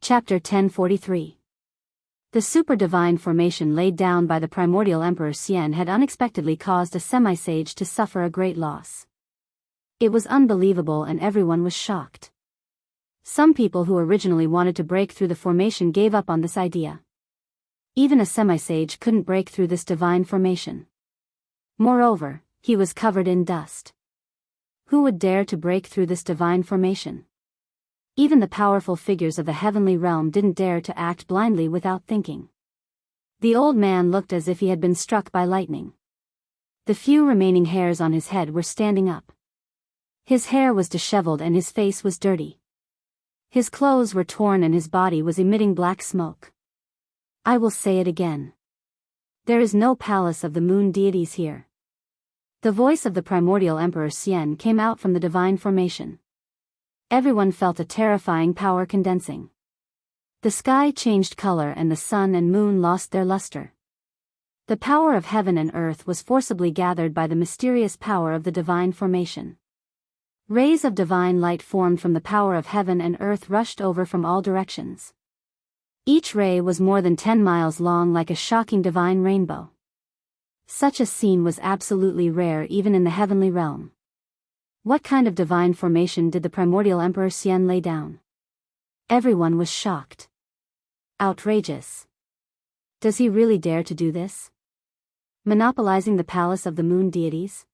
Chapter 1043. The super-divine formation laid down by the primordial Emperor Xian had unexpectedly caused a semi-sage to suffer a great loss. It was unbelievable and everyone was shocked. Some people who originally wanted to break through the formation gave up on this idea. Even a semi-sage couldn't break through this divine formation. Moreover, he was covered in dust. Who would dare to break through this divine formation? Even the powerful figures of the heavenly realm didn't dare to act blindly without thinking. The old man looked as if he had been struck by lightning. The few remaining hairs on his head were standing up. His hair was disheveled and his face was dirty. His clothes were torn and his body was emitting black smoke. I will say it again. There is no palace of the moon deities here. The voice of the primordial Emperor Xian came out from the divine formation. Everyone felt a terrifying power condensing. The sky changed color and the sun and moon lost their luster. The power of heaven and earth was forcibly gathered by the mysterious power of the divine formation. Rays of divine light formed from the power of heaven and earth rushed over from all directions. Each ray was more than 10 miles long, like a shocking divine rainbow. Such a scene was absolutely rare even in the heavenly realm. What kind of divine formation did the primordial Emperor Xian lay down? Everyone was shocked. Outrageous. Does he really dare to do this? Monopolizing the palace of the moon deities?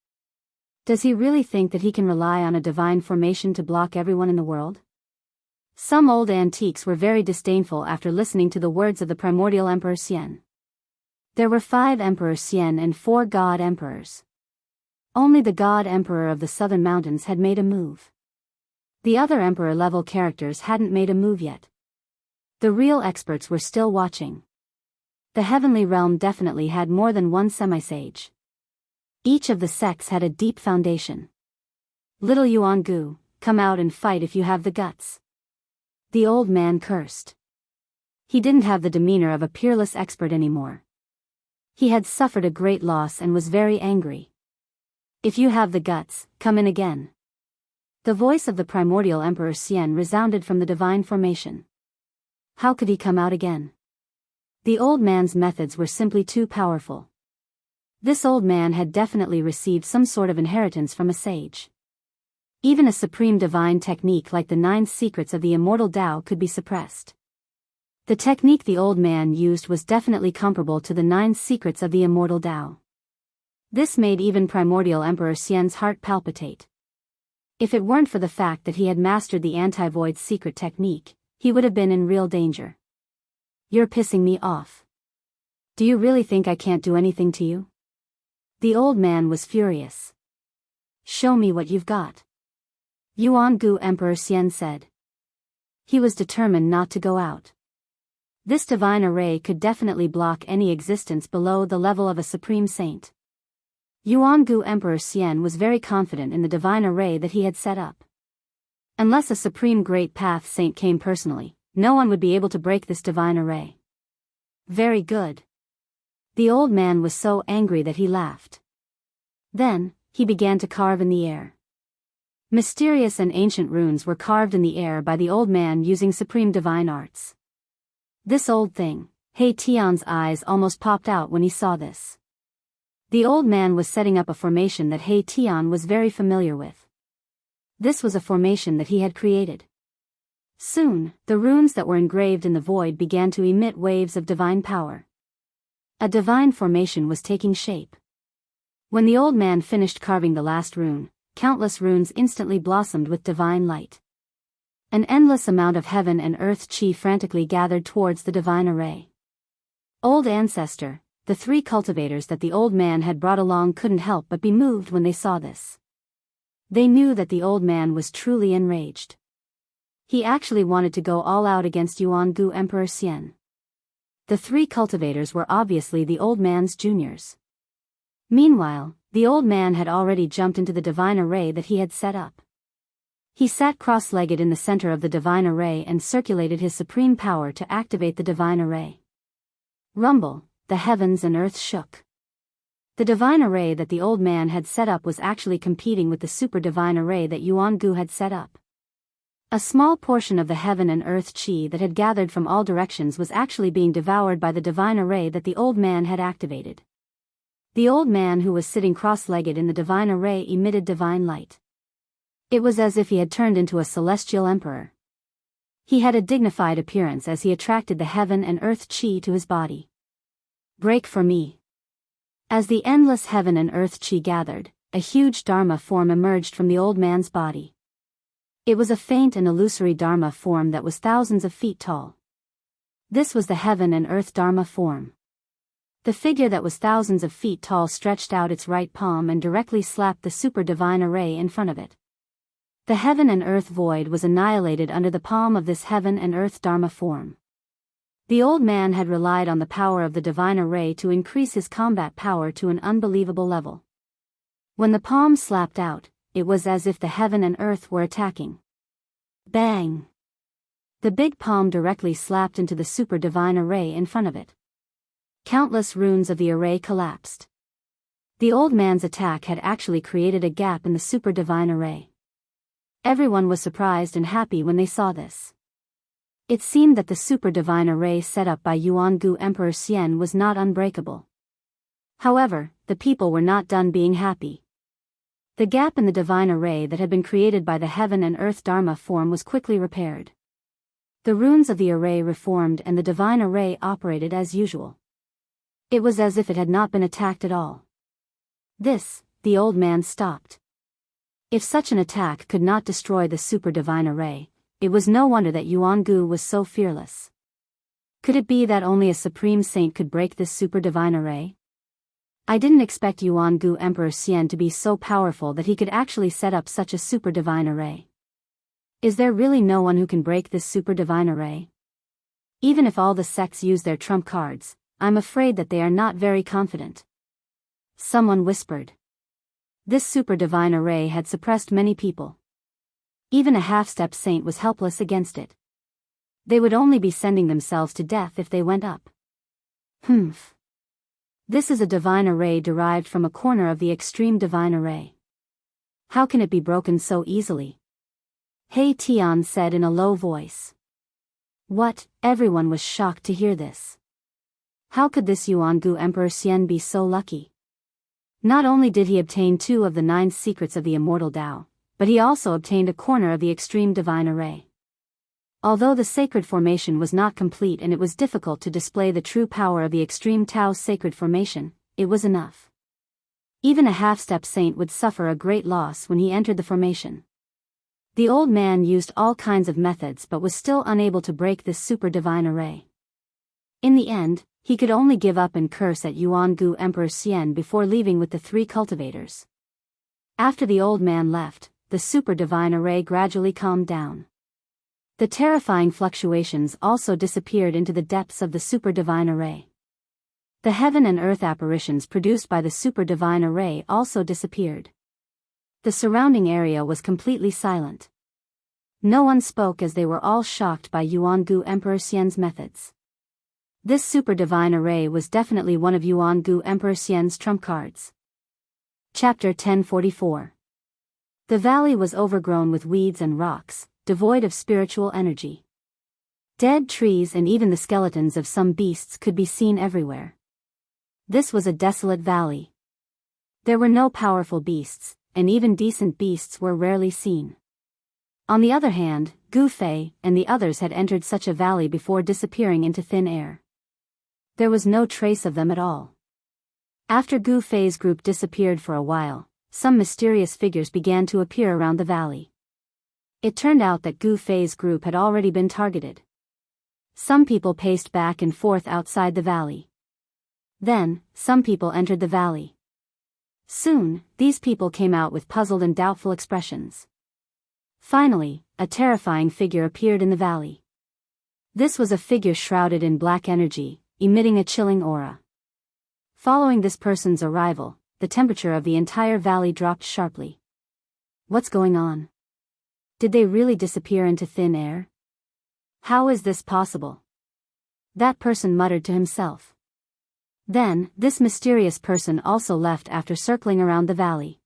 Does he really think that he can rely on a divine formation to block everyone in the world? Some old antiques were very disdainful after listening to the words of the primordial Emperor Xian. There were 5 Emperor Xian and 4 God Emperors. Only the God Emperor of the Southern Mountains had made a move. The other Emperor-level characters hadn't made a move yet. The real experts were still watching. The heavenly realm definitely had more than one semi-sage. Each of the sects had a deep foundation. Little Yuangu, come out and fight if you have the guts. The old man cursed. He didn't have the demeanor of a peerless expert anymore. He had suffered a great loss and was very angry. If you have the guts, come in again. The voice of the primordial Emperor Xian resounded from the divine formation. How could he come out again? The old man's methods were simply too powerful. This old man had definitely received some sort of inheritance from a sage. Even a supreme divine technique like the 9 secrets of the immortal Tao could be suppressed. The technique the old man used was definitely comparable to the 9 secrets of the immortal Tao. This made even primordial Emperor Xian's heart palpitate. If it weren't for the fact that he had mastered the anti-void secret technique, he would have been in real danger. You're pissing me off. Do you really think I can't do anything to you? The old man was furious. Show me what you've got. Yuangu Emperor Xian said. He was determined not to go out. This divine array could definitely block any existence below the level of a supreme saint. Yuangu Emperor Xian was very confident in the divine array that he had set up. Unless a supreme great path saint came personally, no one would be able to break this divine array. Very good. The old man was so angry that he laughed. Then, he began to carve in the air. Mysterious and ancient runes were carved in the air by the old man using supreme divine arts. This old thing, He Tian's eyes almost popped out when he saw this. The old man was setting up a formation that He Tian was very familiar with. This was a formation that he had created. Soon, the runes that were engraved in the void began to emit waves of divine power. A divine formation was taking shape. When the old man finished carving the last rune, countless runes instantly blossomed with divine light. An endless amount of heaven and earth chi frantically gathered towards the divine array. Old ancestor, the 3 cultivators that the old man had brought along couldn't help but be moved when they saw this. They knew that the old man was truly enraged. He actually wanted to go all out against Yuangu Emperor Xian. The 3 cultivators were obviously the old man's juniors. Meanwhile, the old man had already jumped into the divine array that he had set up. He sat cross-legged in the center of the divine array and circulated his supreme power to activate the divine array. Rumble, the heavens and earth shook. The divine array that the old man had set up was actually competing with the super divine array that Yuangu had set up. A small portion of the heaven and earth chi that had gathered from all directions was actually being devoured by the divine array that the old man had activated. The old man, who was sitting cross-legged in the divine array, emitted divine light. It was as if he had turned into a celestial emperor. He had a dignified appearance as he attracted the heaven and earth chi to his body. Break for me. As the endless heaven and earth chi gathered, a huge Dharma form emerged from the old man's body. It was a faint and illusory Dharma form that was thousands of feet tall. This was the heaven and earth Dharma form. The figure that was thousands of feet tall stretched out its right palm and directly slapped the super divine array in front of it. The heaven and earth void was annihilated under the palm of this heaven and earth Dharma form. The old man had relied on the power of the divine array to increase his combat power to an unbelievable level. When the palm slapped out, it was as if the heaven and earth were attacking. Bang! The big palm directly slapped into the super divine array in front of it. Countless runes of the array collapsed. The old man's attack had actually created a gap in the super divine array. Everyone was surprised and happy when they saw this. It seemed that the super divine array set up by Jianghu Emperor Xian was not unbreakable. However, the people were not done being happy. The gap in the divine array that had been created by the heaven and earth Dharma form was quickly repaired. The runes of the array reformed and the divine array operated as usual. It was as if it had not been attacked at all. This, the old man stopped. If such an attack could not destroy the super divine array, it was no wonder that Jianghu was so fearless. Could it be that only a supreme saint could break this super divine array? I didn't expect Jianghu Emperor Xian to be so powerful that he could actually set up such a super divine array. Is there really no one who can break this super divine array? Even if all the sects use their trump cards, I'm afraid that they are not very confident. Someone whispered. This super divine array had suppressed many people. Even a half-step saint was helpless against it. They would only be sending themselves to death if they went up. Humph. This is a divine array derived from a corner of the extreme divine array. How can it be broken so easily? He Tian said in a low voice. What? Everyone was shocked to hear this. How could this Jianghu Emperor Xian be so lucky? Not only did he obtain 2 of the 9 secrets of the immortal Tao, but he also obtained a corner of the extreme divine array. Although the sacred formation was not complete and it was difficult to display the true power of the extreme Tao sacred formation, it was enough. Even a half-step saint would suffer a great loss when he entered the formation. The old man used all kinds of methods but was still unable to break this super divine array. In the end, he could only give up and curse at Jianghu Emperor Xian before leaving with the 3 cultivators. After the old man left, the super divine array gradually calmed down. The terrifying fluctuations also disappeared into the depths of the super divine array. The heaven and earth apparitions produced by the super divine array also disappeared. The surrounding area was completely silent. No one spoke as they were all shocked by Jianghu Emperor Xian's methods. This super divine array was definitely one of Jianghu Emperor Xian's trump cards. Chapter 1044. The valley was overgrown with weeds and rocks, devoid of spiritual energy. Dead trees and even the skeletons of some beasts could be seen everywhere. This was a desolate valley. There were no powerful beasts, and even decent beasts were rarely seen. On the other hand, Gu Fei and the others had entered such a valley before disappearing into thin air. There was no trace of them at all. After Gu Fei's group disappeared for a while, some mysterious figures began to appear around the valley. It turned out that Gu Fei's group had already been targeted. Some people paced back and forth outside the valley. Then, some people entered the valley. Soon, these people came out with puzzled and doubtful expressions. Finally, a terrifying figure appeared in the valley. This was a figure shrouded in black energy, emitting a chilling aura. Following this person's arrival, the temperature of the entire valley dropped sharply. What's going on? Did they really disappear into thin air? How is this possible? That person muttered to himself. Then, this mysterious person also left after circling around the valley.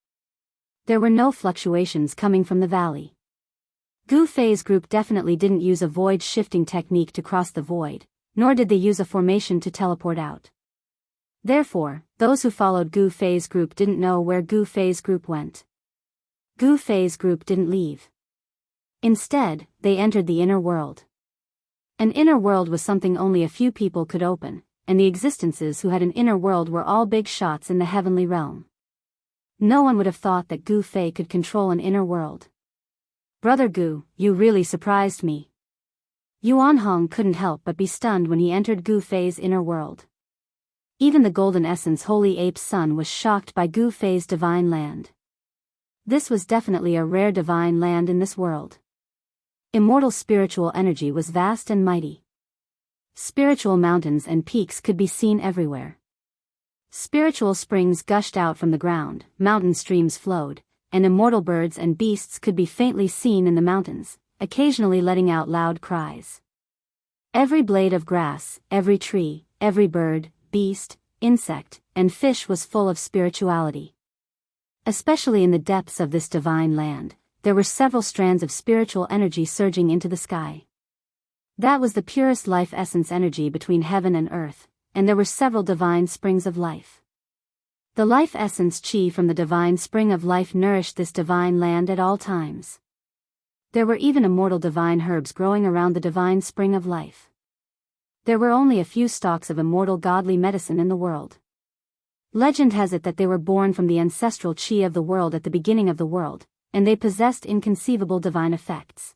There were no fluctuations coming from the valley. Gu Fei's group definitely didn't use a void-shifting technique to cross the void, nor did they use a formation to teleport out. Therefore, those who followed Gu Fei's group didn't know where Gu Fei's group went. Gu Fei's group didn't leave. Instead, they entered the inner world. An inner world was something only a few people could open, and the existences who had an inner world were all big shots in the heavenly realm. No one would have thought that Gu Fei could control an inner world. Brother Gu, you really surprised me. Yuan Hong couldn't help but be stunned when he entered Gu Fei's inner world. Even the Golden Essence Holy Ape's son was shocked by Gu Fei's divine land. This was definitely a rare divine land in this world. Immortal spiritual energy was vast and mighty. Spiritual mountains and peaks could be seen everywhere. Spiritual springs gushed out from the ground, mountain streams flowed, and immortal birds and beasts could be faintly seen in the mountains, occasionally letting out loud cries. Every blade of grass, every tree, every bird, beast, insect, and fish was full of spirituality. Especially in the depths of this divine land, there were several strands of spiritual energy surging into the sky. That was the purest life essence energy between heaven and earth, and there were several divine springs of life. The life essence chi from the divine spring of life nourished this divine land at all times. There were even immortal divine herbs growing around the divine spring of life. There were only a few stalks of immortal godly medicine in the world. Legend has it that they were born from the ancestral chi of the world at the beginning of the world, and they possessed inconceivable divine effects.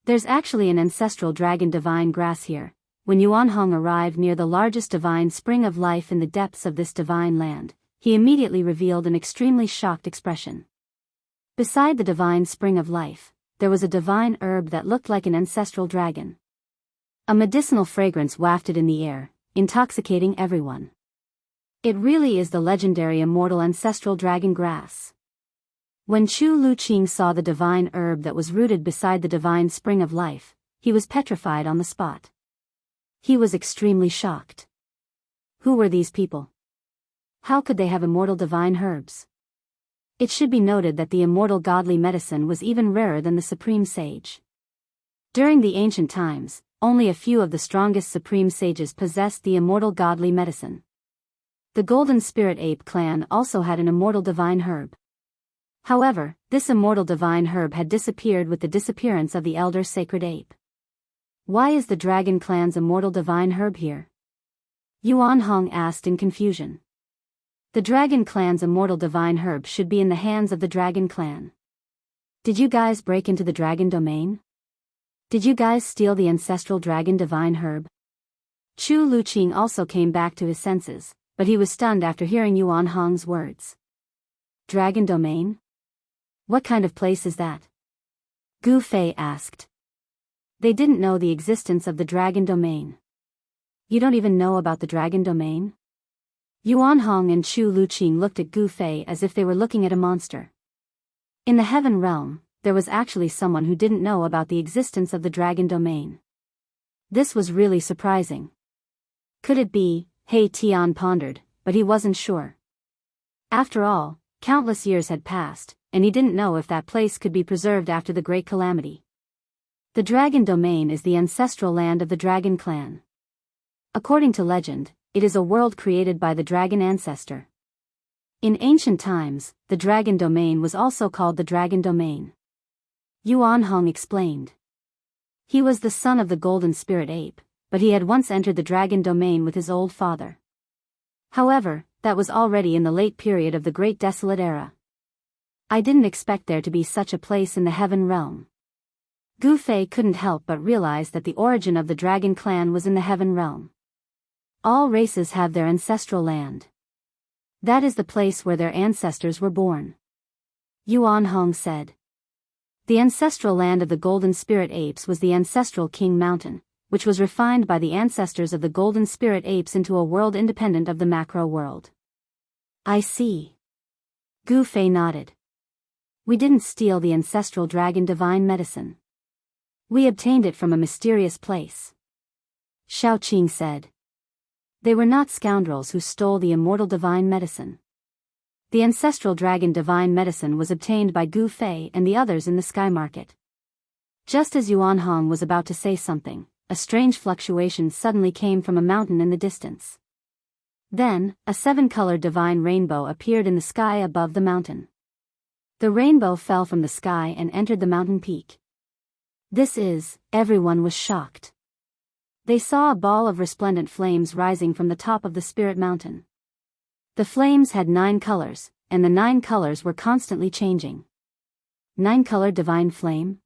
There's actually an ancestral dragon divine grass here. When Yuan Hong arrived near the largest divine spring of life in the depths of this divine land, he immediately revealed an extremely shocked expression. Beside the divine spring of life, there was a divine herb that looked like an ancestral dragon. A medicinal fragrance wafted in the air, intoxicating everyone. It really is the legendary immortal ancestral dragon grass. When Chu Luqing saw the divine herb that was rooted beside the divine spring of life, he was petrified on the spot. He was extremely shocked. Who were these people? How could they have immortal divine herbs? It should be noted that the immortal godly medicine was even rarer than the supreme sage. During the ancient times, only a few of the strongest supreme sages possessed the immortal godly medicine. The Golden Spirit Ape clan also had an immortal divine herb. However, this immortal divine herb had disappeared with the disappearance of the elder sacred ape. Why is the Dragon clan's immortal divine herb here? Yuan Hong asked in confusion. The Dragon clan's immortal divine herb should be in the hands of the Dragon clan. Did you guys break into the Dragon domain? Did you guys steal the ancestral Dragon divine herb? Chu Luqing also came back to his senses, but he was stunned after hearing Yuan Hong's words. Dragon domain? What kind of place is that? Gu Fei asked. They didn't know the existence of the Dragon domain. You don't even know about the Dragon domain? Yuan Hong and Chu Luqing looked at Gu Fei as if they were looking at a monster. In the heaven realm, there was actually someone who didn't know about the existence of the Dragon domain. This was really surprising. Could it be? He Tian pondered, but he wasn't sure. After all, countless years had passed, and he didn't know if that place could be preserved after the Great Calamity. The Dragon domain is the ancestral land of the Dragon clan. According to legend, it is a world created by the Dragon ancestor. In ancient times, the Dragon domain was also called the Dragon domain. Yuan Hong explained. He was the son of the Golden Spirit Ape, but he had once entered the Dragon domain with his old father. However, that was already in the late period of the Great Desolate Era. I didn't expect there to be such a place in the heaven realm. Gu Fei couldn't help but realize that the origin of the Dragon clan was in the heaven realm. All races have their ancestral land. That is the place where their ancestors were born. Yuan Hong said. The ancestral land of the Golden Spirit Apes was the ancestral King Mountain, which was refined by the ancestors of the Golden Spirit Apes into a world independent of the macro world. I see. Gu Fei nodded. We didn't steal the ancestral Dragon divine medicine. We obtained it from a mysterious place. Xiao Qing said. They were not scoundrels who stole the immortal divine medicine. The ancestral Dragon divine medicine was obtained by Gu Fei and the others in the Sky Market. Just as Yuan Hong was about to say something, a strange fluctuation suddenly came from a mountain in the distance. Then, a 7-colored divine rainbow appeared in the sky above the mountain. The rainbow fell from the sky and entered the mountain peak. Everyone was shocked. They saw a ball of resplendent flames rising from the top of the spirit mountain. The flames had 9 colors, and the 9 colors were constantly changing. 9-colored divine flame?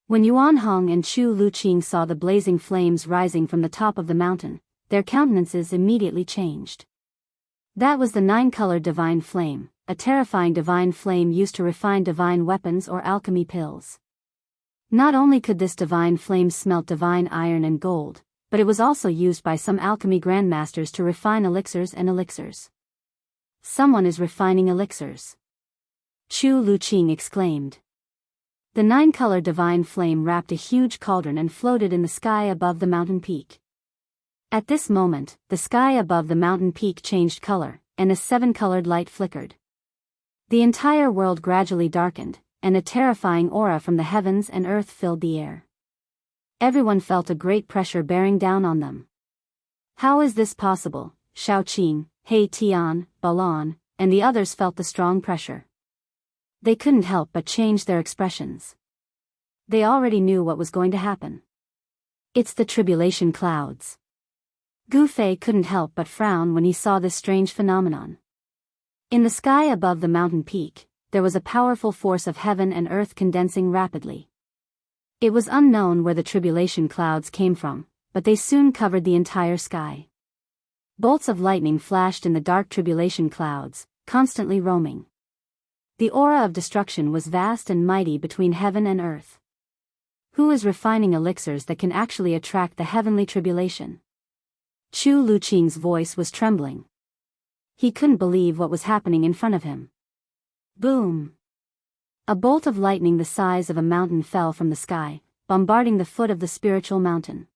When Yuan Hong and Chu Luqing saw the blazing flames rising from the top of the mountain, their countenances immediately changed. That was the 9-colored divine flame, a terrifying divine flame used to refine divine weapons or alchemy pills. Not only could this divine flame smelt divine iron and gold, but it was also used by some alchemy grandmasters to refine elixirs and elixirs. Someone is refining elixirs. Chu Luqing exclaimed. The 9-colored divine flame wrapped a huge cauldron and floated in the sky above the mountain peak. At this moment, the sky above the mountain peak changed color, and a 7-colored light flickered. The entire world gradually darkened, and a terrifying aura from the heavens and earth filled the air. Everyone felt a great pressure bearing down on them. How is this possible? Shaoqing, He Tian, Balan, and the others felt the strong pressure. They couldn't help but change their expressions. They already knew what was going to happen. It's the tribulation clouds. Gu Fei couldn't help but frown when he saw this strange phenomenon. In the sky above the mountain peak, there was a powerful force of heaven and earth condensing rapidly. It was unknown where the tribulation clouds came from, but they soon covered the entire sky. Bolts of lightning flashed in the dark tribulation clouds, constantly roaming. The aura of destruction was vast and mighty between heaven and earth. Who is refining elixirs that can actually attract the heavenly tribulation? Chu Luqing's voice was trembling. He couldn't believe what was happening in front of him. Boom! A bolt of lightning the size of a mountain fell from the sky, bombarding the foot of the spiritual mountain.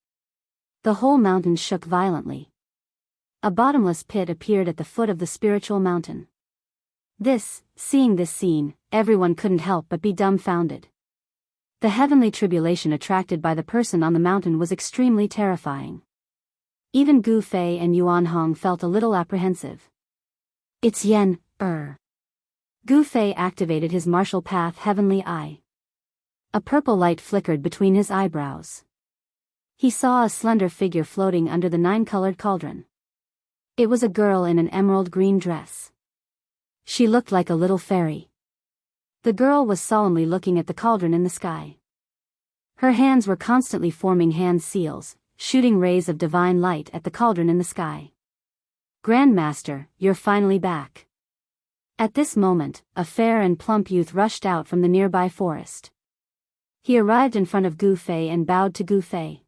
The whole mountain shook violently. A bottomless pit appeared at the foot of the spiritual mountain. Seeing this scene, everyone couldn't help but be dumbfounded. The heavenly tribulation attracted by the person on the mountain was extremely terrifying. Even Gu Fei and Yuan Hong felt a little apprehensive. It's Yen, Gu Fei activated his martial path heavenly eye. A purple light flickered between his eyebrows. He saw a slender figure floating under the 9-colored cauldron. It was a girl in an emerald green dress. She looked like a little fairy. The girl was solemnly looking at the cauldron in the sky. Her hands were constantly forming hand seals, shooting rays of divine light at the cauldron in the sky. Grandmaster, you're finally back. At this moment, a fair and plump youth rushed out from the nearby forest. He arrived in front of Gu Fei and bowed to Gu Fei.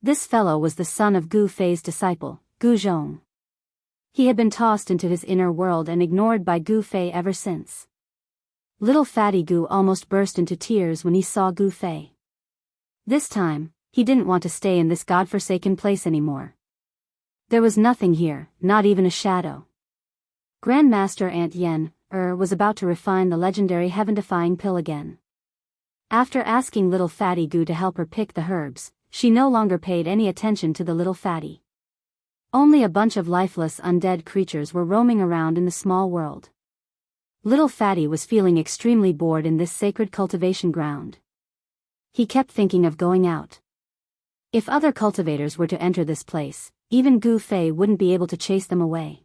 This fellow was the son of Gu Fei's disciple, Gu Zhong. He had been tossed into his inner world and ignored by Gu Fei ever since. Little fatty Gu almost burst into tears when he saw Gu Fei. This time, he didn't want to stay in this godforsaken place anymore. There was nothing here, not even a shadow. Grandmaster Aunt Yen, was about to refine the legendary heaven-defying pill again. After asking little fatty Gu to help her pick the herbs, she no longer paid any attention to the little fatty. Only a bunch of lifeless undead creatures were roaming around in the small world. Little fatty was feeling extremely bored in this sacred cultivation ground. He kept thinking of going out. If other cultivators were to enter this place, even Gu Fei wouldn't be able to chase them away.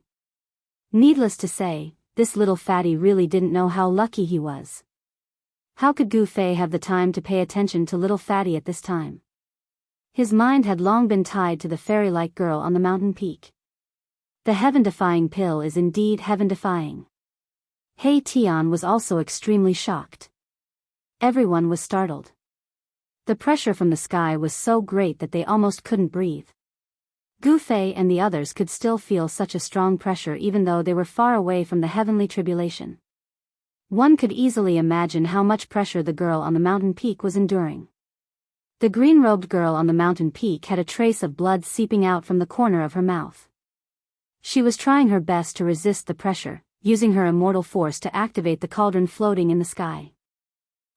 Needless to say, this little fatty really didn't know how lucky he was. How could Gu Fei have the time to pay attention to little fatty at this time? His mind had long been tied to the fairy-like girl on the mountain peak. The heaven-defying pill is indeed heaven-defying. He Tian was also extremely shocked. Everyone was startled. The pressure from the sky was so great that they almost couldn't breathe. Gu Fei and the others could still feel such a strong pressure even though they were far away from the heavenly tribulation. One could easily imagine how much pressure the girl on the mountain peak was enduring. The green-robed girl on the mountain peak had a trace of blood seeping out from the corner of her mouth. She was trying her best to resist the pressure, using her immortal force to activate the cauldron floating in the sky.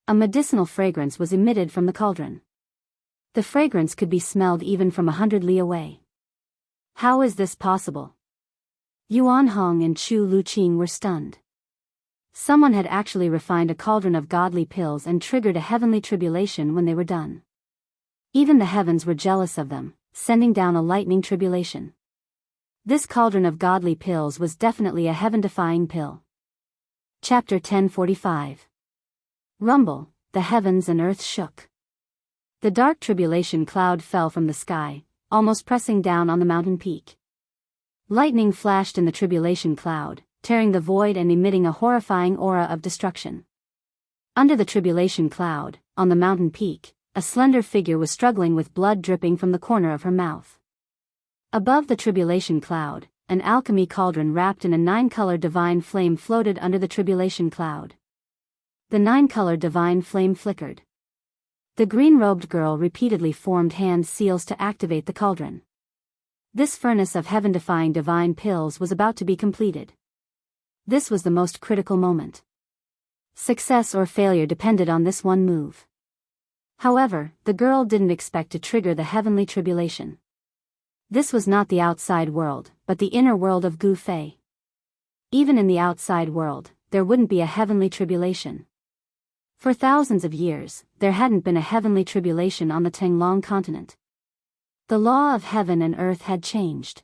A medicinal fragrance was emitted from the cauldron. The fragrance could be smelled even from 100 li away. How is this possible? Yuan Hong and Chu Luqing were stunned. Someone had actually refined a cauldron of godly pills and triggered a heavenly tribulation when they were done. Even the heavens were jealous of them, sending down a lightning tribulation. This cauldron of godly pills was definitely a heaven-defying pill. Chapter 1045. Rumble, the heavens and earth shook. The dark tribulation cloud fell from the sky, almost pressing down on the mountain peak. Lightning flashed in the tribulation cloud, tearing the void and emitting a horrifying aura of destruction. Under the tribulation cloud, on the mountain peak, a slender figure was struggling with blood dripping from the corner of her mouth. Above the tribulation cloud, an alchemy cauldron wrapped in a 9-colored divine flame floated under the tribulation cloud. The 9-colored divine flame flickered. The green-robed girl repeatedly formed hand seals to activate the cauldron. This furnace of heaven-defying divine pills was about to be completed. This was the most critical moment. Success or failure depended on this one move. However, the girl didn't expect to trigger the heavenly tribulation. This was not the outside world, but the inner world of Gu Fei. Even in the outside world, there wouldn't be a heavenly tribulation. For thousands of years, there hadn't been a heavenly tribulation on the Tenglong continent. The law of heaven and earth had changed.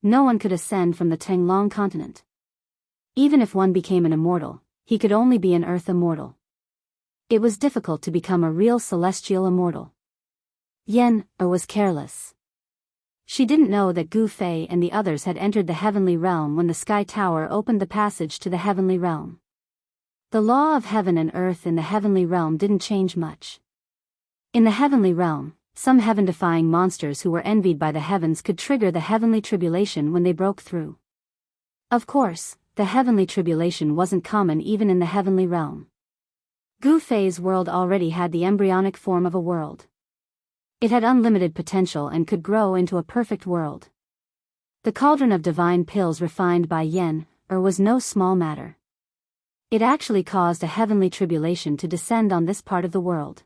No one could ascend from the Tenglong continent. Even if one became an immortal, he could only be an earth immortal. It was difficult to become a real celestial immortal. Yen was careless. She didn't know that Gu Fei and the others had entered the heavenly realm when the Sky Tower opened the passage to the heavenly realm. The law of heaven and earth in the heavenly realm didn't change much. In the heavenly realm, some heaven-defying monsters who were envied by the heavens could trigger the heavenly tribulation when they broke through. Of course, the heavenly tribulation wasn't common even in the heavenly realm. Gu Fei's world already had the embryonic form of a world. It had unlimited potential and could grow into a perfect world. The cauldron of divine pills refined by Yen was no small matter. It actually caused a heavenly tribulation to descend on this part of the world.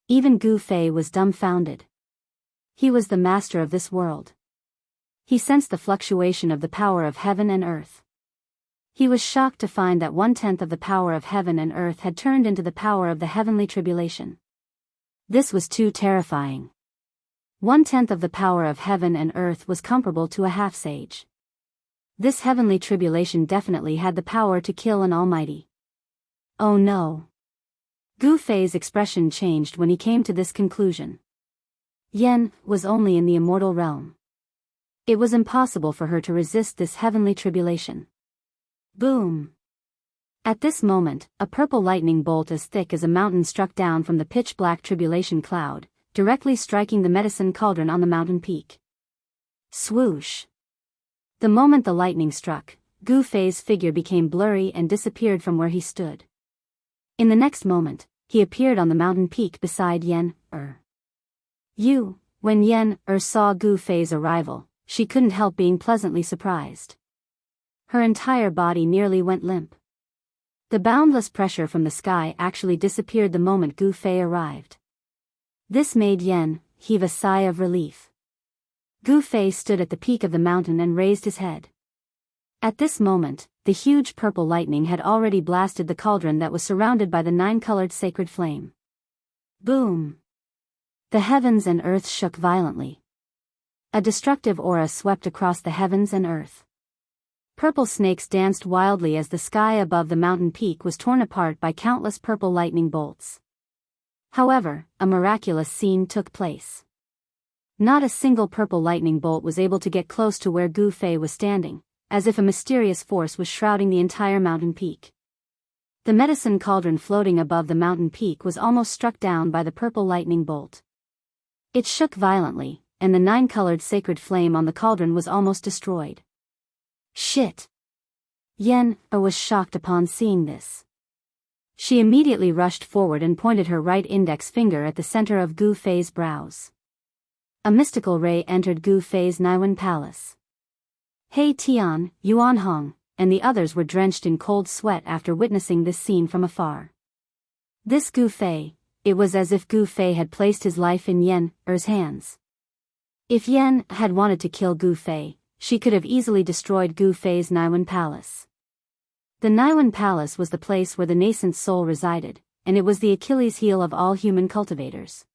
Even Gu Fei was dumbfounded. He was the master of this world. He sensed the fluctuation of the power of heaven and earth. He was shocked to find that 1/10 of the power of heaven and earth had turned into the power of the heavenly tribulation. This was too terrifying. 1/10 of the power of heaven and earth was comparable to a half-sage. This heavenly tribulation definitely had the power to kill an almighty. Oh no. Gu Fei's expression changed when he came to this conclusion. Yen was only in the immortal realm. It was impossible for her to resist this heavenly tribulation. Boom! At this moment, a purple lightning bolt as thick as a mountain struck down from the pitch-black tribulation cloud, directly striking the medicine cauldron on the mountain peak. Swoosh! The moment the lightning struck, Gu Fei's figure became blurry and disappeared from where he stood. In the next moment, he appeared on the mountain peak beside Yen. When Yen saw Gu Fei's arrival, she couldn't help being pleasantly surprised. Her entire body nearly went limp. The boundless pressure from the sky actually disappeared the moment Gu Fei arrived. This made Yen heave a sigh of relief. Gu Fei stood at the peak of the mountain and raised his head. At this moment, the huge purple lightning had already blasted the cauldron that was surrounded by the 9-colored sacred flame. Boom! The heavens and earth shook violently. A destructive aura swept across the heavens and earth. Purple snakes danced wildly as the sky above the mountain peak was torn apart by countless purple lightning bolts. However, a miraculous scene took place. Not a single purple lightning bolt was able to get close to where Gu Fei was standing, as if a mysterious force was shrouding the entire mountain peak. The medicine cauldron floating above the mountain peak was almost struck down by the purple lightning bolt. It shook violently, and the 9-colored sacred flame on the cauldron was almost destroyed. Shit! Yen was shocked upon seeing this. She immediately rushed forward and pointed her right index finger at the center of Gu Fei's brows. A mystical ray entered Gu Fei's Naiwen palace. He Tian, Yuan Hong, and the others were drenched in cold sweat after witnessing this scene from afar. This Gu Fei, it was as if Gu Fei had placed his life in Yan Er's hands. If Yan had wanted to kill Gu Fei, she could have easily destroyed Gu Fei's Naiwan Palace. The Naiwan Palace was the place where the nascent soul resided, and it was the Achilles heel of all human cultivators.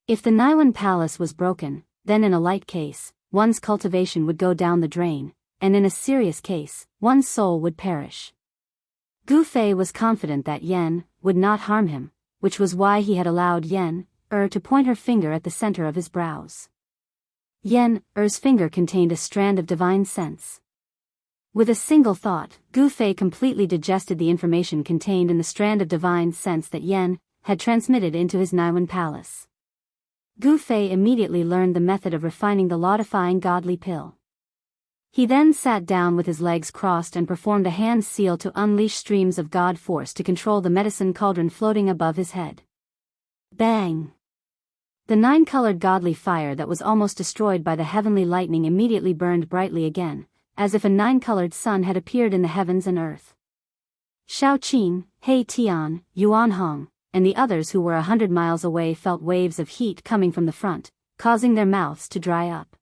If the Naiwan Palace was broken, then in a light case, one's cultivation would go down the drain, and in a serious case, one's soul would perish. Gu Fei was confident that Yan would not harm him, which was why he had allowed Yan to point her finger at the center of his brows. Yan Er's finger contained a strand of divine sense. With a single thought, Gu Fei completely digested the information contained in the strand of divine sense that Yan had transmitted into his Naiwan Palace. Gu Fei immediately learned the method of refining the law-defying godly pill. He then sat down with his legs crossed and performed a hand seal to unleash streams of God force to control the medicine cauldron floating above his head. Bang! The 9-colored godly fire that was almost destroyed by the heavenly lightning immediately burned brightly again, as if a 9-colored sun had appeared in the heavens and earth. Shao Qin, He Tian, Yuan Hong, and the others who were 100 miles away felt waves of heat coming from the front, causing their mouths to dry up.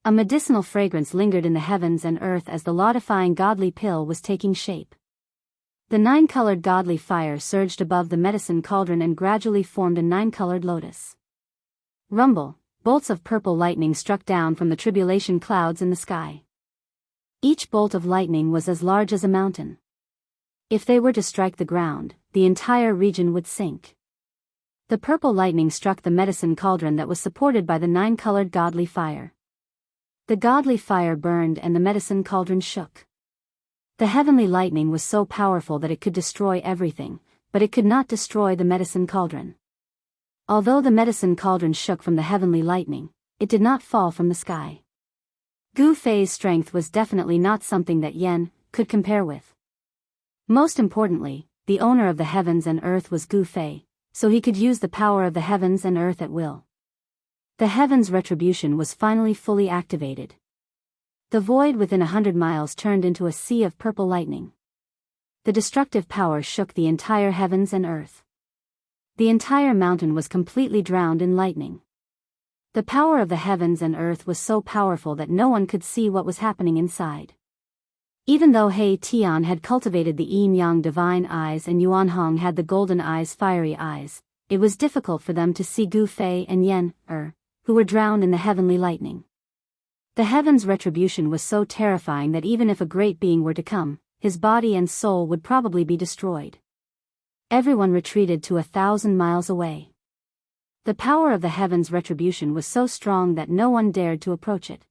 A medicinal fragrance lingered in the heavens and earth as the law-defying godly pill was taking shape. The 9-colored godly fire surged above the medicine cauldron and gradually formed a 9-colored lotus. Rumble, bolts of purple lightning struck down from the tribulation clouds in the sky. Each bolt of lightning was as large as a mountain. If they were to strike the ground, the entire region would sink. The purple lightning struck the medicine cauldron that was supported by the 9-colored godly fire. The godly fire burned and the medicine cauldron shook. The heavenly lightning was so powerful that it could destroy everything, but it could not destroy the medicine cauldron. Although the medicine cauldron shook from the heavenly lightning, it did not fall from the sky. Gu Fei's strength was definitely not something that Yan could compare with. Most importantly, the owner of the heavens and earth was Gu Fei, so he could use the power of the heavens and earth at will. The heavens' retribution was finally fully activated. The void within 100 miles turned into a sea of purple lightning. The destructive power shook the entire heavens and earth. The entire mountain was completely drowned in lightning. The power of the heavens and earth was so powerful that no one could see what was happening inside. Even though He Tian had cultivated the yin-yang divine eyes and Yuan Hong had the golden eyes fiery eyes, it was difficult for them to see Gu Fei and Yan who were drowned in the heavenly lightning. The heavens' retribution was so terrifying that even if a great being were to come, his body and soul would probably be destroyed. Everyone retreated to 1,000 miles away. The power of the heavens' retribution was so strong that no one dared to approach it.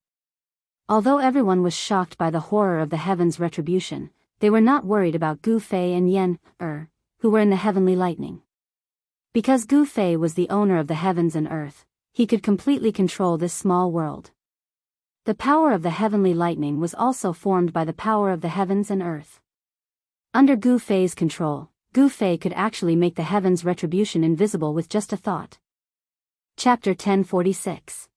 Although everyone was shocked by the horror of the heavens' retribution, they were not worried about Gu Fei and Yan who were in the heavenly lightning. Because Gu Fei was the owner of the heavens and earth, he could completely control this small world. The power of the heavenly lightning was also formed by the power of the heavens and earth. Under Gu Fei's control, Gu Fei could actually make the heavens' retribution invisible with just a thought. Chapter 1046.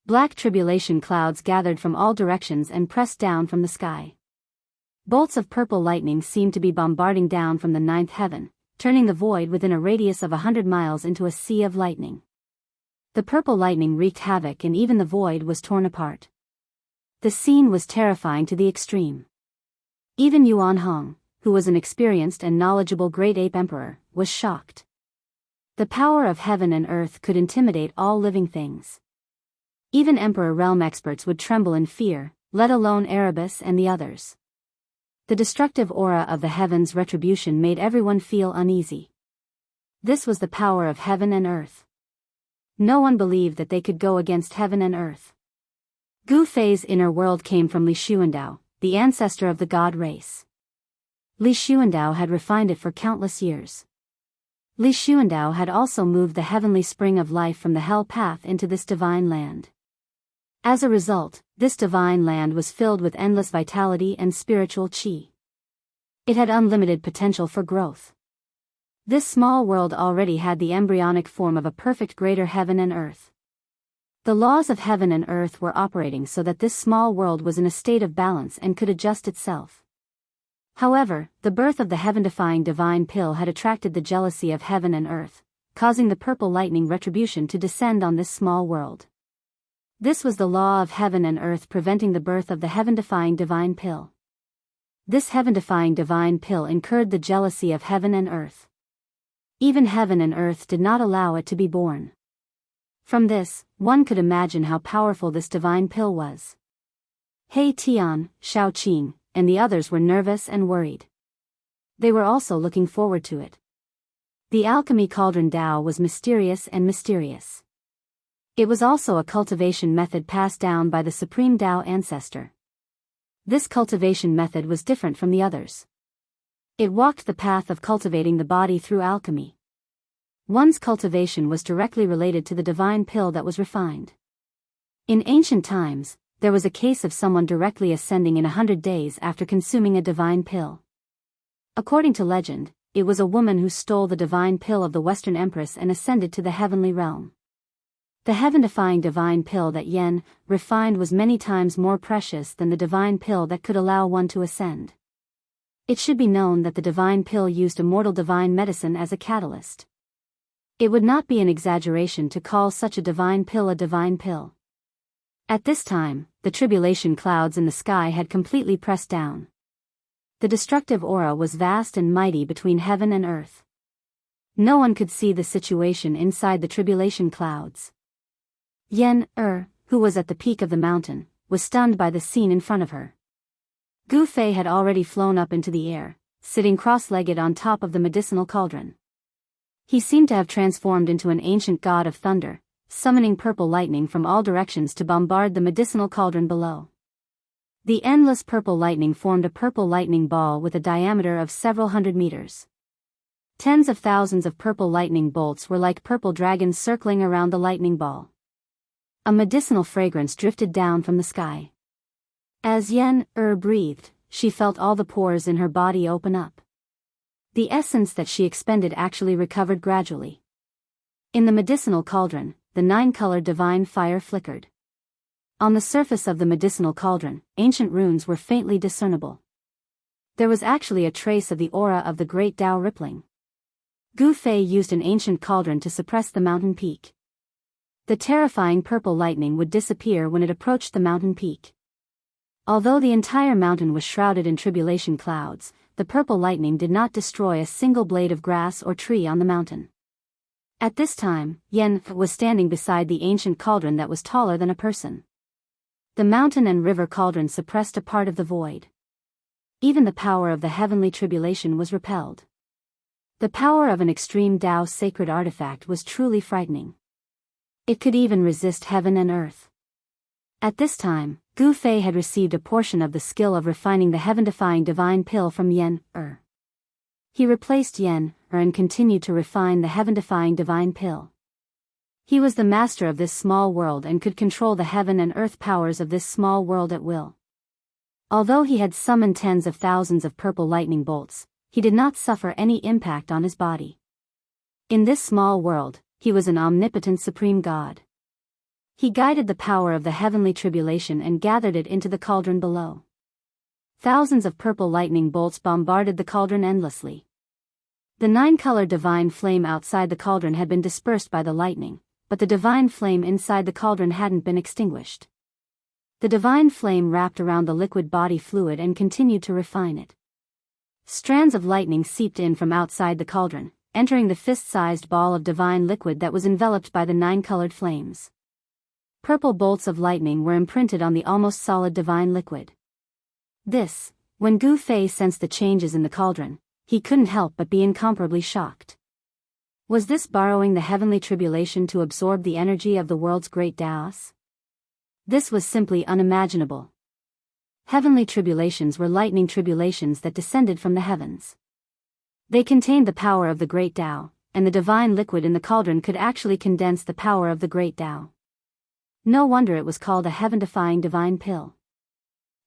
Black tribulation clouds gathered from all directions and pressed down from the sky. Bolts of purple lightning seemed to be bombarding down from the 9th heaven, turning the void within a radius of 100 miles into a sea of lightning. The purple lightning wreaked havoc and even the void was torn apart. The scene was terrifying to the extreme. Even Yuan Hong, who was an experienced and knowledgeable great ape emperor, was shocked. The power of heaven and earth could intimidate all living things. Even Emperor realm experts would tremble in fear, let alone Erebus and the others. The destructive aura of the heavens' retribution made everyone feel uneasy. This was the power of heaven and earth. No one believed that they could go against heaven and earth. Gu Fei's inner world came from Li Xuandao, the ancestor of the god race. Li Xuandao had refined it for countless years. Li Xuandao had also moved the heavenly spring of life from the hell path into this divine land. As a result, this divine land was filled with endless vitality and spiritual qi. It had unlimited potential for growth. This small world already had the embryonic form of a perfect greater heaven and earth. The laws of heaven and earth were operating so that this small world was in a state of balance and could adjust itself. However, the birth of the heaven-defying divine pill had attracted the jealousy of heaven and earth, causing the purple lightning retribution to descend on this small world. This was the law of heaven and earth preventing the birth of the heaven-defying divine pill. This heaven-defying divine pill incurred the jealousy of heaven and earth. Even heaven and earth did not allow it to be born. From this, one could imagine how powerful this divine pill was. He Tian, Shao Qing, and the others were nervous and worried. They were also looking forward to it. The alchemy cauldron Dao was mysterious and mysterious. It was also a cultivation method passed down by the supreme Dao ancestor. This cultivation method was different from the others. It walked the path of cultivating the body through alchemy. One's cultivation was directly related to the divine pill that was refined. In ancient times, there was a case of someone directly ascending in 100 days after consuming a divine pill. According to legend, it was a woman who stole the divine pill of the Western Empress and ascended to the heavenly realm. The heaven-defying divine pill that Yen refined was many times more precious than the divine pill that could allow one to ascend. It should be known that the divine pill used immortal divine medicine as a catalyst. It would not be an exaggeration to call such a divine pill a divine pill. At this time, the tribulation clouds in the sky had completely pressed down. The destructive aura was vast and mighty between heaven and earth. No one could see the situation inside the tribulation clouds. Yen, who was at the peak of the mountain, was stunned by the scene in front of her. Gu Fei had already flown up into the air, sitting cross-legged on top of the medicinal cauldron. He seemed to have transformed into an ancient god of thunder, summoning purple lightning from all directions to bombard the medicinal cauldron below. The endless purple lightning formed a purple lightning ball with a diameter of several hundred meters. Tens of thousands of purple lightning bolts were like purple dragons circling around the lightning ball. A medicinal fragrance drifted down from the sky. As Yen breathed, she felt all the pores in her body open up. The essence that she expended actually recovered gradually. In the medicinal cauldron, the 9-colored divine fire flickered. On the surface of the medicinal cauldron, ancient runes were faintly discernible. There was actually a trace of the aura of the great Dao rippling. Gu Fei used an ancient cauldron to suppress the mountain peak. The terrifying purple lightning would disappear when it approached the mountain peak. Although the entire mountain was shrouded in tribulation clouds, the purple lightning did not destroy a single blade of grass or tree on the mountain. At this time, Yen was standing beside the ancient cauldron that was taller than a person. The mountain and river cauldron suppressed a part of the void. Even the power of the heavenly tribulation was repelled. The power of an extreme Dao sacred artifact was truly frightening. It could even resist heaven and earth. At this time, Gu Fei had received a portion of the skill of refining the heaven-defying divine pill from Yen. He replaced Yen and continued to refine the heaven-defying divine pill. He was the master of this small world and could control the heaven and earth powers of this small world at will. Although he had summoned tens of thousands of purple lightning bolts, he did not suffer any impact on his body. In this small world, he was an omnipotent supreme god. He guided the power of the heavenly tribulation and gathered it into the cauldron below. Thousands of purple lightning bolts bombarded the cauldron endlessly. The 9-colored divine flame outside the cauldron had been dispersed by the lightning, but the divine flame inside the cauldron hadn't been extinguished. The divine flame wrapped around the liquid body fluid and continued to refine it. Strands of lightning seeped in from outside the cauldron, entering the fist-sized ball of divine liquid that was enveloped by the 9-colored flames. Purple bolts of lightning were imprinted on the almost solid divine liquid. When Gu Fei sensed the changes in the cauldron, he couldn't help but be incomparably shocked. Was this borrowing the heavenly tribulation to absorb the energy of the world's great Daoist? This was simply unimaginable. Heavenly tribulations were lightning tribulations that descended from the heavens. They contained the power of the great Dao, and the divine liquid in the cauldron could actually condense the power of the great Dao. No wonder it was called a heaven-defying divine pill.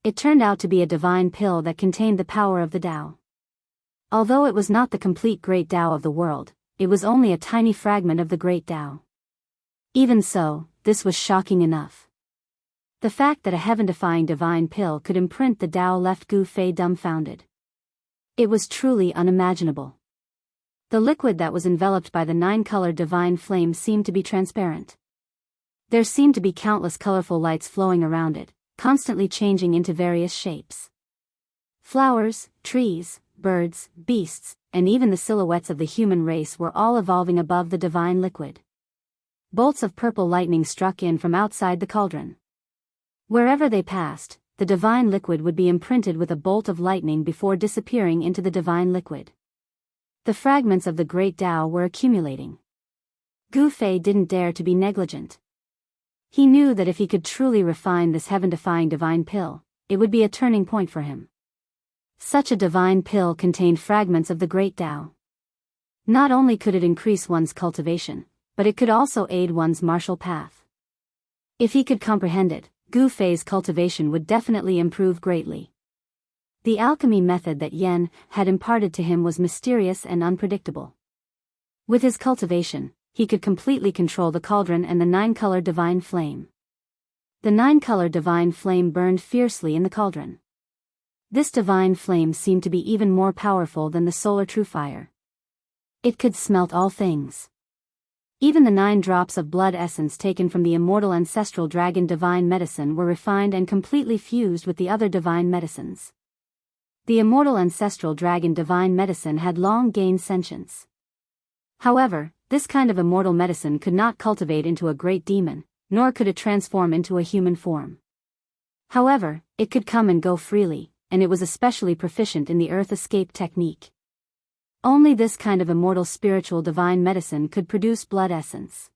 It turned out to be a divine pill that contained the power of the Dao. Although it was not the complete great Dao of the world, it was only a tiny fragment of the great Dao. Even so, this was shocking enough. The fact that a heaven-defying divine pill could imprint the Dao left Gu Fei dumbfounded. It was truly unimaginable. The liquid that was enveloped by the 9-colored divine flame seemed to be transparent. There seemed to be countless colorful lights flowing around it, constantly changing into various shapes. Flowers, trees, birds, beasts, and even the silhouettes of the human race were all evolving above the divine liquid. Bolts of purple lightning struck in from outside the cauldron. Wherever they passed, the divine liquid would be imprinted with a bolt of lightning before disappearing into the divine liquid. The fragments of the great Tao were accumulating. Gu Fei didn't dare to be negligent. He knew that if he could truly refine this heaven-defying divine pill, it would be a turning point for him. Such a divine pill contained fragments of the great Tao. Not only could it increase one's cultivation, but it could also aid one's martial path. If he could comprehend it, Gu Fei's cultivation would definitely improve greatly. The alchemy method that Yen had imparted to him was mysterious and unpredictable. With his cultivation, he could completely control the cauldron and the 9-colored divine flame. The 9-colored divine flame burned fiercely in the cauldron. This divine flame seemed to be even more powerful than the solar true fire. It could smelt all things. Even the 9 drops of blood essence taken from the immortal ancestral dragon divine medicine were refined and completely fused with the other divine medicines. The immortal ancestral dragon divine medicine had long gained sentience. However, this kind of immortal medicine could not cultivate into a great demon, nor could it transform into a human form. However, it could come and go freely, and it was especially proficient in the earth escape technique. Only this kind of immortal spiritual divine medicine could produce blood essence.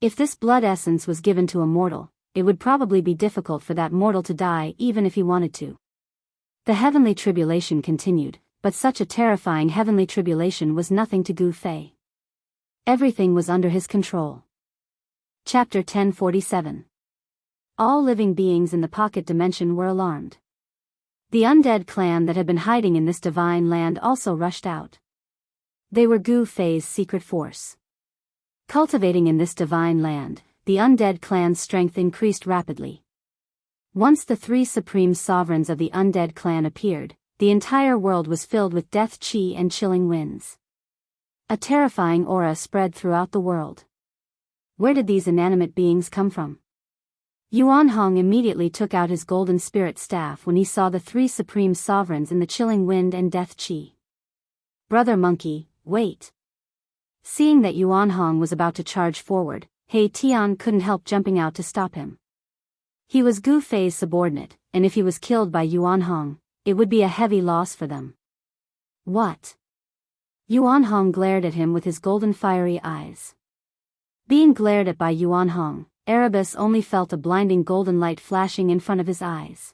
If this blood essence was given to a mortal, it would probably be difficult for that mortal to die even if he wanted to. The heavenly tribulation continued, but such a terrifying heavenly tribulation was nothing to Gu Fei. Everything was under his control. Chapter 1047. All living beings in the pocket dimension were alarmed. The undead clan that had been hiding in this divine land also rushed out. They were Gu Fei's secret force. Cultivating in this divine land, the undead clan's strength increased rapidly. Once the 3 supreme sovereigns of the undead clan appeared, the entire world was filled with death chi and chilling winds. A terrifying aura spread throughout the world. Where did these inanimate beings come from? Yuan Hong immediately took out his golden spirit staff when he saw the 3 supreme sovereigns in the chilling wind and death chi. Brother Monkey, wait. Seeing that Yuan Hong was about to charge forward, He Tian couldn't help jumping out to stop him. He was Gu Fei's subordinate, and if he was killed by Yuan Hong, it would be a heavy loss for them. What? Yuan Hong glared at him with his golden fiery eyes. Being glared at by Yuan Hong, Erebus only felt a blinding golden light flashing in front of his eyes.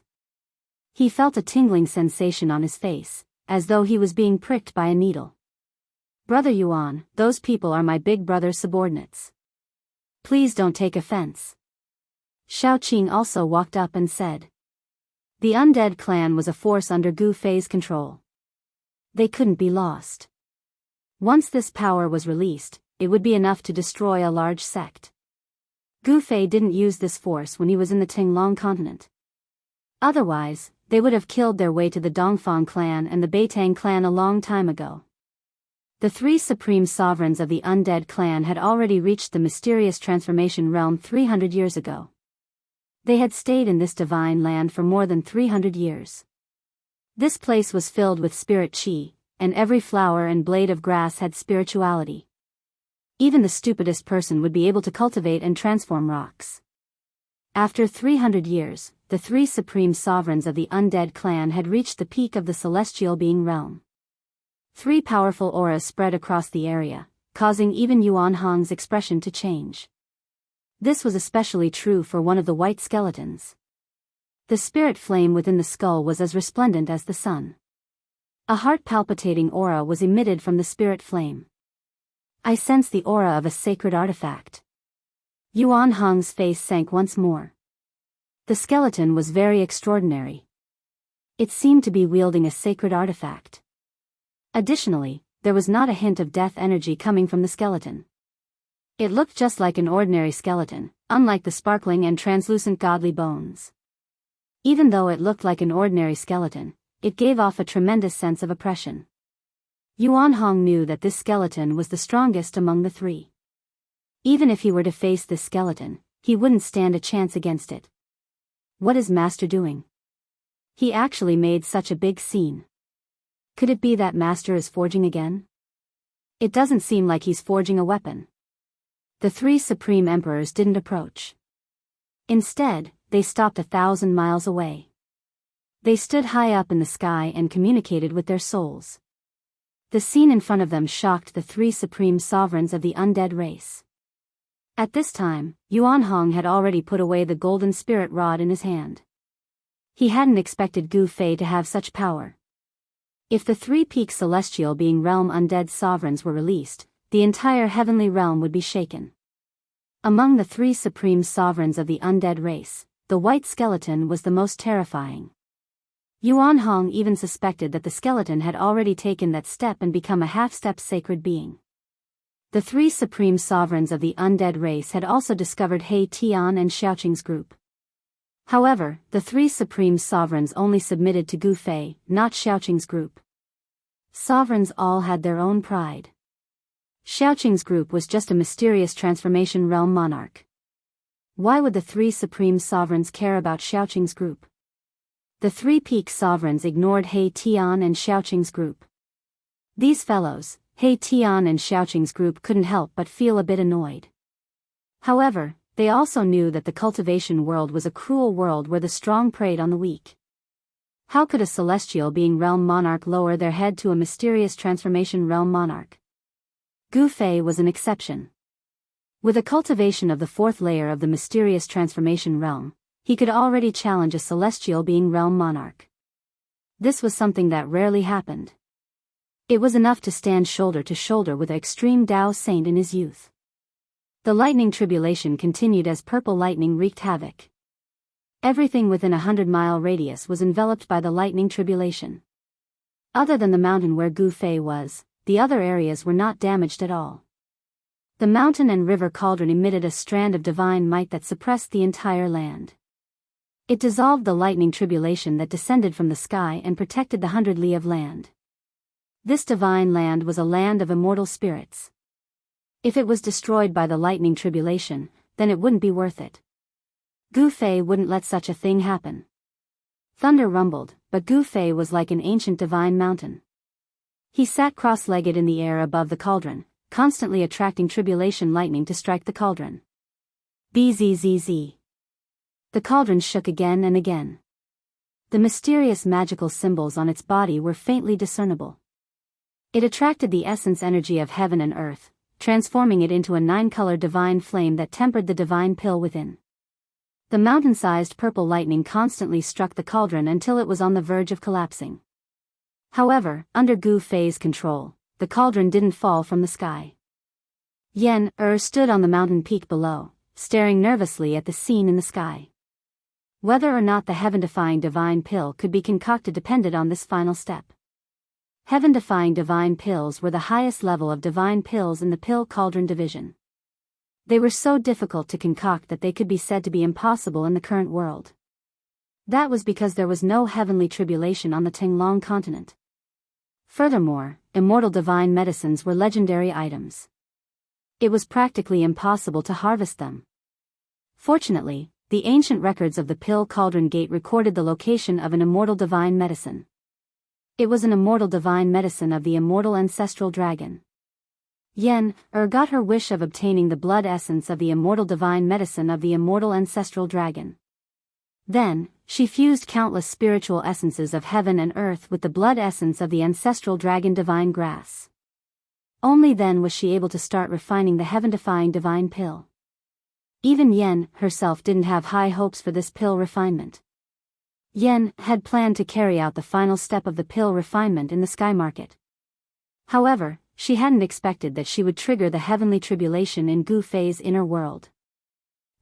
He felt a tingling sensation on his face, as though he was being pricked by a needle. Brother Yuan, those people are my big brother's subordinates. Please don't take offense. Shao Qing also walked up and said. The undead clan was a force under Gu Fei's control. They couldn't be lost. Once this power was released, it would be enough to destroy a large sect. Gu Fei didn't use this force when he was in the Tinglong continent. Otherwise, they would have killed their way to the Dongfang clan and the Beitang clan a long time ago. The 3 supreme sovereigns of the undead clan had already reached the mysterious transformation realm 300 years ago. They had stayed in this divine land for more than 300 years. This place was filled with spirit chi, and every flower and blade of grass had spirituality. Even the stupidest person would be able to cultivate and transform rocks. After 300 years, the 3 supreme sovereigns of the undead clan had reached the peak of the celestial being realm. 3 powerful auras spread across the area, causing even Yuan Hong's expression to change. This was especially true for one of the white skeletons. The spirit flame within the skull was as resplendent as the sun. A heart-palpitating aura was emitted from the spirit flame. I sense the aura of a sacred artifact. Yuan Hong's face sank once more. The skeleton was very extraordinary. It seemed to be wielding a sacred artifact. Additionally, there was not a hint of death energy coming from the skeleton. It looked just like an ordinary skeleton, unlike the sparkling and translucent godly bones. Even though it looked like an ordinary skeleton, it gave off a tremendous sense of oppression. Yuan Hong knew that this skeleton was the strongest among the three. Even if he were to face this skeleton, he wouldn't stand a chance against it. What is Master doing? He actually made such a big scene. Could it be that Master is forging again? It doesn't seem like he's forging a weapon. The three Supreme Emperors didn't approach. Instead, they stopped 1,000 miles away. They stood high up in the sky and communicated with their souls. The scene in front of them shocked the three supreme sovereigns of the undead race. At this time, Yuan Hong had already put away the golden spirit rod in his hand. He hadn't expected Gu Fei to have such power. If the three-peak celestial being realm undead sovereigns were released, the entire heavenly realm would be shaken. Among the three supreme sovereigns of the undead race, the white skeleton was the most terrifying. Yuan Hong even suspected that the skeleton had already taken that step and become a half-step sacred being. The three supreme sovereigns of the undead race had also discovered He Tian and Xiaoqing's group. However, the three supreme sovereigns only submitted to Gu Fei, not Xiaoqing's group. Sovereigns all had their own pride. Xiaoqing's group was just a mysterious transformation realm monarch. Why would the three supreme sovereigns care about Xiaoqing's group? The three peak sovereigns ignored He Tian and Xiaoqing's group. These fellows, He Tian and Xiaoqing's group, couldn't help but feel a bit annoyed. However, they also knew that the cultivation world was a cruel world where the strong preyed on the weak. How could a celestial being realm monarch lower their head to a mysterious transformation realm monarch? Gu Fei was an exception. With a cultivation of the fourth layer of the mysterious transformation realm, he could already challenge a celestial being realm monarch. This was something that rarely happened. It was enough to stand shoulder to shoulder with an extreme Dao saint in his youth. The lightning tribulation continued as purple lightning wreaked havoc. Everything within a 100-mile radius was enveloped by the lightning tribulation. Other than the mountain where Gu Fei was, the other areas were not damaged at all. The mountain and river cauldron emitted a strand of divine might that suppressed the entire land. It dissolved the lightning tribulation that descended from the sky and protected the 100 li of land. This divine land was a land of immortal spirits. If it was destroyed by the lightning tribulation, then it wouldn't be worth it. Gu Fei wouldn't let such a thing happen. Thunder rumbled, but Gu Fei was like an ancient divine mountain. He sat cross-legged in the air above the cauldron, constantly attracting tribulation lightning to strike the cauldron. Bzzz. The cauldron shook again and again. The mysterious magical symbols on its body were faintly discernible. It attracted the essence energy of heaven and earth, transforming it into a 9-color divine flame that tempered the divine pill within. The mountain-sized purple lightning constantly struck the cauldron until it was on the verge of collapsing. However, under Gu Fei's control, the cauldron didn't fall from the sky. Yen stood on the mountain peak below, staring nervously at the scene in the sky. Whether or not the heaven-defying divine pill could be concocted depended on this final step. Heaven-defying divine pills were the highest level of divine pills in the pill cauldron division. They were so difficult to concoct that they could be said to be impossible in the current world. That was because there was no heavenly tribulation on the Tinglong continent. Furthermore, immortal divine medicines were legendary items. It was practically impossible to harvest them. Fortunately, the ancient records of the Pill Cauldron Gate recorded the location of an immortal divine medicine. It was an immortal divine medicine of the immortal ancestral dragon. Yen got her wish of obtaining the blood essence of the immortal divine medicine of the immortal ancestral dragon. Then, she fused countless spiritual essences of heaven and earth with the blood essence of the ancestral dragon divine grass. Only then was she able to start refining the heaven-defying divine pill. Even Yen herself didn't have high hopes for this pill refinement. Yen had planned to carry out the final step of the pill refinement in the sky market. However, she hadn't expected that she would trigger the heavenly tribulation in Gu Fei's inner world.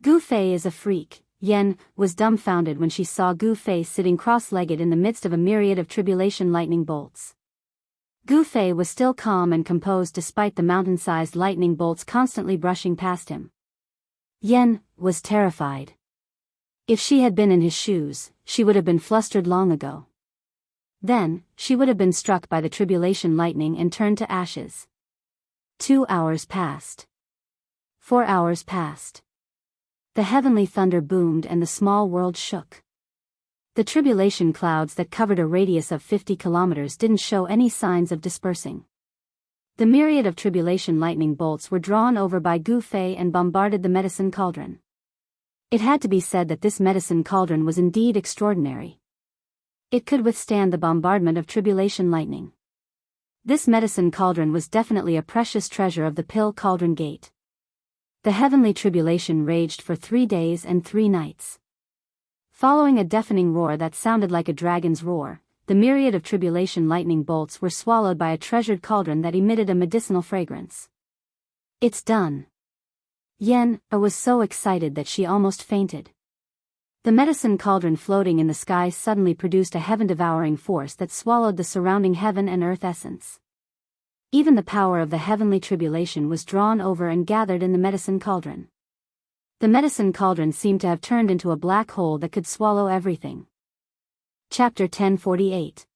Gu Fei is a freak. Yen was dumbfounded when she saw Gu Fei sitting cross-legged in the midst of a myriad of tribulation lightning bolts. Gu Fei was still calm and composed despite the mountain-sized lightning bolts constantly brushing past him. Yen was terrified. If she had been in his shoes, she would have been flustered long ago. Then, she would have been struck by the tribulation lightning and turned to ashes. 2 hours passed. 4 hours passed. The heavenly thunder boomed and the small world shook. The tribulation clouds that covered a radius of 50 kilometers didn't show any signs of dispersing. The myriad of tribulation lightning bolts were drawn over by Gu Fei and bombarded the medicine cauldron. It had to be said that this medicine cauldron was indeed extraordinary. It could withstand the bombardment of tribulation lightning. This medicine cauldron was definitely a precious treasure of the Pill Cauldron Gate. The heavenly tribulation raged for 3 days and 3 nights. Following a deafening roar that sounded like a dragon's roar, the myriad of tribulation lightning bolts were swallowed by a treasured cauldron that emitted a medicinal fragrance. It's done. Yen was so excited that she almost fainted. The medicine cauldron floating in the sky suddenly produced a heaven-devouring force that swallowed the surrounding heaven and earth essence. Even the power of the heavenly tribulation was drawn over and gathered in the medicine cauldron. The medicine cauldron seemed to have turned into a black hole that could swallow everything. Chapter 1048.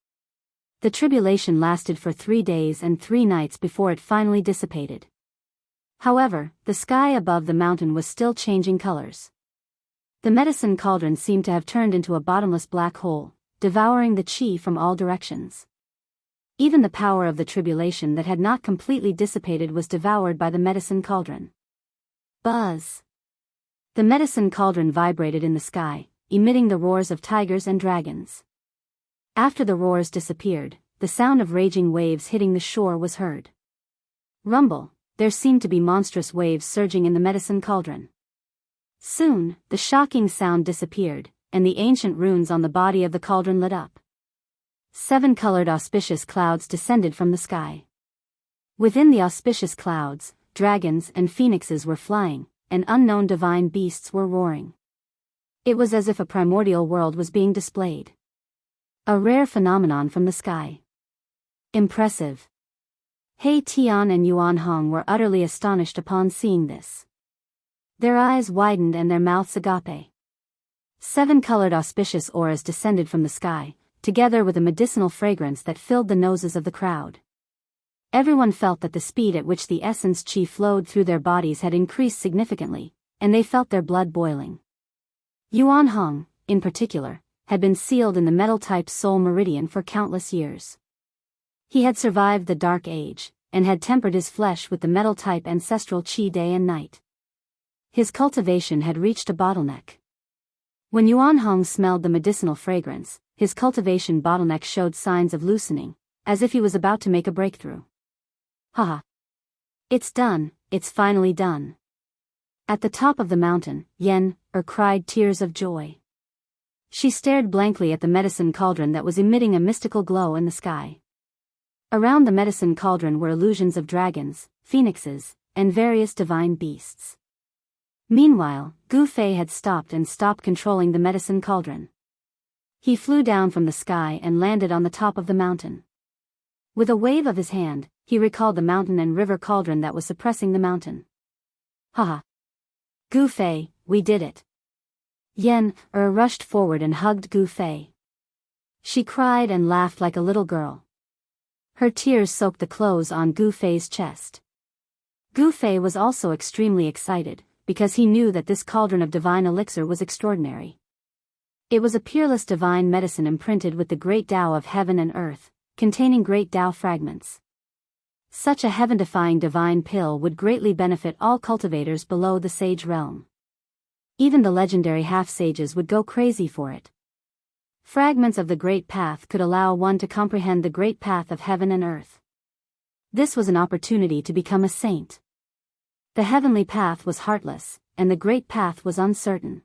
The tribulation lasted for 3 days and 3 nights before it finally dissipated. However, the sky above the mountain was still changing colors. The medicine cauldron seemed to have turned into a bottomless black hole, devouring the qi from all directions. Even the power of the tribulation that had not completely dissipated was devoured by the medicine cauldron. Buzz! The medicine cauldron vibrated in the sky, emitting the roars of tigers and dragons. After the roars disappeared, the sound of raging waves hitting the shore was heard. Rumble! There seemed to be monstrous waves surging in the medicine cauldron. Soon, the shocking sound disappeared, and the ancient runes on the body of the cauldron lit up. 7 colored auspicious clouds descended from the sky. Within the auspicious clouds, dragons and phoenixes were flying, and unknown divine beasts were roaring. It was as if a primordial world was being displayed. A rare phenomenon from the sky. Impressive. He Tian and Yuan Hong were utterly astonished upon seeing this. Their eyes widened and their mouths agape. 7 colored auspicious auras descended from the sky, together with a medicinal fragrance that filled the noses of the crowd. Everyone felt that the speed at which the essence qi flowed through their bodies had increased significantly, and they felt their blood boiling. Yuan Hong, in particular, had been sealed in the metal-type soul meridian for countless years. He had survived the Dark Age, and had tempered his flesh with the metal-type ancestral qi day and night. His cultivation had reached a bottleneck. When Yuan Hong smelled the medicinal fragrance, his cultivation bottleneck showed signs of loosening, as if he was about to make a breakthrough. Haha! It's done, it's finally done. At the top of the mountain, Yen cried tears of joy. She stared blankly at the medicine cauldron that was emitting a mystical glow in the sky. Around the medicine cauldron were illusions of dragons, phoenixes, and various divine beasts. Meanwhile, Gu Fei had stopped controlling the medicine cauldron. He flew down from the sky and landed on the top of the mountain. With a wave of his hand, he recalled the mountain and river cauldron that was suppressing the mountain. Haha! Gu Fei, we did it! Yen rushed forward and hugged Gu Fei. She cried and laughed like a little girl. Her tears soaked the clothes on Gu Fei's chest. Gu Fei was also extremely excited, because he knew that this cauldron of divine elixir was extraordinary. It was a peerless divine medicine imprinted with the great Tao of heaven and earth, containing great Tao fragments. Such a heaven-defying divine pill would greatly benefit all cultivators below the sage realm. Even the legendary half-sages would go crazy for it. Fragments of the Great Path could allow one to comprehend the Great Path of heaven and earth. This was an opportunity to become a saint. The heavenly path was heartless, and the Great Path was uncertain.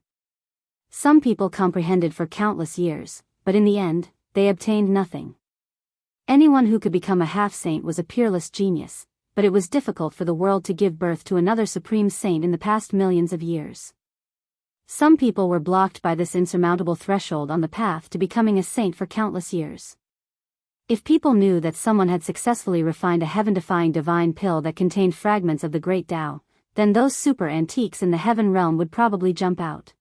Some people comprehended for countless years, but in the end, they obtained nothing. Anyone who could become a half-saint was a peerless genius, but it was difficult for the world to give birth to another supreme saint in the past millions of years. Some people were blocked by this insurmountable threshold on the path to becoming a saint for countless years. If people knew that someone had successfully refined a heaven-defying divine pill that contained fragments of the great Tao, then those super antiques in the heaven realm would probably jump out.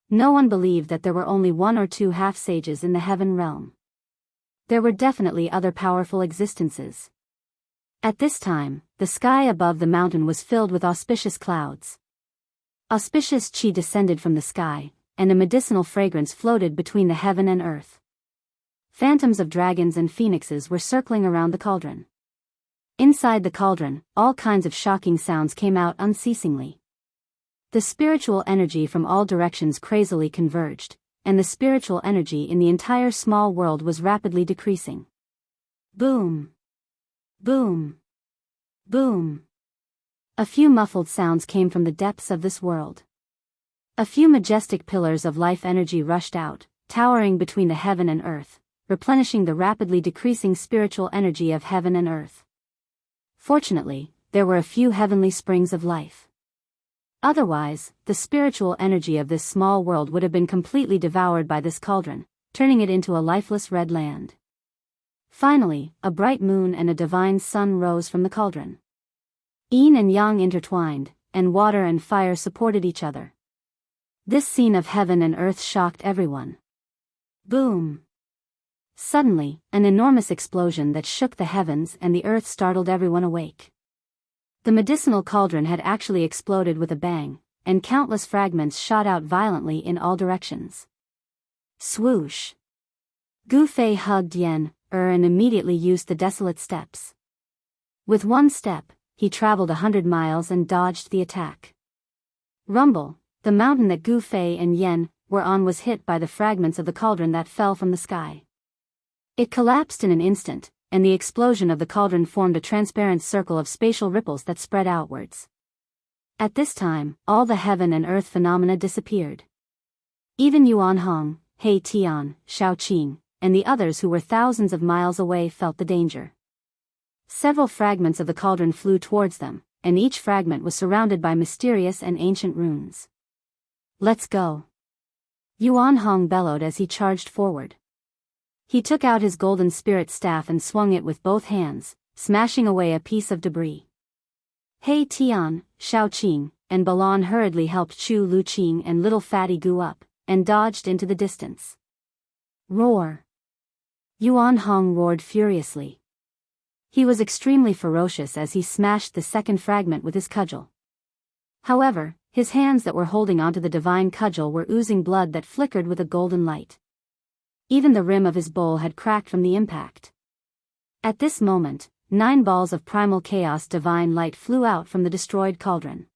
No one believed that there were only 1 or 2 half-sages in the heaven realm. There were definitely other powerful existences. At this time, the sky above the mountain was filled with auspicious clouds. Auspicious qi descended from the sky, and a medicinal fragrance floated between the heaven and earth. Phantoms of dragons and phoenixes were circling around the cauldron. Inside the cauldron, all kinds of shocking sounds came out unceasingly. The spiritual energy from all directions crazily converged, and the spiritual energy in the entire small world was rapidly decreasing. Boom! Boom! Boom! A few muffled sounds came from the depths of this world. A few majestic pillars of life energy rushed out, towering between the heaven and earth, replenishing the rapidly decreasing spiritual energy of heaven and earth. Fortunately, there were a few heavenly springs of life. Otherwise, the spiritual energy of this small world would have been completely devoured by this cauldron, turning it into a lifeless red land. Finally, a bright moon and a divine sun rose from the cauldron. Yin and yang intertwined, and water and fire supported each other. This scene of heaven and earth shocked everyone. Boom! Suddenly, an enormous explosion that shook the heavens and the earth startled everyone awake. The medicinal cauldron had actually exploded with a bang, and countless fragments shot out violently in all directions. Swoosh! Gu Fei hugged Yen, and immediately used the desolate steps. With one step, he traveled 100 miles and dodged the attack. Rumble, the mountain that Gu Fei and Yen were on was hit by the fragments of the cauldron that fell from the sky. It collapsed in an instant, and the explosion of the cauldron formed a transparent circle of spatial ripples that spread outwards. At this time, all the heaven and earth phenomena disappeared. Even Yuan Hong, He Tian, Shao Qing, and the others who were thousands of miles away felt the danger. Several fragments of the cauldron flew towards them, and each fragment was surrounded by mysterious and ancient runes. Let's go! Yuan Hong bellowed as he charged forward. He took out his golden spirit staff and swung it with both hands, smashing away a piece of debris. He Tian, Shao Qing, and Balan hurriedly helped Chu Lu Qing and little fatty Gu up, and dodged into the distance. Roar! Yuan Hong roared furiously. He was extremely ferocious as he smashed the second fragment with his cudgel. However, his hands that were holding onto the divine cudgel were oozing blood that flickered with a golden light. Even the rim of his bowl had cracked from the impact. At this moment, 9 balls of primal chaos divine light flew out from the destroyed cauldron.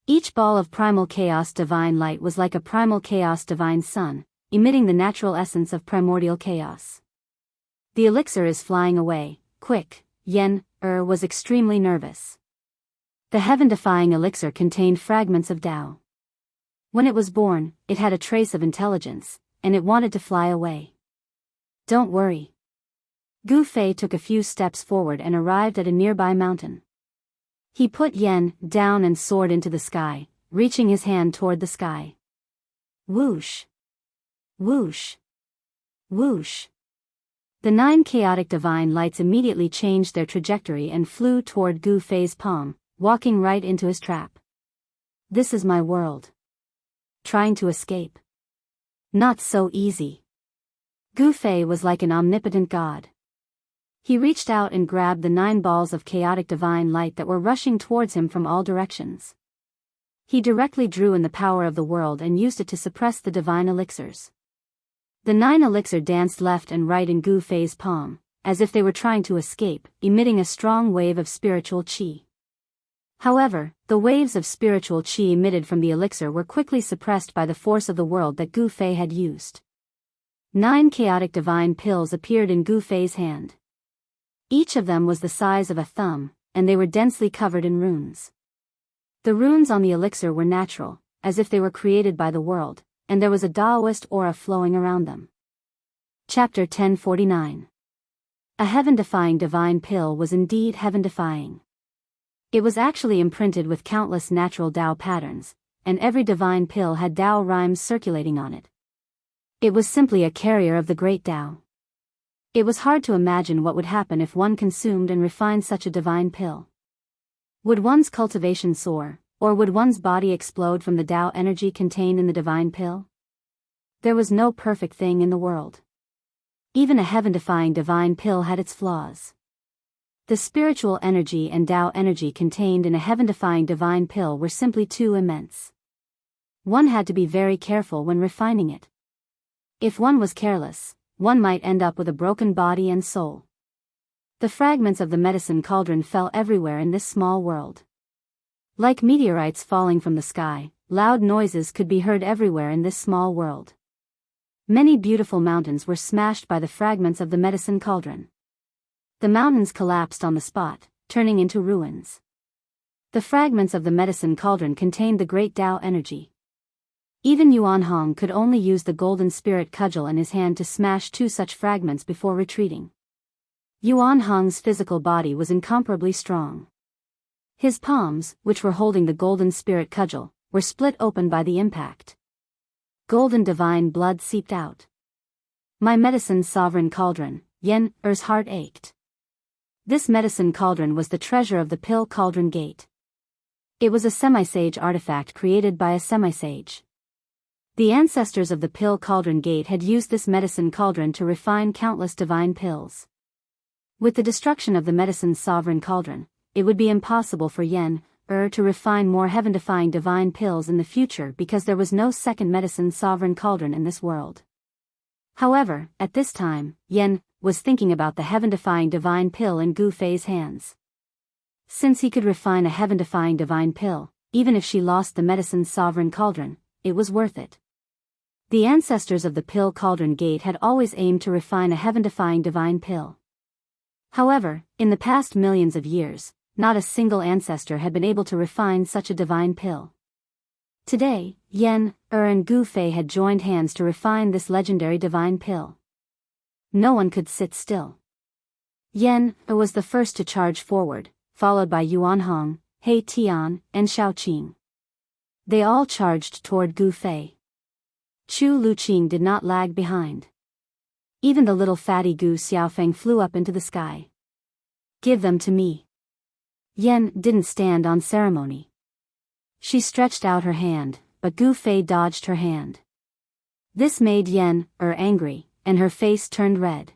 Each ball of primal chaos divine light was like a primal chaos divine sun, emitting the natural essence of primordial chaos. The elixir is flying away, quick, Yen was extremely nervous. The heaven-defying elixir contained fragments of Tao. When it was born, it had a trace of intelligence, and it wanted to fly away. Don't worry. Gu Fei took a few steps forward and arrived at a nearby mountain. He put Yen down and soared into the sky, reaching his hand toward the sky. Whoosh! Whoosh! Whoosh! The 9 chaotic divine lights immediately changed their trajectory and flew toward Gu Fei's palm, walking right into his trap. This is my world. Trying to escape? Not so easy. Gu Fei was like an omnipotent god. He reached out and grabbed the 9 balls of chaotic divine light that were rushing towards him from all directions. He directly drew in the power of the world and used it to suppress the divine elixirs. The 9 elixir danced left and right in Gu Fei's palm, as if they were trying to escape, emitting a strong wave of spiritual qi. However, the waves of spiritual qi emitted from the elixir were quickly suppressed by the force of the world that Gu Fei had used. 9 chaotic divine pills appeared in Gu Fei's hand. Each of them was the size of a thumb, and they were densely covered in runes. The runes on the elixir were natural, as if they were created by the world, and there was a Daoist aura flowing around them. Chapter 1049. A heaven-defying divine pill was indeed heaven-defying. It was actually imprinted with countless natural Tao patterns, and every divine pill had Tao rhymes circulating on it. It was simply a carrier of the great Tao. It was hard to imagine what would happen if one consumed and refined such a divine pill. Would one's cultivation soar, or would one's body explode from the Tao energy contained in the divine pill? There was no perfect thing in the world. even a heaven-defying divine pill had its flaws. The spiritual energy and Tao energy contained in a heaven-defying divine pill were simply too immense. One had to be very careful when refining it. If one was careless, one might end up with a broken body and soul. The fragments of the medicine cauldron fell everywhere in this small world. Like meteorites falling from the sky, loud noises could be heard everywhere in this small world. Many beautiful mountains were smashed by the fragments of the medicine cauldron. The mountains collapsed on the spot, turning into ruins. The fragments of the medicine cauldron contained the great Tao energy. Even Yuan Hong could only use the golden spirit cudgel in his hand to smash 2 such fragments before retreating. Yuan Hong's physical body was incomparably strong. His palms, which were holding the golden spirit cudgel, were split open by the impact. Golden divine blood seeped out. My medicine sovereign cauldron, Yen Er's heart ached. This medicine cauldron was the treasure of the Pill Cauldron Gate. It was a semi-sage artifact created by a semi-sage. The ancestors of the Pill Cauldron Gate had used this medicine cauldron to refine countless divine pills. With the destruction of the medicine sovereign cauldron, it would be impossible for Yen to refine more heaven-defying divine pills in the future because there was no second medicine sovereign cauldron in this world. However, at this time, Yen was thinking about the heaven-defying divine pill in Gu Fei's hands. Since he could refine a heaven-defying divine pill, even if she lost the medicine's sovereign cauldron, it was worth it. The ancestors of the Pill Cauldron Gate had always aimed to refine a heaven-defying divine pill. However, in the past millions of years, not a single ancestor had been able to refine such a divine pill. Today, Yen and Gu Fei had joined hands to refine this legendary divine pill. No one could sit still. Yen was the first to charge forward, followed by Yuan Hong, He Tian, and Xiao Qing. They all charged toward Gu Fei. Chu Luqing did not lag behind. Even the little fatty Gu Xiaofeng flew up into the sky. Give them to me. Yen didn't stand on ceremony. She stretched out her hand, but Gu Fei dodged her hand. This made Yen angry, and her face turned red.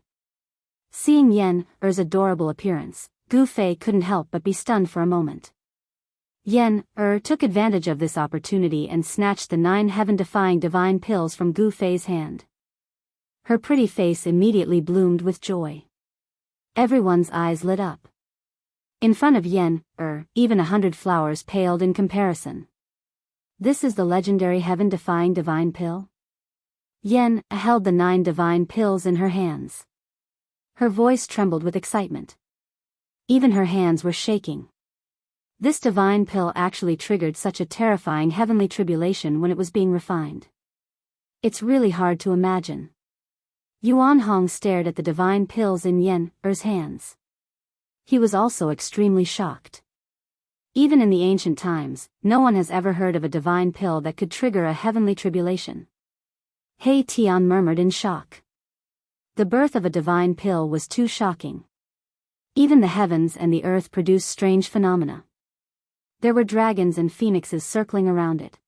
Seeing Yen Er's adorable appearance, Gu Fei couldn't help but be stunned for a moment. Yen took advantage of this opportunity and snatched the 9 heaven-defying divine pills from Gu Fei's hand. Her pretty face immediately bloomed with joy. Everyone's eyes lit up. In front of Yen even 100 flowers paled in comparison. This is the legendary heaven-defying divine pill? Yen held the 9 divine pills in her hands. Her voice trembled with excitement. Even her hands were shaking. This divine pill actually triggered such a terrifying heavenly tribulation when it was being refined. It's really hard to imagine. Yuan Hong stared at the divine pills in Yen Er's hands. He was also extremely shocked. Even in the ancient times, no one has ever heard of a divine pill that could trigger a heavenly tribulation. He Tian murmured in shock. The birth of a divine pill was too shocking. Even the heavens and the earth produced strange phenomena. There were dragons and phoenixes circling around it.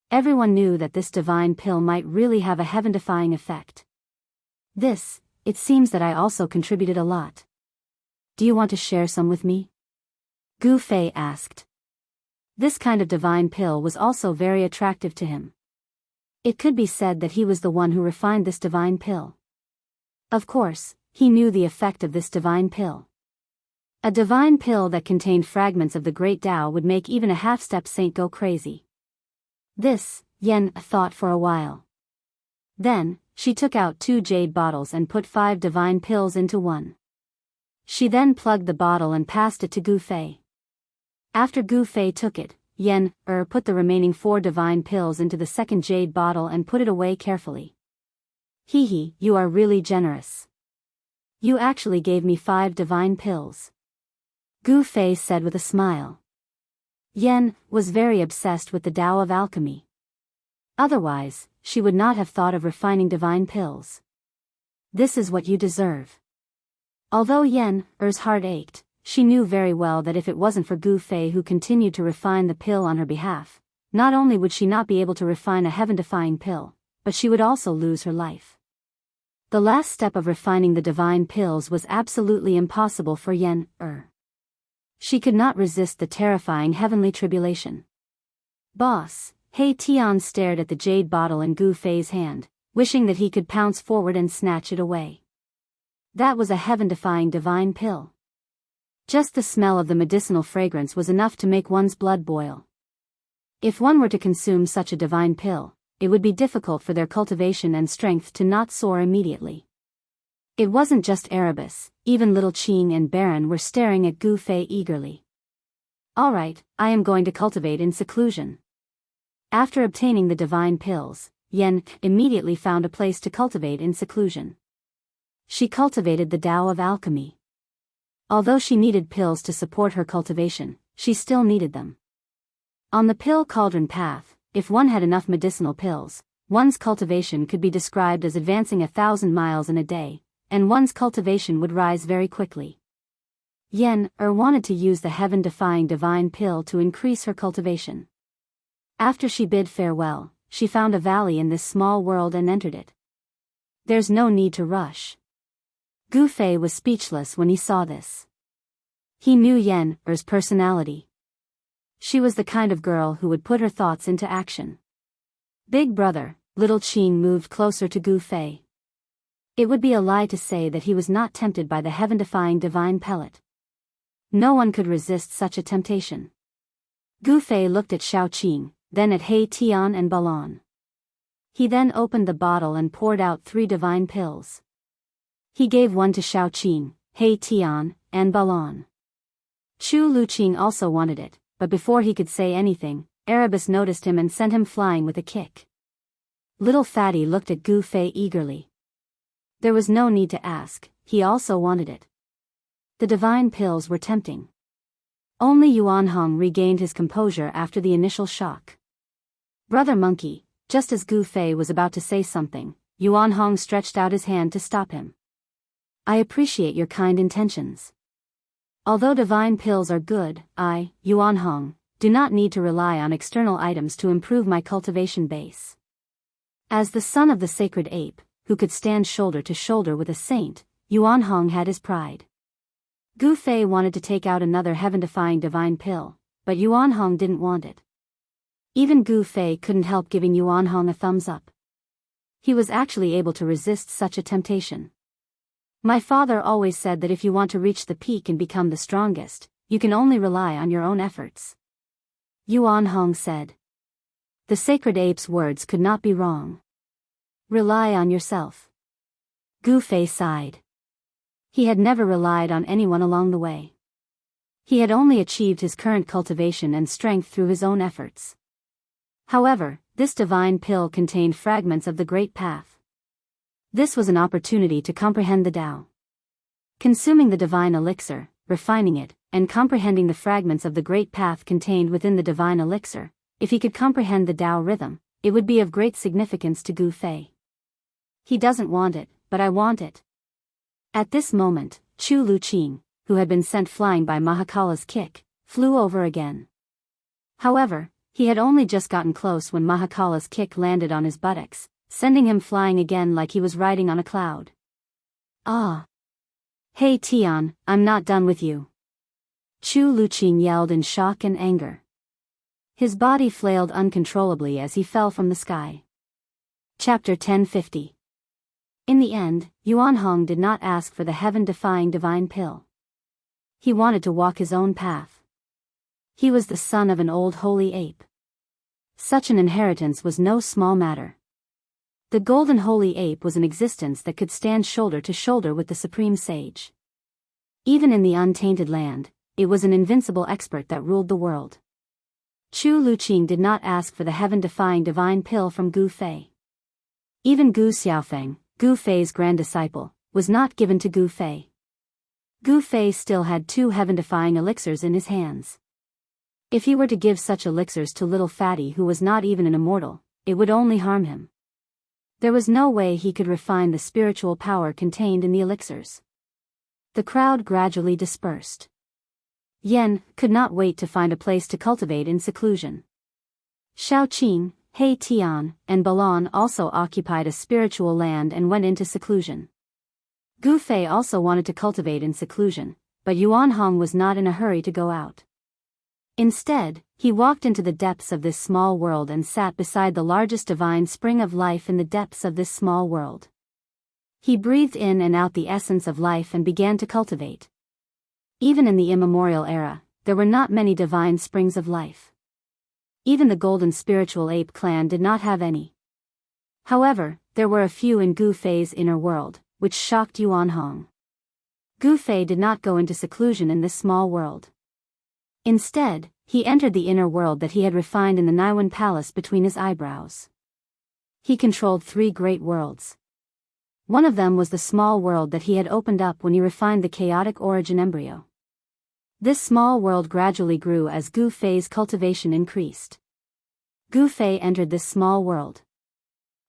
Everyone knew that this divine pill might really have a heaven-defying effect. It seems that I also contributed a lot. Do you want to share some with me? Gu Fei asked. This kind of divine pill was also very attractive to him. It could be said that he was the one who refined this divine pill. Of course, he knew the effect of this divine pill. A divine pill that contained fragments of the great Tao would make even a half-step saint go crazy. Yen thought for a while. Then, she took out 2 jade bottles and put 5 divine pills into one. She then plugged the bottle and passed it to Gu Fei. After Gu Fei took it, Yen put the remaining 4 divine pills into the second jade bottle and put it away carefully. Hee, you are really generous. You actually gave me 5 divine pills. Gu Fei said with a smile. Yen was very obsessed with the Tao of alchemy. Otherwise, she would not have thought of refining divine pills. This is what you deserve. Although Yen Er's heart ached, she knew very well that if it wasn't for Gu Fei who continued to refine the pill on her behalf, not only would she not be able to refine a heaven-defying pill, but she would also lose her life. The last step of refining the divine pills was absolutely impossible for Yen. She could not resist the terrifying heavenly tribulation. Boss, He Tian stared at the jade bottle in Gu Fei's hand, wishing that he could pounce forward and snatch it away. That was a heaven-defying divine pill. Just the smell of the medicinal fragrance was enough to make one's blood boil. If one were to consume such a divine pill, it would be difficult for their cultivation and strength to not soar immediately. It wasn't just Erebus, even little Qing and Baron were staring at Gu Fei eagerly. All right, I am going to cultivate in seclusion. After obtaining the divine pills, Yen immediately found a place to cultivate in seclusion. She cultivated the Tao of alchemy. Although she needed pills to support her cultivation, she still needed them. On the pill cauldron path, if one had enough medicinal pills, one's cultivation could be described as advancing 1,000 miles in a day, and one's cultivation would rise very quickly. Yen wanted to use the heaven-defying divine pill to increase her cultivation. After she bid farewell, she found a valley in this small world and entered it. There's no need to rush. Gu Fei was speechless when he saw this. He knew Yen's personality. She was the kind of girl who would put her thoughts into action. Big brother, little Qing moved closer to Gu Fei. It would be a lie to say that he was not tempted by the heaven-defying divine pellet. No one could resist such a temptation. Gu Fei looked at Xiao Qing, then at He Tian and Balon. He then opened the bottle and poured out 3 divine pills. He gave one to Xiao Qing, He Tian, and Balon. Chu Luqing also wanted it, but before he could say anything, Erebus noticed him and sent him flying with a kick. Little Fatty looked at Gu Fei eagerly. There was no need to ask, he also wanted it. The divine pills were tempting. Only Yuanhong regained his composure after the initial shock. Brother Monkey, just as Gu Fei was about to say something, Yuanhong stretched out his hand to stop him. I appreciate your kind intentions. Although divine pills are good, I, Yuanhong, do not need to rely on external items to improve my cultivation base. As the son of the sacred ape, who could stand shoulder to shoulder with a saint, Yuanhong had his pride. Gu Fei wanted to take out another heaven-defying divine pill, but Yuanhong didn't want it. Even Gu Fei couldn't help giving Yuanhong a thumbs up. He was actually able to resist such a temptation. My father always said that if you want to reach the peak and become the strongest, you can only rely on your own efforts. Yuanhong said. The sacred ape's words could not be wrong. Rely on yourself. Gu Fei sighed. He had never relied on anyone along the way. He had only achieved his current cultivation and strength through his own efforts. However, this divine pill contained fragments of the Great Path. This was an opportunity to comprehend the Tao. Consuming the divine elixir, refining it, and comprehending the fragments of the Great Path contained within the divine elixir, if he could comprehend the Tao rhythm, it would be of great significance to Gu Fei. He doesn't want it, but I want it. At this moment, Chu Luqing, who had been sent flying by Mahakala's kick, flew over again. However, he had only just gotten close when Mahakala's kick landed on his buttocks, sending him flying again like he was riding on a cloud. Ah! Hey Tian, I'm not done with you. Chu Luqing yelled in shock and anger. His body flailed uncontrollably as he fell from the sky. Chapter 1050. In the end, Yuanhong did not ask for the heaven-defying divine pill. He wanted to walk his own path. He was the son of an old holy ape. Such an inheritance was no small matter. The golden holy ape was an existence that could stand shoulder to shoulder with the supreme sage. Even in the untainted land, it was an invincible expert that ruled the world. Chu Luqing did not ask for the heaven-defying divine pill from Gu Fei. Even Gu Xiaofeng, Gu Fei's grand disciple, was not given to Gu Fei. Gu Fei still had 2 heaven-defying elixirs in his hands. If he were to give such elixirs to little Fatty who was not even an immortal, it would only harm him. There was no way he could refine the spiritual power contained in the elixirs. The crowd gradually dispersed. Yen could not wait to find a place to cultivate in seclusion. Xiao Qing, He Tian, and Balan also occupied a spiritual land and went into seclusion. Gu Fei also wanted to cultivate in seclusion, but Yuan Hong was not in a hurry to go out. Instead, he walked into the depths of this small world and sat beside the largest divine spring of life in the depths of this small world. He breathed in and out the essence of life and began to cultivate. Even in the immemorial era, there were not many divine springs of life. Even the golden spiritual ape clan did not have any. However, there were a few in Gu Fei's inner world, which shocked Yuan Hong. Gu Fei did not go into seclusion in this small world. Instead, he entered the inner world that he had refined in the Naiwan Palace between his eyebrows. He controlled 3 great worlds. One of them was the small world that he had opened up when he refined the chaotic origin embryo. This small world gradually grew as Gu Fei's cultivation increased. Gu Fei entered this small world.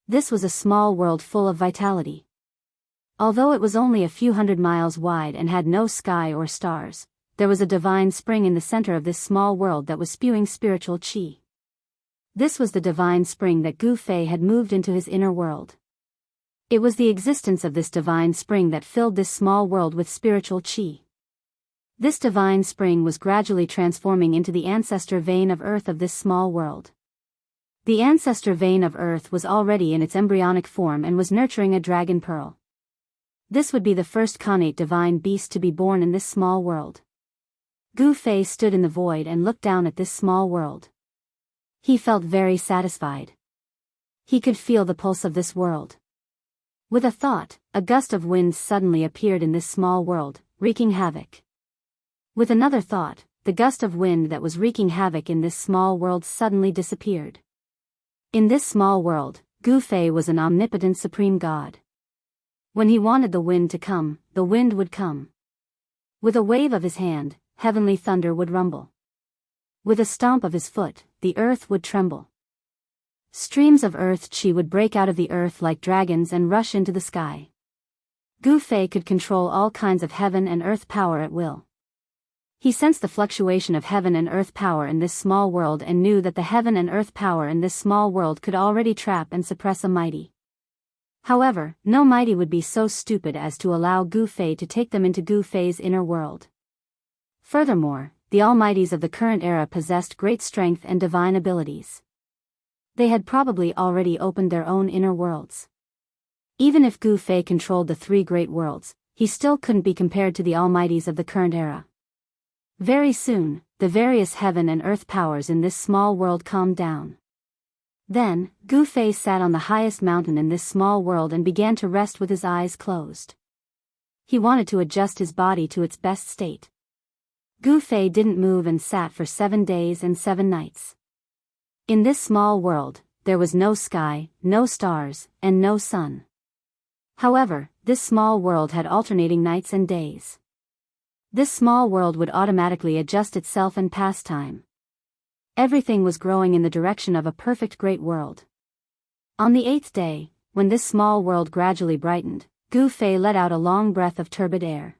This was a small world full of vitality. Although it was only a few hundred miles wide and had no sky or stars, there was a divine spring in the center of this small world that was spewing spiritual qi. This was the divine spring that Gu Fei had moved into his inner world. It was the existence of this divine spring that filled this small world with spiritual qi. This divine spring was gradually transforming into the ancestor vein of earth of this small world. The ancestor vein of earth was already in its embryonic form and was nurturing a dragon pearl. This would be the first connate divine beast to be born in this small world. Gu Fei stood in the void and looked down at this small world. He felt very satisfied. He could feel the pulse of this world. With a thought, a gust of wind suddenly appeared in this small world, wreaking havoc. With another thought, the gust of wind that was wreaking havoc in this small world suddenly disappeared. In this small world, Gu Fei was an omnipotent supreme god. When he wanted the wind to come, the wind would come. With a wave of his hand, heavenly thunder would rumble. With a stomp of his foot, the earth would tremble. Streams of earth qi would break out of the earth like dragons and rush into the sky. Gu Fei could control all kinds of heaven and earth power at will. He sensed the fluctuation of heaven and earth power in this small world and knew that the heaven and earth power in this small world could already trap and suppress a mighty. However, no mighty would be so stupid as to allow Gu Fei to take them into Gu Fei's inner world. Furthermore, the almighties of the current era possessed great strength and divine abilities. They had probably already opened their own inner worlds. Even if Gu Fei controlled the 3 great worlds, he still couldn't be compared to the almighties of the current era. Very soon, the various heaven and earth powers in this small world calmed down. Then, Gu Fei sat on the highest mountain in this small world and began to rest with his eyes closed. He wanted to adjust his body to its best state. Gu Fei didn't move and sat for 7 days and 7 nights. In this small world, there was no sky, no stars, and no sun. However, this small world had alternating nights and days. This small world would automatically adjust itself and pass time. Everything was growing in the direction of a perfect great world. On the 8th day, when this small world gradually brightened, Gu Fei let out a long breath of turbid air.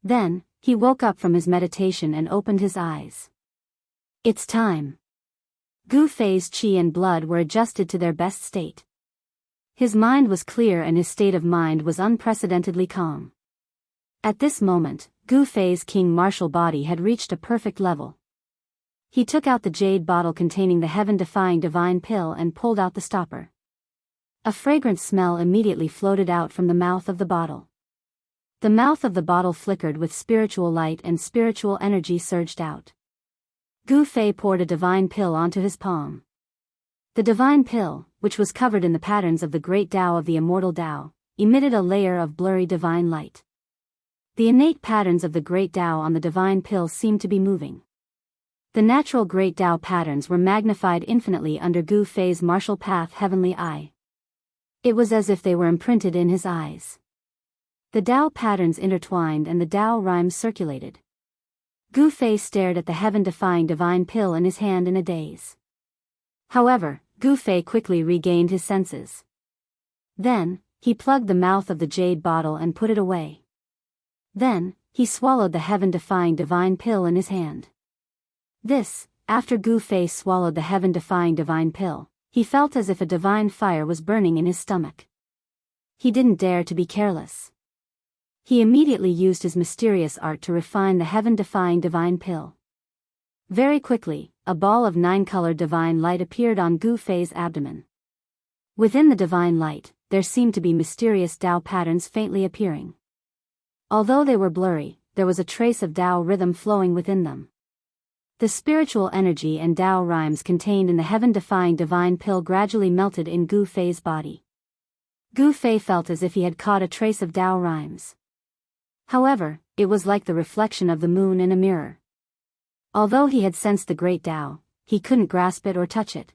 Then, he woke up from his meditation and opened his eyes. It's time. Gu Fei's qi and blood were adjusted to their best state. His mind was clear and his state of mind was unprecedentedly calm. At this moment, Gu Fei's king martial body had reached a perfect level. He took out the jade bottle containing the heaven-defying divine pill and pulled out the stopper. A fragrant smell immediately floated out from the mouth of the bottle. The mouth of the bottle flickered with spiritual light and spiritual energy surged out. Gu Fei poured a divine pill onto his palm. The divine pill, which was covered in the patterns of the great Tao of the immortal Tao, emitted a layer of blurry divine light. The innate patterns of the great Tao on the divine pill seemed to be moving. The natural great Tao patterns were magnified infinitely under Gu Fei's martial path heavenly eye. It was as if they were imprinted in his eyes. The Tao patterns intertwined and the Tao rhymes circulated. Gu Fei stared at the heaven-defying divine pill in his hand in a daze. However, Gu Fei quickly regained his senses. Then, he plugged the mouth of the jade bottle and put it away. Then, he swallowed the heaven-defying divine pill in his hand. This, after Gu Fei swallowed the heaven-defying divine pill, He felt as if a divine fire was burning in his stomach. He didn't dare to be careless. He immediately used his mysterious art to refine the heaven-defying divine pill. Very quickly, a ball of 9-colored divine light appeared on Gu Fei's abdomen. Within the divine light, there seemed to be mysterious Dao patterns faintly appearing. Although they were blurry, there was a trace of Dao rhythm flowing within them. The spiritual energy and Dao rhymes contained in the heaven-defying divine pill gradually melted in Gu Fei's body. Gu Fei felt as if he had caught a trace of Dao rhymes. However, it was like the reflection of the moon in a mirror. Although he had sensed the great Dao, he couldn't grasp it or touch it.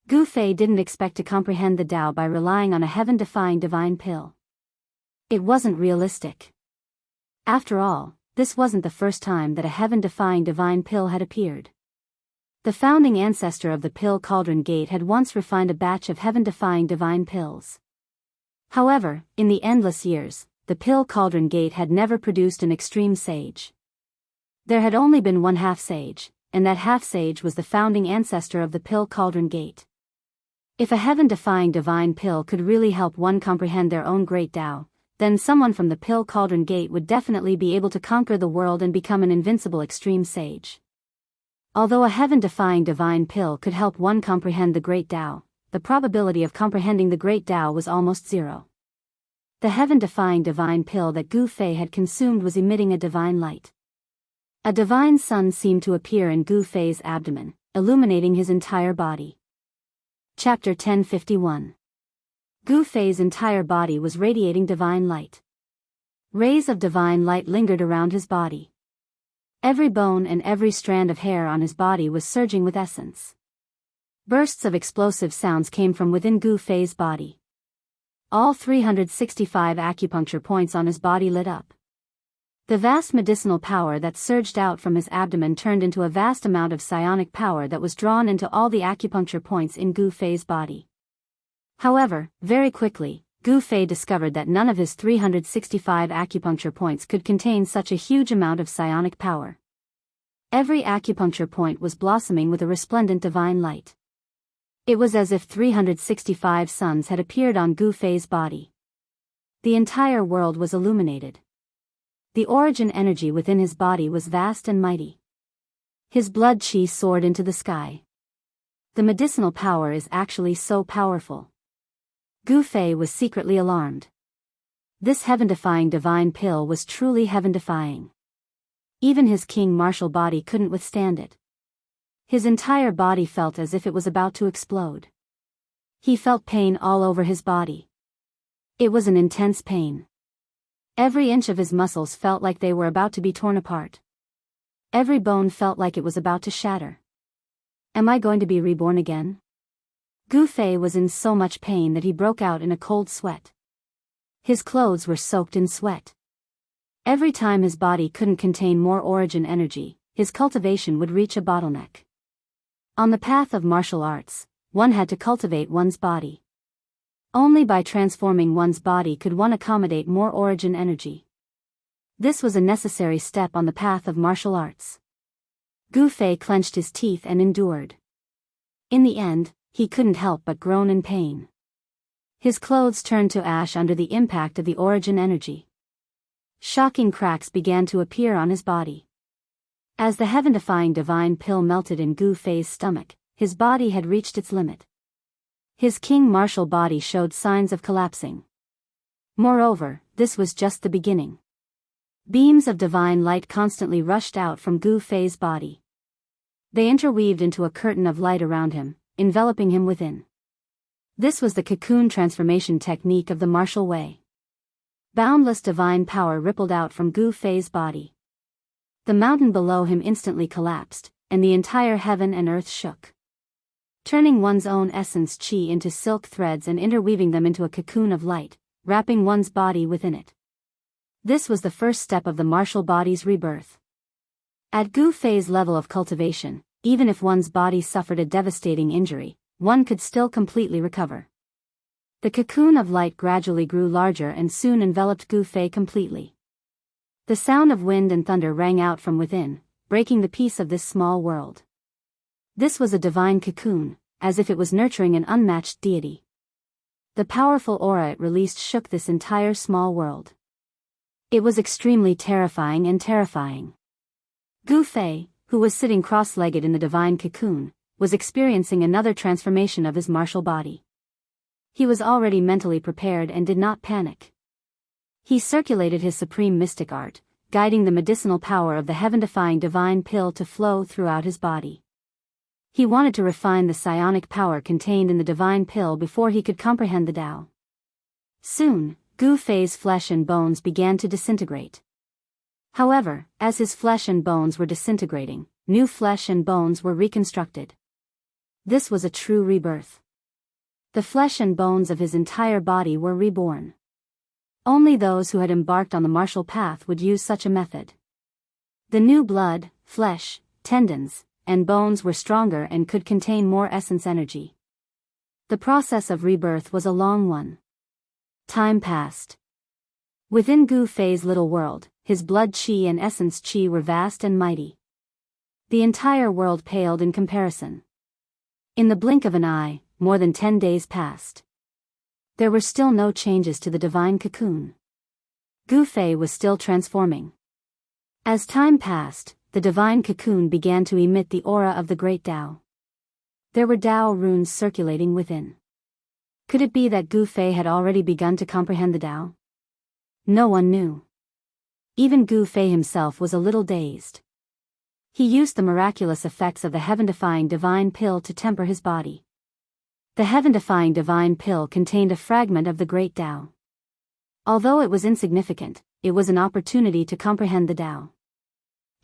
Gu Fei didn't expect to comprehend the Dao by relying on a heaven-defying divine pill. It wasn't realistic. After all, this wasn't the first time that a heaven-defying divine pill had appeared. The founding ancestor of the Pill Cauldron Gate had once refined a batch of heaven-defying divine pills. However, in the endless years, the Pill Cauldron Gate had never produced an extreme sage. There had only been one half-sage, and that half-sage was the founding ancestor of the Pill Cauldron Gate. If a heaven-defying divine pill could really help one comprehend their own great Tao, then someone from the Pill Cauldron Gate would definitely be able to conquer the world and become an invincible extreme sage. Although a heaven-defying divine pill could help one comprehend the great Tao, the probability of comprehending the great Tao was almost zero. The heaven-defying divine pill that Gu Fei had consumed was emitting a divine light. A divine sun seemed to appear in Gu Fei's abdomen, illuminating his entire body. Chapter 1051. Gu Fei's entire body was radiating divine light. Rays of divine light lingered around his body. Every bone and every strand of hair on his body was surging with essence. Bursts of explosive sounds came from within Gu Fei's body. All 365 acupuncture points on his body lit up. The vast medicinal power that surged out from his abdomen turned into a vast amount of psionic power that was drawn into all the acupuncture points in Gu Fei's body. However, very quickly, Gu Fei discovered that none of his 365 acupuncture points could contain such a huge amount of psionic power. Every acupuncture point was blossoming with a resplendent divine light. It was as if 365 suns had appeared on Gu Fei's body. The entire world was illuminated. The origin energy within his body was vast and mighty. His blood qi soared into the sky. The medicinal power is actually so powerful. Gu Fei was secretly alarmed. This heaven-defying divine pill was truly heaven-defying. Even his king martial body couldn't withstand it. His entire body felt as if it was about to explode. He felt pain all over his body. It was an intense pain. Every inch of his muscles felt like they were about to be torn apart. Every bone felt like it was about to shatter. Am I going to be reborn again? Gu Fei was in so much pain that he broke out in a cold sweat. His clothes were soaked in sweat. Every time his body couldn't contain more origin energy, his cultivation would reach a bottleneck. On the path of martial arts, one had to cultivate one's body. Only by transforming one's body could one accommodate more origin energy. This was a necessary step on the path of martial arts. Gu Fei clenched his teeth and endured. In the end, he couldn't help but groan in pain. His clothes turned to ash under the impact of the origin energy. Shocking cracks began to appear on his body. As the heaven-defying divine pill melted in Gu Fei's stomach, his body had reached its limit. His king martial body showed signs of collapsing. Moreover, this was just the beginning. Beams of divine light constantly rushed out from Gu Fei's body. They interweaved into a curtain of light around him, enveloping him within. This was the cocoon transformation technique of the martial way. Boundless divine power rippled out from Gu Fei's body. The mountain below him instantly collapsed, and the entire heaven and earth shook. Turning one's own essence qi into silk threads and interweaving them into a cocoon of light, wrapping one's body within it. This was the first step of the martial body's rebirth. At Gu Fei's level of cultivation, even if one's body suffered a devastating injury, one could still completely recover. The cocoon of light gradually grew larger and soon enveloped Gu Fei completely. The sound of wind and thunder rang out from within, breaking the peace of this small world. This was a divine cocoon, as if it was nurturing an unmatched deity. The powerful aura it released shook this entire small world. It was extremely terrifying and terrifying. Gu Fei, who was sitting cross-legged in the divine cocoon, was experiencing another transformation of his martial body. He was already mentally prepared and did not panic. He circulated his supreme mystic art, guiding the medicinal power of the heaven-defying divine pill to flow throughout his body. He wanted to refine the psionic power contained in the divine pill before he could comprehend the Tao. Soon, Gu Fei's flesh and bones began to disintegrate. However, as his flesh and bones were disintegrating, new flesh and bones were reconstructed. This was a true rebirth. The flesh and bones of his entire body were reborn. Only those who had embarked on the martial path would use such a method. The new blood, flesh, tendons, and bones were stronger and could contain more essence energy. The process of rebirth was a long one. Time passed. Within Gu Fei's little world, his blood qi and essence qi were vast and mighty. The entire world paled in comparison. In the blink of an eye, more than 10 days passed. There were still no changes to the divine cocoon. Gu Fei was still transforming. As time passed, the divine cocoon began to emit the aura of the great Tao. There were Tao runes circulating within. Could it be that Gu Fei had already begun to comprehend the Tao? No one knew. Even Gu Fei himself was a little dazed. He used the miraculous effects of the heaven-defying divine pill to temper his body. The heaven-defying divine pill contained a fragment of the great Tao. Although it was insignificant, it was an opportunity to comprehend the Tao.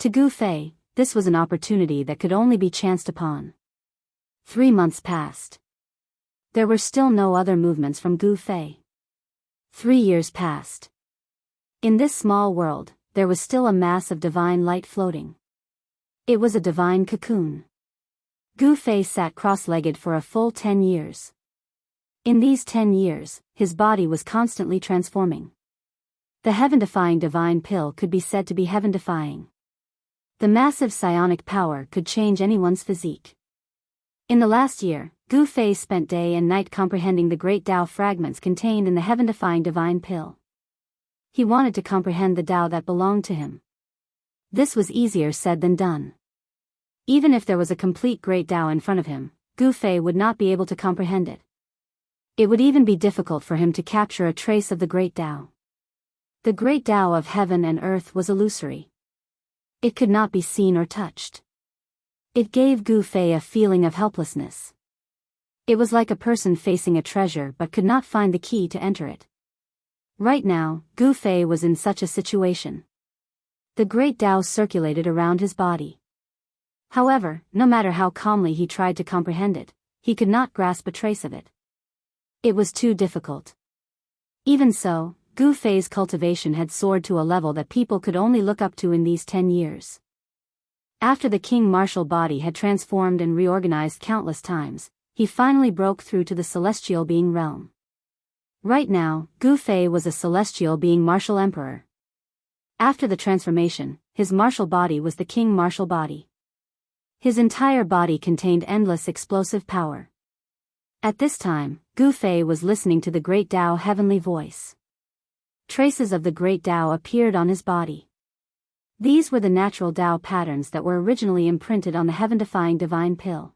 To Gu Fei, this was an opportunity that could only be chanced upon. 3 months passed. There were still no other movements from Gu Fei. 3 years passed. In this small world, there was still a mass of divine light floating. It was a divine cocoon. Gu Fei sat cross-legged for a full 10 years. In these 10 years, his body was constantly transforming. The heaven-defying divine pill could be said to be heaven-defying. The massive psionic power could change anyone's physique. In the last year, Gu Fei spent day and night comprehending the great Tao fragments contained in the heaven-defying divine pill. He wanted to comprehend the Tao that belonged to him. This was easier said than done. Even if there was a complete great Tao in front of him, Gu Fei would not be able to comprehend it. It would even be difficult for him to capture a trace of the great Tao. The great Tao of heaven and earth was illusory. It could not be seen or touched. It gave Gu Fei a feeling of helplessness. It was like a person facing a treasure but could not find the key to enter it. Right now, Gu Fei was in such a situation. The great Tao circulated around his body. However, no matter how calmly he tried to comprehend it, he could not grasp a trace of it. It was too difficult. Even so, Gu Fei's cultivation had soared to a level that people could only look up to in these 10 years. After the king martial body had transformed and reorganized countless times, he finally broke through to the celestial being realm. Right now, Gu Fei was a celestial being martial emperor. After the transformation, his martial body was the king martial body. His entire body contained endless explosive power. At this time, Gu Fei was listening to the great Tao heavenly voice. Traces of the great Tao appeared on his body. These were the natural Tao patterns that were originally imprinted on the heaven-defying divine pill.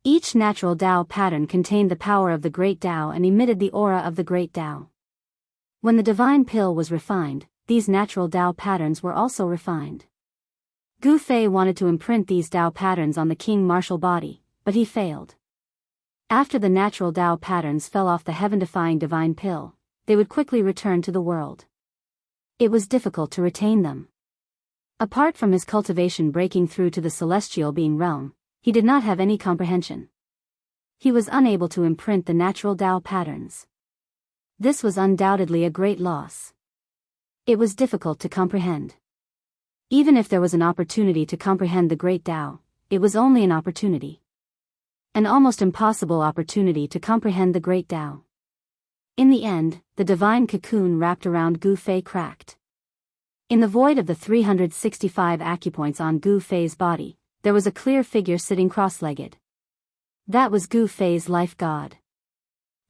Each natural Tao pattern contained the power of the great Tao and emitted the aura of the great Tao. When the divine pill was refined, these natural Tao patterns were also refined. Gu Fei wanted to imprint these Tao patterns on the king martial body, but he failed. After the natural Tao patterns fell off the heaven-defying divine pill, they would quickly return to the world. It was difficult to retain them. Apart from his cultivation breaking through to the celestial being realm, he did not have any comprehension. He was unable to imprint the natural Tao patterns. This was undoubtedly a great loss. It was difficult to comprehend. Even if there was an opportunity to comprehend the great Tao, it was only an opportunity. An almost impossible opportunity to comprehend the great Tao. In the end, the divine cocoon wrapped around Gu Fei cracked. In the void of the 365 acupoints on Gu Fei's body, there was a clear figure sitting cross-legged. That was Gu Fei's life god.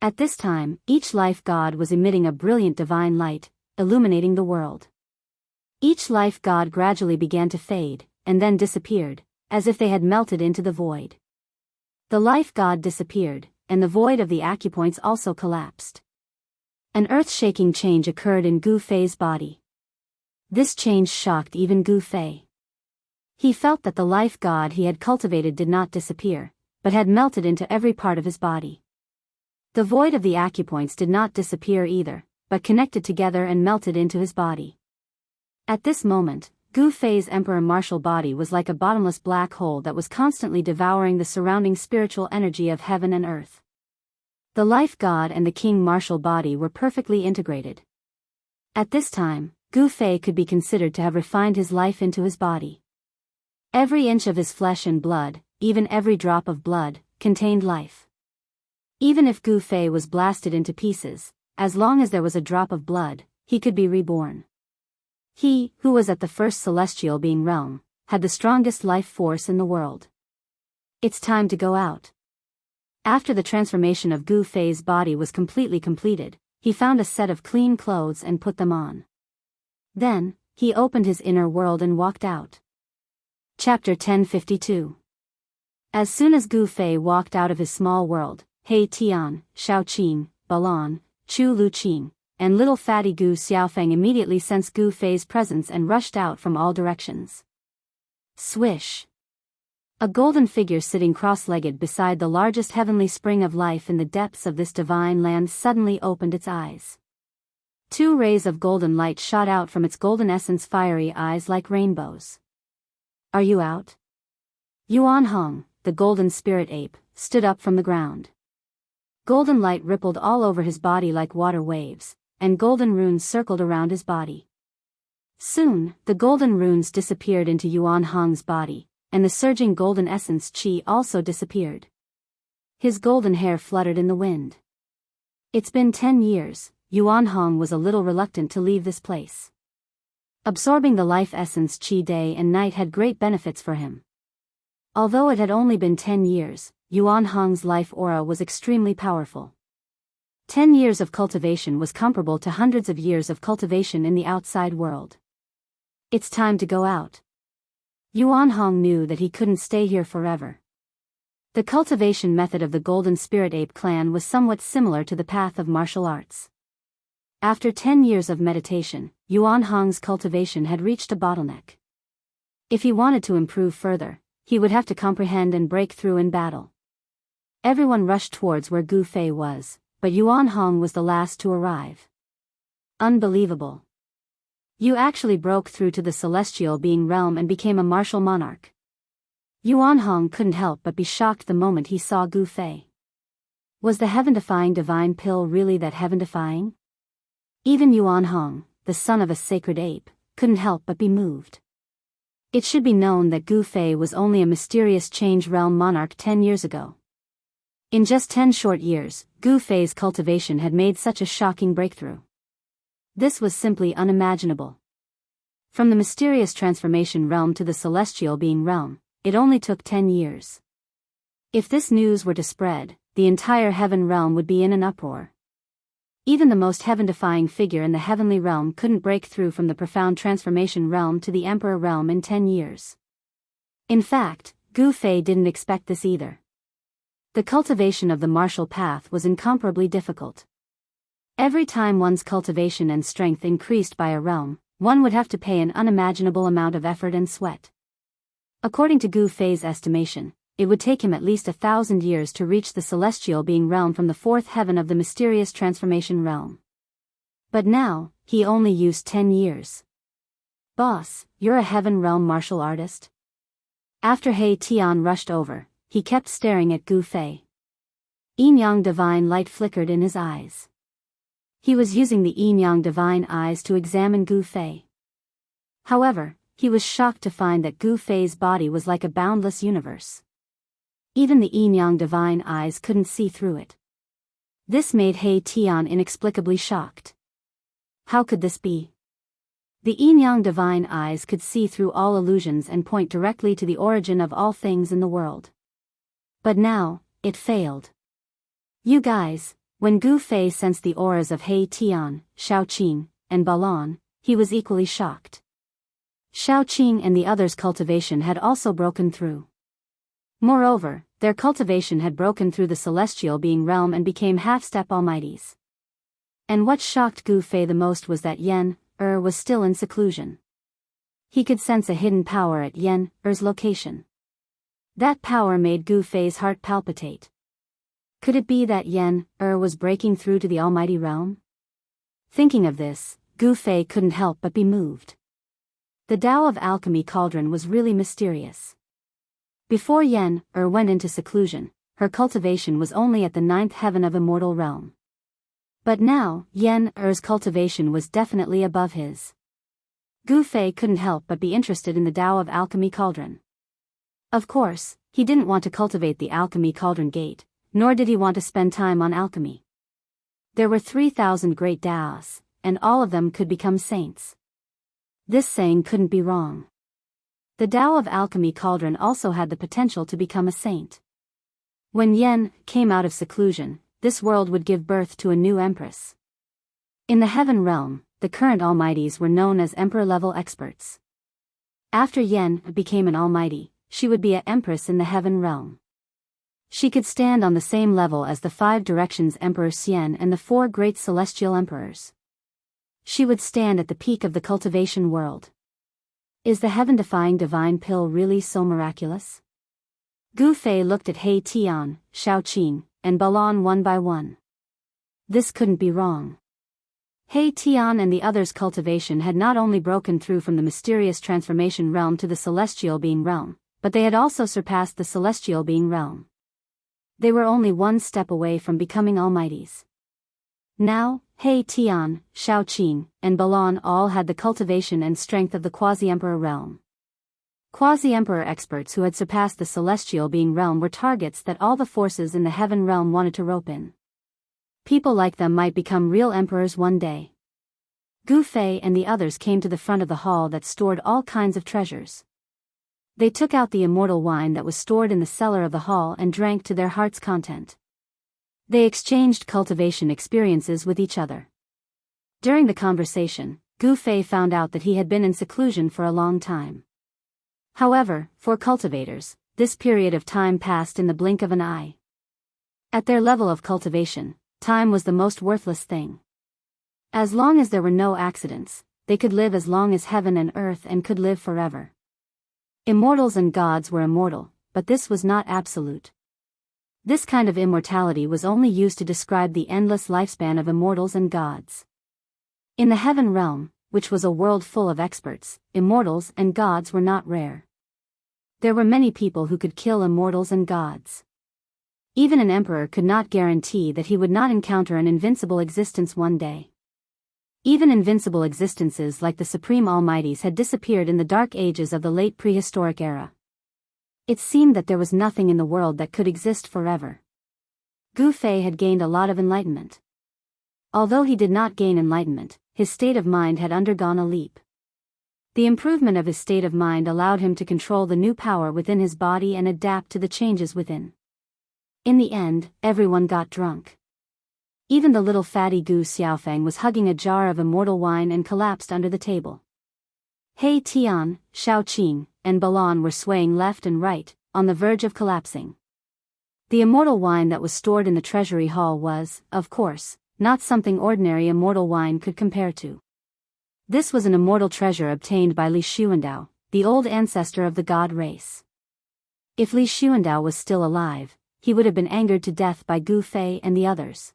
At this time, each life god was emitting a brilliant divine light, illuminating the world. Each life god gradually began to fade, and then disappeared, as if they had melted into the void. The life god disappeared, and the void of the acupoints also collapsed. An earth-shaking change occurred in Gu Fei's body. This change shocked even Gu Fei. He felt that the life god he had cultivated did not disappear, but had melted into every part of his body. The void of the acupoints did not disappear either, but connected together and melted into his body. At this moment, Gu Fei's emperor martial body was like a bottomless black hole that was constantly devouring the surrounding spiritual energy of heaven and earth. The life god and the king martial body were perfectly integrated. At this time, Gu Fei could be considered to have refined his life into his body. Every inch of his flesh and blood, even every drop of blood, contained life. Even if Gu Fei was blasted into pieces, as long as there was a drop of blood, he could be reborn. He, who was at the first celestial being realm, had the strongest life force in the world. It's time to go out. After the transformation of Gu Fei's body was completely completed, he found a set of clean clothes and put them on. Then, he opened his inner world and walked out. Chapter 1052. As soon as Gu Fei walked out of his small world, He Tian, Shao Qing, Balan, Chu Lu Qing, and little fatty Gu Xiaofeng immediately sensed Gu Fei's presence and rushed out from all directions. Swish! A golden figure sitting cross-legged beside the largest heavenly spring of life in the depths of this divine land suddenly opened its eyes. Two rays of golden light shot out from its golden essence, fiery eyes like rainbows. Are you out? Yuan Hong, the golden spirit ape, stood up from the ground. Golden light rippled all over his body like water waves, and golden runes circled around his body. Soon, the golden runes disappeared into Yuan Hong's body, and the surging golden essence qi also disappeared. His golden hair fluttered in the wind. It's been 10 years, Yuan Hong was a little reluctant to leave this place. Absorbing the life essence qi day and night had great benefits for him. Although it had only been 10 years, Yuan Hong's life aura was extremely powerful. 10 years of cultivation was comparable to hundreds of years of cultivation in the outside world. It's time to go out. Yuan Hong knew that he couldn't stay here forever. The cultivation method of the Golden Spirit Ape clan was somewhat similar to the path of martial arts. After 10 years of meditation, Yuan Hong's cultivation had reached a bottleneck. If he wanted to improve further, he would have to comprehend and break through in battle. Everyone rushed towards where Gu Fei was, but Yuan Hong was the last to arrive. Unbelievable. You actually broke through to the celestial being realm and became a martial monarch. Yuan Hong couldn't help but be shocked the moment he saw Gu Fei. Was the heaven-defying divine pill really that heaven-defying? Even Yuan Hong, the son of a sacred ape, couldn't help but be moved. It should be known that Gu Fei was only a mysterious change realm monarch 10 years ago. In just 10 short years, Gu Fei's cultivation had made such a shocking breakthrough. This was simply unimaginable. From the mysterious transformation realm to the celestial being realm, it only took 10 years. If this news were to spread, the entire heaven realm would be in an uproar. Even the most heaven-defying figure in the heavenly realm couldn't break through from the profound transformation realm to the emperor realm in 10 years. In fact, Gu Fei didn't expect this either. The cultivation of the martial path was incomparably difficult. Every time one's cultivation and strength increased by a realm, one would have to pay an unimaginable amount of effort and sweat. According to Gu Fei's estimation, it would take him at least 1,000 years to reach the celestial being realm from the fourth heaven of the mysterious transformation realm. But now, he only used 10 years. Boss, you're a heaven realm martial artist? After He Tian rushed over, he kept staring at Gu Fei. Yin-yang divine light flickered in his eyes. He was using the yin-yang divine eyes to examine Gu Fei. However, he was shocked to find that Gu Fei's body was like a boundless universe. Even the yin-yang divine eyes couldn't see through it. This made He Tian inexplicably shocked. How could this be? The yin-yang divine eyes could see through all illusions and point directly to the origin of all things in the world. But now, it failed. You guys, when Gu Fei sensed the auras of He Tian, Shaoqing, and Balan, he was equally shocked. Shaoqing and the others' cultivation had also broken through. Moreover, their cultivation had broken through the celestial being realm and became half-step almighties. And what shocked Gu Fei the most was that Yen was still in seclusion. He could sense a hidden power at Yen location. That power made Gu Fei's heart palpitate. Could it be that Yen was breaking through to the almighty realm? Thinking of this, Gu Fei couldn't help but be moved. The Tao of Alchemy Cauldron was really mysterious. Before Yen went into seclusion, her cultivation was only at the 9th heaven of immortal realm. But now, Yen's cultivation was definitely above his. Gu Fei couldn't help but be interested in the Tao of Alchemy Cauldron. Of course, he didn't want to cultivate the Alchemy Cauldron Gate, nor did he want to spend time on alchemy. There were 3,000 great Daoists, and all of them could become saints. This saying couldn't be wrong. The Tao of Alchemy Cauldron also had the potential to become a saint. When Yen came out of seclusion, this world would give birth to a new empress. In the heaven realm, the current almighties were known as emperor-level experts. After Yen became an almighty, she would be an empress in the heaven realm. She could stand on the same level as the 5 directions Emperor Xian and the 4 great celestial emperors. She would stand at the peak of the cultivation world. Is the heaven-defying divine pill really so miraculous? Gu Fei looked at He Tian, Shaoqing, and Balan one by one. This couldn't be wrong. He Tian and the others' cultivation had not only broken through from the mysterious transformation realm to the celestial being realm, but they had also surpassed the celestial being realm. They were only one step away from becoming almighties. Now, He Tian, Shaoqing, and Balan all had the cultivation and strength of the quasi-emperor realm. Quasi-emperor experts who had surpassed the celestial being realm were targets that all the forces in the heaven realm wanted to rope in. People like them might become real emperors one day. Gu Fei and the others came to the front of the hall that stored all kinds of treasures. They took out the immortal wine that was stored in the cellar of the hall and drank to their heart's content. They exchanged cultivation experiences with each other. During the conversation, Gu Fei found out that he had been in seclusion for a long time. However, for cultivators, this period of time passed in the blink of an eye. At their level of cultivation, time was the most worthless thing. As long as there were no accidents, they could live as long as heaven and earth and could live forever. Immortals and gods were immortal, but this was not absolute. This kind of immortality was only used to describe the endless lifespan of immortals and gods. In the heaven realm, which was a world full of experts, immortals and gods were not rare. There were many people who could kill immortals and gods. Even an emperor could not guarantee that he would not encounter an invincible existence one day. Even invincible existences like the Supreme Almighties had disappeared in the dark ages of the late prehistoric era. It seemed that there was nothing in the world that could exist forever. Gu Fei had gained a lot of enlightenment. Although he did not gain enlightenment, his state of mind had undergone a leap. The improvement of his state of mind allowed him to control the new power within his body and adapt to the changes within. In the end, everyone got drunk. Even the little fatty Gu Xiaofeng was hugging a jar of immortal wine and collapsed under the table. He Tian, Shaoqing, and Balan were swaying left and right, on the verge of collapsing. The immortal wine that was stored in the treasury hall was, of course, not something ordinary immortal wine could compare to. This was an immortal treasure obtained by Li Xuandao, the old ancestor of the god race. If Li Xuandao was still alive, he would have been angered to death by Gu Fei and the others.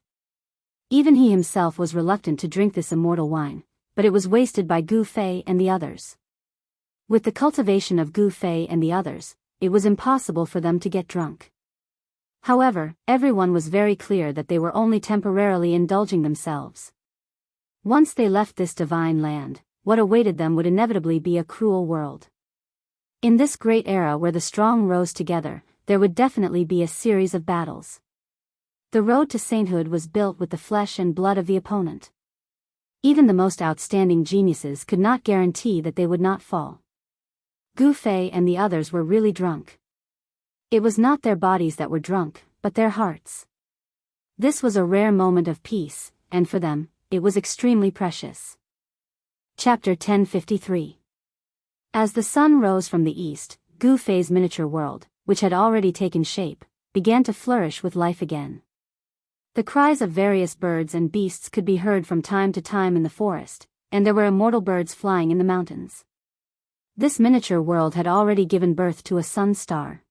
Even he himself was reluctant to drink this immortal wine, but it was wasted by Gu Fei and the others. With the cultivation of Gu Fei and the others, it was impossible for them to get drunk. However, everyone was very clear that they were only temporarily indulging themselves. Once they left this divine land, what awaited them would inevitably be a cruel world. In this great era where the strong rose together, there would definitely be a series of battles. The road to sainthood was built with the flesh and blood of the opponent. Even the most outstanding geniuses could not guarantee that they would not fall. Gu Fei and the others were really drunk. It was not their bodies that were drunk, but their hearts. This was a rare moment of peace, and for them, it was extremely precious. Chapter 1053. As the sun rose from the east, Gu Fei's miniature world, which had already taken shape, began to flourish with life again. The cries of various birds and beasts could be heard from time to time in the forest, and there were immortal birds flying in the mountains. This miniature world had already given birth to a sun star.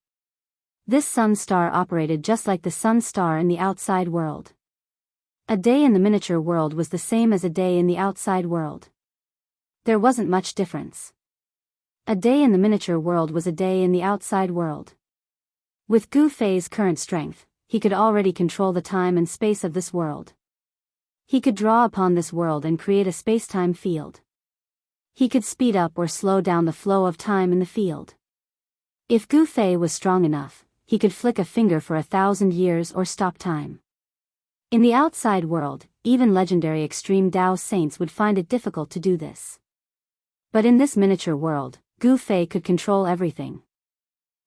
This sun star operated just like the sun star in the outside world. A day in the miniature world was the same as a day in the outside world. There wasn't much difference. A day in the miniature world was a day in the outside world. With Gu Fei's current strength, he could already control the time and space of this world. He could draw upon this world and create a space-time field. He could speed up or slow down the flow of time in the field. If Gu Fei was strong enough, he could flick a finger for 1,000 years or stop time. In the outside world, even legendary extreme Dao saints would find it difficult to do this. But in this miniature world, Gu Fei could control everything.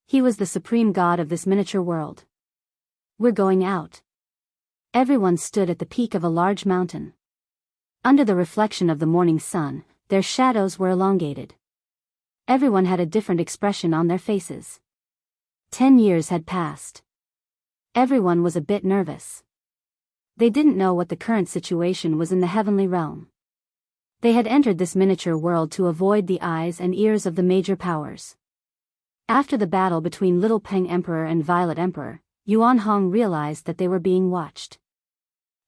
He was the supreme god of this miniature world. We're going out. Everyone stood at the peak of a large mountain. Under the reflection of the morning sun, their shadows were elongated. Everyone had a different expression on their faces. 10 years had passed. Everyone was a bit nervous. They didn't know what the current situation was in the heavenly realm. They had entered this miniature world to avoid the eyes and ears of the major powers. After the battle between Little Peng Emperor and Violet Emperor, Yuan Hong realized that they were being watched.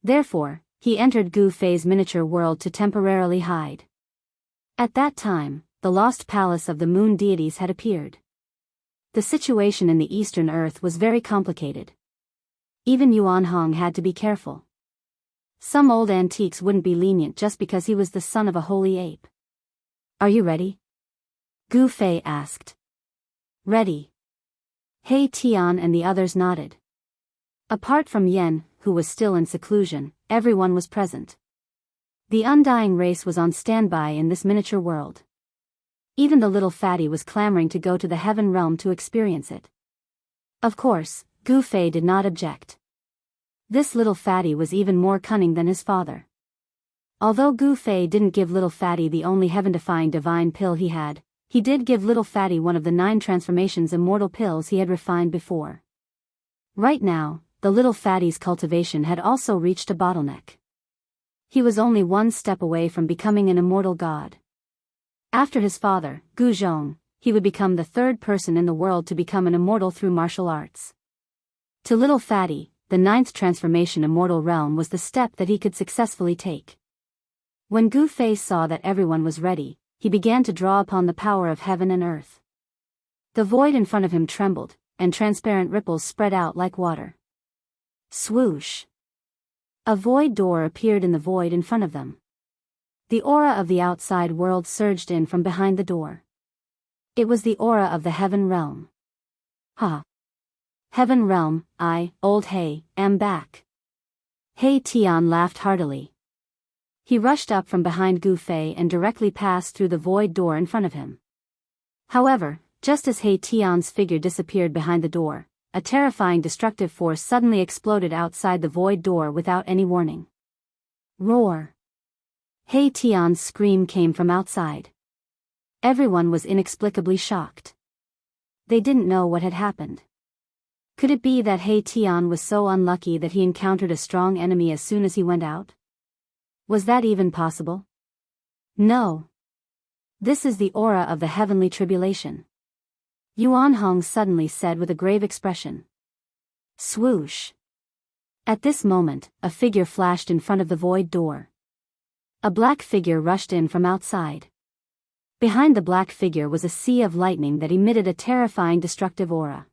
Therefore, he entered Gu Fei's miniature world to temporarily hide. At that time, the lost palace of the moon deities had appeared. The situation in the Eastern Earth was very complicated. Even Yuan Hong had to be careful. Some old antiques wouldn't be lenient just because he was the son of a holy ape. Are you ready? Gu Fei asked. Ready. He Tian and the others nodded. Apart from Yen, who was still in seclusion, everyone was present. The undying race was on standby in this miniature world. Even the little fatty was clamoring to go to the heaven realm to experience it. Of course, Gu Fei did not object. This little fatty was even more cunning than his father. Although Gu Fei didn't give little fatty the only heaven-defying divine pill he had, he did give little fatty one of the 9 transformations immortal pills he had refined before. Right now, the little fatty's cultivation had also reached a bottleneck. He was only one step away from becoming an immortal god. After his father, Gu Zhong, he would become the 3rd person in the world to become an immortal through martial arts. To little fatty, the 9th transformation immortal realm was the step that he could successfully take. When Gu Fei saw that everyone was ready, he began to draw upon the power of heaven and earth. The void in front of him trembled, and transparent ripples spread out like water. Swoosh! A void door appeared in the void in front of them. The aura of the outside world surged in from behind the door. It was the aura of the heaven realm. Ha! Heaven realm, old He, am back. He Tian laughed heartily. He rushed up from behind Gu Fei and directly passed through the void door in front of him. However, just as He Tian's figure disappeared behind the door, a terrifying destructive force suddenly exploded outside the void door without any warning. Roar! He Tian's scream came from outside. Everyone was inexplicably shocked. They didn't know what had happened. Could it be that He Tian was so unlucky that he encountered a strong enemy as soon as he went out? Was that even possible? No. This is the aura of the heavenly tribulation. Yuan Hong suddenly said with a grave expression. Swoosh! At this moment, a figure flashed in front of the void door. A black figure rushed in from outside. Behind the black figure was a sea of lightning that emitted a terrifying destructive aura.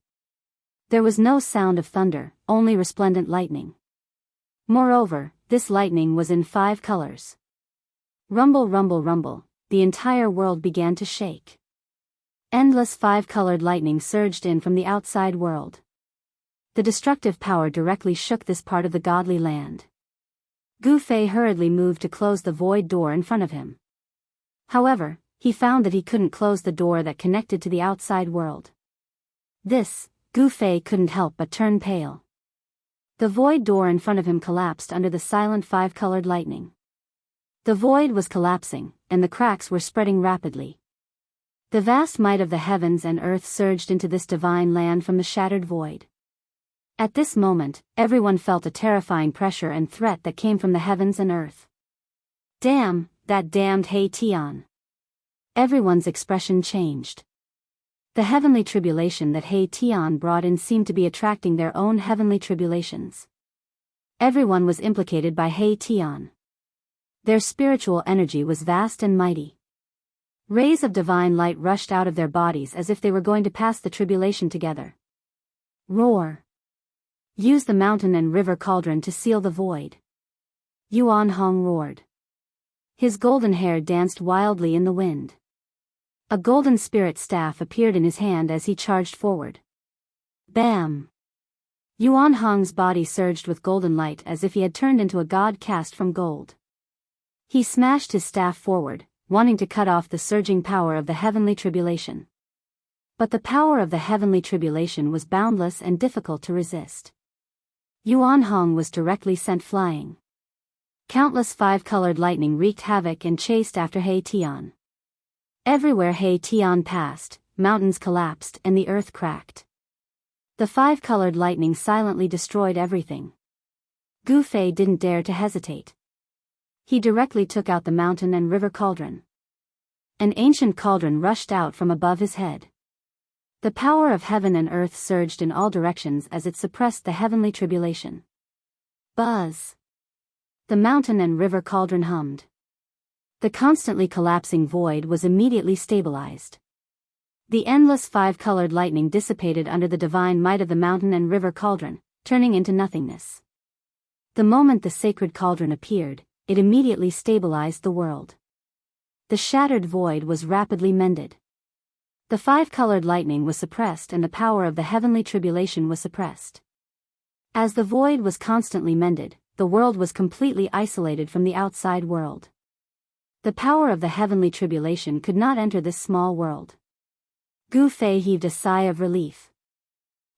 There was no sound of thunder, only resplendent lightning. Moreover, this lightning was in 5 colors. Rumble, rumble, rumble, the entire world began to shake. Endless 5-colored lightning surged in from the outside world. The destructive power directly shook this part of the godly land. Gu Fei hurriedly moved to close the void door in front of him. However, he found that he couldn't close the door that connected to the outside world. This, Gu Fei couldn't help but turn pale. The void door in front of him collapsed under the silent five-colored lightning. The void was collapsing, and the cracks were spreading rapidly. The vast might of the heavens and earth surged into this divine land from the shattered void. At this moment, everyone felt a terrifying pressure and threat that came from the heavens and earth. Damn, that damned He Tian. Everyone's expression changed. The heavenly tribulation that He Tian brought in seemed to be attracting their own heavenly tribulations. Everyone was implicated by He Tian. Their spiritual energy was vast and mighty. Rays of divine light rushed out of their bodies as if they were going to pass the tribulation together. Roar. Use the mountain and river cauldron to seal the void. Yuan Hong roared. His golden hair danced wildly in the wind. A golden spirit staff appeared in his hand as he charged forward. Bam! Yuan Hong's body surged with golden light as if he had turned into a god cast from gold. He smashed his staff forward, wanting to cut off the surging power of the heavenly tribulation. But the power of the heavenly tribulation was boundless and difficult to resist. Yuan Hong was directly sent flying. Countless five-colored lightning wreaked havoc and chased after He Tian. Everywhere He Tian passed, mountains collapsed and the earth cracked. The five-colored lightning silently destroyed everything. Gu Fei didn't dare to hesitate. He directly took out the mountain and river cauldron. An ancient cauldron rushed out from above his head. The power of heaven and earth surged in all directions as it suppressed the heavenly tribulation. Buzz! The mountain and river cauldron hummed. The constantly collapsing void was immediately stabilized. The endless five-colored lightning dissipated under the divine might of the mountain and river cauldron, turning into nothingness. The moment the sacred cauldron appeared, it immediately stabilized the world. The shattered void was rapidly mended. The five-colored lightning was suppressed and the power of the heavenly tribulation was suppressed. As the void was constantly mended, the world was completely isolated from the outside world. The power of the heavenly tribulation could not enter this small world. Gu Fei heaved a sigh of relief.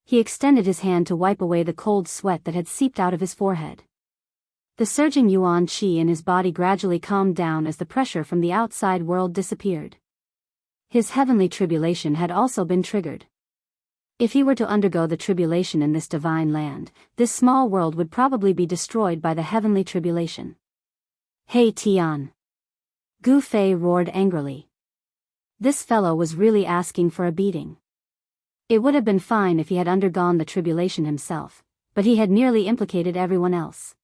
He extended his hand to wipe away the cold sweat that had seeped out of his forehead. The surging yuan qi in his body gradually calmed down as the pressure from the outside world disappeared. His heavenly tribulation had also been triggered. If he were to undergo the tribulation in this divine land, this small world would probably be destroyed by the heavenly tribulation. He Tian! Gu Fei roared angrily. This fellow was really asking for a beating. It would have been fine if he had undergone the tribulation himself, but he had nearly implicated everyone else.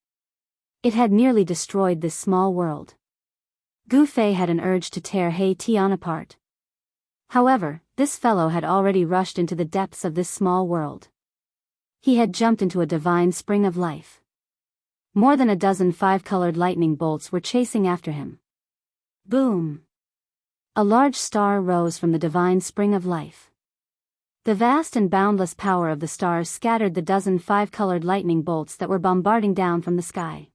It had nearly destroyed this small world. Gu Fei had an urge to tear He Tian apart. However, this fellow had already rushed into the depths of this small world. He had jumped into a divine spring of life. More than a dozen five-colored lightning bolts were chasing after him. Boom! A large star rose from the divine spring of life. The vast and boundless power of the stars scattered the dozen five-colored lightning bolts that were bombarding down from the sky.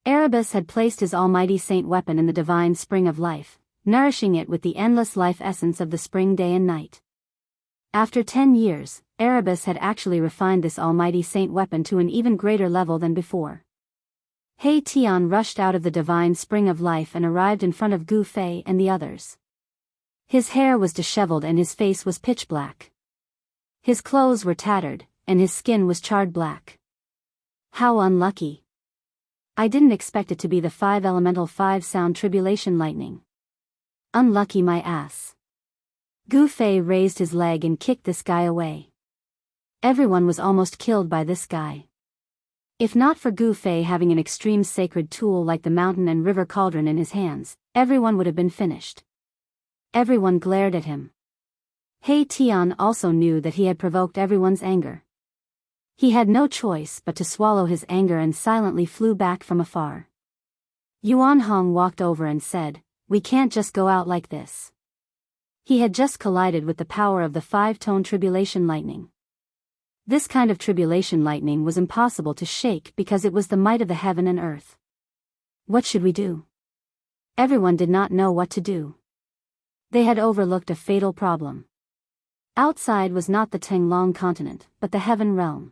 Erebus had placed his almighty saint weapon in the divine spring of life, nourishing it with the endless life essence of the spring day and night. After 10 years, Erebus had actually refined this almighty saint weapon to an even greater level than before. He Tian rushed out of the divine spring of life and arrived in front of Gu Fei and the others. His hair was disheveled and his face was pitch black. His clothes were tattered, and his skin was charred black. How unlucky. I didn't expect it to be the five-elemental five-sound tribulation lightning. Unlucky my ass. Gu Fei raised his leg and kicked this guy away. Everyone was almost killed by this guy. If not for Gu Fei having an extreme sacred tool like the mountain and river cauldron in his hands, everyone would have been finished. Everyone glared at him. He Tian also knew that he had provoked everyone's anger. He had no choice but to swallow his anger and silently flew back from afar. Yuan Hong walked over and said, "We can't just go out like this." He had just collided with the power of the five-tone tribulation lightning. This kind of tribulation lightning was impossible to shake because it was the might of the heaven and earth. What should we do? Everyone did not know what to do. They had overlooked a fatal problem. Outside was not the Tenglong continent, but the heaven realm.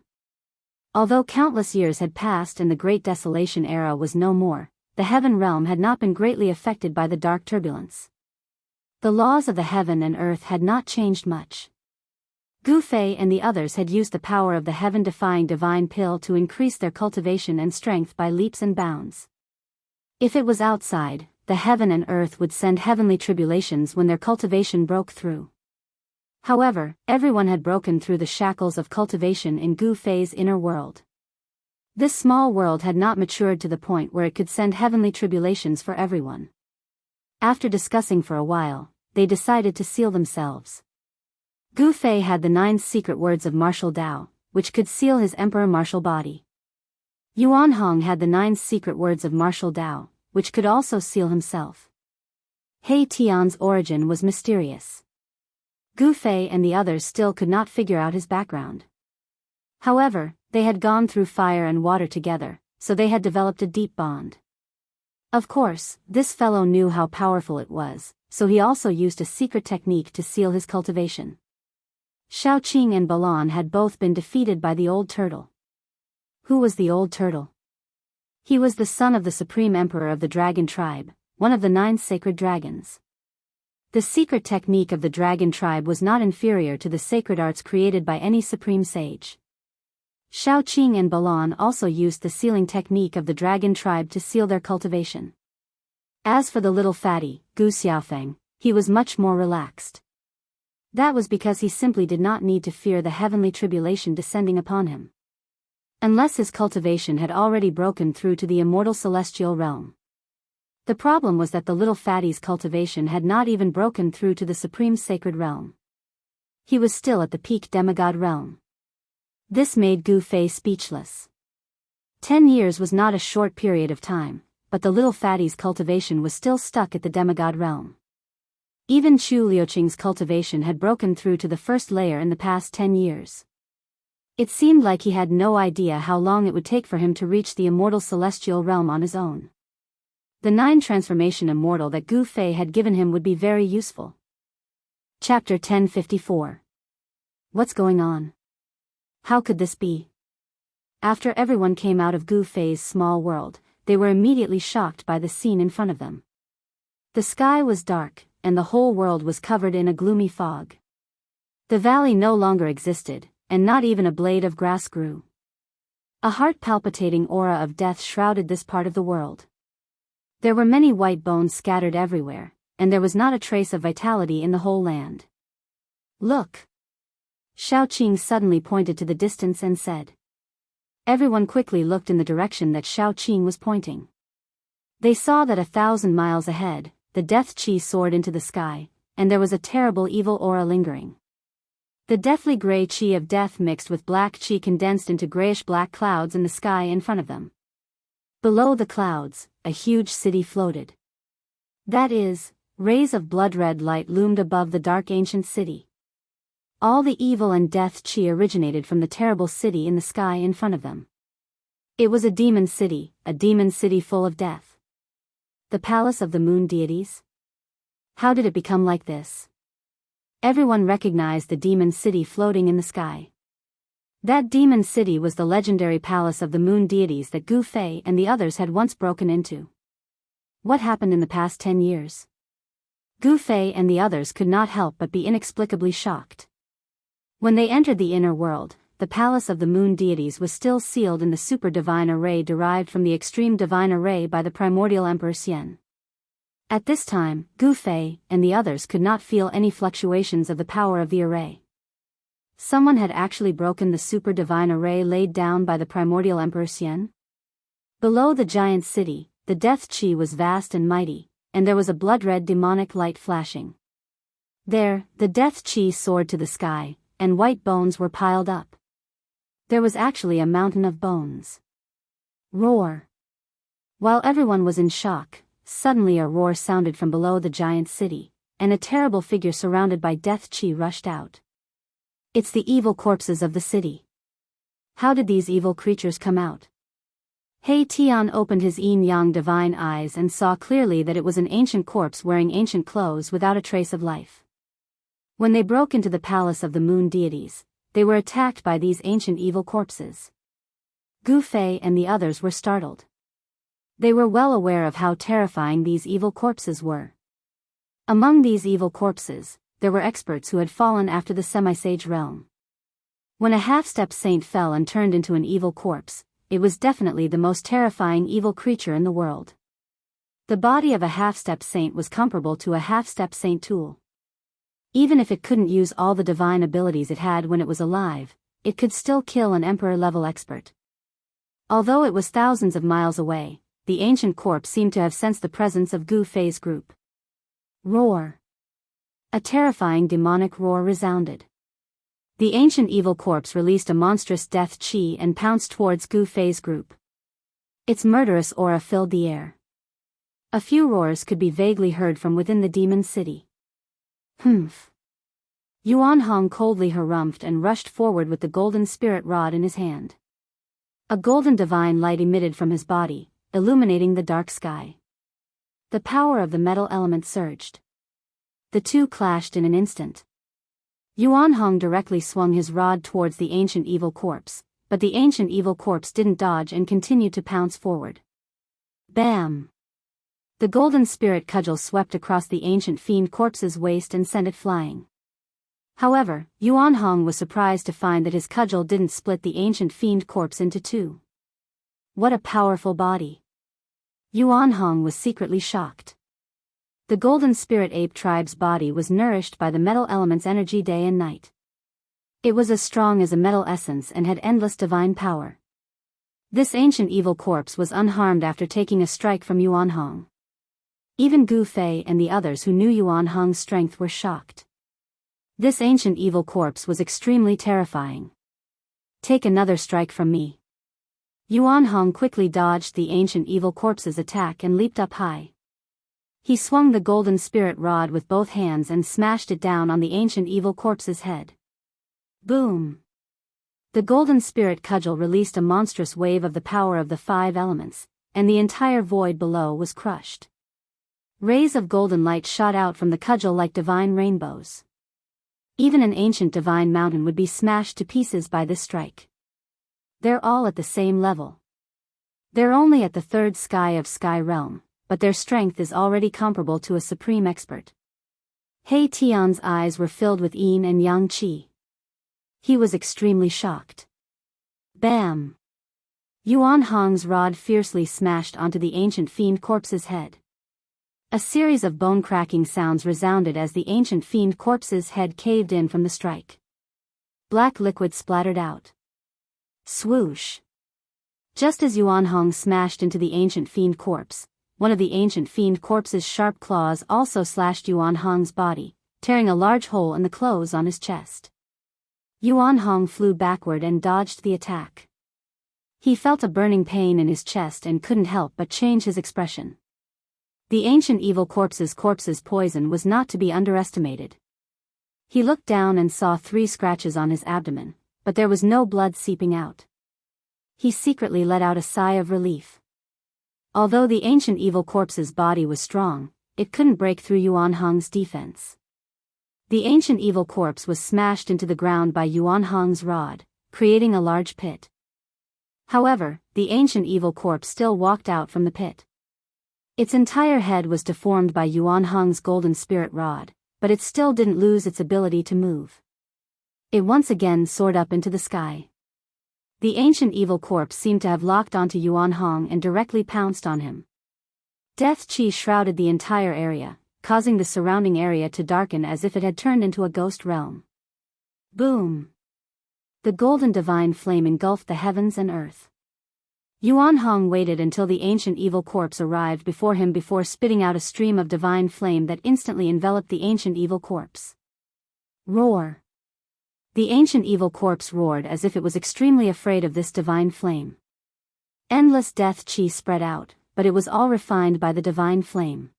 Although countless years had passed and the Great Desolation era was no more, the Heaven Realm had not been greatly affected by the dark turbulence. The laws of the heaven and earth had not changed much. Gu Fei and the others had used the power of the heaven-defying divine pill to increase their cultivation and strength by leaps and bounds. If it was outside, the heaven and earth would send heavenly tribulations when their cultivation broke through. However, everyone had broken through the shackles of cultivation in Gu Fei's inner world. This small world had not matured to the point where it could send heavenly tribulations for everyone. After discussing for a while, they decided to seal themselves. Gu Fei had the 9 secret words of martial Dao, which could seal his emperor martial body. Yuan Hong had the 9 secret words of martial Dao, which could also seal himself. He Tian's origin was mysterious. Gu Fei and the others still could not figure out his background. However, they had gone through fire and water together, so they had developed a deep bond. Of course, this fellow knew how powerful it was, so he also used a secret technique to seal his cultivation. Xiaoqing and Balan had both been defeated by the old turtle. Who was the old turtle? He was the son of the supreme emperor of the dragon tribe, one of the 9 sacred dragons. The secret technique of the dragon tribe was not inferior to the sacred arts created by any supreme sage. Xiaoqing and Balan also used the sealing technique of the dragon tribe to seal their cultivation. As for the little fatty, Gu Xiaofeng, he was much more relaxed. That was because he simply did not need to fear the heavenly tribulation descending upon him. Unless his cultivation had already broken through to the immortal celestial realm. The problem was that the little fatty's cultivation had not even broken through to the supreme sacred realm. He was still at the peak demigod realm. This made Gu Fei speechless. 10 years was not a short period of time, but the little fatty's cultivation was still stuck at the demigod realm. Even Chu Liuqing's cultivation had broken through to the first layer in the past 10 years. It seemed like he had no idea how long it would take for him to reach the immortal celestial realm on his own. The 9 transformation immortal that Gu Fei had given him would be very useful. Chapter 1054. What's going on? How could this be? After everyone came out of Gu Fei's small world, they were immediately shocked by the scene in front of them. The sky was dark, and the whole world was covered in a gloomy fog. The valley no longer existed, and not even a blade of grass grew. A heart-palpitating aura of death shrouded this part of the world. There were many white bones scattered everywhere, and there was not a trace of vitality in the whole land. Look! Xiaoqing suddenly pointed to the distance and said. Everyone quickly looked in the direction that Xiaoqing was pointing. They saw that 1,000 miles ahead, the death chi soared into the sky, and there was a terrible evil aura lingering. The deathly gray chi of death mixed with black chi condensed into grayish-black clouds in the sky in front of them. Below the clouds, a huge city floated. That is, rays of blood-red light loomed above the dark ancient city. All the evil and death chi originated from the terrible city in the sky in front of them. It was a demon city full of death. The palace of the moon deities? How did it become like this? Everyone recognized the demon city floating in the sky. That demon city was the legendary palace of the moon deities that Gu Fei and the others had once broken into. What happened in the past 10 years? Gu Fei and the others could not help but be inexplicably shocked. When they entered the inner world, the palace of the moon deities was still sealed in the super divine array derived from the extreme divine array by the primordial Emperor Xian. At this time, Gu Fei and the others could not feel any fluctuations of the power of the array. Someone had actually broken the super divine array laid down by the primordial Emperor Xian. Below the giant city, the death chi was vast and mighty, and there was a blood-red demonic light flashing. There, the death chi soared to the sky, and white bones were piled up. There was actually a mountain of bones. Roar! While everyone was in shock, suddenly a roar sounded from below the giant city, and a terrible figure surrounded by death chi rushed out. It's the evil corpses of the city. How did these evil creatures come out? He Tian opened his yin-yang divine eyes and saw clearly that it was an ancient corpse wearing ancient clothes without a trace of life. When they broke into the palace of the moon deities, they were attacked by these ancient evil corpses. Gu Fei and the others were startled. They were well aware of how terrifying these evil corpses were. Among these evil corpses, there were experts who had fallen after the semi-sage realm. When a half-step saint fell and turned into an evil corpse, it was definitely the most terrifying evil creature in the world. The body of a half-step saint was comparable to a half-step saint tool. Even if it couldn't use all the divine abilities it had when it was alive, it could still kill an emperor-level expert. Although it was thousands of miles away, the ancient corpse seemed to have sensed the presence of Gu Fei's group. Roar! A terrifying demonic roar resounded. The ancient evil corpse released a monstrous death chi and pounced towards Gu Fei's group. Its murderous aura filled the air. A few roars could be vaguely heard from within the demon city. Humph! Yuan Hong coldly harumphed and rushed forward with the golden spirit rod in his hand. A golden divine light emitted from his body, illuminating the dark sky. The power of the metal element surged. The two clashed in an instant. Yuan Hong directly swung his rod towards the ancient evil corpse, but the ancient evil corpse didn't dodge and continued to pounce forward. Bam! The golden spirit cudgel swept across the ancient fiend corpse's waist and sent it flying. However, Yuan Hong was surprised to find that his cudgel didn't split the ancient fiend corpse into two. What a powerful body! Yuan Hong was secretly shocked. The golden spirit ape tribe's body was nourished by the metal element's energy day and night. It was as strong as a metal essence and had endless divine power. This ancient evil corpse was unharmed after taking a strike from Yuan Hong. Even Gu Fei and the others who knew Yuan Hong's strength were shocked. This ancient evil corpse was extremely terrifying. Take another strike from me. Yuan Hong quickly dodged the ancient evil corpse's attack and leaped up high. He swung the golden spirit rod with both hands and smashed it down on the ancient evil corpse's head. Boom! The golden spirit cudgel released a monstrous wave of the power of the five elements, and the entire void below was crushed. Rays of golden light shot out from the cudgel like divine rainbows. Even an ancient divine mountain would be smashed to pieces by this strike. They're all at the same level. They're only at the third sky of Sky Realm, but their strength is already comparable to a supreme expert. He Tian's eyes were filled with yin and yang qi. He was extremely shocked. Bam! Yuan Hong's rod fiercely smashed onto the ancient fiend corpse's head. A series of bone-cracking sounds resounded as the ancient fiend corpse's head caved in from the strike. Black liquid splattered out. Swoosh! Just as Yuan Hong smashed into the ancient fiend corpse, one of the ancient fiend corpse's sharp claws also slashed Yuan Hong's body, tearing a large hole in the clothes on his chest. Yuan Hong flew backward and dodged the attack. He felt a burning pain in his chest and couldn't help but change his expression. The ancient evil corpse's poison was not to be underestimated. He looked down and saw 3 scratches on his abdomen, but there was no blood seeping out. He secretly let out a sigh of relief. Although the ancient evil corpse's body was strong, it couldn't break through Yuan Hong's defense. The ancient evil corpse was smashed into the ground by Yuan Hong's rod, creating a large pit. However, the ancient evil corpse still walked out from the pit. Its entire head was deformed by Yuan Hong's golden spirit rod, but it still didn't lose its ability to move. It once again soared up into the sky. The ancient evil corpse seemed to have locked onto Yuan Hong and directly pounced on him. Death chi shrouded the entire area, causing the surrounding area to darken as if it had turned into a ghost realm. Boom! The golden divine flame engulfed the heavens and earth. Yuan Hong waited until the ancient evil corpse arrived before him before spitting out a stream of divine flame that instantly enveloped the ancient evil corpse. Roar! The ancient evil corpse roared as if it was extremely afraid of this divine flame. Endless death chi spread out, but it was all refined by the divine flame.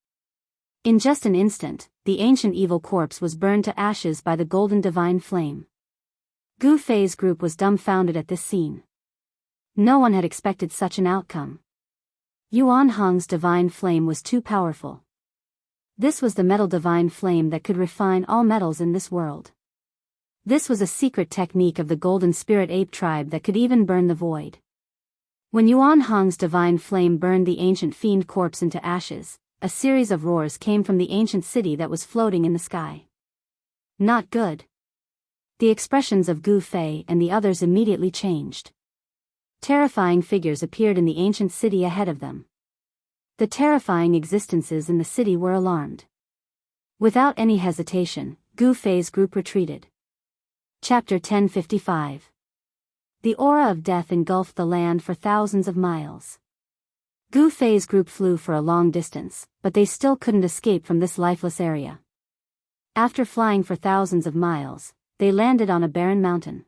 In just an instant, the ancient evil corpse was burned to ashes by the golden divine flame. Gu Fei's group was dumbfounded at this scene. No one had expected such an outcome. Yuan Hong's divine flame was too powerful. This was the metal divine flame that could refine all metals in this world. This was a secret technique of the golden spirit ape tribe that could even burn the void. When Yuan Hong's divine flame burned the ancient fiend corpse into ashes, a series of roars came from the ancient city that was floating in the sky. Not good. The expressions of Gu Fei and the others immediately changed. Terrifying figures appeared in the ancient city ahead of them. The terrifying existences in the city were alarmed. Without any hesitation, Gu Fei's group retreated. Chapter 1055. The aura of death engulfed the land for thousands of miles. Gu Fei's group flew for a long distance, but they still couldn't escape from this lifeless area. After flying for thousands of miles, they landed on a barren mountain.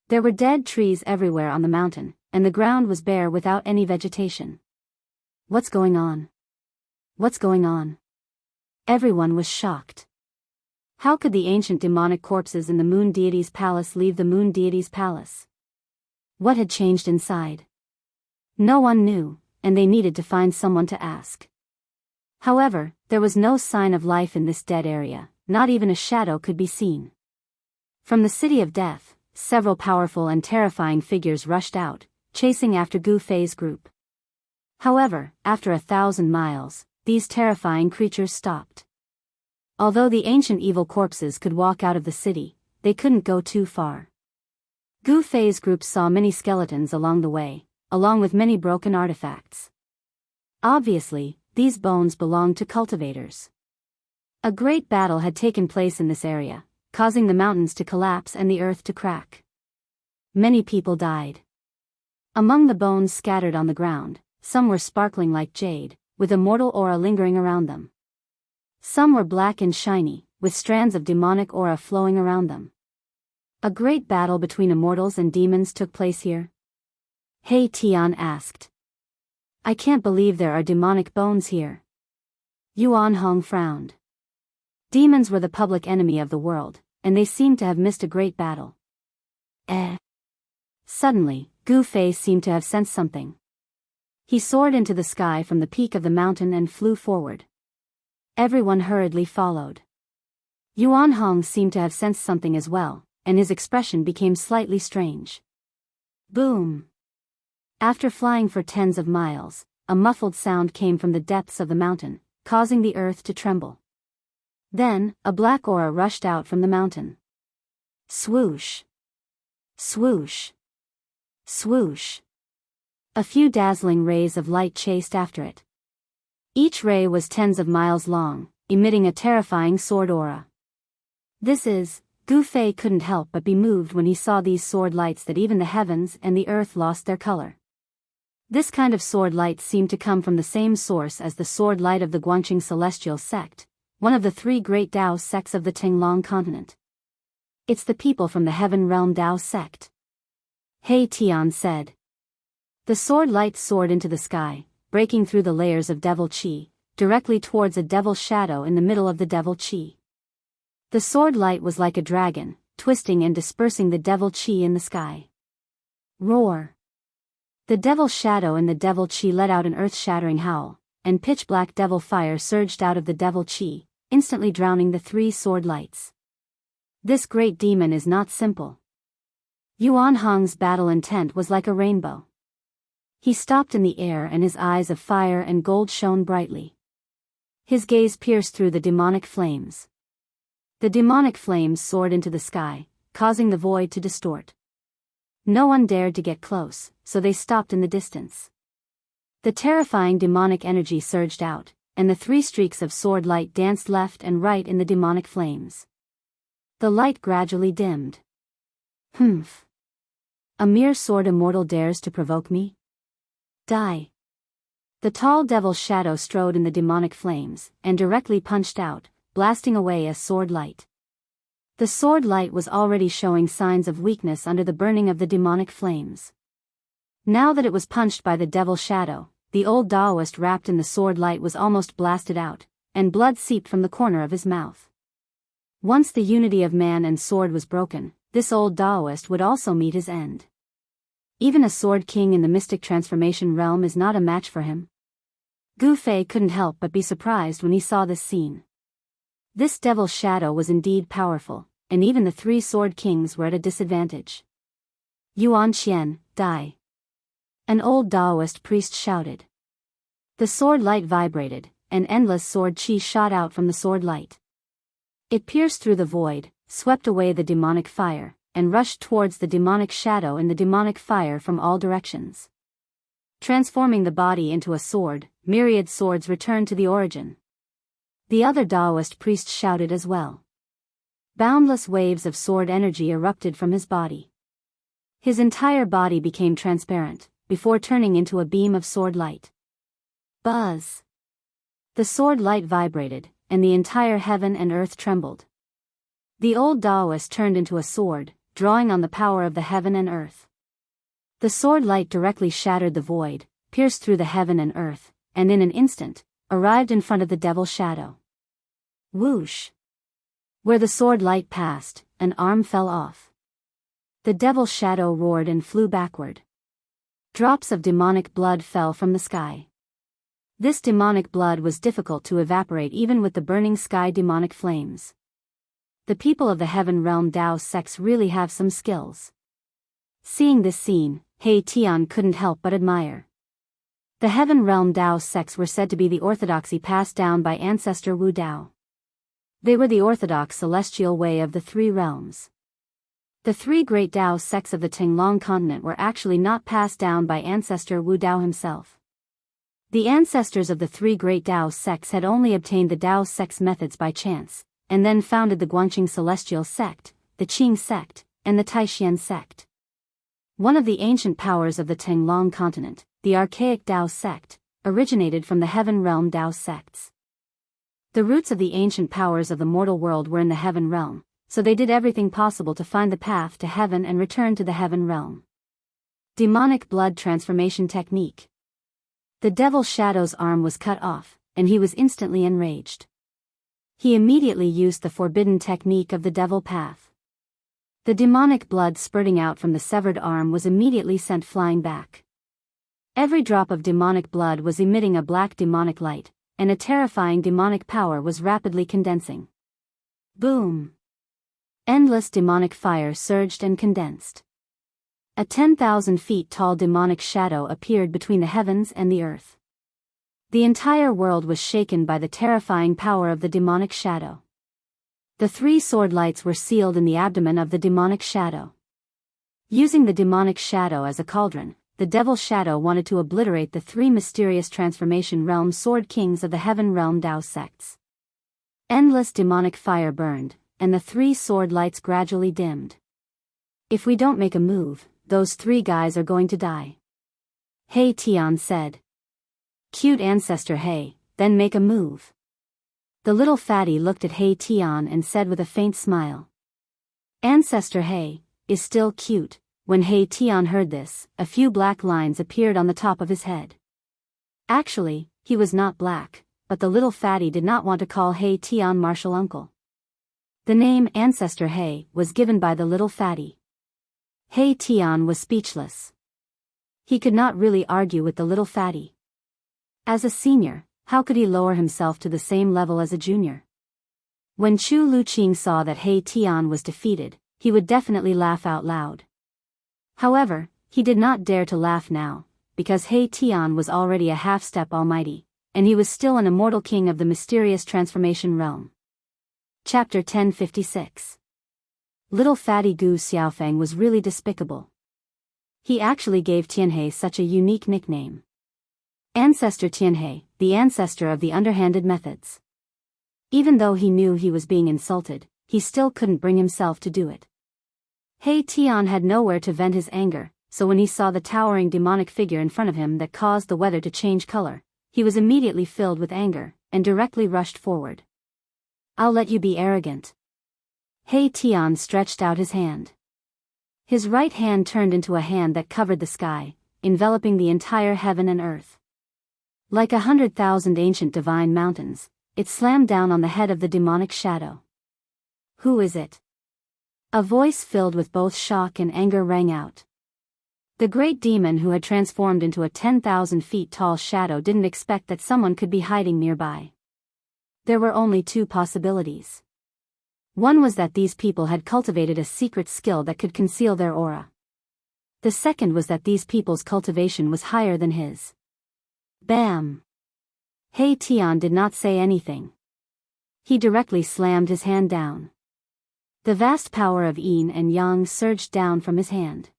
There were dead trees everywhere on the mountain, and the ground was bare without any vegetation. What's going on? What's going on? Everyone was shocked. How could the ancient demonic corpses in the moon deity's palace leave the moon deity's palace? What had changed inside? No one knew, and they needed to find someone to ask. However, there was no sign of life in this dead area, not even a shadow could be seen. From the city of death, several powerful and terrifying figures rushed out, chasing after Gu Fei's group. However, after 1,000 miles, these terrifying creatures stopped. Although the ancient evil corpses could walk out of the city, they couldn't go too far. Gu Fei's group saw many skeletons along the way, along with many broken artifacts. Obviously, these bones belonged to cultivators. A great battle had taken place in this area, causing the mountains to collapse and the earth to crack. Many people died. Among the bones scattered on the ground, some were sparkling like jade, with immortal aura lingering around them. Some were black and shiny, with strands of demonic aura flowing around them. A great battle between immortals and demons took place here? He Tian asked. I can't believe there are demonic bones here. Yuan Hong frowned. Demons were the public enemy of the world, and they seemed to have missed a great battle. Suddenly, Gu Fei seemed to have sensed something. He soared into the sky from the peak of the mountain and flew forward. Everyone hurriedly followed. Yuan Hong seemed to have sensed something as well, and his expression became slightly strange. Boom! After flying for tens of miles, a muffled sound came from the depths of the mountain, causing the earth to tremble. Then, a black aura rushed out from the mountain. Swoosh! Swoosh! Swoosh! A few dazzling rays of light chased after it. Each ray was tens of miles long, emitting a terrifying sword aura. Gu Fei couldn't help but be moved when he saw these sword lights that even the heavens and the earth lost their color. This kind of sword light seemed to come from the same source as the sword light of the Guangqing Celestial Sect, one of the 3 great Dao sects of the Tinglong continent. It's the people from the Heaven Realm Dao sect. He Tian said. The sword light soared into the sky, breaking through the layers of devil qi, directly towards a devil shadow in the middle of the devil qi. The sword light was like a dragon, twisting and dispersing the devil qi in the sky. Roar! The devil shadow in the devil qi let out an earth-shattering howl, and pitch-black devil fire surged out of the devil qi, instantly drowning the 3 sword lights. This great demon is not simple. Yuan Hong's battle intent was like a rainbow. He stopped in the air and his eyes of fire and gold shone brightly. His gaze pierced through the demonic flames. The demonic flames soared into the sky, causing the void to distort. No one dared to get close, so they stopped in the distance. The terrifying demonic energy surged out, and the 3 streaks of sword light danced left and right in the demonic flames. The light gradually dimmed. Humph! A mere sword immortal dares to provoke me? Die! The tall devil shadow strode in the demonic flames, and directly punched out, blasting away a sword light. The sword light was already showing signs of weakness under the burning of the demonic flames. Now that it was punched by the devil shadow, the old Daoist wrapped in the sword light was almost blasted out, and blood seeped from the corner of his mouth. Once the unity of man and sword was broken, this old Daoist would also meet his end. Even a sword king in the mystic transformation realm is not a match for him. Gu Fei couldn't help but be surprised when he saw this scene. This devil shadow was indeed powerful, and even the 3 sword kings were at a disadvantage. Yuan Qian, die. An old Daoist priest shouted. The sword light vibrated, and endless sword chi shot out from the sword light. It pierced through the void, swept away the demonic fire, and rushed towards the demonic shadow and the demonic fire from all directions. Transforming the body into a sword, myriad swords returned to the origin. The other Daoist priest shouted as well. Boundless waves of sword energy erupted from his body. His entire body became transparent, before turning into a beam of sword light. Buzz! The sword light vibrated, and the entire heaven and earth trembled. The old Daoist turned into a sword, drawing on the power of the heaven and earth. The sword light directly shattered the void, pierced through the heaven and earth, and in an instant, arrived in front of the devil shadow. Whoosh! Where the sword light passed, an arm fell off. The devil shadow roared and flew backward. Drops of demonic blood fell from the sky. This demonic blood was difficult to evaporate even with the burning sky demonic flames. The people of the heaven realm Daoist sects really have some skills. Seeing this scene, He Tian couldn't help but admire. The heaven realm Daoist sects were said to be the orthodoxy passed down by ancestor Wu Dao. They were the orthodox celestial way of the three realms. The three great Dao sects of the Tinglong continent were actually not passed down by ancestor Wu Dao himself. The ancestors of the three great Dao sects had only obtained the Dao sect's methods by chance, and then founded the Guangqing Celestial sect, the Qing sect, and the Taishan sect. One of the ancient powers of the Tinglong continent, the archaic Dao sect, originated from the heaven realm Dao sects. The roots of the ancient powers of the mortal world were in the heaven realm, so they did everything possible to find the path to heaven and return to the heaven realm. Demonic blood transformation technique. The devil shadow's arm was cut off, and he was instantly enraged. He immediately used the forbidden technique of the devil path. The demonic blood spurting out from the severed arm was immediately sent flying back. Every drop of demonic blood was emitting a black demonic light, and a terrifying demonic power was rapidly condensing. Boom! Endless demonic fire surged and condensed. A 10,000 feet tall demonic shadow appeared between the heavens and the earth. The entire world was shaken by the terrifying power of the demonic shadow. The three sword lights were sealed in the abdomen of the demonic shadow. Using the demonic shadow as a cauldron, the devil shadow wanted to obliterate the three mysterious transformation realm sword kings of the heaven realm Dao sects. Endless demonic fire burned, and the three sword lights gradually dimmed. If we don't make a move, those three guys are going to die. He Tian said. Cute ancestor He, then make a move. The little fatty looked at He Tian and said with a faint smile. Ancestor He is still cute. When He Tian heard this, a few black lines appeared on the top of his head. Actually, he was not black, but the little fatty did not want to call He Tian martial uncle. The name Ancestor He was given by the little fatty. He Tian was speechless. He could not really argue with the little fatty. As a senior, how could he lower himself to the same level as a junior? When Chu Luqing saw that He Tian was defeated, he would definitely laugh out loud. However, he did not dare to laugh now, because He Tian was already a half-step almighty, and he was still an immortal king of the mysterious transformation realm. Chapter 1056. Little fatty Gu Xiaofeng was really despicable. He actually gave Tianhe such a unique nickname. Ancestor Tianhe, the ancestor of the underhanded methods. Even though he knew he was being insulted, he still couldn't bring himself to do it. He Tian had nowhere to vent his anger, so when he saw the towering demonic figure in front of him that caused the weather to change color, he was immediately filled with anger, and directly rushed forward. I'll let you be arrogant. He Tian stretched out his hand. His right hand turned into a hand that covered the sky, enveloping the entire heaven and earth. Like 100,000 ancient divine mountains, it slammed down on the head of the demonic shadow. Who is it? A voice filled with both shock and anger rang out. The great demon who had transformed into a 10,000 feet tall shadow didn't expect that someone could be hiding nearby. There were only two possibilities. One was that these people had cultivated a secret skill that could conceal their aura. The second was that these people's cultivation was higher than his. Bam! He Tian did not say anything. He directly slammed his hand down. The vast power of yin and yang surged down from his hand.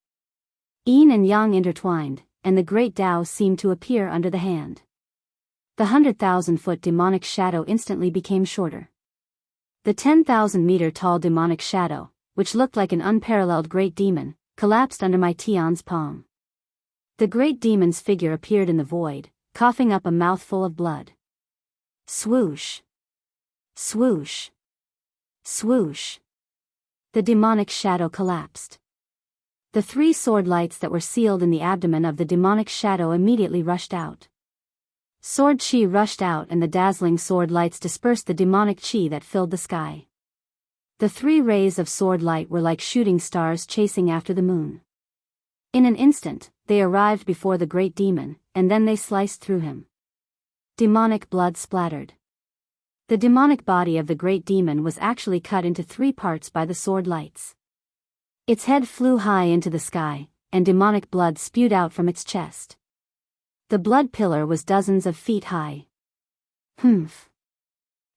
Yin and yang intertwined, and the great Tao seemed to appear under the hand. The 100,000-foot demonic shadow instantly became shorter. The 10,000-meter-tall demonic shadow, which looked like an unparalleled great demon, collapsed under my Tian's palm. The great demon's figure appeared in the void, coughing up a mouthful of blood. Swoosh! Swoosh! Swoosh! The demonic shadow collapsed. The 3 sword lights that were sealed in the abdomen of the demonic shadow immediately rushed out. Sword chi rushed out and the dazzling sword lights dispersed the demonic chi that filled the sky. The 3 rays of sword light were like shooting stars chasing after the moon. In an instant, they arrived before the great demon, and then they sliced through him. Demonic blood splattered. The demonic body of the great demon was actually cut into 3 parts by the sword lights. Its head flew high into the sky, and demonic blood spewed out from its chest. The blood pillar was dozens of feet high. Humph.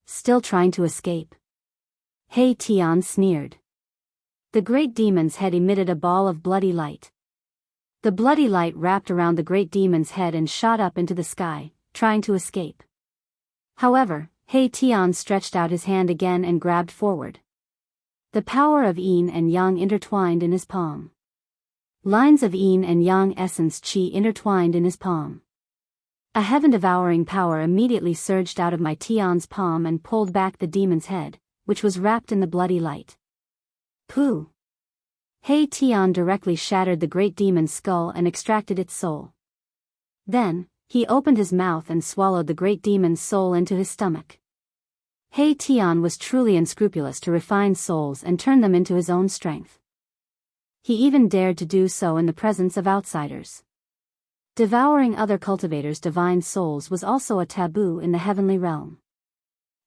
Still trying to escape? He Tian sneered. The great demon's head emitted a ball of bloody light. The bloody light wrapped around the great demon's head and shot up into the sky, trying to escape. However, He Tian stretched out his hand again and grabbed forward. The power of yin and yang intertwined in his palm. Lines of yin and yang essence qi intertwined in his palm. A heaven-devouring power immediately surged out of my Tian's palm and pulled back the demon's head, which was wrapped in the bloody light. Pooh! He Tian directly shattered the great demon's skull and extracted its soul. Then, he opened his mouth and swallowed the great demon's soul into his stomach. He Tian was truly unscrupulous to refine souls and turn them into his own strength. He even dared to do so in the presence of outsiders. Devouring other cultivators' divine souls was also a taboo in the heavenly realm.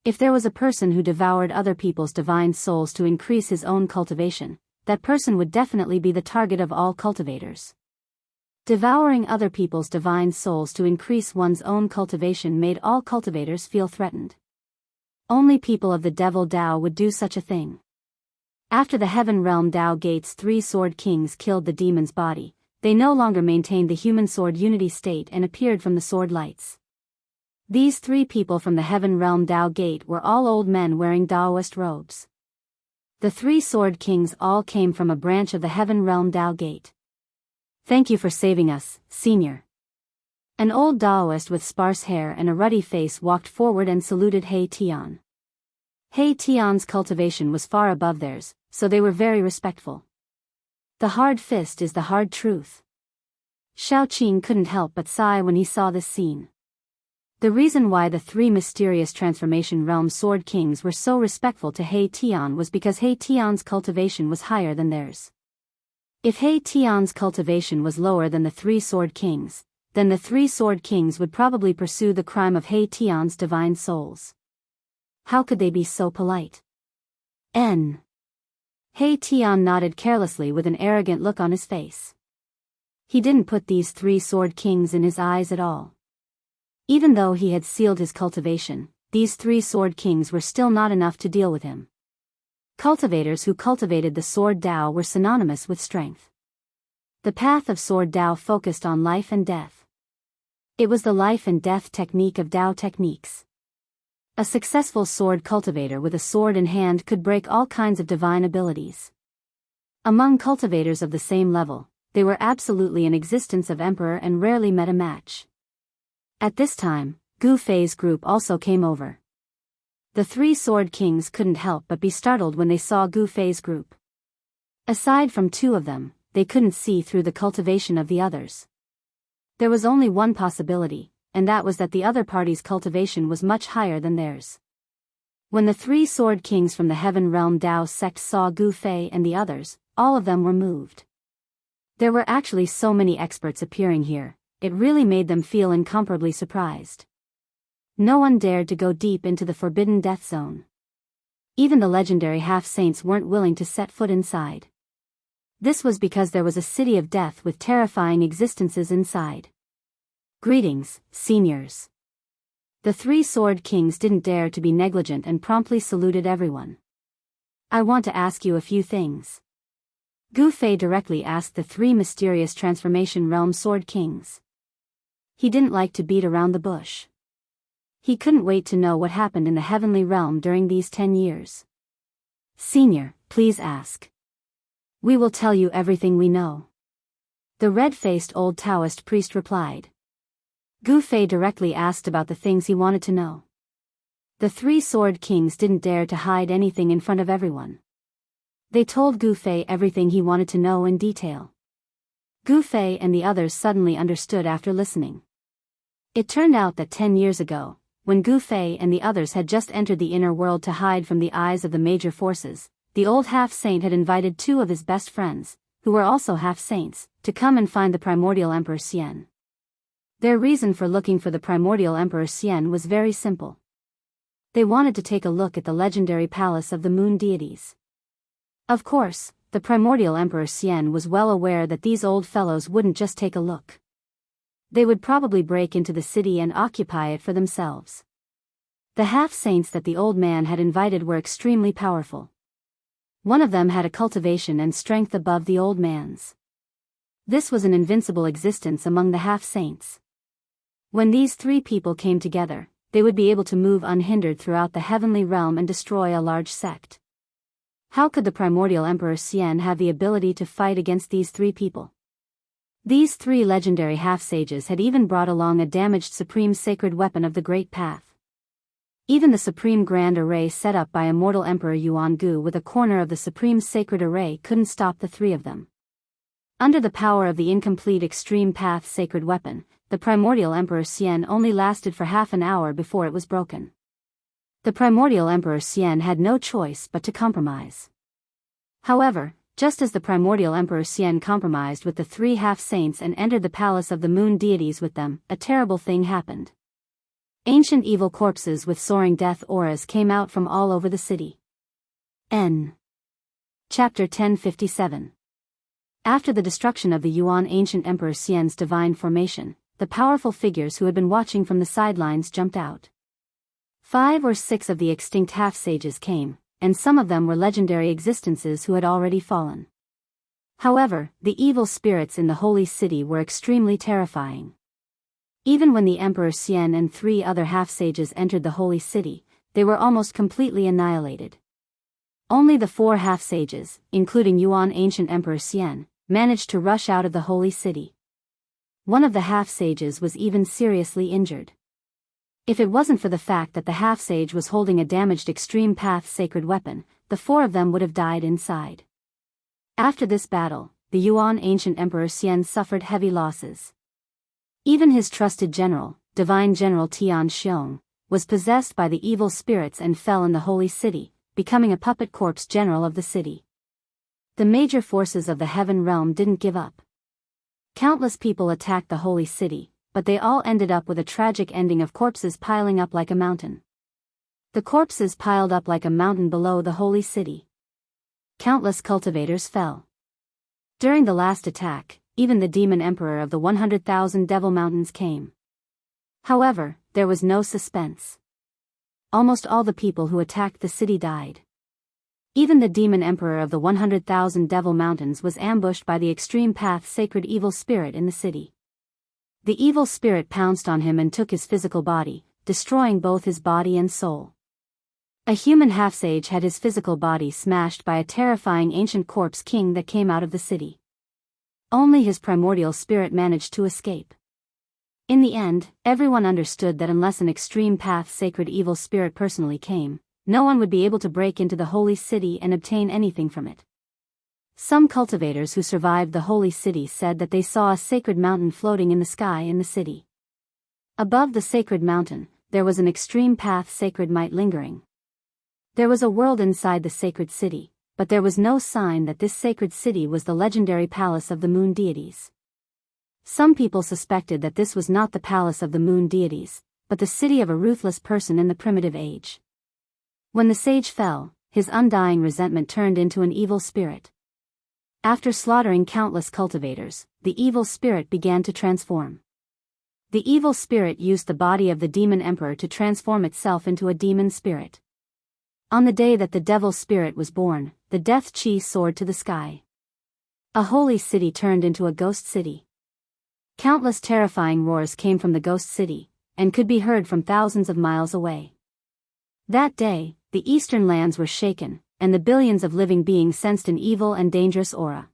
If there was a person who devoured other people's divine souls to increase his own cultivation, that person would definitely be the target of all cultivators. Devouring other people's divine souls to increase one's own cultivation made all cultivators feel threatened. Only people of the devil Dao would do such a thing. After the heaven realm Dao Gate's 3 sword kings killed the demon's body, they no longer maintained the human sword unity state and appeared from the sword lights. These 3 people from the heaven realm Dao Gate were all old men wearing Daoist robes. The 3 sword kings all came from a branch of the heaven realm Dao Gate. Thank you for saving us, senior. An old Daoist with sparse hair and a ruddy face walked forward and saluted He Tian. He Tian's cultivation was far above theirs, so they were very respectful. The hard fist is the hard truth. Xiao Qing couldn't help but sigh when he saw this scene. The reason why the 3 mysterious transformation realm sword kings were so respectful to He Tian was because He Tian's cultivation was higher than theirs. If He Tian's cultivation was lower than the 3 sword kings, then the 3 sword kings would probably pursue the crime of He Tian's divine souls. How could they be so polite? He Tian nodded carelessly with an arrogant look on his face. He didn't put these 3 sword kings in his eyes at all. Even though he had sealed his cultivation, these 3 sword kings were still not enough to deal with him. Cultivators who cultivated the sword Dao were synonymous with strength. The path of sword Dao focused on life and death. It was the life and death technique of Dao techniques. A successful sword cultivator with a sword in hand could break all kinds of divine abilities. Among cultivators of the same level, they were absolutely in existence of emperor and rarely met a match. At this time, Gu Fei's group also came over. The 3 sword kings couldn't help but be startled when they saw Gu Fei's group. Aside from 2 of them, they couldn't see through the cultivation of the others. There was only one possibility, and that was that the other party's cultivation was much higher than theirs. When the 3 sword kings from the heaven realm Dao sect saw Gu Fei and the others, all of them were moved. There were actually so many experts appearing here, it really made them feel incomparably surprised. No one dared to go deep into the forbidden death zone. Even the legendary half-saints weren't willing to set foot inside. This was because there was a city of death with terrifying existences inside. Greetings, seniors. The three sword kings didn't dare to be negligent and promptly saluted everyone. I want to ask you a few things. Gu Fei directly asked the three mysterious transformation realm sword kings. He didn't like to beat around the bush. He couldn't wait to know what happened in the heavenly realm during these 10 years. Senior, please ask. We will tell you everything we know. The red-faced old Taoist priest replied. Gu Fei directly asked about the things he wanted to know. The three sword kings didn't dare to hide anything in front of everyone. They told Gu Fei everything he wanted to know in detail. Gu Fei and the others suddenly understood after listening. It turned out that 10 years ago, when Gu Fei and the others had just entered the inner world to hide from the eyes of the major forces, the old half-saint had invited two of his best friends, who were also half-saints, to come and find the primordial Emperor Xian. Their reason for looking for the primordial Emperor Xian was very simple. They wanted to take a look at the legendary palace of the moon deities. Of course, the primordial Emperor Xian was well aware that these old fellows wouldn't just take a look. They would probably break into the city and occupy it for themselves. The half-saints that the old man had invited were extremely powerful. One of them had a cultivation and strength above the old man's. This was an invincible existence among the half-saints. When these three people came together, they would be able to move unhindered throughout the heavenly realm and destroy a large sect. How could the primordial Emperor Xian have the ability to fight against these three people? These three legendary half-sages had even brought along a damaged supreme sacred weapon of the Great Path. Even the supreme grand array set up by immortal Emperor Yuangu with a corner of the supreme sacred array couldn't stop the three of them. Under the power of the incomplete extreme path sacred weapon, the primordial Emperor Xian only lasted for half an hour before it was broken. The primordial Emperor Xian had no choice but to compromise. However, just as the primordial Emperor Xian compromised with the three half-saints and entered the palace of the moon deities with them, a terrible thing happened. Ancient evil corpses with soaring death auras came out from all over the city. N. Chapter 1057. After the destruction of the Yuan ancient Emperor Xian's divine formation, the powerful figures who had been watching from the sidelines jumped out. 5 or 6 of the extinct half-sages came, and some of them were legendary existences who had already fallen. However, the evil spirits in the holy city were extremely terrifying. Even when the Emperor Xian and 3 other half-sages entered the holy city, they were almost completely annihilated. Only the 4 half-sages, including Yuan ancient Emperor Xian, managed to rush out of the holy city. One of the half-sages was even seriously injured. If it wasn't for the fact that the half-sage was holding a damaged extreme path sacred weapon, the 4 of them would have died inside. After this battle, the Yuan ancient Emperor Xian suffered heavy losses. Even his trusted general, Divine General Tian Xiong, was possessed by the evil spirits and fell in the holy city, becoming a puppet corpse general of the city. The major forces of the heaven realm didn't give up. Countless people attacked the holy city, but they all ended up with a tragic ending of corpses piling up like a mountain. The corpses piled up like a mountain below the holy city. Countless cultivators fell. During the last attack, even the demon emperor of the 100,000 Devil Mountains came. However, there was no suspense. Almost all the people who attacked the city died. Even the demon emperor of the 100,000 Devil Mountains was ambushed by the extreme path sacred evil spirit in the city. The evil spirit pounced on him and took his physical body, destroying both his body and soul. A human half-sage had his physical body smashed by a terrifying ancient corpse king that came out of the city. Only his primordial spirit managed to escape. In the end, everyone understood that unless an extreme path sacred evil spirit personally came, no one would be able to break into the holy city and obtain anything from it. Some cultivators who survived the holy city said that they saw a sacred mountain floating in the sky in the city. Above the sacred mountain, there was an extreme path sacred might lingering. There was a world inside the sacred city, but there was no sign that this sacred city was the legendary palace of the moon deities. Some people suspected that this was not the palace of the moon deities, but the city of a ruthless person in the primitive age. When the sage fell, his undying resentment turned into an evil spirit. After slaughtering countless cultivators, the evil spirit began to transform. The evil spirit used the body of the demon emperor to transform itself into a demon spirit. On the day that the devil spirit was born, the death chi soared to the sky. A holy city turned into a ghost city. Countless terrifying roars came from the ghost city, and could be heard from thousands of miles away. That day, the eastern lands were shaken, and the billions of living beings sensed an evil and dangerous aura.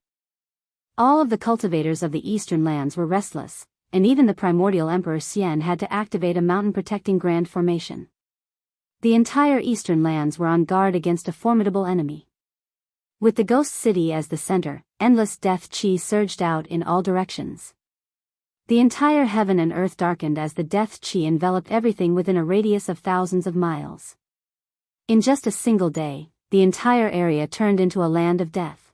All of the cultivators of the eastern lands were restless, and even the primordial Emperor Xian had to activate a mountain-protecting grand formation. The entire eastern lands were on guard against a formidable enemy. With the ghost city as the center, endless death chi surged out in all directions. The entire heaven and earth darkened as the death chi enveloped everything within a radius of thousands of miles. In just a single day, the entire area turned into a land of death.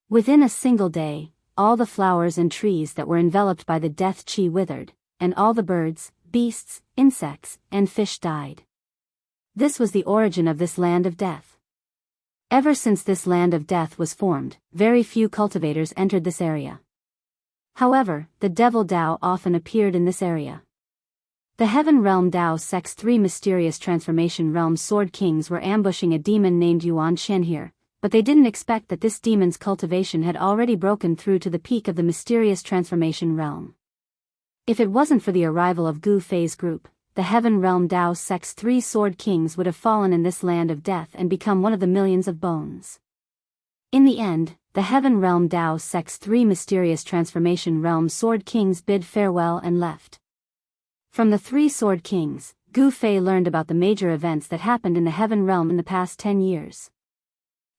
Within a single day, all the flowers and trees that were enveloped by the death chi withered, and all the birds, beasts, insects, and fish died. This was the origin of this land of death. Ever since this land of death was formed, very few cultivators entered this area. However, the devil Dao often appeared in this area. The Heaven Realm Daoist's 3 mysterious transformation realm sword kings were ambushing a demon named Wuxia Xianxia, but they didn't expect that this demon's cultivation had already broken through to the peak of the mysterious transformation realm. If it wasn't for the arrival of Gu Fei's group, the Heaven Realm Daoist's 3 sword kings would have fallen in this land of death and become one of the millions of bones. In the end, the Heaven Realm Daoist's 3 mysterious transformation realm sword kings bid farewell and left. From the 3 sword kings, Gu Fei learned about the major events that happened in the Heaven Realm in the past 10 years.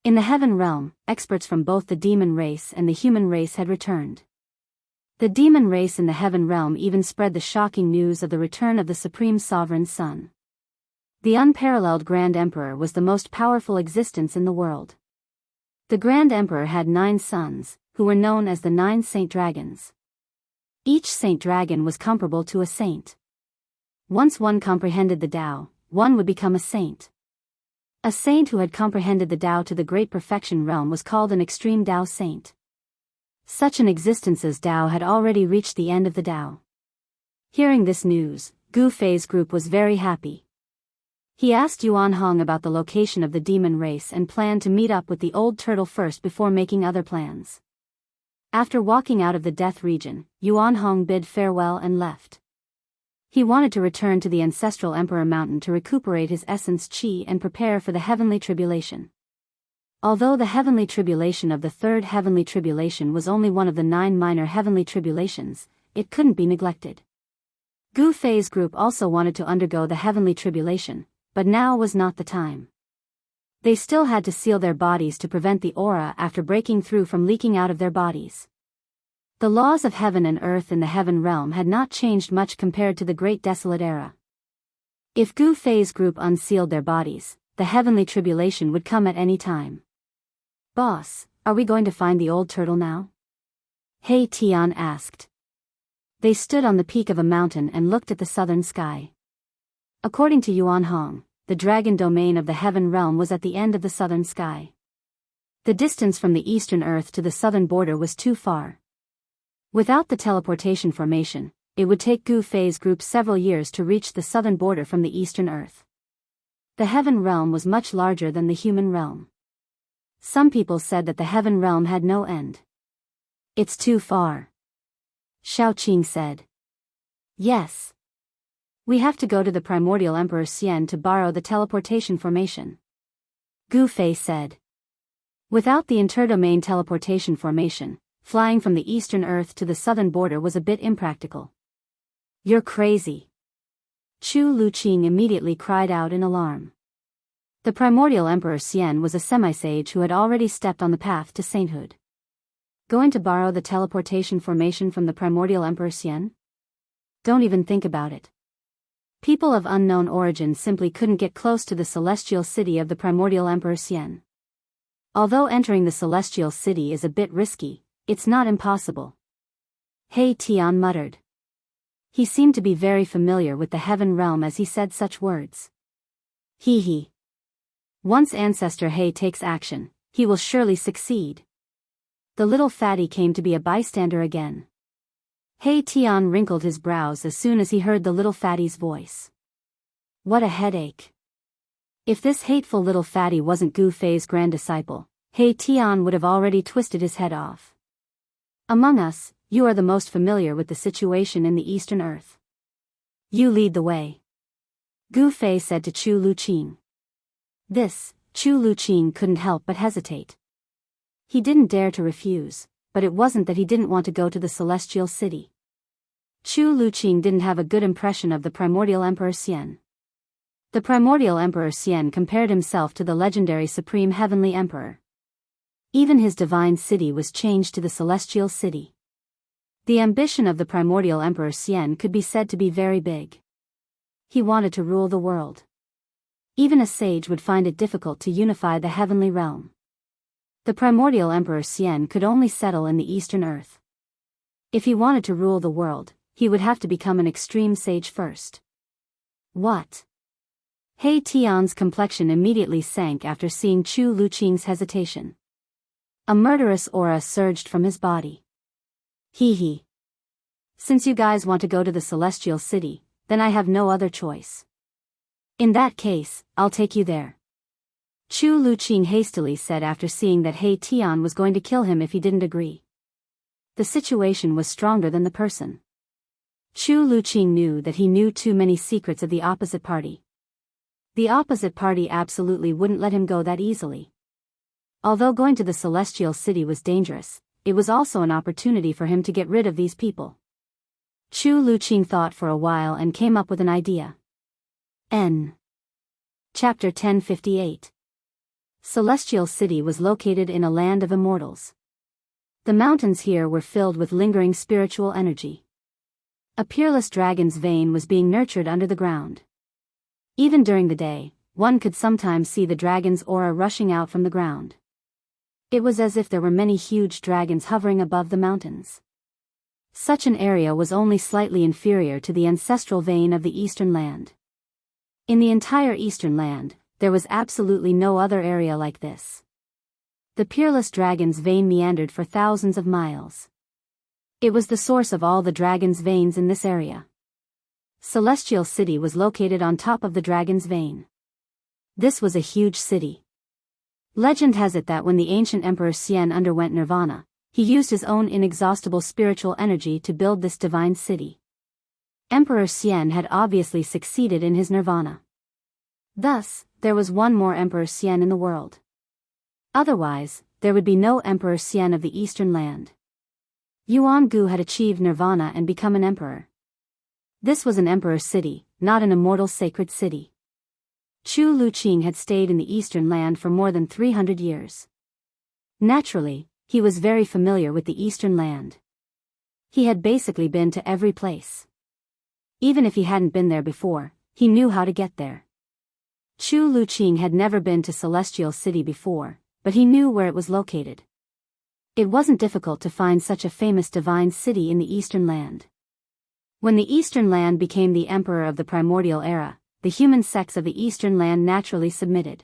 In the Heaven Realm, experts from both the demon race and the human race had returned. The demon race in the Heaven Realm even spread the shocking news of the return of the Supreme Sovereign Son. The unparalleled Grand Emperor was the most powerful existence in the world. The Grand Emperor had 9 sons, who were known as the 9 Saint Dragons. Each Saint Dragon was comparable to a saint. Once one comprehended the Tao, one would become a saint. A saint who had comprehended the Tao to the great perfection realm was called an extreme Tao saint. Such an existence's Tao had already reached the end of the Tao. Hearing this news, Gu Fei's group was very happy. He asked Yuan Hong about the location of the demon race and planned to meet up with the old turtle first before making other plans. After walking out of the death region, Yuan Hong bid farewell and left. He wanted to return to the ancestral Emperor Mountain to recuperate his essence chi and prepare for the heavenly tribulation. Although the heavenly tribulation of the third heavenly tribulation was only one of the 9 minor heavenly tribulations, it couldn't be neglected. Gu Fei's group also wanted to undergo the heavenly tribulation, but now was not the time. They still had to seal their bodies to prevent the aura after breaking through from leaking out of their bodies. The laws of heaven and earth in the Heaven Realm had not changed much compared to the Great Desolate Era. If Gu Fei's group unsealed their bodies, the heavenly tribulation would come at any time. "Boss, are we going to find the old turtle now?" He Tian asked. They stood on the peak of a mountain and looked at the southern sky. According to Yuan Hong, the dragon domain of the Heaven Realm was at the end of the southern sky. The distance from the eastern earth to the southern border was too far. Without the teleportation formation, it would take Gu Fei's group several years to reach the southern border from the eastern earth. The Heaven Realm was much larger than the human realm. Some people said that the Heaven Realm had no end. "It's too far," Xiao Qing said. "Yes. We have to go to the primordial Emperor Xian to borrow the teleportation formation," Gu Fei said. Without the interdomain teleportation formation, flying from the eastern earth to the southern border was a bit impractical. "You're crazy," Chu Luqing immediately cried out in alarm. The primordial Emperor Xian was a semi-sage who had already stepped on the path to sainthood. Going to borrow the teleportation formation from the primordial Emperor Xian? Don't even think about it. People of unknown origin simply couldn't get close to the celestial city of the primordial Emperor Xian. Although entering the celestial city is a bit risky, it's not impossible. He Tian muttered. He seemed to be very familiar with the Heaven Realm as he said such words. He. Once Ancestor He takes action, he will surely succeed. The little fatty came to be a bystander again. He Tian wrinkled his brows as soon as he heard the little fatty's voice. What a headache. If this hateful little fatty wasn't Gu Fei's grand disciple, He Tian would have already twisted his head off. Among us, you are the most familiar with the situation in the Eastern Earth. You lead the way. Gu Fei said to Chu Luqing. This, Chu Luqing couldn't help but hesitate. He didn't dare to refuse, but it wasn't that he didn't want to go to the Celestial City. Chu Luqing didn't have a good impression of the primordial Emperor Xian. The primordial Emperor Xian compared himself to the legendary Supreme Heavenly Emperor. Even his divine city was changed to the Celestial City. The ambition of the primordial Emperor Xian could be said to be very big. He wanted to rule the world. Even a sage would find it difficult to unify the heavenly realm. The primordial Emperor Xian could only settle in the Eastern Earth. If he wanted to rule the world, he would have to become an extreme sage first. What? He Tian's complexion immediately sank after seeing Chu Luqing's hesitation. A murderous aura surged from his body. Hee. Since you guys want to go to the Celestial City, then I have no other choice. In that case, I'll take you there. Chu Luqing hastily said after seeing that He Tian was going to kill him if he didn't agree. The situation was stronger than the person. Chu Luqing knew that he knew too many secrets of the opposite party. The opposite party absolutely wouldn't let him go that easily. Although going to the Celestial City was dangerous, it was also an opportunity for him to get rid of these people. Chu Luqing thought for a while and came up with an idea. Chapter 1058. Celestial City was located in a land of immortals. The mountains here were filled with lingering spiritual energy. A peerless dragon's vein was being nurtured under the ground. Even during the day, one could sometimes see the dragon's aura rushing out from the ground. It was as if there were many huge dragons hovering above the mountains. Such an area was only slightly inferior to the ancestral vein of the Eastern Land. In the entire Eastern Land, there was absolutely no other area like this. The peerless dragon's vein meandered for thousands of miles. It was the source of all the dragon's veins in this area. Celestial City was located on top of the dragon's vein. This was a huge city. Legend has it that when the ancient Emperor Xian underwent nirvana, he used his own inexhaustible spiritual energy to build this divine city. Emperor Xian had obviously succeeded in his nirvana. Thus, there was one more Emperor Xian in the world. Otherwise, there would be no Emperor Xian of the Eastern Land. Yuan Gu had achieved nirvana and become an emperor. This was an emperor city, not an immortal sacred city. Chu Luqing had stayed in the Eastern Land for more than 300 years. Naturally, he was very familiar with the Eastern Land. He had basically been to every place. Even if he hadn't been there before, he knew how to get there. Chu Luqing had never been to Celestial City before, but he knew where it was located. It wasn't difficult to find such a famous divine city in the Eastern Land. When the Eastern Land became the emperor of the primordial era, the human sects of the Eastern Land naturally submitted.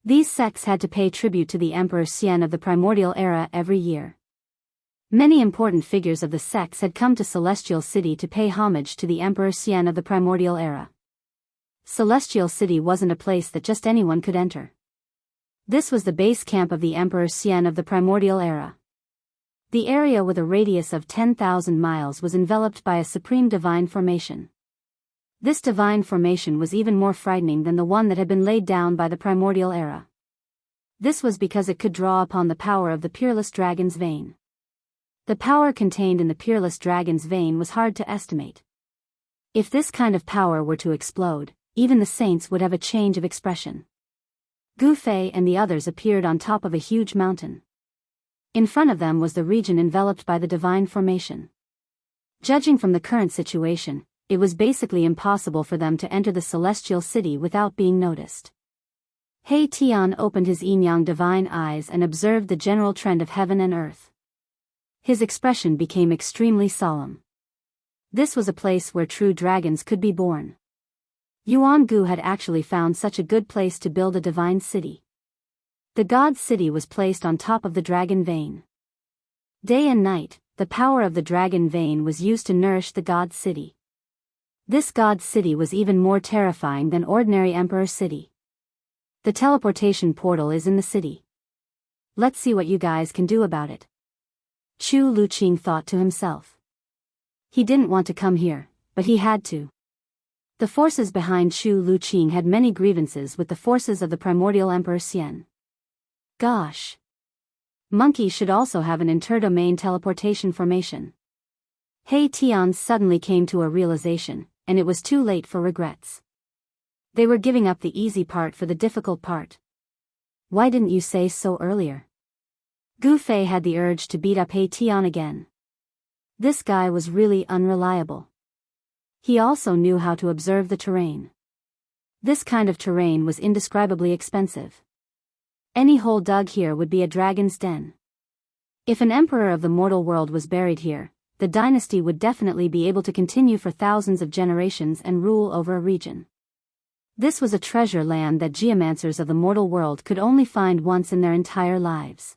These sects had to pay tribute to the Emperor Xian of the primordial era every year. Many important figures of the sects had come to Celestial City to pay homage to the Emperor Xian of the primordial era. Celestial City wasn't a place that just anyone could enter. This was the base camp of the Emperor Xian of the primordial era. The area with a radius of 10,000 miles was enveloped by a supreme divine formation. This divine formation was even more frightening than the one that had been laid down by the primordial era. This was because it could draw upon the power of the peerless dragon's vein. The power contained in the peerless dragon's vein was hard to estimate. If this kind of power were to explode, even the saints would have a change of expression. Gu Fei and the others appeared on top of a huge mountain. In front of them was the region enveloped by the divine formation. Judging from the current situation, it was basically impossible for them to enter the Celestial City without being noticed. He Tian opened his yin-yang divine eyes and observed the general trend of heaven and earth. His expression became extremely solemn. This was a place where true dragons could be born. Yuan Gu had actually found such a good place to build a divine city. The god city was placed on top of the dragon vein. Day and night, the power of the dragon vein was used to nourish the god city. This god city was even more terrifying than ordinary emperor city. The teleportation portal is in the city. Let's see what you guys can do about it. Chu Luqing thought to himself. He didn't want to come here, but he had to. The forces behind Chu Luqing had many grievances with the forces of the primordial Emperor Xian. Gosh! Monkey should also have an interdomain teleportation formation. He Tian suddenly came to a realization, and it was too late for regrets. They were giving up the easy part for the difficult part. Why didn't you say so earlier? Gu Fei had the urge to beat up He Tian again. This guy was really unreliable. He also knew how to observe the terrain. This kind of terrain was indescribably expensive. Any hole dug here would be a dragon's den. If an emperor of the mortal world was buried here, the dynasty would definitely be able to continue for thousands of generations and rule over a region. This was a treasure land that geomancers of the mortal world could only find once in their entire lives.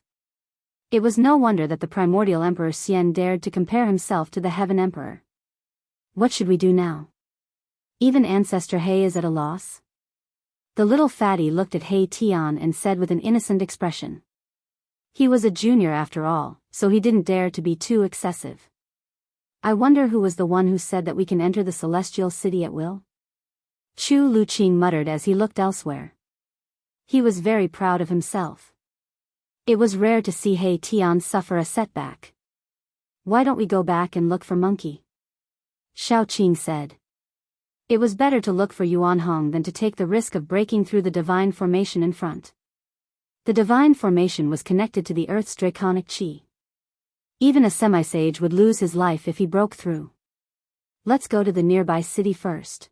It was no wonder that the primordial Emperor Xian dared to compare himself to the Heaven Emperor. What should we do now? Even Ancestor He is at a loss? The little fatty looked at He Tian and said with an innocent expression. He was a junior after all, so he didn't dare to be too excessive. I wonder who was the one who said that we can enter the celestial city at will? Chu Luqing muttered as he looked elsewhere. He was very proud of himself. It was rare to see He Tian suffer a setback. Why don't we go back and look for Monkey? Xiao Qing said. It was better to look for Yuan Hong than to take the risk of breaking through the divine formation in front. The divine formation was connected to the Earth's draconic chi. Even a semi-sage would lose his life if he broke through. Let's go to the nearby city first.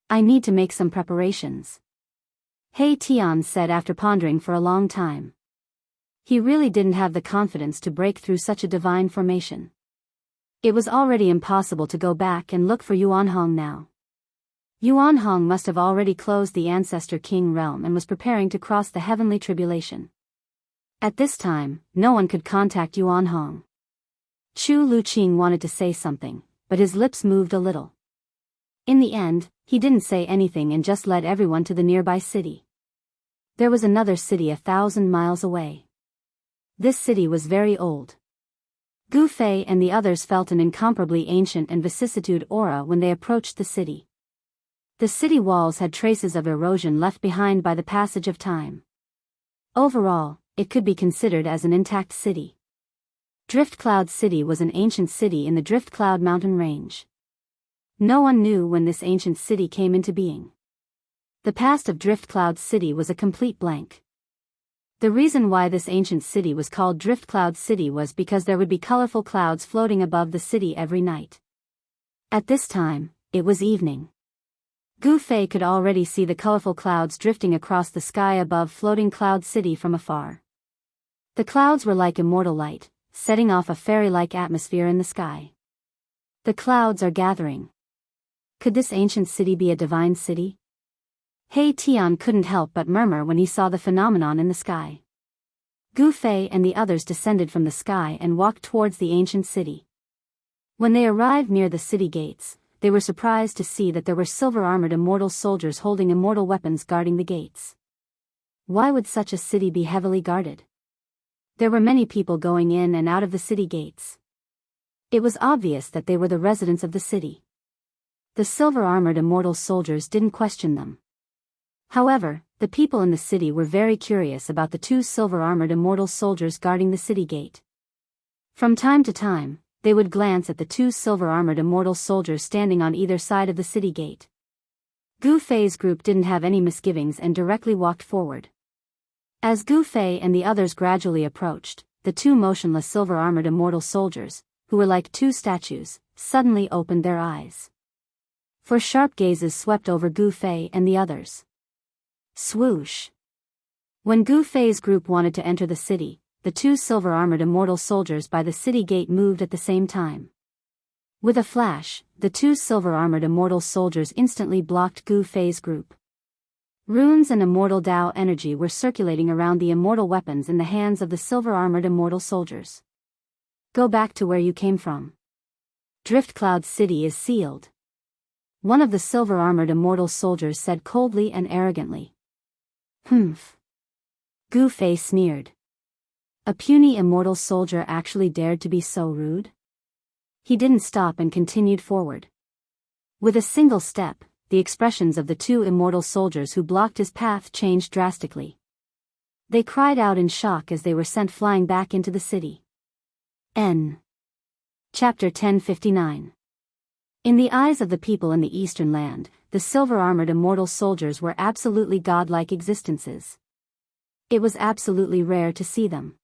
I need to make some preparations. He Tian said after pondering for a long time. He really didn't have the confidence to break through such a divine formation. It was already impossible to go back and look for Yuan Hong now. Yuan Hong must have already closed the Ancestor King realm and was preparing to cross the heavenly tribulation. At this time, no one could contact Yuan Hong. Chu Luqing wanted to say something, but his lips moved a little. In the end, he didn't say anything and just led everyone to the nearby city. There was another city 1,000 miles away. This city was very old. Gu Fei and the others felt an incomparably ancient and vicissitude aura when they approached the city. The city walls had traces of erosion left behind by the passage of time. Overall, it could be considered as an intact city. Drift Cloud City was an ancient city in the Drift Cloud mountain range. No one knew when this ancient city came into being. The past of Drift Cloud City was a complete blank. The reason why this ancient city was called Drift Cloud City was because there would be colorful clouds floating above the city every night. At this time, it was evening. Gu Fei could already see the colorful clouds drifting across the sky above floating Cloud City from afar. The clouds were like immortal light, setting off a fairy-like atmosphere in the sky. The clouds are gathering. Could this ancient city be a divine city? He Tian couldn't help but murmur when he saw the phenomenon in the sky. Gu Fei and the others descended from the sky and walked towards the ancient city. When they arrived near the city gates, they were surprised to see that there were silver-armored immortal soldiers holding immortal weapons guarding the gates. Why would such a city be heavily guarded? There were many people going in and out of the city gates. It was obvious that they were the residents of the city. The silver-armored immortal soldiers didn't question them. However, the people in the city were very curious about the two silver-armored immortal soldiers guarding the city gate. From time to time, they would glance at the two silver-armored immortal soldiers standing on either side of the city gate. Gu Fei's group didn't have any misgivings and directly walked forward. As Gu Fei and the others gradually approached, the two motionless silver-armored immortal soldiers, who were like two statues, suddenly opened their eyes. For sharp gazes swept over Gu Fei and the others. Swoosh! When Gu Fei's group wanted to enter the city, the two silver-armored immortal soldiers by the city gate moved at the same time. With a flash, the two silver-armored immortal soldiers instantly blocked Gu Fei's group. Runes and immortal Dao energy were circulating around the immortal weapons in the hands of the silver-armored immortal soldiers. Go back to where you came from. Drift Cloud City is sealed. One of the silver-armored immortal soldiers said coldly and arrogantly. Humph. Gu Fei sneered. A puny immortal soldier actually dared to be so rude? He didn't stop and continued forward. With a single step, the expressions of the two immortal soldiers who blocked his path changed drastically. They cried out in shock as they were sent flying back into the city. Chapter 1059. In the eyes of the people in the Eastern Land, the silver-armored immortal soldiers were absolutely godlike existences. It was absolutely rare to see them.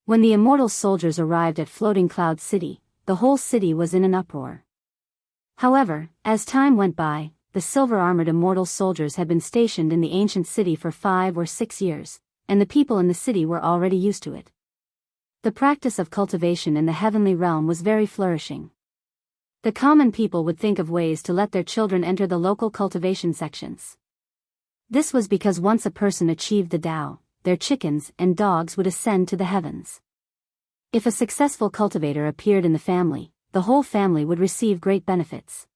When the immortal soldiers arrived at Floating Cloud City, the whole city was in an uproar. However, as time went by, the silver-armored immortal soldiers had been stationed in the ancient city for 5 or 6 years, and the people in the city were already used to it. The practice of cultivation in the heavenly realm was very flourishing. The common people would think of ways to let their children enter the local cultivation sections. This was because once a person achieved the Tao, their chickens and dogs would ascend to the heavens. If a successful cultivator appeared in the family, the whole family would receive great benefits.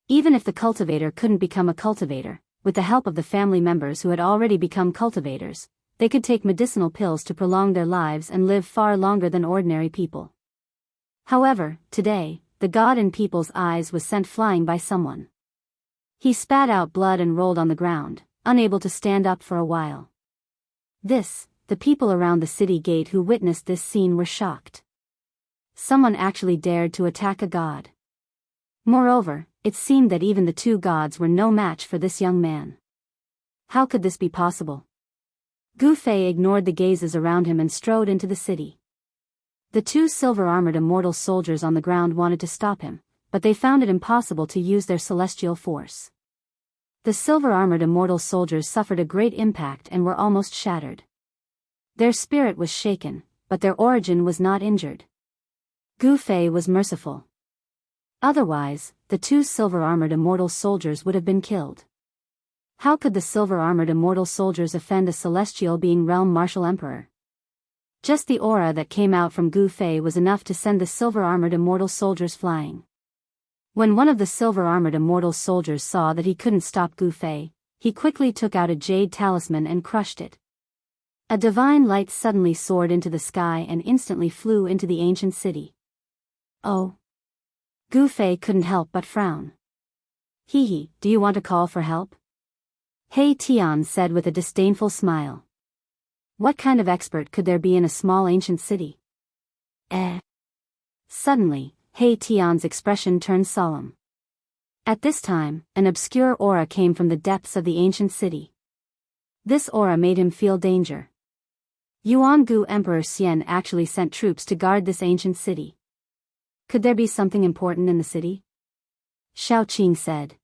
Even if the cultivator couldn't become a cultivator, with the help of the family members who had already become cultivators, they could take medicinal pills to prolong their lives and live far longer than ordinary people. However, today, the god in people's eyes was sent flying by someone. He spat out blood and rolled on the ground, unable to stand up for a while. The people around the city gate who witnessed this scene were shocked. Someone actually dared to attack a god. Moreover, it seemed that even the two gods were no match for this young man. How could this be possible? Gu Fei ignored the gazes around him and strode into the city. The two silver-armored immortal soldiers on the ground wanted to stop him, but they found it impossible to use their celestial force. The silver-armored immortal soldiers suffered a great impact and were almost shattered. Their spirit was shaken, but their origin was not injured. Gu Fei was merciful. Otherwise, the two silver-armored immortal soldiers would have been killed. How could the silver-armored immortal soldiers offend a celestial being realm martial emperor? Just the aura that came out from Gu Fei was enough to send the silver-armored immortal soldiers flying. When one of the silver-armored immortal soldiers saw that he couldn't stop Gu Fei, he quickly took out a jade talisman and crushed it. A divine light suddenly soared into the sky and instantly flew into the ancient city. Oh! Gu Fei couldn't help but frown. Do you want to call for help? He Tian said with a disdainful smile. What kind of expert could there be in a small ancient city? Suddenly, He Tian's expression turned solemn. At this time, an obscure aura came from the depths of the ancient city. This aura made him feel danger. Yuangu Emperor Xian actually sent troops to guard this ancient city. Could there be something important in the city? Xiao Qing said.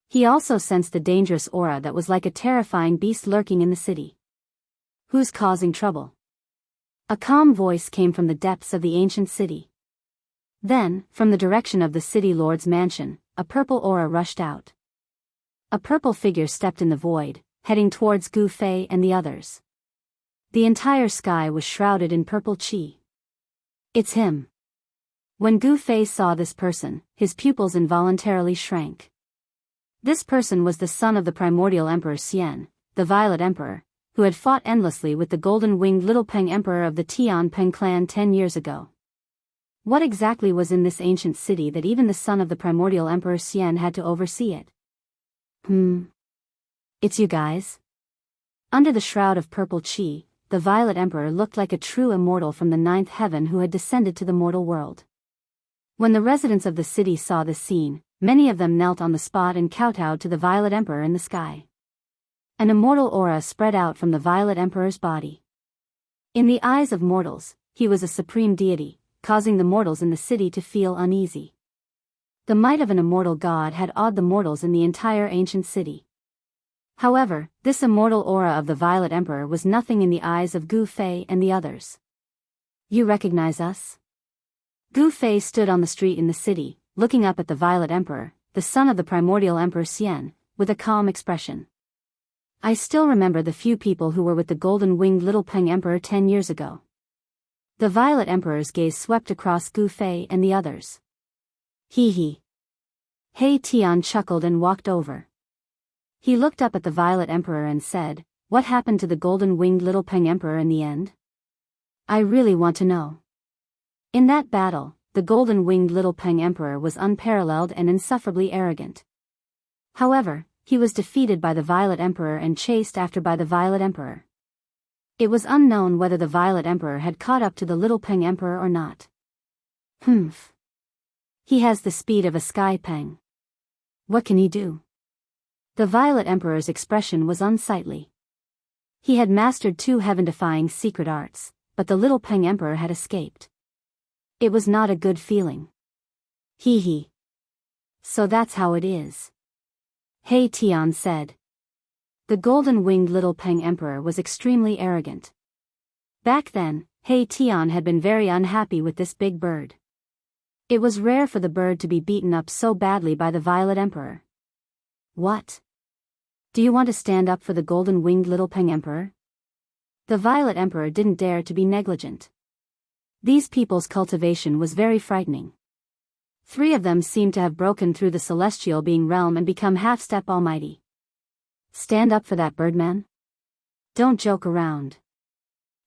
He also sensed the dangerous aura that was like a terrifying beast lurking in the city. Who's causing trouble? A calm voice came from the depths of the ancient city. Then, from the direction of the city lord's mansion, a purple aura rushed out. A purple figure stepped in the void, heading towards Gu Fei and the others. The entire sky was shrouded in purple qi. It's him. When Gu Fei saw this person, his pupils involuntarily shrank. This person was the son of the primordial Emperor Xian, the Violet Emperor, who had fought endlessly with the golden-winged Little Peng Emperor of the Tian Peng clan 10 years ago. What exactly was in this ancient city that even the son of the primordial Emperor Xian had to oversee it? It's you guys? Under the shroud of purple qi, the Violet Emperor looked like a true immortal from the 9th heaven who had descended to the mortal world. When the residents of the city saw this scene, many of them knelt on the spot and kowtowed to the Violet Emperor in the sky. An immortal aura spread out from the Violet Emperor's body. In the eyes of mortals, he was a supreme deity, causing the mortals in the city to feel uneasy. The might of an immortal god had awed the mortals in the entire ancient city. However, this immortal aura of the Violet Emperor was nothing in the eyes of Gu Fei and the others. You recognize us? Gu Fei stood on the street in the city, looking up at the Violet Emperor, the son of the primordial Emperor Xian, with a calm expression. I still remember the few people who were with the golden-winged Little Peng Emperor 10 years ago. The Violet Emperor's gaze swept across Gu Fei and the others. Hee hee. He Tian chuckled and walked over. He looked up at the Violet Emperor and said, "What happened to the golden-winged little Peng Emperor in the end? I really want to know." In that battle, the golden-winged little Peng Emperor was unparalleled and insufferably arrogant. However, he was defeated by the Violet Emperor and chased after by the Violet Emperor. It was unknown whether the Violet Emperor had caught up to the little Peng Emperor or not. Humph. He has the speed of a sky peng. What can he do? The Violet Emperor's expression was unsightly. He had mastered 2 heaven-defying secret arts, but the little Peng Emperor had escaped. It was not a good feeling. Hee hee. So that's how it is. He Tian said. The golden-winged little Peng Emperor was extremely arrogant. Back then, He Tian had been very unhappy with this big bird. It was rare for the bird to be beaten up so badly by the Violet Emperor. What? Do you want to stand up for the golden-winged little Peng Emperor? The Violet Emperor didn't dare to be negligent. These people's cultivation was very frightening. 3 of them seemed to have broken through the celestial being realm and become half-step almighty. Stand up for that birdman? Don't joke around.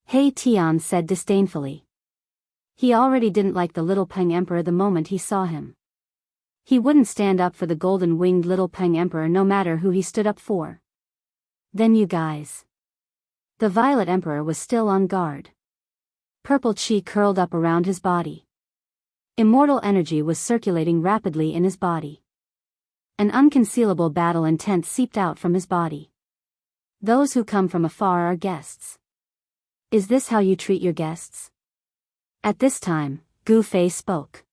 He Tian said disdainfully. He already didn't like the little Peng Emperor the moment he saw him. He wouldn't stand up for the golden-winged little Peng Emperor no matter who he stood up for. Then you guys. The Violet Emperor was still on guard. Purple chi curled up around his body. Immortal energy was circulating rapidly in his body. An unconcealable battle intent seeped out from his body. Those who come from afar are guests. Is this how you treat your guests? At this time, Gu Fei spoke.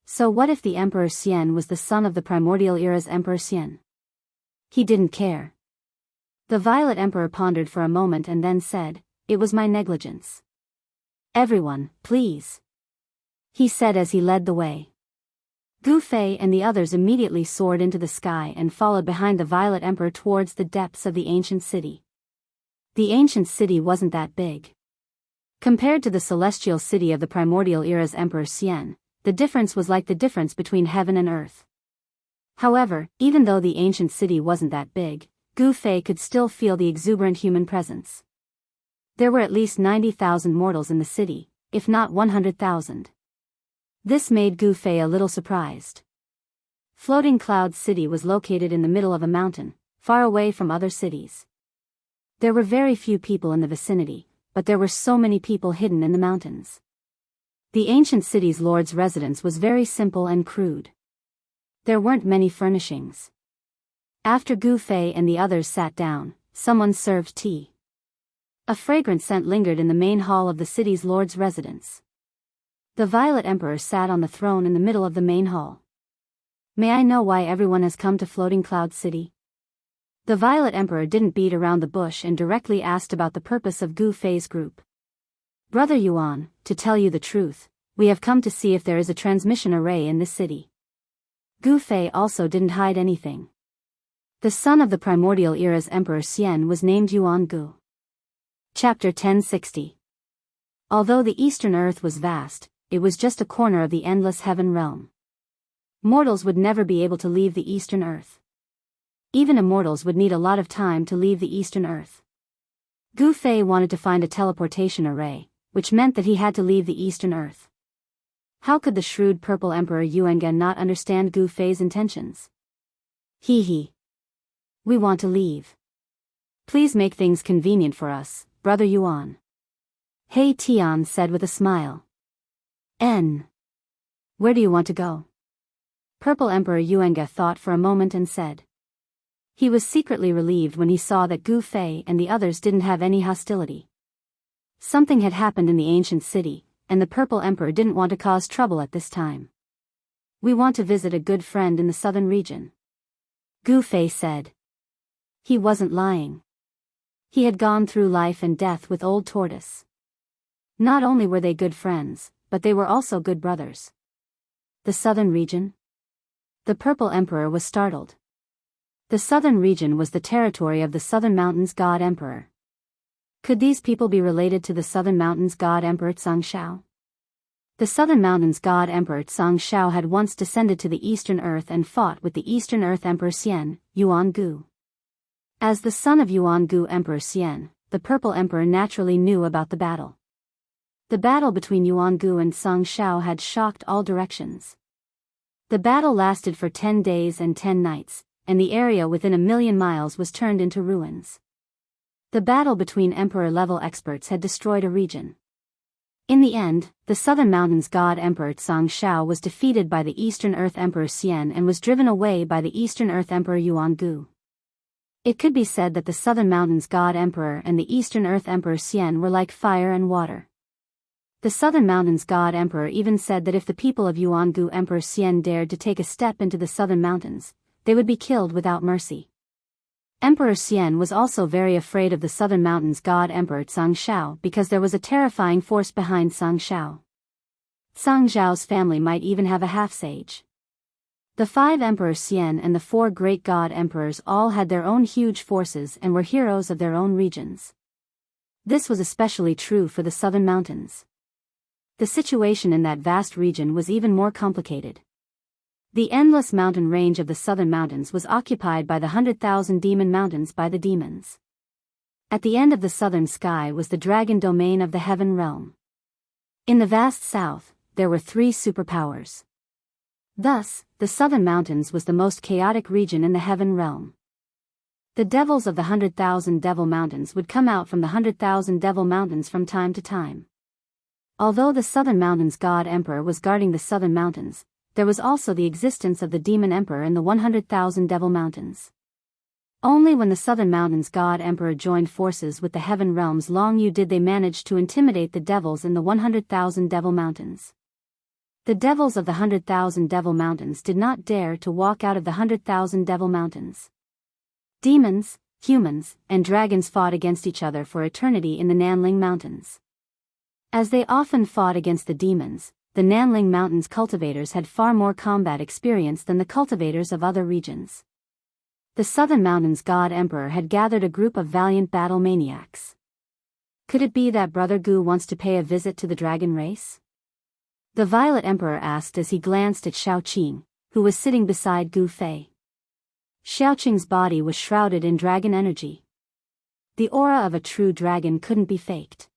So what if the Emperor Xian was the son of the primordial era's Emperor Xian? He didn't care. The Violet Emperor pondered for a moment and then said, "It was my negligence." "Everyone, please," he said as he led the way. Gu Fei and the others immediately soared into the sky and followed behind the Violet Emperor towards the depths of the ancient city. The ancient city wasn't that big. Compared to the celestial city of the primordial era's Emperor Xian, the difference was like the difference between heaven and earth. However, even though the ancient city wasn't that big, Gu Fei could still feel the exuberant human presence. There were at least 90,000 mortals in the city, if not 100,000. This made Gu Fei a little surprised. Floating Cloud City was located in the middle of a mountain, far away from other cities. There were very few people in the vicinity, but there were so many people hidden in the mountains. The ancient city's lord's residence was very simple and crude. There weren't many furnishings. After Gu Fei and the others sat down, someone served tea. A fragrant scent lingered in the main hall of the city's lord's residence. The Violet Emperor sat on the throne in the middle of the main hall. "May I know why everyone has come to Floating Cloud City?" The Violet Emperor didn't beat around the bush and directly asked about the purpose of Gu Fei's group. "Brother Yuan, to tell you the truth, we have come to see if there is a transmission array in this city." Gu Fei also didn't hide anything. The son of the primordial era's Emperor Xian was named Yuan Gu. Chapter 1060. Although the Eastern Earth was vast, it was just a corner of the endless heaven realm. Mortals would never be able to leave the Eastern Earth. Even immortals would need a lot of time to leave the Eastern Earth. Gu Fei wanted to find a teleportation array, which meant that he had to leave the Eastern Earth. How could the shrewd Purple Emperor Yuanga not understand Gu Fei's intentions? Hee hee. We want to leave. Please make things convenient for us, Brother Yuan. He Tian said with a smile. Where do you want to go? Purple Emperor Yuanga thought for a moment and said. He was secretly relieved when he saw that Gu Fei and the others didn't have any hostility. Something had happened in the ancient city, and the Purple Emperor didn't want to cause trouble at this time. We want to visit a good friend in the southern region. Gu Fei said. He wasn't lying. He had gone through life and death with Old Tortoise. Not only were they good friends, but they were also good brothers. The southern region? The Purple Emperor was startled. The southern region was the territory of the Southern Mountains God Emperor. Could these people be related to the Southern Mountains god Emperor Xianxia? The Southern Mountains god Emperor Xianxia had once descended to the Eastern Earth and fought with the Eastern Earth Emperor Xian, Yuangu. As the son of Yuangu Emperor Xian, the Purple Emperor naturally knew about the battle. The battle between Yuangu and Xianxia had shocked all directions. The battle lasted for 10 days and 10 nights, and the area within 1,000,000 miles was turned into ruins. The battle between emperor-level experts had destroyed a region. In the end, the Southern Mountains god Emperor Xianxia was defeated by the Eastern Earth Emperor Xian and was driven away by the Eastern Earth Emperor Yuangu. It could be said that the Southern Mountains god Emperor and the Eastern Earth Emperor Xian were like fire and water. The Southern Mountains god Emperor even said that if the people of Yuangu Emperor Xian dared to take a step into the Southern Mountains, they would be killed without mercy. Emperor Xian was also very afraid of the Southern Mountains god Emperor Xianxia because there was a terrifying force behind Xianxia. Xianxiao's family might even have a half-sage. The 5 Emperors Xian and the 4 great god emperors all had their own huge forces and were heroes of their own regions. This was especially true for the Southern Mountains. The situation in that vast region was even more complicated. The endless mountain range of the Southern Mountains was occupied by the 100,000 demon mountains by the demons. At the end of the southern sky was the dragon domain of the heaven realm. In the vast south, there were 3 superpowers. Thus, the Southern Mountains was the most chaotic region in the heaven realm. The devils of the 100,000 devil mountains would come out from the 100,000 devil mountains from time to time. Although the Southern Mountains god Emperor was guarding the Southern Mountains, there was also the existence of the Demon Emperor in the 100,000 Devil Mountains. Only when the Southern Mountains god Emperor joined forces with the Heaven Realms long did they manage to intimidate the devils in the 100,000 Devil Mountains. The devils of the 100,000 Devil Mountains did not dare to walk out of the 100,000 Devil Mountains. Demons, humans, and dragons fought against each other for eternity in the Nanling Mountains. As they often fought against the demons, the Nanling Mountains cultivators had far more combat experience than the cultivators of other regions. The Southern Mountains god Emperor had gathered a group of valiant battle maniacs. Could it be that Brother Gu wants to pay a visit to the dragon race? The Violet Emperor asked as he glanced at Xiaoqing, who was sitting beside Gu Fei. Xiaoqing's body was shrouded in dragon energy. The aura of a true dragon couldn't be faked.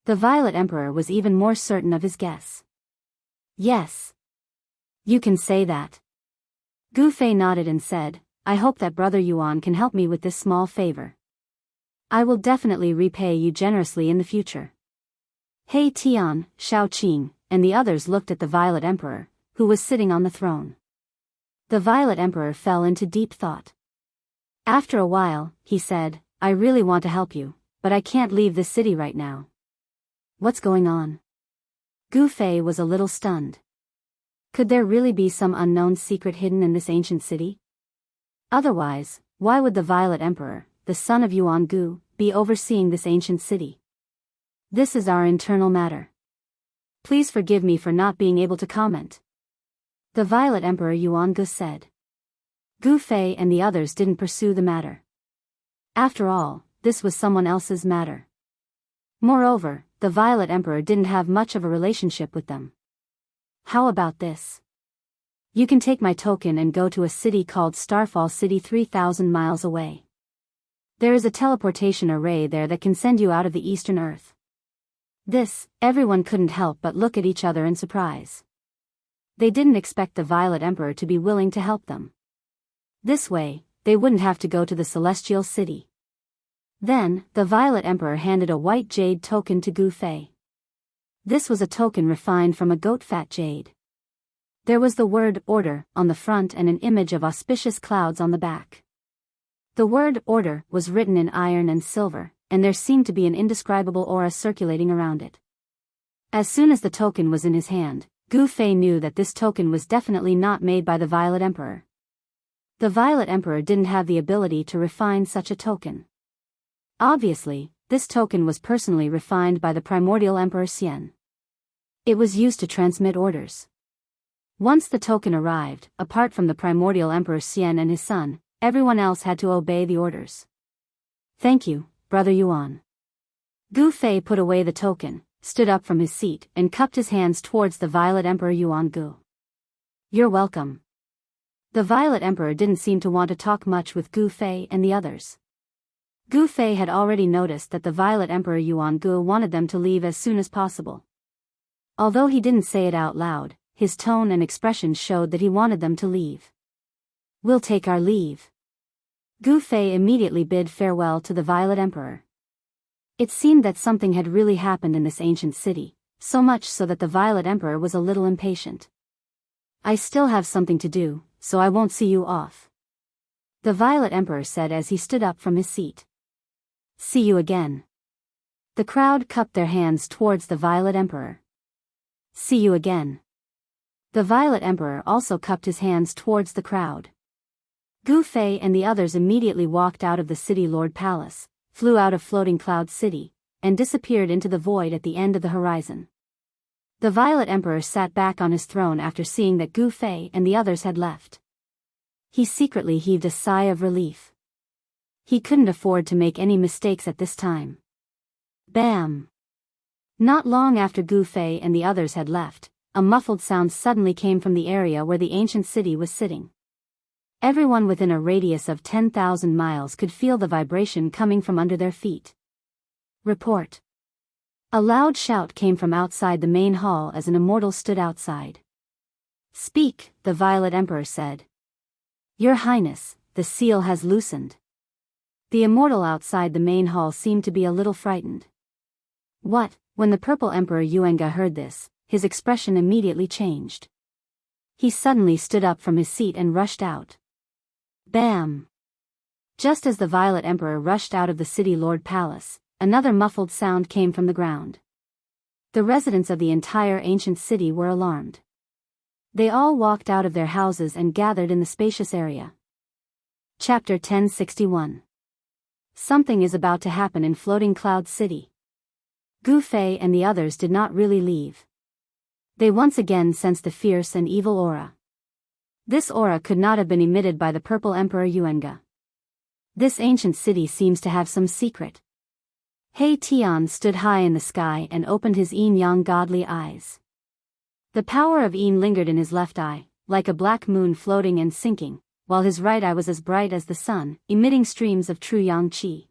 The Violet Emperor was even more certain of his guess. Yes. You can say that. Gu Fei nodded and said, I hope that Brother Yuan can help me with this small favor. I will definitely repay you generously in the future. He Tian, Xiaoqing, and the others looked at the Violet Emperor, who was sitting on the throne. The Violet Emperor fell into deep thought. After a while, he said, I really want to help you, but I can't leave this city right now. What's going on? Gu Fei was a little stunned. Could there really be some unknown secret hidden in this ancient city? Otherwise, why would the Violet Emperor, the son of Yuangu, be overseeing this ancient city? This is our internal matter. Please forgive me for not being able to comment. The Violet Emperor Yuangu said. Gu Fei and the others didn't pursue the matter. After all, this was someone else's matter. Moreover, the Violet Emperor didn't have much of a relationship with them. How about this? You can take my token and go to a city called Starfall City 3,000 miles away. There is a teleportation array there that can send you out of the Eastern Earth. This, everyone couldn't help but look at each other in surprise. They didn't expect the Violet Emperor to be willing to help them. This way, they wouldn't have to go to the Celestial City. Then, the Violet Emperor handed a white jade token to Gu Fei. This was a token refined from a goat-fat jade. There was the word order on the front and an image of auspicious clouds on the back. The word order was written in iron and silver, and there seemed to be an indescribable aura circulating around it. As soon as the token was in his hand, Gu Fei knew that this token was definitely not made by the Violet Emperor. The Violet Emperor didn't have the ability to refine such a token. Obviously, this token was personally refined by the primordial Emperor Xian. It was used to transmit orders. Once the token arrived, apart from the primordial Emperor Xian and his son, everyone else had to obey the orders. Thank you, Brother Yuan. Gu Fei put away the token, stood up from his seat, and cupped his hands towards the Violet Emperor Yuan Gu. "You're welcome." The Violet Emperor didn't seem to want to talk much with Gu Fei and the others. Gu Fei had already noticed that the Violet Emperor Yuan Gu wanted them to leave as soon as possible. Although he didn't say it out loud, his tone and expression showed that he wanted them to leave. "We'll take our leave." Gu Fei immediately bid farewell to the Violet Emperor. It seemed that something had really happened in this ancient city, so much so that the Violet Emperor was a little impatient. "I still have something to do, so I won't see you off," the Violet Emperor said as he stood up from his seat. "See you again." The crowd cupped their hands towards the Violet Emperor. "See you again." The Violet Emperor also cupped his hands towards the crowd. Gu Fei and the others immediately walked out of the City Lord Palace, flew out of Floating Cloud City, and disappeared into the void at the end of the horizon. The Violet Emperor sat back on his throne after seeing that Gu Fei and the others had left. He secretly heaved a sigh of relief. He couldn't afford to make any mistakes at this time. Bam! Not long after Gu Fei and the others had left, a muffled sound suddenly came from the area where the ancient city was sitting. Everyone within a radius of 10,000 miles could feel the vibration coming from under their feet. "Report." A loud shout came from outside the main hall as an immortal stood outside. "Speak," the Violet Emperor said. "Your Highness, the seal has loosened." The immortal outside the main hall seemed to be a little frightened. "What?" When the Purple Emperor Yuenga heard this, his expression immediately changed. He suddenly stood up from his seat and rushed out. Bam! Just as the Violet Emperor rushed out of the City Lord Palace, another muffled sound came from the ground. The residents of the entire ancient city were alarmed. They all walked out of their houses and gathered in the spacious area. Chapter 1061. Something is about to happen in Floating Cloud City. Gu Fei and the others did not really leave. They once again sensed the fierce and evil aura. This aura could not have been emitted by the Purple Emperor Yuenga. This ancient city seems to have some secret. He Tian stood high in the sky and opened his yin-yang godly eyes. The power of yin lingered in his left eye, like a black moon floating and sinking, while his right eye was as bright as the sun, emitting streams of true yang qi.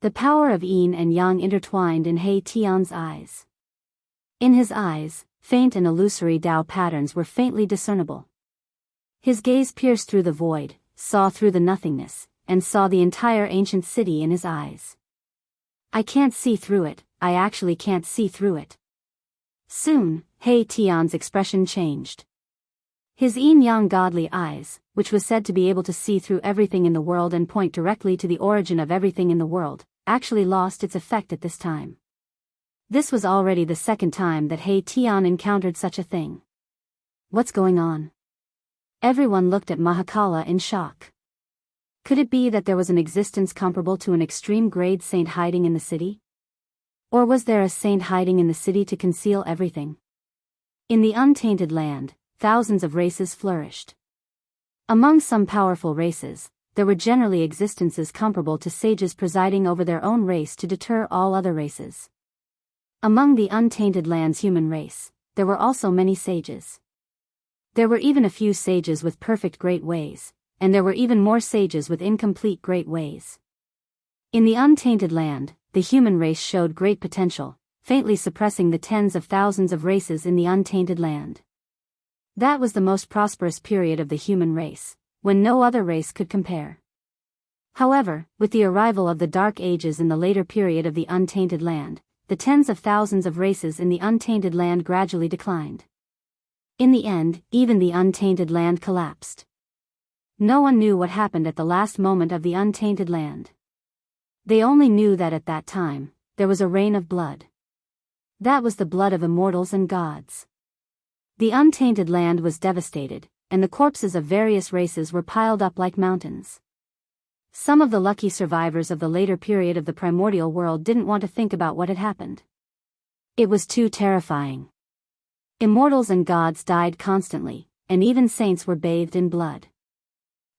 The power of yin and yang intertwined in He Tian's eyes. In his eyes, faint and illusory Tao patterns were faintly discernible. His gaze pierced through the void, saw through the nothingness, and saw the entire ancient city in his eyes. "I can't see through it, I actually can't see through it." Soon, He Tian's expression changed. His yin-yang godly eyes, which was said to be able to see through everything in the world and point directly to the origin of everything in the world, actually lost its effect at this time. This was already the second time that He Tian encountered such a thing. What's going on? Everyone looked at Mahakala in shock. Could it be that there was an existence comparable to an extreme grade saint hiding in the city? Or was there a saint hiding in the city to conceal everything? In the untainted land, thousands of races flourished. Among some powerful races, there were generally existences comparable to sages presiding over their own race to deter all other races. Among the untainted land's human race, there were also many sages. There were even a few sages with perfect great ways, and there were even more sages with incomplete great ways. In the untainted land, the human race showed great potential, faintly suppressing the tens of thousands of races in the untainted land. That was the most prosperous period of the human race, when no other race could compare. However, with the arrival of the Dark Ages in the later period of the untainted land, the tens of thousands of races in the untainted land gradually declined. In the end, even the untainted land collapsed. No one knew what happened at the last moment of the untainted land. They only knew that at that time, there was a rain of blood. That was the blood of immortals and gods. The untainted land was devastated, and the corpses of various races were piled up like mountains. Some of the lucky survivors of the later period of the primordial world didn't want to think about what had happened. It was too terrifying. Immortals and gods died constantly, and even saints were bathed in blood.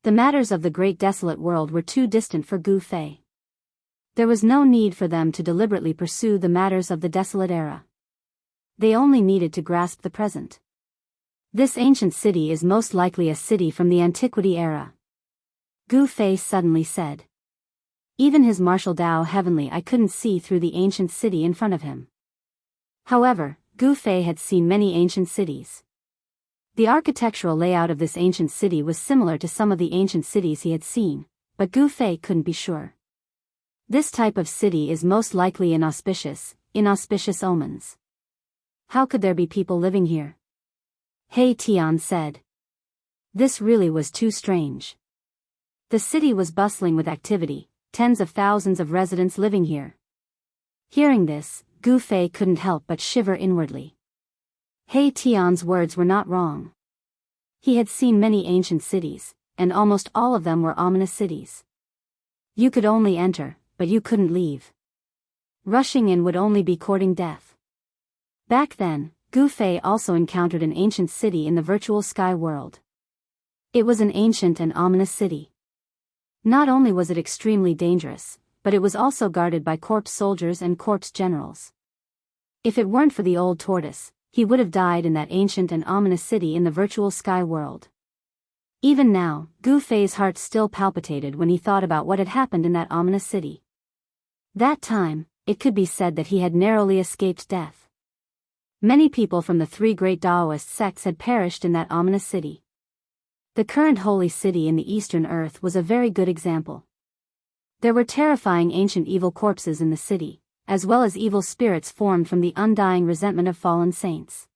The matters of the great desolate world were too distant for Gu Fei. There was no need for them to deliberately pursue the matters of the desolate era. They only needed to grasp the present. This ancient city is most likely a city from the antiquity era, Gu Fei suddenly said. Even his martial Dao heavenly eye couldn't see through the ancient city in front of him. However, Gu Fei had seen many ancient cities. The architectural layout of this ancient city was similar to some of the ancient cities he had seen, but Gu Fei couldn't be sure. This type of city is most likely inauspicious omens. How could there be people living here? He Tian said. This really was too strange. The city was bustling with activity, tens of thousands of residents living here. Hearing this, Gu Fei couldn't help but shiver inwardly. He Tian's words were not wrong. He had seen many ancient cities, and almost all of them were ominous cities. You could only enter, but you couldn't leave. Rushing in would only be courting death. Back then, Gu Fei also encountered an ancient city in the virtual sky world. It was an ancient and ominous city. Not only was it extremely dangerous, but it was also guarded by corpse soldiers and corpse generals. If it weren't for the old tortoise, he would have died in that ancient and ominous city in the virtual sky world. Even now, Gu Fei's heart still palpitated when he thought about what had happened in that ominous city. That time, it could be said that he had narrowly escaped death. Many people from the three great Daoist sects had perished in that ominous city. The current holy city in the Eastern Earth was a very good example. There were terrifying ancient evil corpses in the city, as well as evil spirits formed from the undying resentment of fallen saints.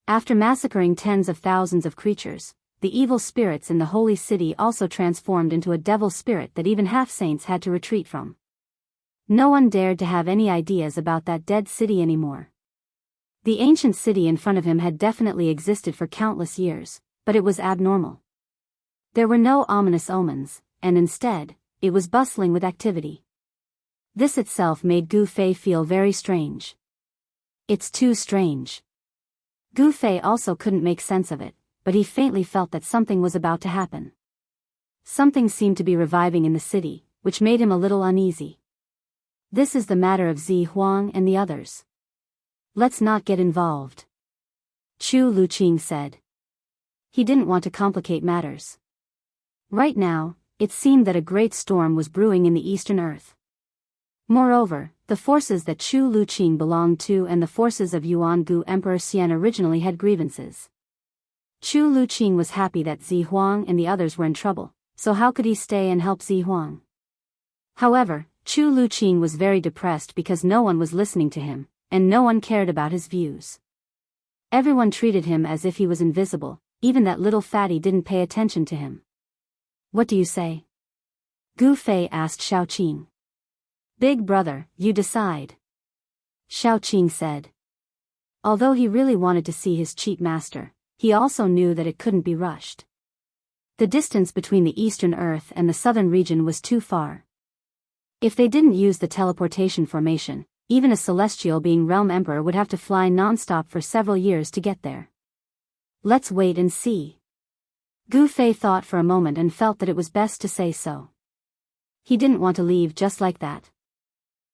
After massacring tens of thousands of creatures, the evil spirits in the holy city also transformed into a devil spirit that even half-saints had to retreat from. No one dared to have any ideas about that dead city anymore. The ancient city in front of him had definitely existed for countless years, but it was abnormal. There were no ominous omens, and instead, it was bustling with activity. This itself made Gu Fei feel very strange. It's too strange. Gu Fei also couldn't make sense of it, but he faintly felt that something was about to happen. Something seemed to be reviving in the city, which made him a little uneasy. This is the matter of Zi Huang and the others. Let's not get involved, Chu Luqing said. He didn't want to complicate matters. Right now, it seemed that a great storm was brewing in the Eastern Earth. Moreover, the forces that Chu Luqing belonged to and the forces of Yuangu Emperor Xian originally had grievances. Chu Luqing was happy that Zi Huang and the others were in trouble, so how could he stay and help Zi Huang? However, Chu Luqing was very depressed because no one was listening to him, and no one cared about his views. Everyone treated him as if he was invisible, even that little fatty didn't pay attention to him. What do you say? Gu Fei asked Xiaoqing. Big brother, you decide, Xiaoqing said. Although he really wanted to see his cheat master, he also knew that it couldn't be rushed. The distance between the Eastern Earth and the southern region was too far. If they didn't use the teleportation formation, even a celestial being realm emperor would have to fly non-stop for several years to get there. Let's wait and see. Gu Fei thought for a moment and felt that it was best to say so. He didn't want to leave just like that.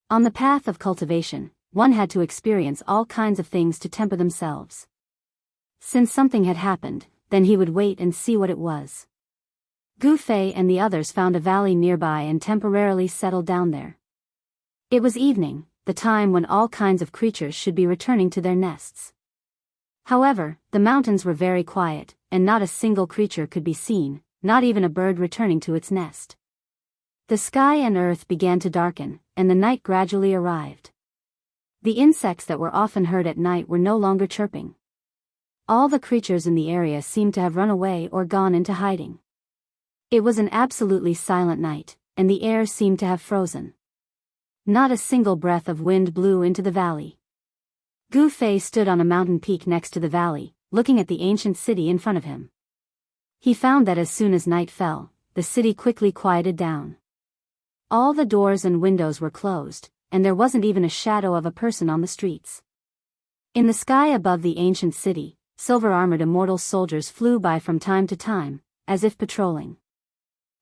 On the path of cultivation, one had to experience all kinds of things to temper themselves. Since something had happened, then he would wait and see what it was. Gu Fei and the others found a valley nearby and temporarily settled down there. It was evening, the time when all kinds of creatures should be returning to their nests. However, the mountains were very quiet, and not a single creature could be seen, not even a bird returning to its nest. The sky and earth began to darken, and the night gradually arrived. The insects that were often heard at night were no longer chirping. All the creatures in the area seemed to have run away or gone into hiding. It was an absolutely silent night, and the air seemed to have frozen. Not a single breath of wind blew into the valley. Gu Fei stood on a mountain peak next to the valley, looking at the ancient city in front of him. He found that as soon as night fell, the city quickly quieted down. All the doors and windows were closed, and there wasn't even a shadow of a person on the streets. In the sky above the ancient city, silver-armored immortal soldiers flew by from time to time, as if patrolling.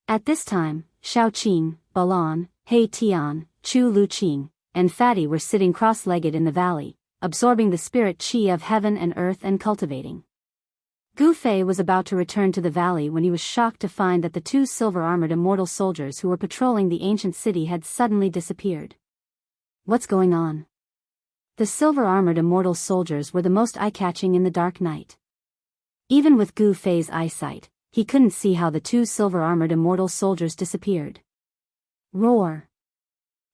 At this time, Xiaoqing, Balan, He Tian, Chu Luqing, and Fatty were sitting cross-legged in the valley, absorbing the spirit qi of heaven and earth and cultivating. Gu Fei was about to return to the valley when he was shocked to find that the two silver-armored immortal soldiers who were patrolling the ancient city had suddenly disappeared. What's going on? The silver-armored immortal soldiers were the most eye-catching in the dark night. Even with Gu Fei's eyesight, he couldn't see how the two silver-armored immortal soldiers disappeared. Roar!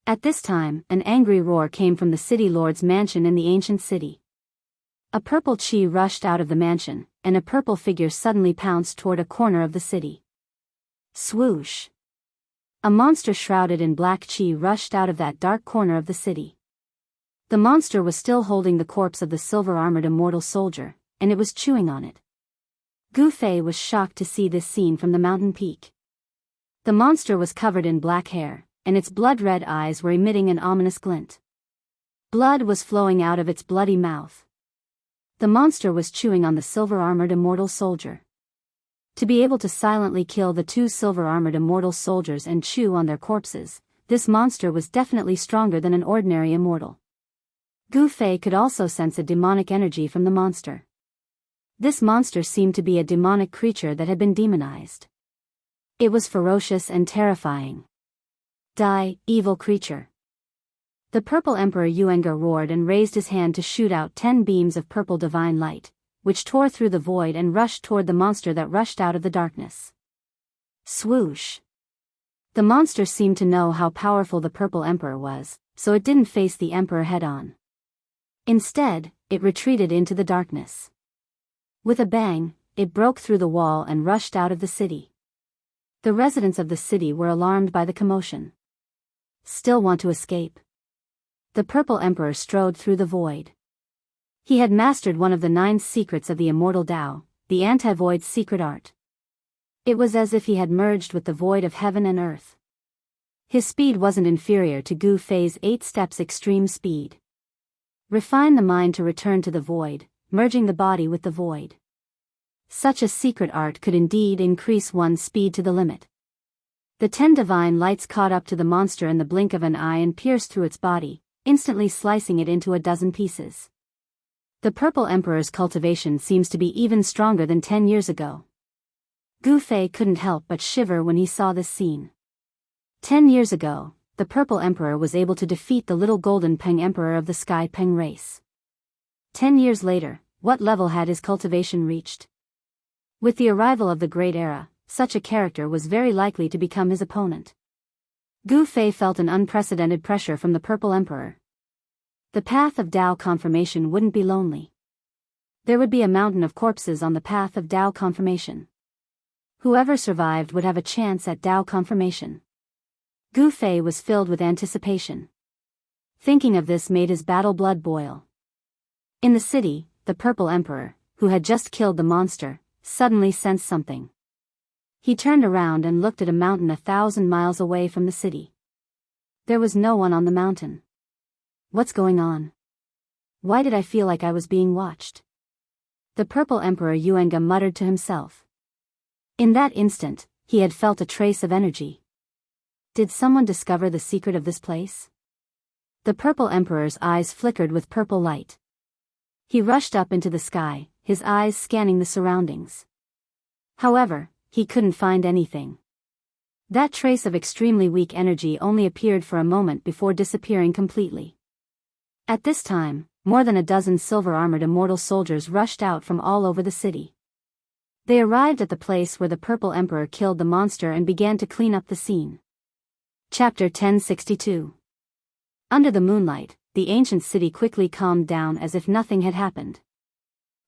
At this time, an angry roar came from the city lord's mansion in the ancient city. A purple qi rushed out of the mansion, and a purple figure suddenly pounced toward a corner of the city. Swoosh! A monster shrouded in black qi rushed out of that dark corner of the city. The monster was still holding the corpse of the silver-armored immortal soldier, and it was chewing on it. Gu Fei was shocked to see this scene from the mountain peak. The monster was covered in black hair, and its blood-red eyes were emitting an ominous glint. Blood was flowing out of its bloody mouth. The monster was chewing on the silver-armored immortal soldier. To be able to silently kill the two silver-armored immortal soldiers and chew on their corpses, this monster was definitely stronger than an ordinary immortal. Gu Fei could also sense a demonic energy from the monster. This monster seemed to be a demonic creature that had been demonized. It was ferocious and terrifying. Die, evil creature! The purple Emperor Yuenga roared and raised his hand to shoot out 10 beams of purple divine light, which tore through the void and rushed toward the monster that rushed out of the darkness. Swoosh! The monster seemed to know how powerful the purple Emperor was, so it didn't face the Emperor head-on. Instead, it retreated into the darkness. With a bang, it broke through the wall and rushed out of the city. The residents of the city were alarmed by the commotion. Still want to escape? The purple Emperor strode through the void. He had mastered one of the 9 secrets of the immortal Tao, the anti-void secret art. It was as if he had merged with the void of heaven and earth. His speed wasn't inferior to Gu Fei's 8 steps extreme speed. Refine the mind to return to the void, merging the body with the void. Such a secret art could indeed increase one's speed to the limit. The 10 divine lights caught up to the monster in the blink of an eye and pierced through its body, instantly slicing it into a dozen pieces. The purple Emperor's cultivation seems to be even stronger than 10 years ago. Gu Fei couldn't help but shiver when he saw this scene. 10 years ago, the purple Emperor was able to defeat the little golden Peng Emperor of the Sky Peng race. 10 years later, what level had his cultivation reached? With the arrival of the Great Era, such a character was very likely to become his opponent. Gu Fei felt an unprecedented pressure from the purple Emperor. The path of Tao confirmation wouldn't be lonely. There would be a mountain of corpses on the path of Tao confirmation. Whoever survived would have a chance at Tao confirmation. Gu Fei was filled with anticipation. Thinking of this made his battle blood boil. In the city, the purple Emperor, who had just killed the monster, suddenly sensed something. He turned around and looked at a mountain 1,000 miles away from the city. There was no one on the mountain. What's going on? Why did I feel like I was being watched? The purple Emperor Yuenga muttered to himself. In that instant, he had felt a trace of energy. Did someone discover the secret of this place? The purple Emperor's eyes flickered with purple light. He rushed up into the sky, his eyes scanning the surroundings. However, he couldn't find anything. That trace of extremely weak energy only appeared for a moment before disappearing completely. At this time, more than a dozen silver-armored immortal soldiers rushed out from all over the city. They arrived at the place where the purple Emperor killed the monster and began to clean up the scene. Chapter 1062. Under the moonlight, the ancient city quickly calmed down as if nothing had happened.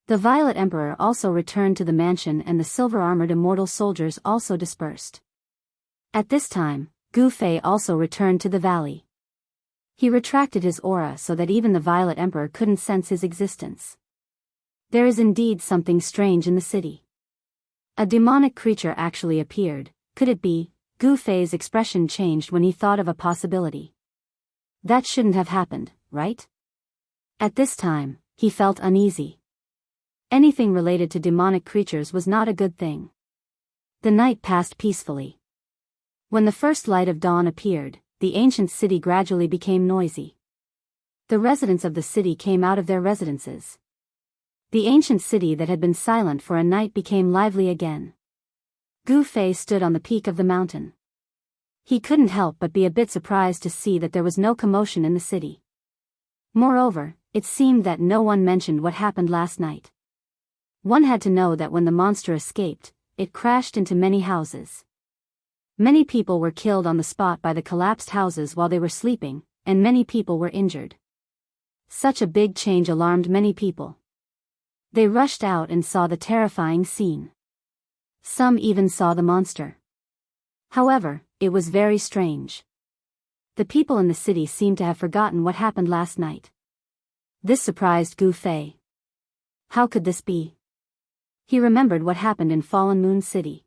The Violet Emperor also returned to the mansion and the silver-armored immortal soldiers also dispersed. At this time, Gu Fei also returned to the valley. He retracted his aura so that even the Violet Emperor couldn't sense his existence. There is indeed something strange in the city. A demonic creature actually appeared. Could it be? Gu Fei's expression changed when he thought of a possibility. That shouldn't have happened, right? At this time, he felt uneasy. Anything related to demonic creatures was not a good thing. The night passed peacefully. When the first light of dawn appeared, the ancient city gradually became noisy. The residents of the city came out of their residences. The ancient city that had been silent for a night became lively again. Gu Fei stood on the peak of the mountain. He couldn't help but be a bit surprised to see that there was no commotion in the city. Moreover, it seemed that no one mentioned what happened last night. One had to know that when the monster escaped, it crashed into many houses. Many people were killed on the spot by the collapsed houses while they were sleeping, and many people were injured. Such a big change alarmed many people. They rushed out and saw the terrifying scene. Some even saw the monster. However, it was very strange. The people in the city seemed to have forgotten what happened last night. This surprised Gu Fei. How could this be? He remembered what happened in Fallen Moon City.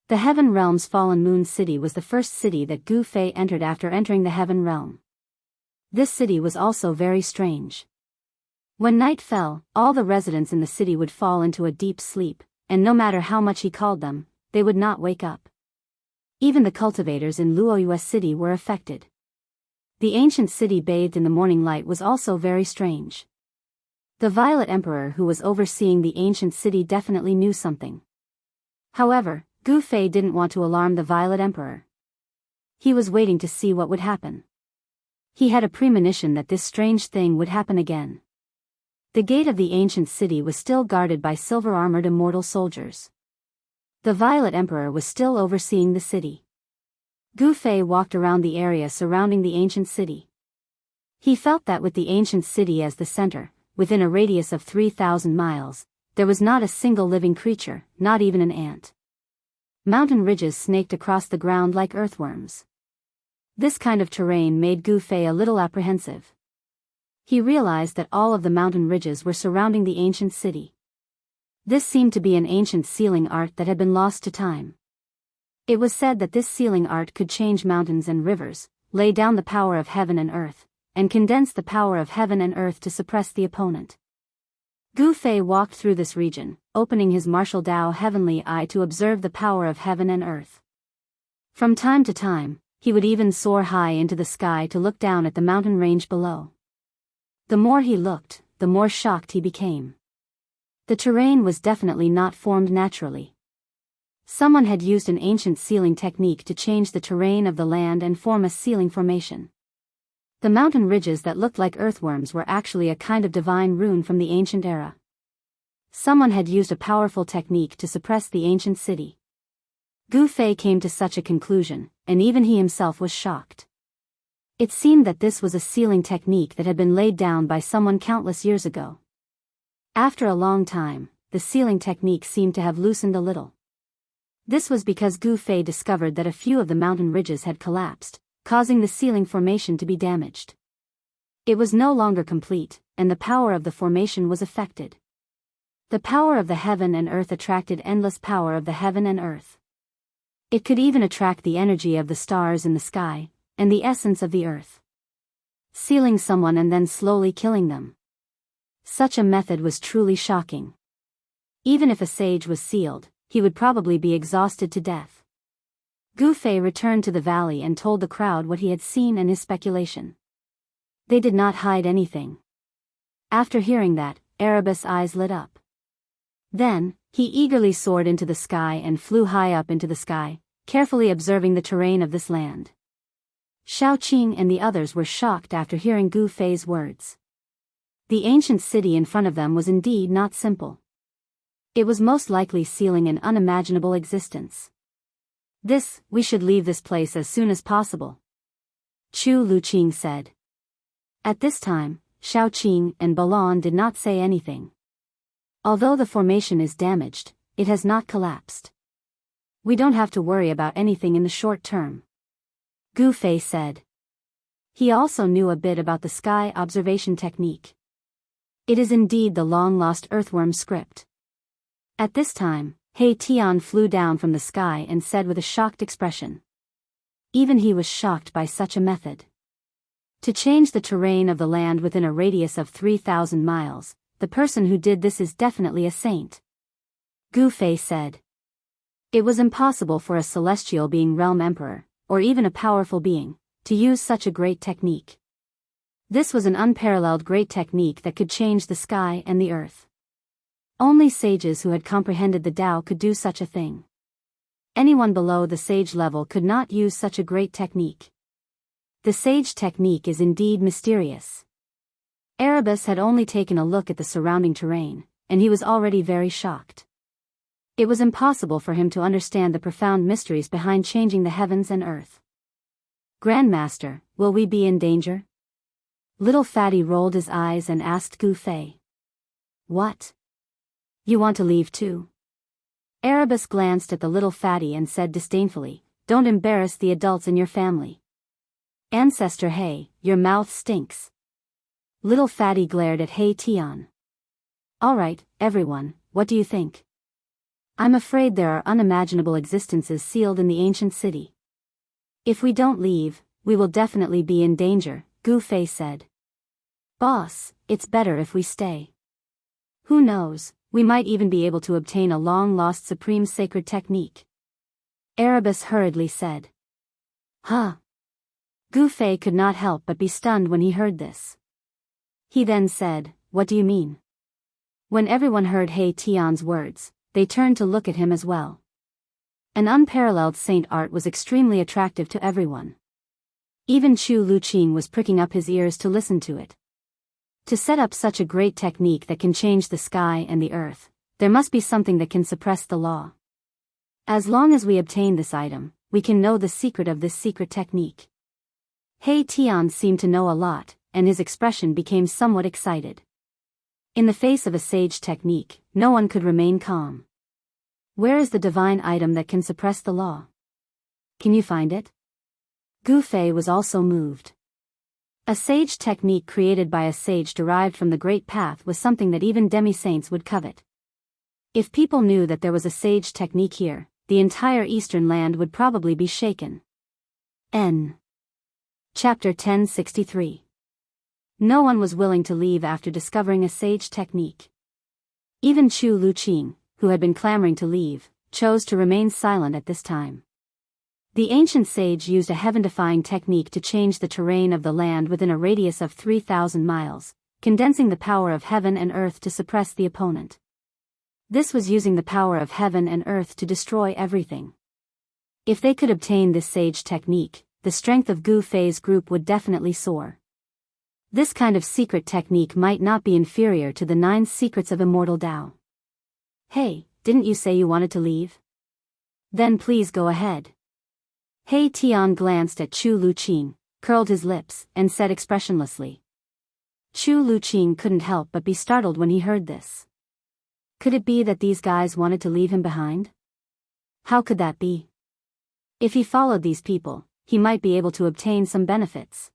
The Heaven Realm's Fallen Moon City was the first city that Gu Fei entered after entering the Heaven Realm. This city was also very strange. When night fell, all the residents in the city would fall into a deep sleep, and no matter how much he called them, they would not wake up. Even the cultivators in Luoyue City were affected. The ancient city bathed in the morning light was also very strange. The Violet Emperor who was overseeing the ancient city definitely knew something. However, Gu Fei didn't want to alarm the Violet Emperor. He was waiting to see what would happen. He had a premonition that this strange thing would happen again. The gate of the ancient city was still guarded by silver-armored immortal soldiers. The Violet Emperor was still overseeing the city. Gu Fei walked around the area surrounding the ancient city. He felt that with the ancient city as the center, within a radius of 3,000 miles, there was not a single living creature, not even an ant. Mountain ridges snaked across the ground like earthworms. This kind of terrain made Gu Fei a little apprehensive. He realized that all of the mountain ridges were surrounding the ancient city. This seemed to be an ancient sealing art that had been lost to time. It was said that this sealing art could change mountains and rivers, lay down the power of heaven and earth, and condense the power of heaven and earth to suppress the opponent. Gu Fei walked through this region, opening his martial Dao heavenly eye to observe the power of heaven and earth. From time to time, he would even soar high into the sky to look down at the mountain range below. The more he looked, the more shocked he became. The terrain was definitely not formed naturally. Someone had used an ancient sealing technique to change the terrain of the land and form a sealing formation. The mountain ridges that looked like earthworms were actually a kind of divine rune from the ancient era. Someone had used a powerful technique to suppress the ancient city. Gu Fei came to such a conclusion, and even he himself was shocked. It seemed that this was a sealing technique that had been laid down by someone countless years ago. After a long time, the sealing technique seemed to have loosened a little. This was because Gu Fei discovered that a few of the mountain ridges had collapsed, causing the sealing formation to be damaged. It was no longer complete, and the power of the formation was affected. The power of the heaven and earth attracted endless power of the heaven and earth. It could even attract the energy of the stars in the sky, and the essence of the earth. Sealing someone and then slowly killing them. Such a method was truly shocking. Even if a sage was sealed, he would probably be exhausted to death. Gu Fei returned to the valley and told the crowd what he had seen and his speculation. They did not hide anything. After hearing that, Erebus' eyes lit up. Then, he eagerly soared into the sky and flew high up into the sky, carefully observing the terrain of this land. Xiaoqing and the others were shocked after hearing Gu Fei's words. The ancient city in front of them was indeed not simple. It was most likely sealing an unimaginable existence. We should leave this place as soon as possible," Chu Luqing said. At this time, Xiaoqing and Balan did not say anything. Although the formation is damaged, it has not collapsed. We don't have to worry about anything in the short term, Gu Fei said. He also knew a bit about the sky observation technique. It is indeed the long-lost earthworm script. At this time, He Tian flew down from the sky and said with a shocked expression. Even he was shocked by such a method. To change the terrain of the land within a radius of 3,000 miles, the person who did this is definitely a saint, Gu Fei said. It was impossible for a celestial being realm emperor, or even a powerful being, to use such a great technique. This was an unparalleled great technique that could change the sky and the earth. Only sages who had comprehended the Tao could do such a thing. Anyone below the sage level could not use such a great technique. The sage technique is indeed mysterious. Erebus had only taken a look at the surrounding terrain, and he was already very shocked. It was impossible for him to understand the profound mysteries behind changing the heavens and earth. Grandmaster, will we be in danger? Little Fatty rolled his eyes and asked Gu Fei. What? You want to leave too? Erebus glanced at the little Fatty and said disdainfully, don't embarrass the adults in your family. Ancestor He, your mouth stinks. Little Fatty glared at He Tian. All right, everyone, what do you think? I'm afraid there are unimaginable existences sealed in the ancient city. If we don't leave, we will definitely be in danger, Gu Fei said. Boss, it's better if we stay. Who knows, we might even be able to obtain a long-lost supreme sacred technique. Erebus hurriedly said. Huh? Gu Fei could not help but be stunned when he heard this. He then said, what do you mean? When everyone heard He Tian's words, they turned to look at him as well. An unparalleled saint art was extremely attractive to everyone. Even Chu Luqing was pricking up his ears to listen to it. To set up such a great technique that can change the sky and the earth, there must be something that can suppress the law. As long as we obtain this item, we can know the secret of this secret technique. He Tian seemed to know a lot, and his expression became somewhat excited. In the face of a sage technique, no one could remain calm. Where is the divine item that can suppress the law? Can you find it? Gu Fei was also moved. A sage technique created by a sage derived from the Great Path was something that even demi-saints would covet. If people knew that there was a sage technique here, the entire eastern land would probably be shaken. N. Chapter 1063. No one was willing to leave after discovering a sage technique. Even Chu Luqing, who had been clamoring to leave, chose to remain silent at this time. The ancient sage used a heaven-defying technique to change the terrain of the land within a radius of 3,000 miles, condensing the power of heaven and earth to suppress the opponent. This was using the power of heaven and earth to destroy everything. If they could obtain this sage technique, the strength of Gu Fei's group would definitely soar. This kind of secret technique might not be inferior to the 9 secrets of immortal Tao. Hey, didn't you say you wanted to leave? Then please go ahead. He Tian glanced at Chu Luqing, curled his lips, and said expressionlessly. Chu Luqing couldn't help but be startled when he heard this. Could it be that these guys wanted to leave him behind? How could that be? If he followed these people, he might be able to obtain some benefits.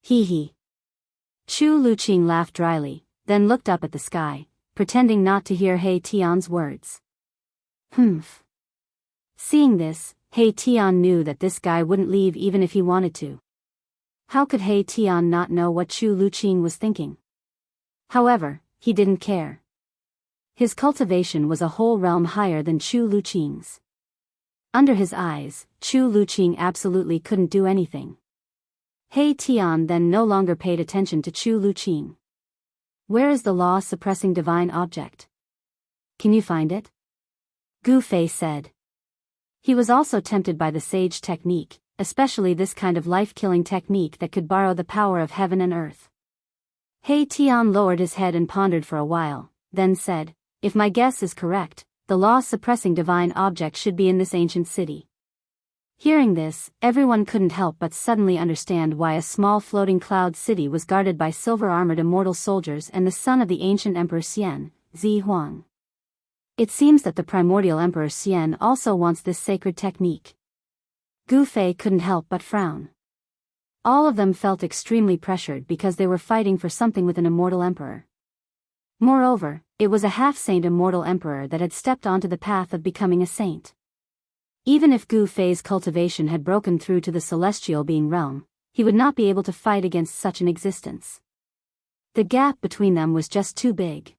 Hee hee. Chu Luqing laughed dryly, then looked up at the sky, pretending not to hear He Tian's words. Humph. Seeing this, He Tian knew that this guy wouldn't leave even if he wanted to. How could He Tian not know what Chu Luqing was thinking? However, he didn't care. His cultivation was a whole realm higher than Chu Luqing's. Under his eyes, Chu Luqing absolutely couldn't do anything. He Tian then no longer paid attention to Chu Luqing. Where is the law-suppressing divine object? Can you find it? Gu Fei said. He was also tempted by the sage technique, especially this kind of life-killing technique that could borrow the power of heaven and earth. He Tian lowered his head and pondered for a while, then said, if my guess is correct, the law-suppressing divine object should be in this ancient city. Hearing this, everyone couldn't help but suddenly understand why a small floating cloud city was guarded by silver-armored immortal soldiers and the son of the ancient Emperor Xian, Zi Huang. It seems that the primordial Emperor Xian also wants this sacred technique. Gu Fei couldn't help but frown. All of them felt extremely pressured because they were fighting for something with an immortal emperor. Moreover, it was a half-saint immortal emperor that had stepped onto the path of becoming a saint. Even if Gu Fei's cultivation had broken through to the celestial being realm, he would not be able to fight against such an existence. The gap between them was just too big.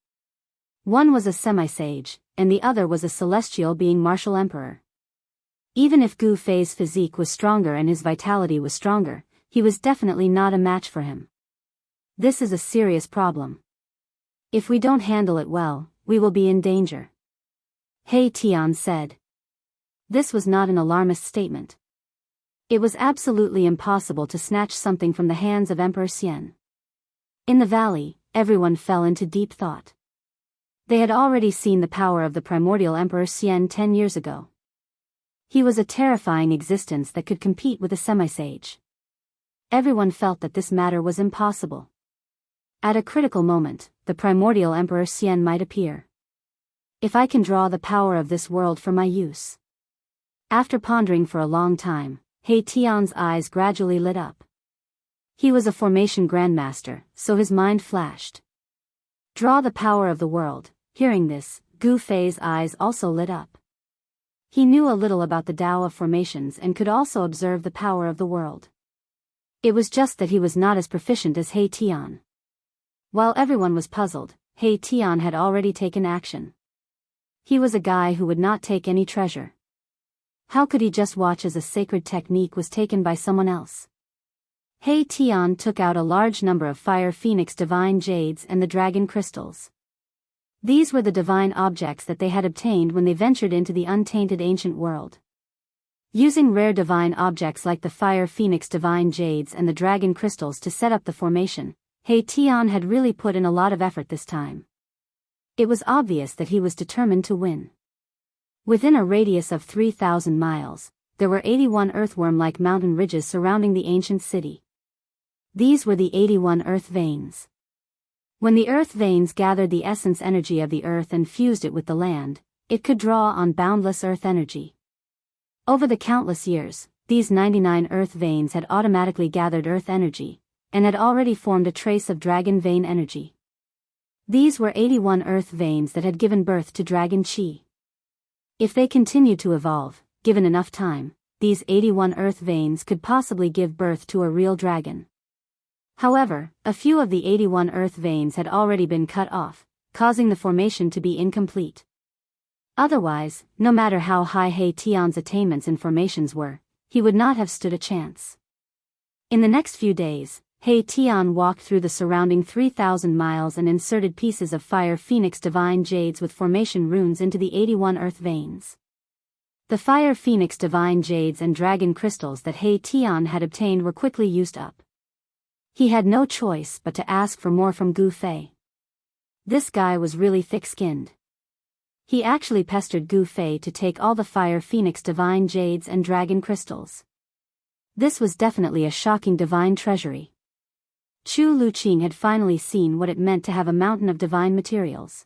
One was a semi-sage, and the other was a celestial being martial emperor. Even if Gu Fei's physique was stronger and his vitality was stronger, he was definitely not a match for him. This is a serious problem. If we don't handle it well, we will be in danger. He Tian said. This was not an alarmist statement. It was absolutely impossible to snatch something from the hands of Emperor Xian. In the valley, everyone fell into deep thought. They had already seen the power of the primordial Emperor Xian 10 years ago. He was a terrifying existence that could compete with a semi-sage. Everyone felt that this matter was impossible. At a critical moment, the primordial Emperor Xian might appear. If I can draw the power of this world for my use. After pondering for a long time, He Tian's eyes gradually lit up. He was a formation grandmaster, so his mind flashed. Draw the power of the world. Hearing this, Gu Fei's eyes also lit up. He knew a little about the Tao of formations and could also observe the power of the world. It was just that he was not as proficient as He Tian. While everyone was puzzled, He Tian had already taken action. He was a guy who would not take any treasure. How could he just watch as a sacred technique was taken by someone else? He Tian took out a large number of fire phoenix divine jades and the dragon crystals. These were the divine objects that they had obtained when they ventured into the untainted ancient world. Using rare divine objects like the fire phoenix divine jades and the dragon crystals to set up the formation, He Tian had really put in a lot of effort this time. It was obvious that he was determined to win. Within a radius of 3,000 miles, there were 81 earthworm-like mountain ridges surrounding the ancient city. These were the 81 earth veins. When the earth veins gathered the essence energy of the earth and fused it with the land, it could draw on boundless earth energy. Over the countless years, these 99 earth veins had automatically gathered earth energy, and had already formed a trace of dragon vein energy. These were 81 earth veins that had given birth to dragon chi. If they continued to evolve, given enough time, these 81 earth veins could possibly give birth to a real dragon. However, a few of the 81 earth veins had already been cut off, causing the formation to be incomplete. Otherwise, no matter how high He Tian's attainments in formations were, he would not have stood a chance. In the next few days, He Tian walked through the surrounding 3,000 miles and inserted pieces of fire phoenix divine jades with formation runes into the 81 earth veins. The fire phoenix divine jades and dragon crystals that He Tian had obtained were quickly used up. He had no choice but to ask for more from Gu Fei. This guy was really thick-skinned. He actually pestered Gu Fei to take all the fire phoenix divine jades and dragon crystals. This was definitely a shocking divine treasury. Chu Luqing had finally seen what it meant to have a mountain of divine materials.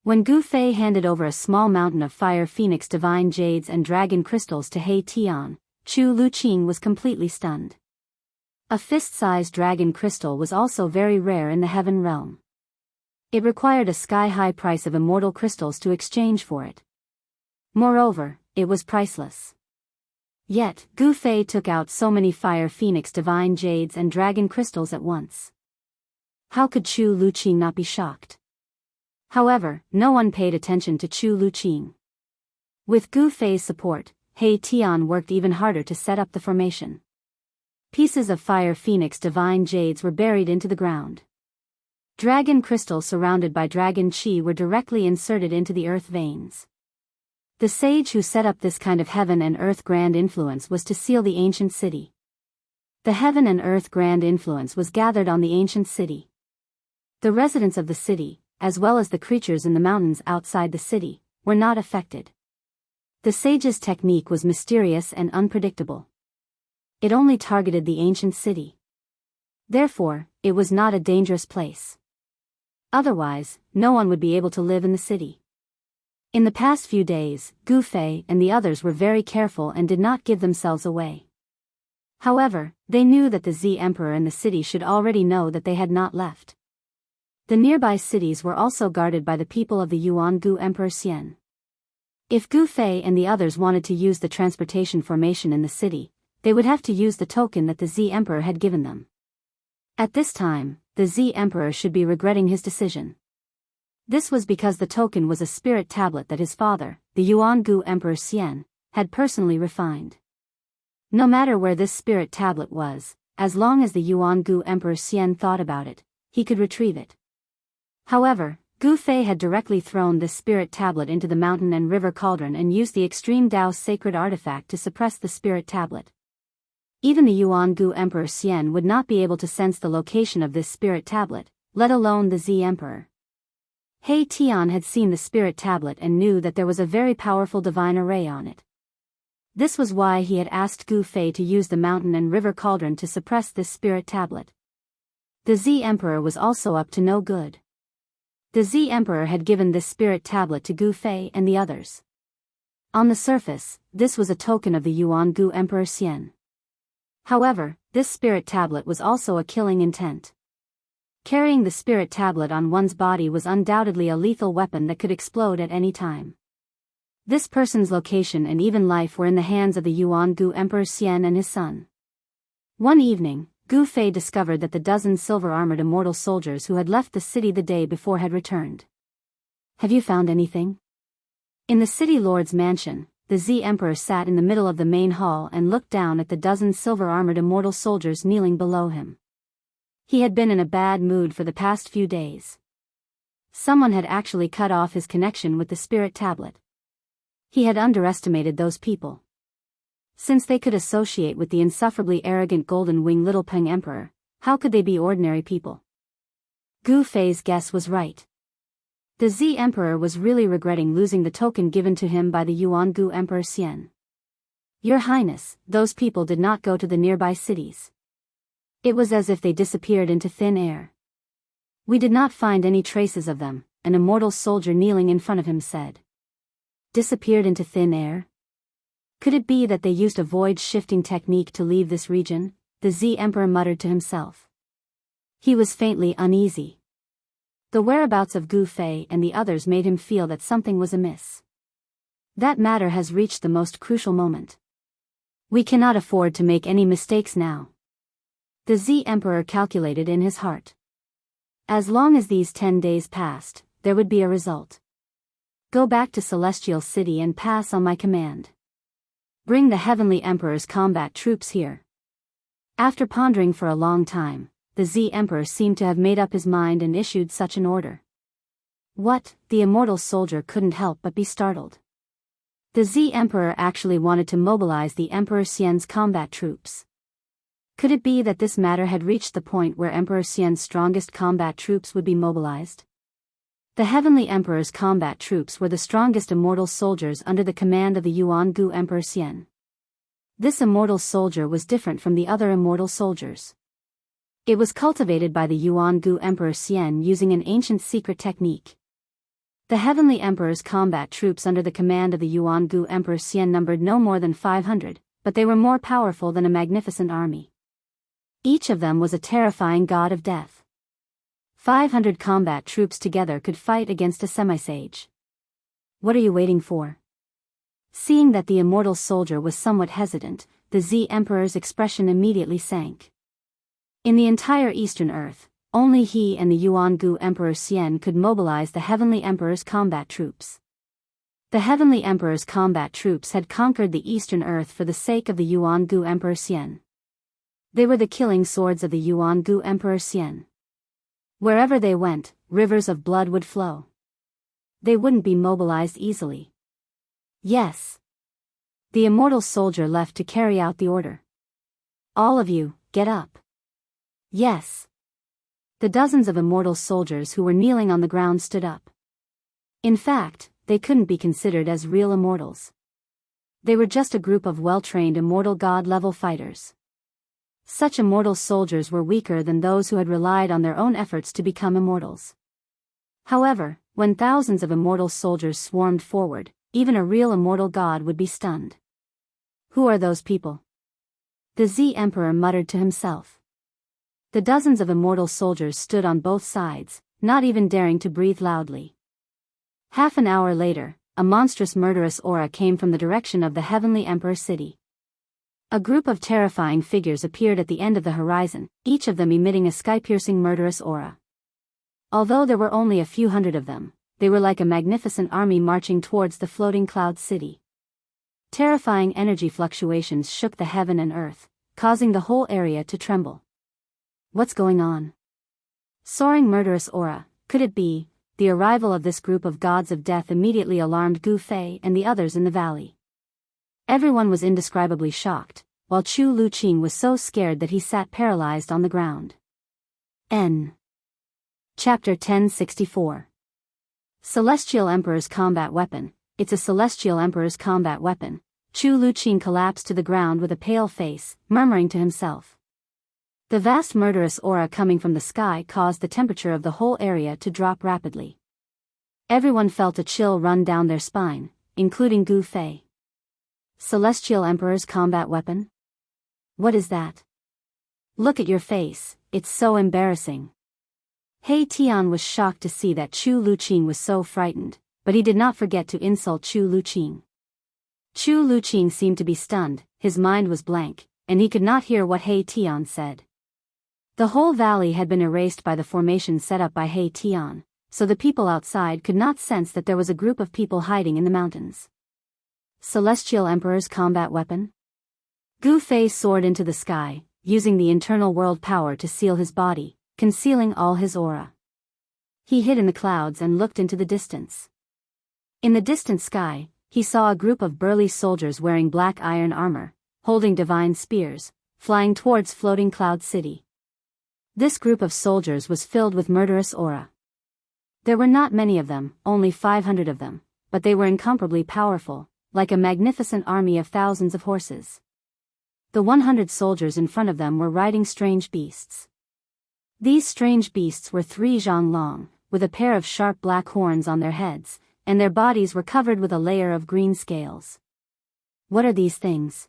When Gu Fei handed over a small mountain of fire phoenix divine jades and dragon crystals to He Tian, Chu Luqing was completely stunned. A fist-sized dragon crystal was also very rare in the heaven realm. It required a sky-high price of immortal crystals to exchange for it. Moreover, it was priceless. Yet, Gu Fei took out so many fire phoenix divine jades and dragon crystals at once. How could Chu Luqing not be shocked? However, no one paid attention to Chu Luqing. With Gu Fei's support, He Tian worked even harder to set up the formation. Pieces of fire phoenix divine jades were buried into the ground. Dragon crystals surrounded by dragon chi were directly inserted into the earth veins. The sage who set up this kind of heaven and earth grand influence was to seal the ancient city. The heaven and earth grand influence was gathered on the ancient city. The residents of the city, as well as the creatures in the mountains outside the city, were not affected. The sage's technique was mysterious and unpredictable. It only targeted the ancient city. Therefore, it was not a dangerous place. Otherwise, no one would be able to live in the city. In the past few days, Gu Fei and the others were very careful and did not give themselves away. However, they knew that the Z Emperor and the city should already know that they had not left. The nearby cities were also guarded by the people of the Yuan-Gu Emperor Xian. If Gu Fei and the others wanted to use the transportation formation in the city, they would have to use the token that the Z Emperor had given them. At this time, the Z Emperor should be regretting his decision. This was because the token was a spirit tablet that his father, the Yuan-Gu Emperor Xian, had personally refined. No matter where this spirit tablet was, as long as the Yuan-gu Emperor Xian thought about it, he could retrieve it. However, Gu Fei had directly thrown this spirit tablet into the mountain and river cauldron and used the extreme Daoist sacred artifact to suppress the spirit tablet. Even the Yuan-gu Emperor Xian would not be able to sense the location of this spirit tablet, let alone the Z Emperor. He Tian had seen the spirit tablet and knew that there was a very powerful divine array on it. This was why he had asked Gu Fei to use the mountain and river cauldron to suppress this spirit tablet. The Z Emperor was also up to no good. The Z Emperor had given this spirit tablet to Gu Fei and the others. On the surface, this was a token of the Yuan-gu Emperor Xian. However, this spirit tablet was also a killing intent. Carrying the spirit tablet on one's body was undoubtedly a lethal weapon that could explode at any time. This person's location and even life were in the hands of the Yuan-gu Emperor Xian and his son. One evening, Gu Fei discovered that the dozen silver-armored immortal soldiers who had left the city the day before had returned. "Have you found anything?" In the city lord's mansion, the Z Emperor sat in the middle of the main hall and looked down at the dozen silver-armored immortal soldiers kneeling below him. He had been in a bad mood for the past few days. Someone had actually cut off his connection with the spirit tablet. He had underestimated those people. Since they could associate with the insufferably arrogant Golden Wing Little Peng Emperor, how could they be ordinary people? Gu Fei's guess was right. The Z Emperor was really regretting losing the token given to him by the Yuan-gu Emperor Xian. "Your Highness, those people did not go to the nearby cities. It was as if they disappeared into thin air. We did not find any traces of them," an immortal soldier kneeling in front of him said. "Disappeared into thin air? Could it be that they used a void-shifting technique to leave this region?" the Z Emperor muttered to himself. He was faintly uneasy. The whereabouts of Gu Fei and the others made him feel that something was amiss. That matter has reached the most crucial moment. We cannot afford to make any mistakes now. The Z Emperor calculated in his heart. As long as these 10 days passed, there would be a result. Go back to Celestial City and pass on my command. Bring the Heavenly Emperor's combat troops here. After pondering for a long time, the Z Emperor seemed to have made up his mind and issued such an order. What? The immortal soldier couldn't help but be startled. The Z Emperor actually wanted to mobilize the Emperor Xian's combat troops. Could it be that this matter had reached the point where Emperor Xian's strongest combat troops would be mobilized? The Heavenly Emperor's combat troops were the strongest immortal soldiers under the command of the Yuan-gu Emperor Xian. This immortal soldier was different from the other immortal soldiers. It was cultivated by the Yuan-gu Emperor Xian using an ancient secret technique. The Heavenly Emperor's combat troops under the command of the Yuan-gu Emperor Xian numbered no more than 500, but they were more powerful than a magnificent army. Each of them was a terrifying god of death. 500 combat troops together could fight against a semisage. What are you waiting for? Seeing that the immortal soldier was somewhat hesitant, the Z Emperor's expression immediately sank. In the entire Eastern Earth, only he and the Yuan-gu Emperor Xian could mobilize the Heavenly Emperor's combat troops. The Heavenly Emperor's combat troops had conquered the Eastern Earth for the sake of the Yuan-gu Emperor Xian. They were the killing swords of the Yuan-gu Emperor Xian. Wherever they went, rivers of blood would flow. They wouldn't be mobilized easily. Yes. The immortal soldier left to carry out the order. All of you, get up. Yes. The dozens of immortal soldiers who were kneeling on the ground stood up. In fact, they couldn't be considered as real immortals. They were just a group of well-trained immortal god-level fighters. Such immortal soldiers were weaker than those who had relied on their own efforts to become immortals. However, when thousands of immortal soldiers swarmed forward, even a real immortal god would be stunned. Who are those people? The Z Emperor muttered to himself. The dozens of immortal soldiers stood on both sides, not even daring to breathe loudly. Half an hour later, a monstrous murderous aura came from the direction of the Heavenly Emperor City. A group of terrifying figures appeared at the end of the horizon, each of them emitting a sky-piercing murderous aura. Although there were only a few hundred of them, they were like a magnificent army marching towards the floating cloud city. Terrifying energy fluctuations shook the heaven and earth, causing the whole area to tremble. What's going on? Soaring murderous aura, could it be? The arrival of this group of gods of death immediately alarmed Gu Fei and the others in the valley. Everyone was indescribably shocked, while Chu Luqing was so scared that he sat paralyzed on the ground. N. Chapter 1064. Celestial Emperor's Combat Weapon. It's a Celestial Emperor's combat weapon. Chu Luqing collapsed to the ground with a pale face, murmuring to himself. The vast murderous aura coming from the sky caused the temperature of the whole area to drop rapidly. Everyone felt a chill run down their spine, including Gu Fei. Celestial Emperor's combat weapon? What is that? Look at your face, it's so embarrassing. He Tian was shocked to see that Chu Luqing was so frightened, but he did not forget to insult Chu Luqing. Chu Luqing seemed to be stunned, his mind was blank, and he could not hear what He Tian said. The whole valley had been erased by the formation set up by He Tian, so the people outside could not sense that there was a group of people hiding in the mountains. Celestial Emperor's combat weapon? Gu Fei soared into the sky, using the internal world power to seal his body, concealing all his aura. He hid in the clouds and looked into the distance. In the distant sky, he saw a group of burly soldiers wearing black iron armor, holding divine spears, flying towards floating cloud city. This group of soldiers was filled with murderous aura. There were not many of them, only 500 of them, but they were incomparably powerful, like a magnificent army of thousands of horses. The 100 soldiers in front of them were riding strange beasts. These strange beasts were 3 zhang long, with a pair of sharp black horns on their heads, and their bodies were covered with a layer of green scales. What are these things?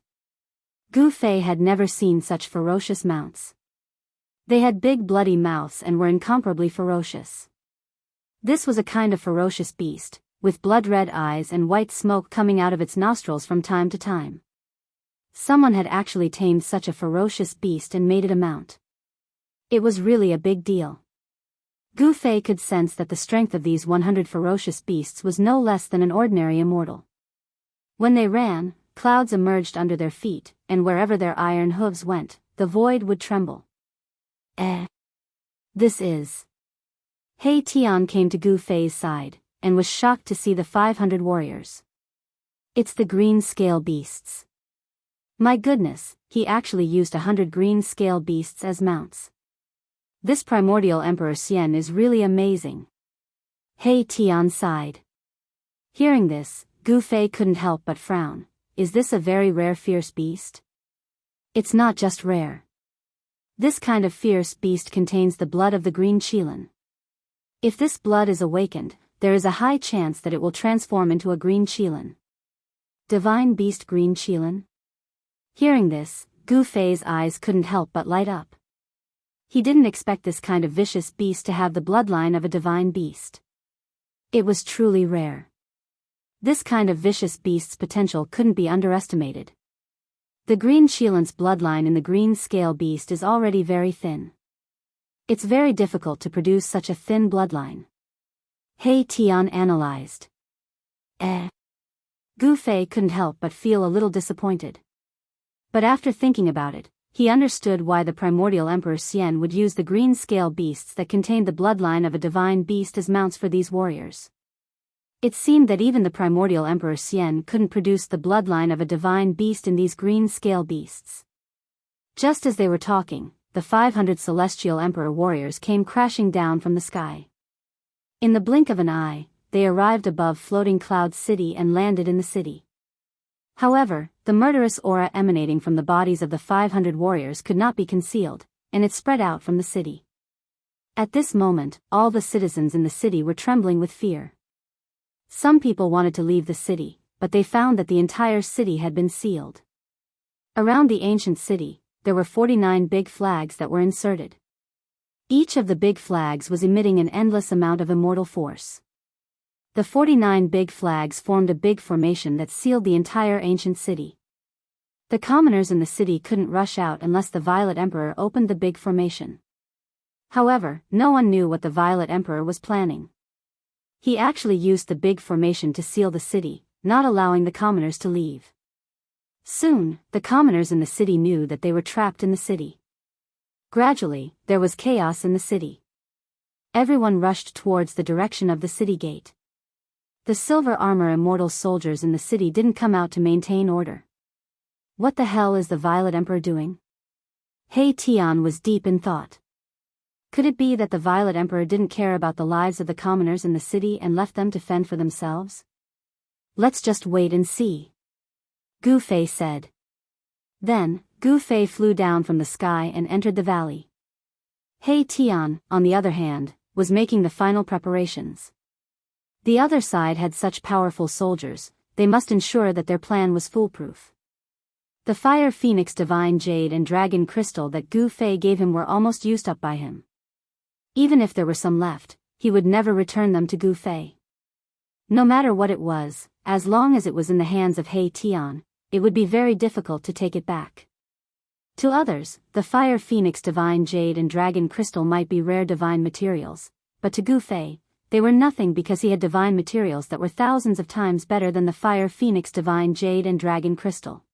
Gu Fei had never seen such ferocious mounts. They had big bloody mouths and were incomparably ferocious. This was a kind of ferocious beast, with blood-red eyes and white smoke coming out of its nostrils from time to time. Someone had actually tamed such a ferocious beast and made it a mount. It was really a big deal. Gu Fei could sense that the strength of these 100 ferocious beasts was no less than an ordinary immortal. When they ran, clouds emerged under their feet, and wherever their iron hooves went, the void would tremble. This is... He Tian came to Gu Fei's side, and was shocked to see the 500 warriors. It's the green scale beasts. My goodness, he actually used 100 green scale beasts as mounts. This primordial Emperor Xian is really amazing. He Tian sighed. Hearing this, Gu Fei couldn't help but frown. Is this a very rare fierce beast? It's not just rare. This kind of fierce beast contains the blood of the green qilin. If this blood is awakened, there is a high chance that it will transform into a green qilin. Divine beast green qilin? Hearing this, Gu Fei's eyes couldn't help but light up. He didn't expect this kind of vicious beast to have the bloodline of a divine beast. It was truly rare. This kind of vicious beast's potential couldn't be underestimated. The green qilin's bloodline in the green scale beast is already very thin. It's very difficult to produce such a thin bloodline. He Tian analyzed. Gu Fei couldn't help but feel a little disappointed. But after thinking about it, he understood why the primordial Emperor Xian would use the green scale beasts that contained the bloodline of a divine beast as mounts for these warriors. It seemed that even the primordial Emperor Xian couldn't produce the bloodline of a divine beast in these green scale beasts. Just as they were talking, the 500 celestial Emperor warriors came crashing down from the sky. In the blink of an eye, they arrived above floating cloud city and landed in the city. However, the murderous aura emanating from the bodies of the 500 warriors could not be concealed, and it spread out from the city. At this moment, all the citizens in the city were trembling with fear. Some people wanted to leave the city, but they found that the entire city had been sealed. Around the ancient city, there were 49 big flags that were inserted. Each of the big flags was emitting an endless amount of immortal force. The 49 big flags formed a big formation that sealed the entire ancient city. The commoners in the city couldn't rush out unless the Violet Emperor opened the big formation. However, no one knew what the Violet Emperor was planning. He actually used the big formation to seal the city, not allowing the commoners to leave. Soon, the commoners in the city knew that they were trapped in the city. Gradually, there was chaos in the city. Everyone rushed towards the direction of the city gate. The silver armor immortal soldiers in the city didn't come out to maintain order. What the hell is the Violet Emperor doing? He Tian was deep in thought. Could it be that the Violet Emperor didn't care about the lives of the commoners in the city and left them to fend for themselves? Let's just wait and see, Gu Fei said. Then, Gu Fei flew down from the sky and entered the valley. He Tian, on the other hand, was making the final preparations. The other side had such powerful soldiers, they must ensure that their plan was foolproof. The Fire Phoenix Divine Jade and Dragon Crystal that Gu Fei gave him were almost used up by him. Even if there were some left, he would never return them to Gu Fei. No matter what it was, as long as it was in the hands of He Tian, it would be very difficult to take it back. To others, the Fire Phoenix Divine Jade and Dragon Crystal might be rare divine materials, but to Gu Fei, they were nothing because he had divine materials that were thousands of times better than the Fire Phoenix Divine Jade and Dragon Crystal.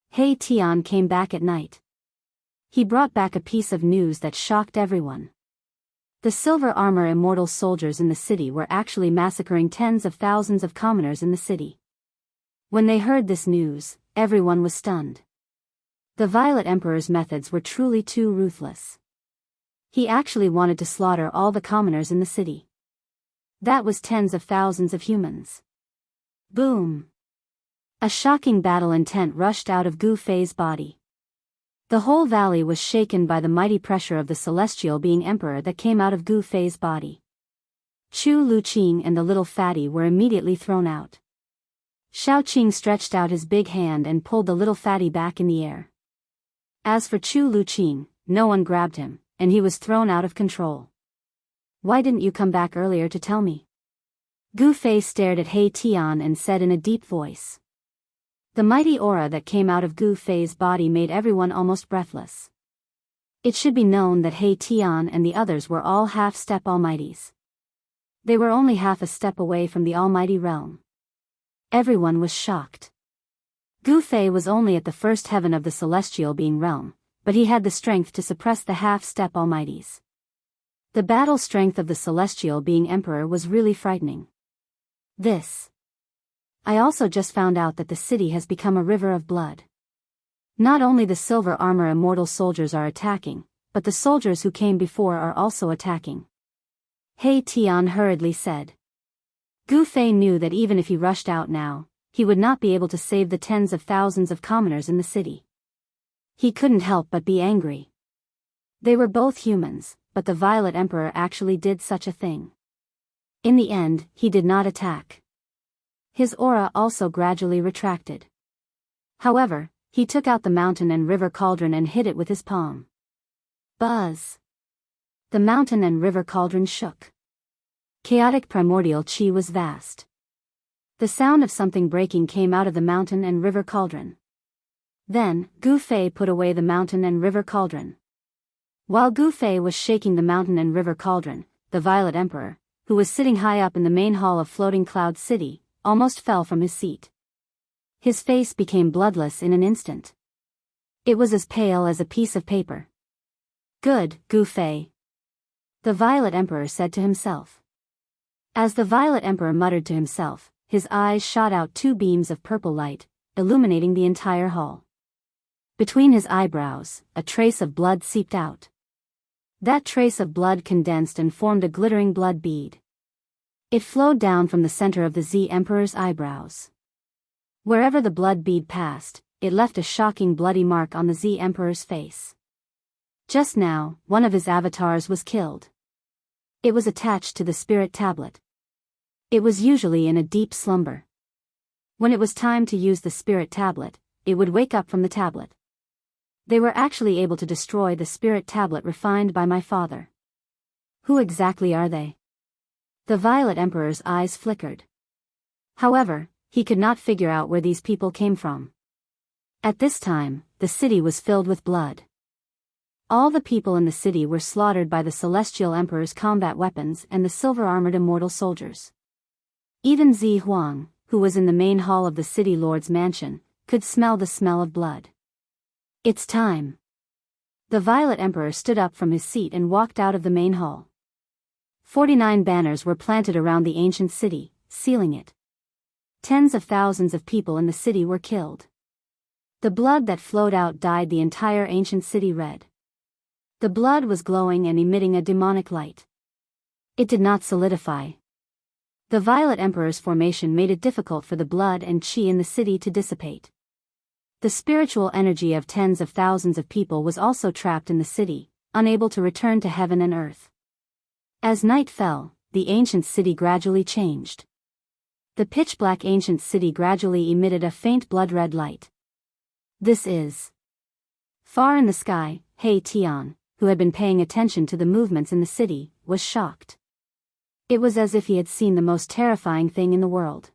He Tian came back at night. He brought back a piece of news that shocked everyone. The silver armor immortal soldiers in the city were actually massacring tens of thousands of commoners in the city. When they heard this news, everyone was stunned. The Violet Emperor's methods were truly too ruthless. He actually wanted to slaughter all the commoners in the city. That was tens of thousands of humans. Boom! A shocking battle intent rushed out of Gu Fei's body. The whole valley was shaken by the mighty pressure of the celestial being emperor that came out of Gu Fei's body. Chu Luqing and the little fatty were immediately thrown out. Shaoqing stretched out his big hand and pulled the little fatty back in the air. As for Chu Luqing, no one grabbed him, and he was thrown out of control. Why didn't you come back earlier to tell me? Gu Fei stared at He Tian and said in a deep voice. The mighty aura that came out of Gu Fei's body made everyone almost breathless. It should be known that He Tian and the others were all half-step almighties. They were only half a step away from the almighty realm. Everyone was shocked. Gu Fei was only at the first heaven of the celestial being realm, but he had the strength to suppress the half-step almighties. The battle strength of the celestial being emperor was really frightening. I also just found out that the city has become a river of blood. Not only the silver armor immortal soldiers are attacking, but the soldiers who came before are also attacking. He Tian hurriedly said. Gu Fei knew that even if he rushed out now, he would not be able to save the tens of thousands of commoners in the city. He couldn't help but be angry. They were both humans, but the Violet Emperor actually did such a thing. In the end, he did not attack. His aura also gradually retracted. However, he took out the mountain and river cauldron and hit it with his palm. Buzz! The mountain and river cauldron shook. Chaotic primordial chi was vast. The sound of something breaking came out of the mountain and river cauldron. Then, Gu Fei put away the mountain and river cauldron. While Gu Fei was shaking the mountain and river cauldron, the Violet Emperor, who was sitting high up in the main hall of Floating Cloud City, almost fell from his seat. His face became bloodless in an instant. It was as pale as a piece of paper. Good, Gu Fei, the Violet Emperor said to himself. As the Violet Emperor muttered to himself, his eyes shot out two beams of purple light, illuminating the entire hall. Between his eyebrows, a trace of blood seeped out. That trace of blood condensed and formed a glittering blood bead. It flowed down from the center of the Z Emperor's eyebrows. Wherever the blood bead passed, it left a shocking bloody mark on the Z Emperor's face. Just now, one of his avatars was killed. It was attached to the spirit tablet. It was usually in a deep slumber. When it was time to use the spirit tablet, it would wake up from the tablet. They were actually able to destroy the spirit tablet refined by my father. Who exactly are they? The Violet Emperor's eyes flickered. However, he could not figure out where these people came from. At this time, the city was filled with blood. All the people in the city were slaughtered by the Celestial Emperor's combat weapons and the silver-armored immortal soldiers. Even Zi Huang, who was in the main hall of the city lord's mansion, could smell the smell of blood. It's time. The Violet Emperor stood up from his seat and walked out of the main hall. 49 banners were planted around the ancient city, sealing it. Tens of thousands of people in the city were killed. The blood that flowed out dyed the entire ancient city red. The blood was glowing and emitting a demonic light. It did not solidify. The Violet Emperor's formation made it difficult for the blood and qi in the city to dissipate. The spiritual energy of tens of thousands of people was also trapped in the city, unable to return to heaven and earth. As night fell, the ancient city gradually changed. The pitch-black ancient city gradually emitted a faint blood-red light. This is... Far in the sky, He Tian, who had been paying attention to the movements in the city, was shocked. It was as if he had seen the most terrifying thing in the world.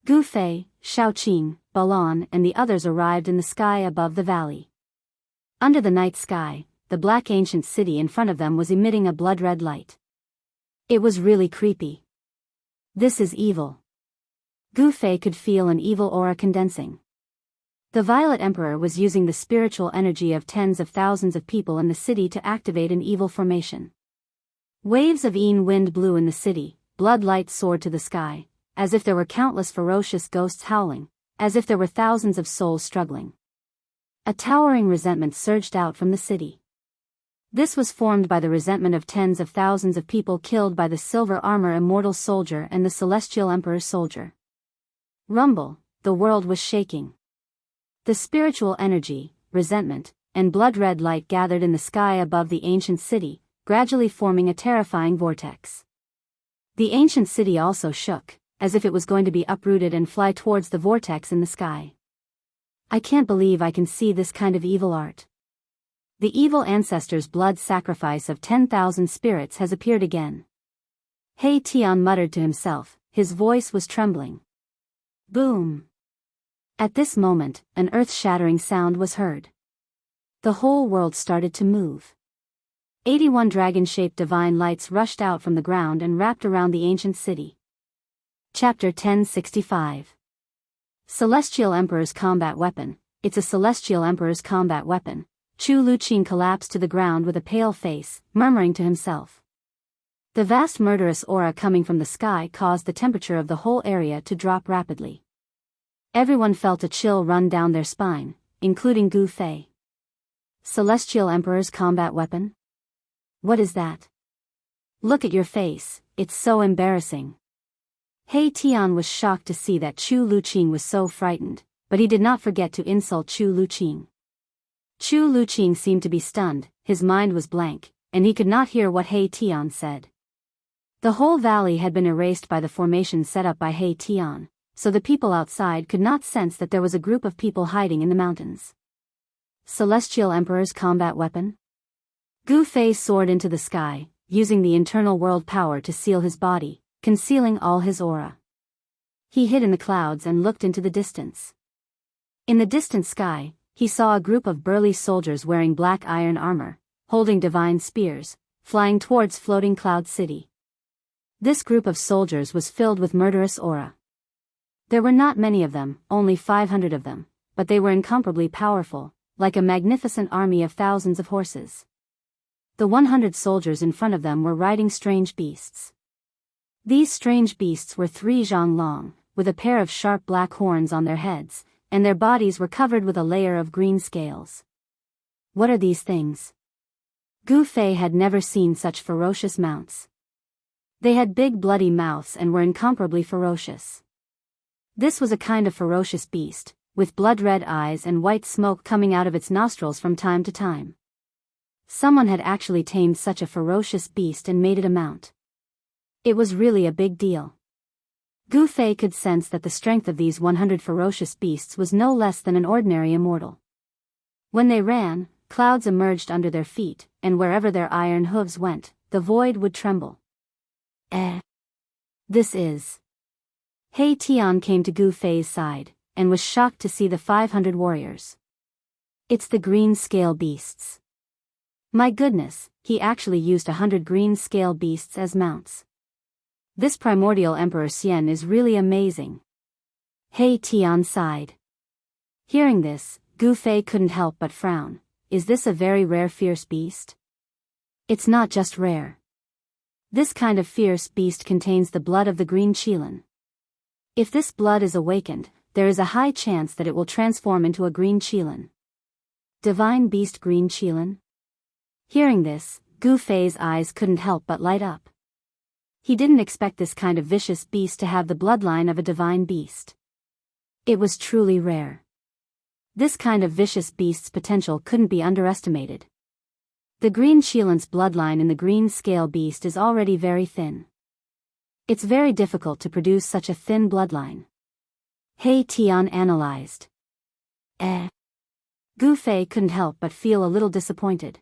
Gu Fei, Shaoqing, Balan and the others arrived in the sky above the valley. Under the night sky, the black ancient city in front of them was emitting a blood-red light. It was really creepy. This is evil. Gu Fei could feel an evil aura condensing. The Violet Emperor was using the spiritual energy of tens of thousands of people in the city to activate an evil formation. Waves of Yin wind blew in the city, blood light soared to the sky, as if there were countless ferocious ghosts howling, as if there were thousands of souls struggling. A towering resentment surged out from the city. This was formed by the resentment of tens of thousands of people killed by the silver armor immortal soldier and the celestial emperor's soldier. Rumble, the world was shaking. The spiritual energy, resentment, and blood-red light gathered in the sky above the ancient city, gradually forming a terrifying vortex. The ancient city also shook, as if it was going to be uprooted and fly towards the vortex in the sky. I can't believe I can see this kind of evil art. The evil ancestors' blood sacrifice of 10,000 spirits has appeared again. He Tian muttered to himself, his voice was trembling. Boom! At this moment, an earth-shattering sound was heard. The whole world started to move. 81 dragon-shaped divine lights rushed out from the ground and wrapped around the ancient city. Chapter 1065. Celestial Emperor's Combat Weapon. It's a Celestial Emperor's combat weapon. Chu Luqing collapsed to the ground with a pale face, murmuring to himself. The vast murderous aura coming from the sky caused the temperature of the whole area to drop rapidly. Everyone felt a chill run down their spine, including Gu Fei. Celestial Emperor's combat weapon? What is that? Look at your face, it's so embarrassing. He Tian was shocked to see that Chu Luqing was so frightened, but he did not forget to insult Chu Luqing. Chu Luqing seemed to be stunned, his mind was blank, and he could not hear what He Tian said. The whole valley had been erased by the formation set up by He Tian, so the people outside could not sense that there was a group of people hiding in the mountains. Celestial Emperor's combat weapon? Gu Fei soared into the sky, using the internal world power to seal his body, concealing all his aura. He hid in the clouds and looked into the distance. In the distant sky, he saw a group of burly soldiers wearing black iron armor, holding divine spears, flying towards floating Cloud City. This group of soldiers was filled with murderous aura. There were not many of them, only 500 of them, but they were incomparably powerful, like a magnificent army of thousands of horses. The 100 soldiers in front of them were riding strange beasts. These strange beasts were 3 zhang long, with a pair of sharp black horns on their heads, and their bodies were covered with a layer of green scales. What are these things? Gu Fei had never seen such ferocious mounts. They had big bloody mouths and were incomparably ferocious. This was a kind of ferocious beast, with blood-red eyes and white smoke coming out of its nostrils from time to time. Someone had actually tamed such a ferocious beast and made it a mount. It was really a big deal. Gu Fei could sense that the strength of these 100 ferocious beasts was no less than an ordinary immortal. When they ran, clouds emerged under their feet, and wherever their iron hooves went, the void would tremble. This is... He Tian came to Gu Fei's side, and was shocked to see the 500 warriors. It's the green scale beasts. My goodness, he actually used 100 green scale beasts as mounts. This primordial Emperor Xian is really amazing. He Tian sighed. Hearing this, Gu Fei couldn't help but frown. Is this a very rare fierce beast? It's not just rare. This kind of fierce beast contains the blood of the green qilin. If this blood is awakened, there is a high chance that it will transform into a green qilin. Divine beast green qilin? Hearing this, Gu Fei's eyes couldn't help but light up. He didn't expect this kind of vicious beast to have the bloodline of a divine beast. It was truly rare. This kind of vicious beast's potential couldn't be underestimated. The green qilin's bloodline in the green scale beast is already very thin. It's very difficult to produce such a thin bloodline. He Tian analyzed. Gu Fei couldn't help but feel a little disappointed.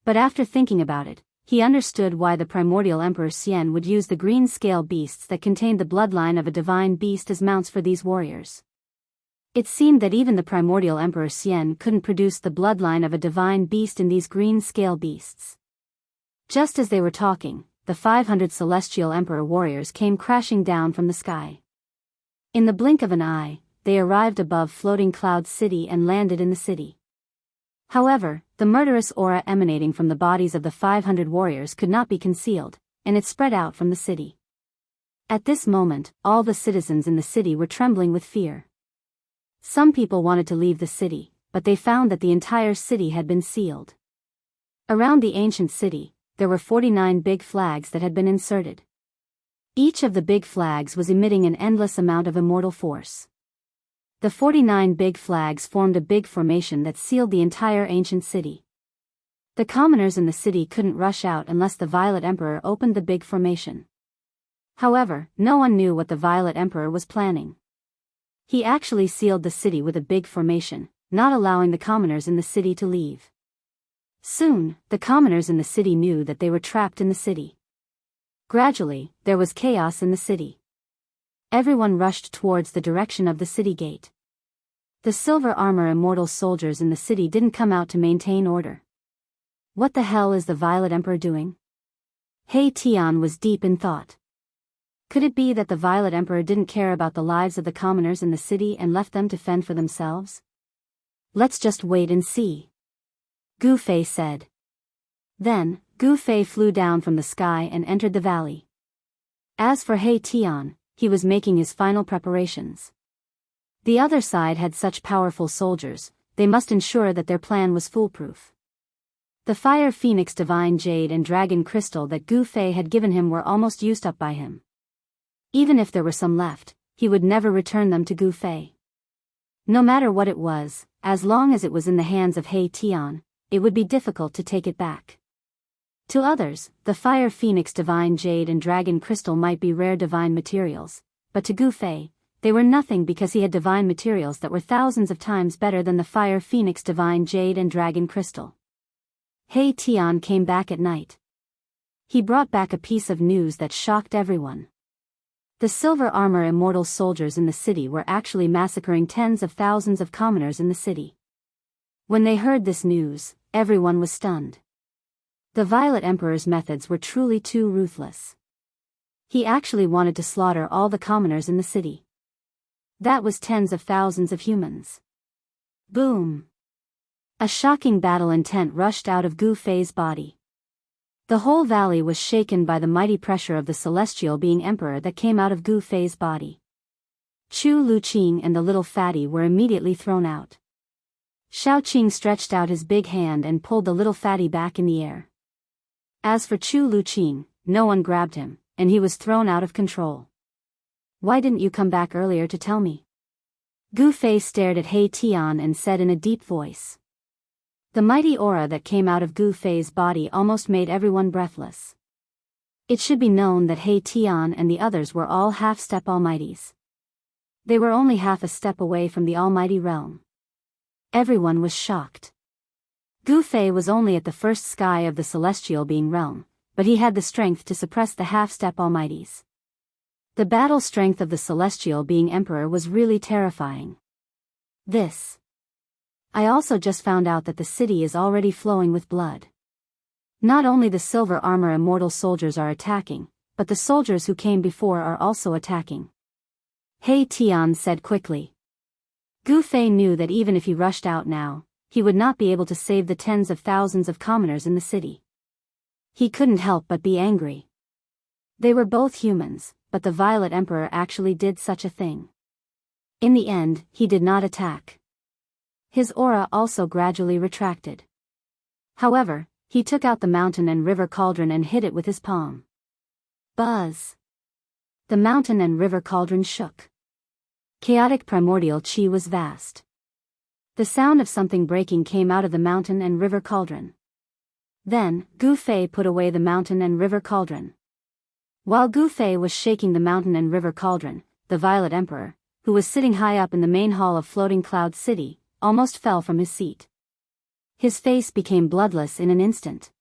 But after thinking about it, he understood why the primordial Emperor Xian would use the green scale beasts that contained the bloodline of a divine beast as mounts for these warriors. It seemed that even the primordial Emperor Xian couldn't produce the bloodline of a divine beast in these green scale beasts. Just as they were talking, the 500 celestial Emperor warriors came crashing down from the sky. In the blink of an eye, they arrived above floating Cloud City and landed in the city. However, the murderous aura emanating from the bodies of the 500 warriors could not be concealed, and it spread out from the city. At this moment, all the citizens in the city were trembling with fear. Some people wanted to leave the city, but they found that the entire city had been sealed. Around the ancient city, there were 49 big flags that had been inserted. Each of the big flags was emitting an endless amount of immortal force. The 49 big flags formed a big formation that sealed the entire ancient city. The commoners in the city couldn't rush out unless the Violet Emperor opened the big formation. However, no one knew what the Violet Emperor was planning. He actually sealed the city with a big formation, not allowing the commoners in the city to leave. Soon, the commoners in the city knew that they were trapped in the city. Gradually, there was chaos in the city. Everyone rushed towards the direction of the city gate. The silver armor immortal soldiers in the city didn't come out to maintain order. What the hell is the Violet Emperor doing? He Tian was deep in thought. Could it be that the Violet Emperor didn't care about the lives of the commoners in the city and left them to fend for themselves? Let's just wait and see. Gu Fei said. Then, Gu Fei flew down from the sky and entered the valley. As for He Tian, he was making his final preparations. The other side had such powerful soldiers, they must ensure that their plan was foolproof. The Fire Phoenix Divine Jade and Dragon Crystal that Gu Fei had given him were almost used up by him. Even if there were some left, he would never return them to Gu Fei. No matter what it was, as long as it was in the hands of He Tian, it would be difficult to take it back. To others, the Fire Phoenix Divine Jade and Dragon Crystal might be rare divine materials, but to Gu Fei, they were nothing because he had divine materials that were thousands of times better than the Fire Phoenix Divine Jade and Dragon Crystal. He Tian came back at night. He brought back a piece of news that shocked everyone. The silver armor immortal soldiers in the city were actually massacring tens of thousands of commoners in the city. When they heard this news, everyone was stunned. The Violet Emperor's methods were truly too ruthless. He actually wanted to slaughter all the commoners in the city. That was tens of thousands of humans. Boom! A shocking battle intent rushed out of Gu Fei's body. The whole valley was shaken by the mighty pressure of the celestial being emperor that came out of Gu Fei's body. Chu Luqing and the little fatty were immediately thrown out. Xiaoqing stretched out his big hand and pulled the little fatty back in the air. As for Chu Luqing, no one grabbed him, and he was thrown out of control. Why didn't you come back earlier to tell me? Gu Fei stared at He Tian and said in a deep voice. The mighty aura that came out of Gu Fei's body almost made everyone breathless. It should be known that He Tian and the others were all half-step almighties. They were only half a step away from the almighty realm. Everyone was shocked. Gu Fei was only at the first sky of the celestial being realm, but he had the strength to suppress the half-step almighties. The battle strength of the celestial being emperor was really terrifying. I also just found out that the city is already flowing with blood. Not only the silver armor immortal soldiers are attacking, but the soldiers who came before are also attacking. He Tian said quickly. Gu Fei knew that even if he rushed out now, he would not be able to save the tens of thousands of commoners in the city. He couldn't help but be angry. They were both humans, but the Violet Emperor actually did such a thing. In the end, he did not attack. His aura also gradually retracted. However, he took out the mountain and river cauldron and hit it with his palm. Buzz! The mountain and river cauldron shook. Chaotic primordial chi was vast. The sound of something breaking came out of the mountain and river cauldron. Then, Gu Fei put away the mountain and river cauldron. While Gu Fei was shaking the mountain and river cauldron, the Violet Emperor, who was sitting high up in the main hall of Floating Cloud City, almost fell from his seat. His face became bloodless in an instant.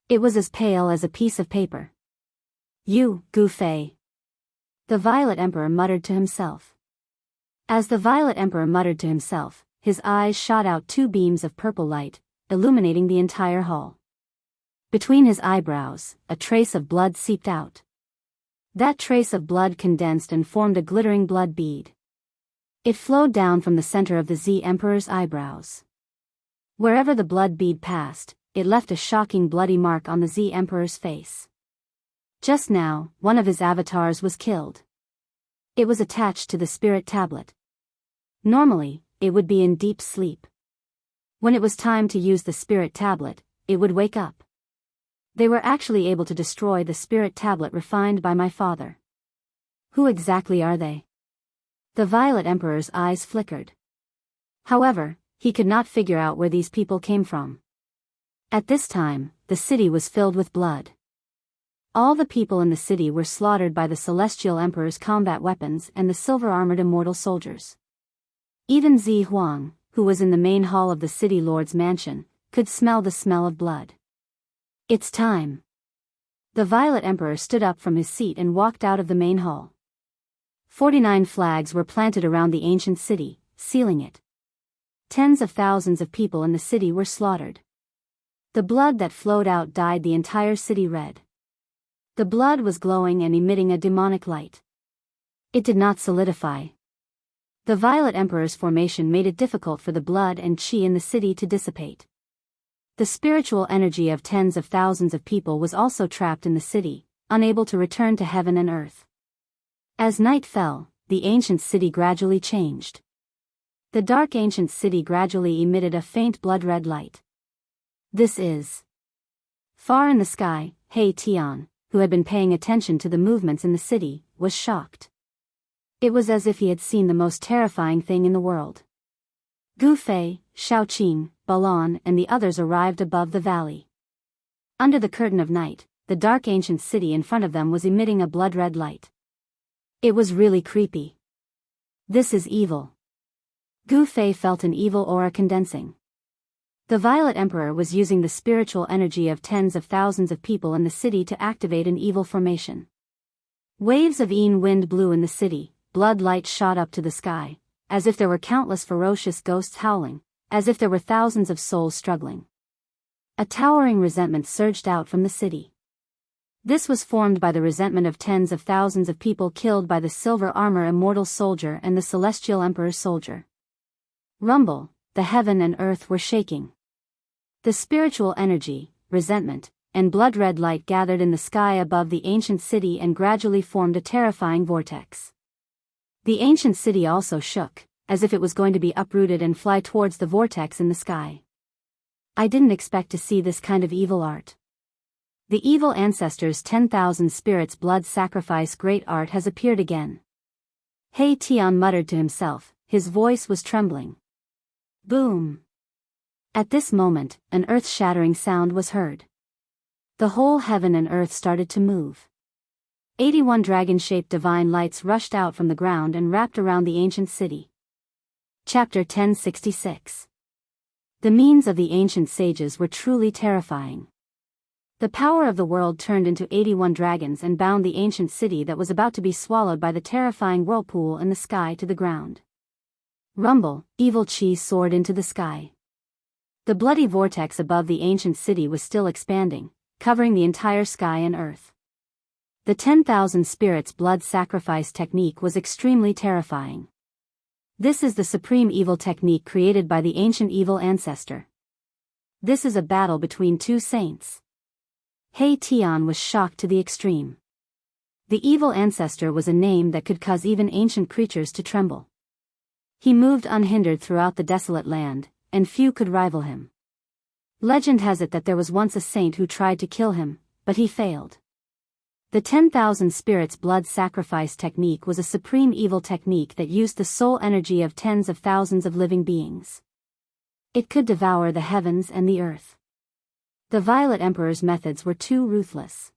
It was as pale as a piece of paper. "You, Gu Fei." The Violet Emperor muttered to himself. As the Violet Emperor muttered to himself, his eyes shot out two beams of purple light, illuminating the entire hall. Between his eyebrows, a trace of blood seeped out. That trace of blood condensed and formed a glittering blood bead. It flowed down from the center of the Z Emperor's eyebrows. Wherever the blood bead passed, it left a shocking bloody mark on the Z Emperor's face. Just now, one of his avatars was killed. It was attached to the spirit tablet. Normally, it would be in deep sleep. When it was time to use the spirit tablet, it would wake up. They were actually able to destroy the spirit tablet refined by my father. Who exactly are they? The Violet Emperor's eyes flickered. However, he could not figure out where these people came from. At this time, the city was filled with blood. All the people in the city were slaughtered by the Celestial Emperor's combat weapons and the silver-armored immortal soldiers. Even Zi Huang, who was in the main hall of the city lord's mansion, could smell the smell of blood. "It's time." The Violet Emperor stood up from his seat and walked out of the main hall. 49 flags were planted around the ancient city, sealing it. Tens of thousands of people in the city were slaughtered. The blood that flowed out dyed the entire city red. The blood was glowing and emitting a demonic light. It did not solidify. The Violet Emperor's formation made it difficult for the blood and chi in the city to dissipate. The spiritual energy of tens of thousands of people was also trapped in the city, unable to return to heaven and earth. As night fell, the ancient city gradually changed. The dark ancient city gradually emitted a faint blood-red light. This is... Far in the sky, He Tian, who had been paying attention to the movements in the city, was shocked. It was as if he had seen the most terrifying thing in the world. Gu Fei, Shaoqing, Balan and the others arrived above the valley. Under the curtain of night, the dark ancient city in front of them was emitting a blood-red light. It was really creepy. This is evil. Gu Fei felt an evil aura condensing. The Violet Emperor was using the spiritual energy of tens of thousands of people in the city to activate an evil formation. Waves of Yin wind blew in the city, blood light shot up to the sky, as if there were countless ferocious ghosts howling, as if there were thousands of souls struggling. A towering resentment surged out from the city. This was formed by the resentment of tens of thousands of people killed by the silver armor immortal soldier and the celestial emperor's soldier. Rumble, the heaven and earth were shaking. The spiritual energy, resentment, and blood-red light gathered in the sky above the ancient city and gradually formed a terrifying vortex. The ancient city also shook, as if it was going to be uprooted and fly towards the vortex in the sky. I didn't expect to see this kind of evil art. The evil ancestors' 10,000 spirits' blood sacrifice great art has appeared again. He Tian muttered to himself, his voice was trembling. Boom! At this moment, an earth-shattering sound was heard. The whole heaven and earth started to move. 81 dragon-shaped divine lights rushed out from the ground and wrapped around the ancient city. Chapter 1066. The means of the ancient sages were truly terrifying. The power of the world turned into 81 dragons and bound the ancient city that was about to be swallowed by the terrifying whirlpool in the sky to the ground. Rumble, evil chi soared into the sky. The bloody vortex above the ancient city was still expanding, covering the entire sky and earth. The 10,000 spirits blood sacrifice technique was extremely terrifying. This is the supreme evil technique created by the ancient evil ancestor. This is a battle between two saints. He Tian was shocked to the extreme. The evil ancestor was a name that could cause even ancient creatures to tremble. He moved unhindered throughout the desolate land, and few could rival him. Legend has it that there was once a saint who tried to kill him, but he failed. The 10,000 spirits blood sacrifice technique was a supreme evil technique that used the soul energy of tens of thousands of living beings. It could devour the heavens and the earth. The Violet Emperor's methods were too ruthless.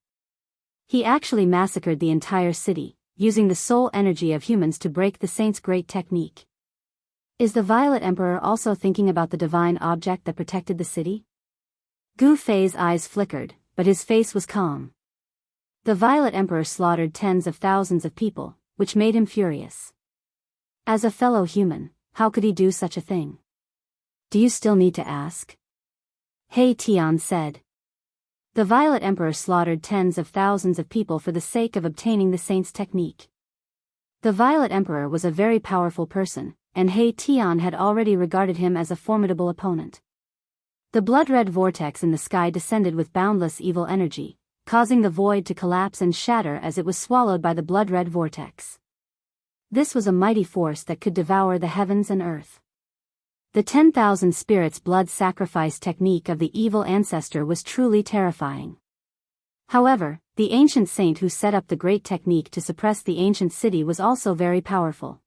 He actually massacred the entire city, using the soul energy of humans to break the saint's great technique. Is the Violet Emperor also thinking about the divine object that protected the city? Gu Fei's eyes flickered, but his face was calm. The Violet Emperor slaughtered tens of thousands of people, which made him furious. As a fellow human, how could he do such a thing? Do you still need to ask? He Tian said. The Violet Emperor slaughtered tens of thousands of people for the sake of obtaining the saint's technique. The Violet Emperor was a very powerful person, and He Tian had already regarded him as a formidable opponent. The blood-red vortex in the sky descended with boundless evil energy, causing the void to collapse and shatter as it was swallowed by the blood-red vortex. This was a mighty force that could devour the heavens and earth. The 10,000 spirits blood sacrifice technique of the evil ancestor was truly terrifying. However, the ancient saint who set up the great technique to suppress the ancient city was also very powerful.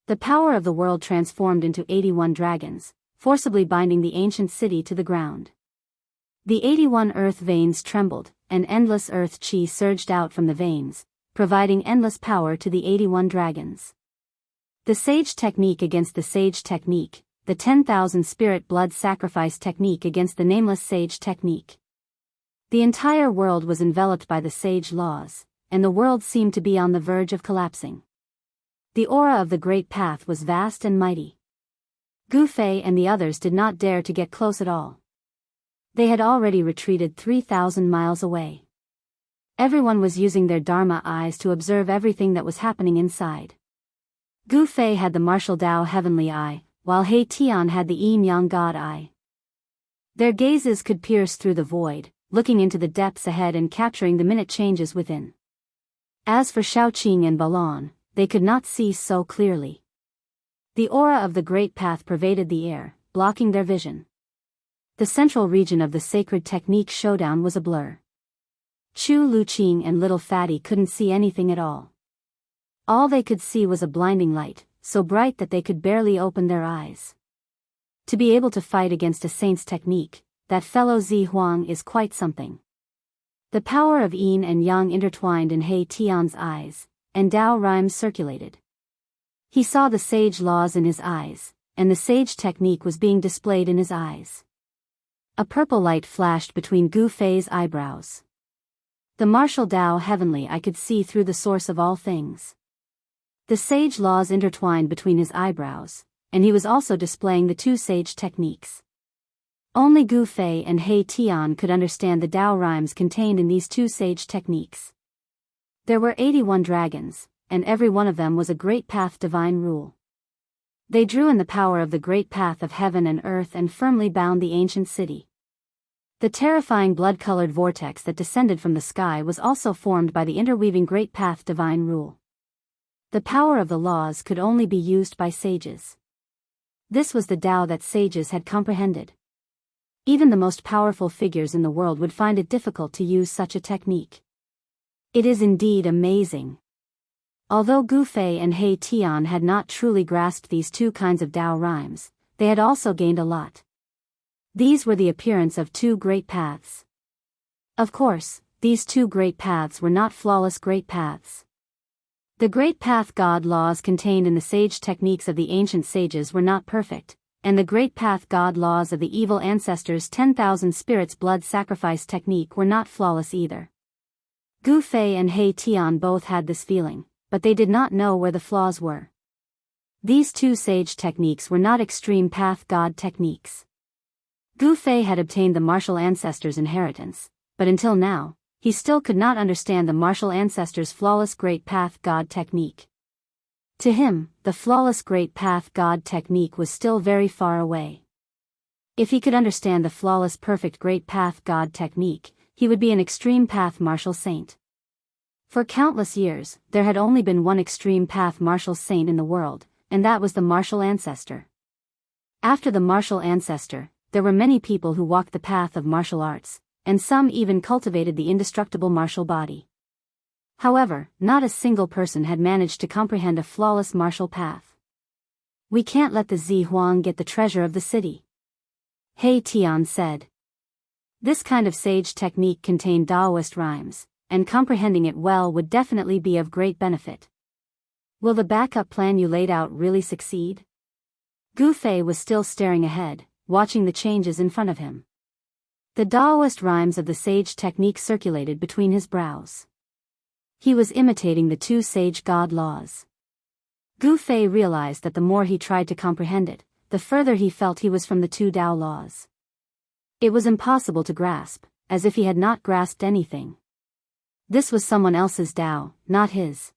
The power of the world transformed into 81 dragons, forcibly binding the ancient city to the ground. The 81 earth veins trembled, and endless earth chi surged out from the veins, providing endless power to the 81 dragons. The sage technique against the sage technique, the 10,000 spirit blood sacrifice technique against the nameless sage technique. The entire world was enveloped by the sage laws, and the world seemed to be on the verge of collapsing. The aura of the great path was vast and mighty. Gu Fei and the others did not dare to get close at all. They had already retreated 3,000 miles away. Everyone was using their Dharma eyes to observe everything that was happening inside. Gu Fei had the martial Tao heavenly eye, while He Tian had the Yin-Yang God eye. Their gazes could pierce through the void, looking into the depths ahead and capturing the minute changes within. As for Shaoqing and Balon, they could not see so clearly. The aura of the great path pervaded the air, blocking their vision. The central region of the sacred technique showdown was a blur. Chu Luqing and Little Fatty couldn't see anything at all. All they could see was a blinding light, so bright that they could barely open their eyes. To be able to fight against a saint's technique, that fellow Zi Huang is quite something. The power of yin and yang intertwined in He Tian's eyes, and Tao rhymes circulated. He saw the sage laws in his eyes, and the sage technique was being displayed in his eyes. A purple light flashed between Gu Fei's eyebrows. The martial Tao heavenly I could see through the source of all things. The sage laws intertwined between his eyebrows, and he was also displaying the two sage techniques. Only Gu Fei and He Tian could understand the Tao rhymes contained in these two sage techniques. There were 81 dragons, and every one of them was a great path divine rule. They drew in the power of the great path of heaven and earth and firmly bound the ancient city. The terrifying blood-colored vortex that descended from the sky was also formed by the interweaving great path divine rule. The power of the laws could only be used by sages. This was the Tao that sages had comprehended. Even the most powerful figures in the world would find it difficult to use such a technique. It is indeed amazing. Although Gu Fei and He Tian had not truly grasped these two kinds of Tao rhymes, they had also gained a lot. These were the appearance of two great paths. Of course, these two great paths were not flawless great paths. The great path God laws contained in the sage techniques of the ancient sages were not perfect, and the great path God laws of the evil ancestors' 10,000 spirits blood sacrifice technique were not flawless either. Gu Fei and He Tian both had this feeling, but they did not know where the flaws were. These two sage techniques were not extreme path God techniques. Gu Fei had obtained the martial ancestors' inheritance, but until now, he still could not understand the martial ancestors' flawless great path God technique. To him, the flawless Great Path God technique was still very far away. If he could understand the flawless perfect Great Path God technique, he would be an extreme path martial saint. For countless years, there had only been one extreme path martial saint in the world, and that was the martial ancestor. After the martial ancestor, there were many people who walked the path of martial arts, and some even cultivated the indestructible martial body. However, not a single person had managed to comprehend a flawless martial path. "We can't let the Huang get the treasure of the city," He Tian said. This kind of sage technique contained Daoist rhymes, and comprehending it well would definitely be of great benefit. "Will the backup plan you laid out really succeed?" Gu Fei was still staring ahead, watching the changes in front of him. The Daoist rhymes of the sage technique circulated between his brows. He was imitating the two sage god laws. Gu Fei realized that the more he tried to comprehend it, the further he felt he was from the two Dao laws. It was impossible to grasp, as if he had not grasped anything. This was someone else's Dao, not his.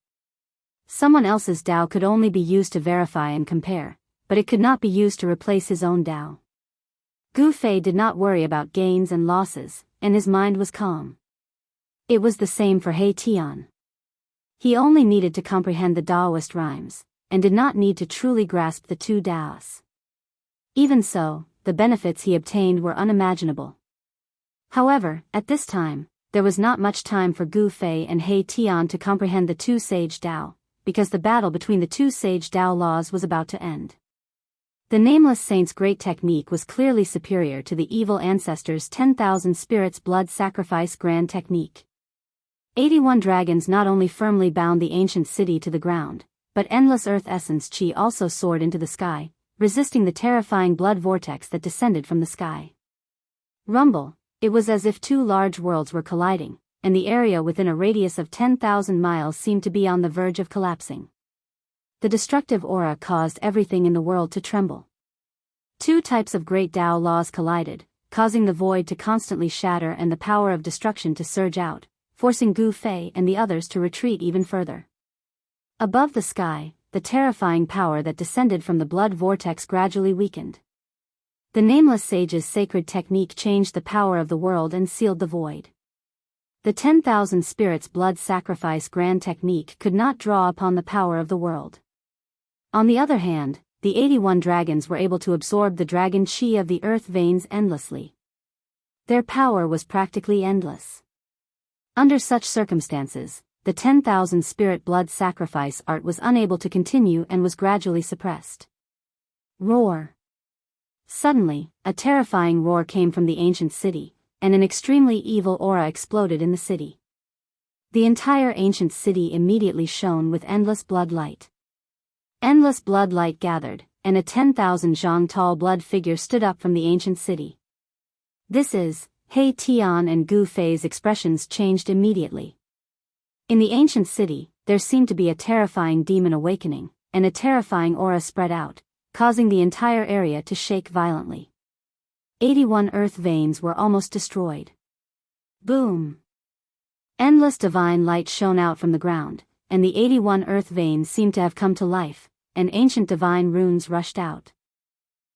Someone else's Dao could only be used to verify and compare, but it could not be used to replace his own Dao. Gu Fei did not worry about gains and losses, and his mind was calm. It was the same for He Tian. He only needed to comprehend the Daoist rhymes, and did not need to truly grasp the two Daos. Even so, the benefits he obtained were unimaginable. However, at this time, there was not much time for Gu Fei and He Tian to comprehend the two sage Dao, because the battle between the two sage Dao laws was about to end. The Nameless Saint's great technique was clearly superior to the evil ancestor's 10,000 spirits blood sacrifice grand technique. 81 dragons not only firmly bound the ancient city to the ground, but endless earth essence chi also soared into the sky, resisting the terrifying blood vortex that descended from the sky. Rumble, it was as if two large worlds were colliding, and the area within a radius of 10,000 miles seemed to be on the verge of collapsing. The destructive aura caused everything in the world to tremble. Two types of great Dao laws collided, causing the void to constantly shatter and the power of destruction to surge out, forcing Gu Fei and the others to retreat even further. Above the sky, the terrifying power that descended from the blood vortex gradually weakened. The Nameless Sage's sacred technique changed the power of the world and sealed the void. The 10,000 spirits blood sacrifice grand technique could not draw upon the power of the world. On the other hand, the 81 dragons were able to absorb the dragon chi of the earth veins endlessly. Their power was practically endless. Under such circumstances, the 10,000 spirit blood sacrifice art was unable to continue and was gradually suppressed. Roar. Suddenly, a terrifying roar came from the ancient city, and an extremely evil aura exploded in the city. The entire ancient city immediately shone with endless blood light. Endless blood light gathered, and a 10,000 zhang tall blood figure stood up from the ancient city. This is, He Tian and Gu Fei's expressions changed immediately. In the ancient city, there seemed to be a terrifying demon awakening, and a terrifying aura spread out, causing the entire area to shake violently. 81 earth veins were almost destroyed. Boom! Endless divine light shone out from the ground, and the 81 earth veins seemed to have come to life, and ancient divine runes rushed out.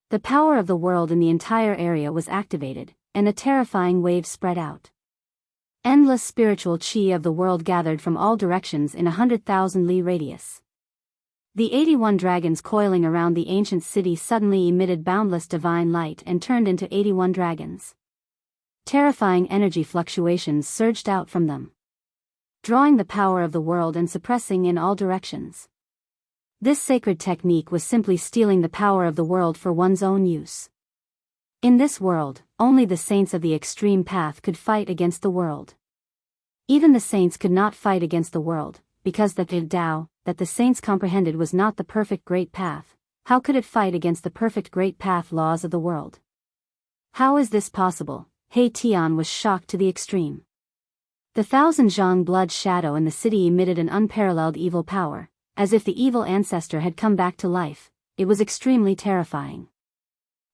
The power of the world in the entire area was activated, and a terrifying wave spread out. Endless spiritual chi of the world gathered from all directions in 100,000 li radius. The 81 dragons coiling around the ancient city suddenly emitted boundless divine light and turned into 81 dragons. Terrifying energy fluctuations surged out from them, drawing the power of the world and suppressing in all directions. This sacred technique was simply stealing the power of the world for one's own use. In this world, only the saints of the extreme path could fight against the world. Even the saints could not fight against the world, because the Dao that the saints comprehended was not the perfect great path. How could it fight against the perfect great path laws of the world? How is this possible? He Tian was shocked to the extreme. The 1,000 zhang blood shadow in the city emitted an unparalleled evil power, as if the evil ancestor had come back to life. It was extremely terrifying.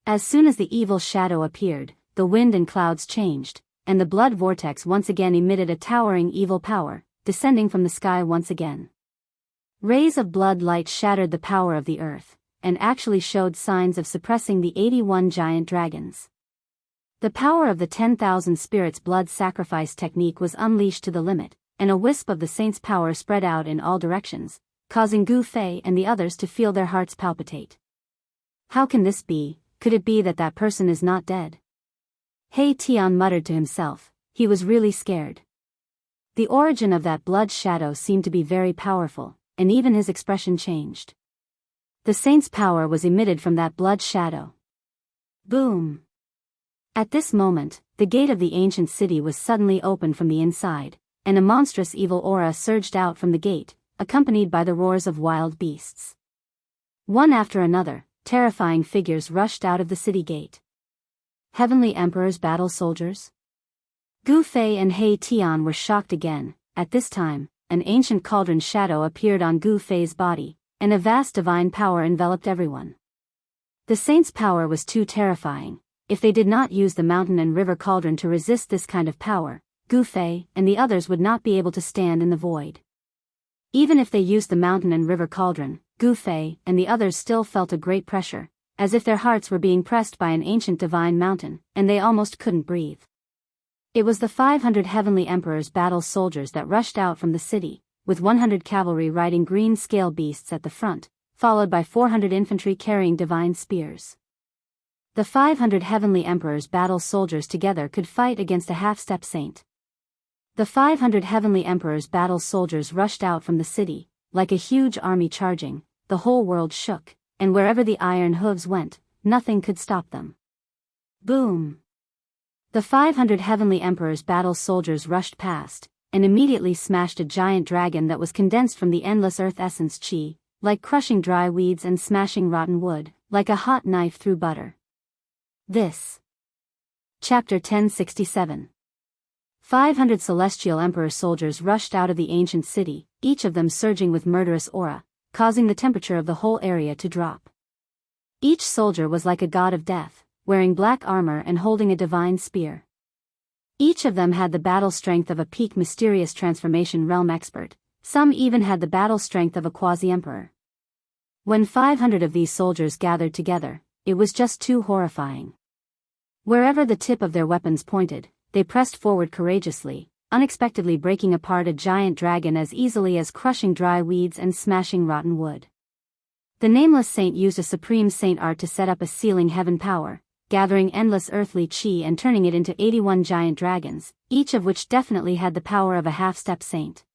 As soon as the evil shadow appeared, the wind and clouds changed, and the blood vortex once again emitted a towering evil power, descending from the sky once again. Rays of blood light shattered the power of the earth, and actually showed signs of suppressing the 81 giant dragons. The power of the 10,000 spirits blood sacrifice technique was unleashed to the limit, and a wisp of the saint's power spread out in all directions, causing Gu Fei and the others to feel their hearts palpitate. How can this be? Could it be that that person is not dead? He Tian muttered to himself. He was really scared. The origin of that blood shadow seemed to be very powerful, and even his expression changed. The saint's power was emitted from that blood shadow. Boom! At this moment, the gate of the ancient city was suddenly opened from the inside, and a monstrous evil aura surged out from the gate, accompanied by the roars of wild beasts. One after another, terrifying figures rushed out of the city gate. Heavenly Emperor's battle soldiers? Gu Fei and He Tian were shocked again. At this time, an ancient cauldron shadow appeared on Gu Fei's body, and a vast divine power enveloped everyone. The saint's power was too terrifying. If they did not use the mountain and river cauldron to resist this kind of power, Gu Fei and the others would not be able to stand in the void. Even if they used the mountain and river cauldron, Gu Fei and the others still felt a great pressure, as if their hearts were being pressed by an ancient divine mountain, and they almost couldn't breathe. It was the 500 Heavenly Emperor's battle soldiers that rushed out from the city, with 100 cavalry riding green scale beasts at the front, followed by 400 infantry carrying divine spears. The 500 Heavenly Emperor's battle soldiers together could fight against a half-step saint. The 500 Heavenly Emperor's battle soldiers rushed out from the city, like a huge army charging. The whole world shook, and wherever the iron hooves went, nothing could stop them. Boom! The 500 Heavenly Emperor's battle soldiers rushed past, and immediately smashed a giant dragon that was condensed from the endless earth essence chi, like crushing dry weeds and smashing rotten wood, like a hot knife through butter. This. Chapter 1067. 500 Celestial Emperor soldiers rushed out of the ancient city, each of them surging with murderous aura, causing the temperature of the whole area to drop. Each soldier was like a god of death, wearing black armor and holding a divine spear. Each of them had the battle strength of a peak mysterious transformation realm expert. Some even had the battle strength of a quasi-emperor. When 500 of these soldiers gathered together, it was just too horrifying. Wherever the tip of their weapons pointed, they pressed forward courageously, unexpectedly breaking apart a giant dragon as easily as crushing dry weeds and smashing rotten wood. The nameless saint used a supreme saint art to set up a sealing heaven power, gathering endless earthly chi and turning it into 81 giant dragons, each of which definitely had the power of a half-step saint.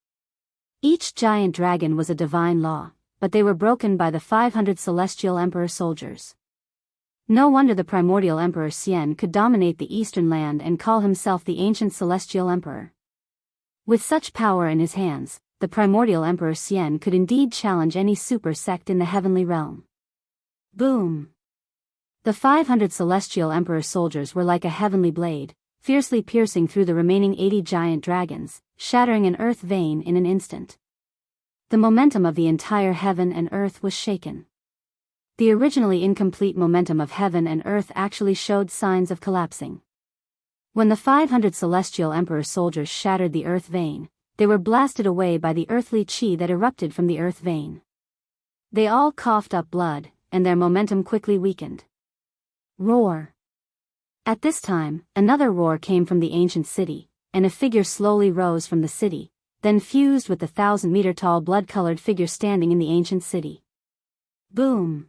Each giant dragon was a divine law, but they were broken by the 500 Celestial Emperor soldiers. No wonder the primordial Emperor Xian could dominate the eastern land and call himself the ancient Celestial Emperor. With such power in his hands, the primordial Emperor Xian could indeed challenge any super sect in the heavenly realm. Boom! The 500 Celestial Emperor soldiers were like a heavenly blade, fiercely piercing through the remaining 80 giant dragons, shattering an earth vein in an instant. The momentum of the entire heaven and earth was shaken. The originally incomplete momentum of heaven and earth actually showed signs of collapsing. When the 500 Celestial Emperor soldiers shattered the earth vein, they were blasted away by the earthly chi that erupted from the earth vein. They all coughed up blood, and their momentum quickly weakened. Roar! At this time, another roar came from the ancient city, and a figure slowly rose from the city, then fused with the 1,000-meter-tall blood-colored figure standing in the ancient city. Boom!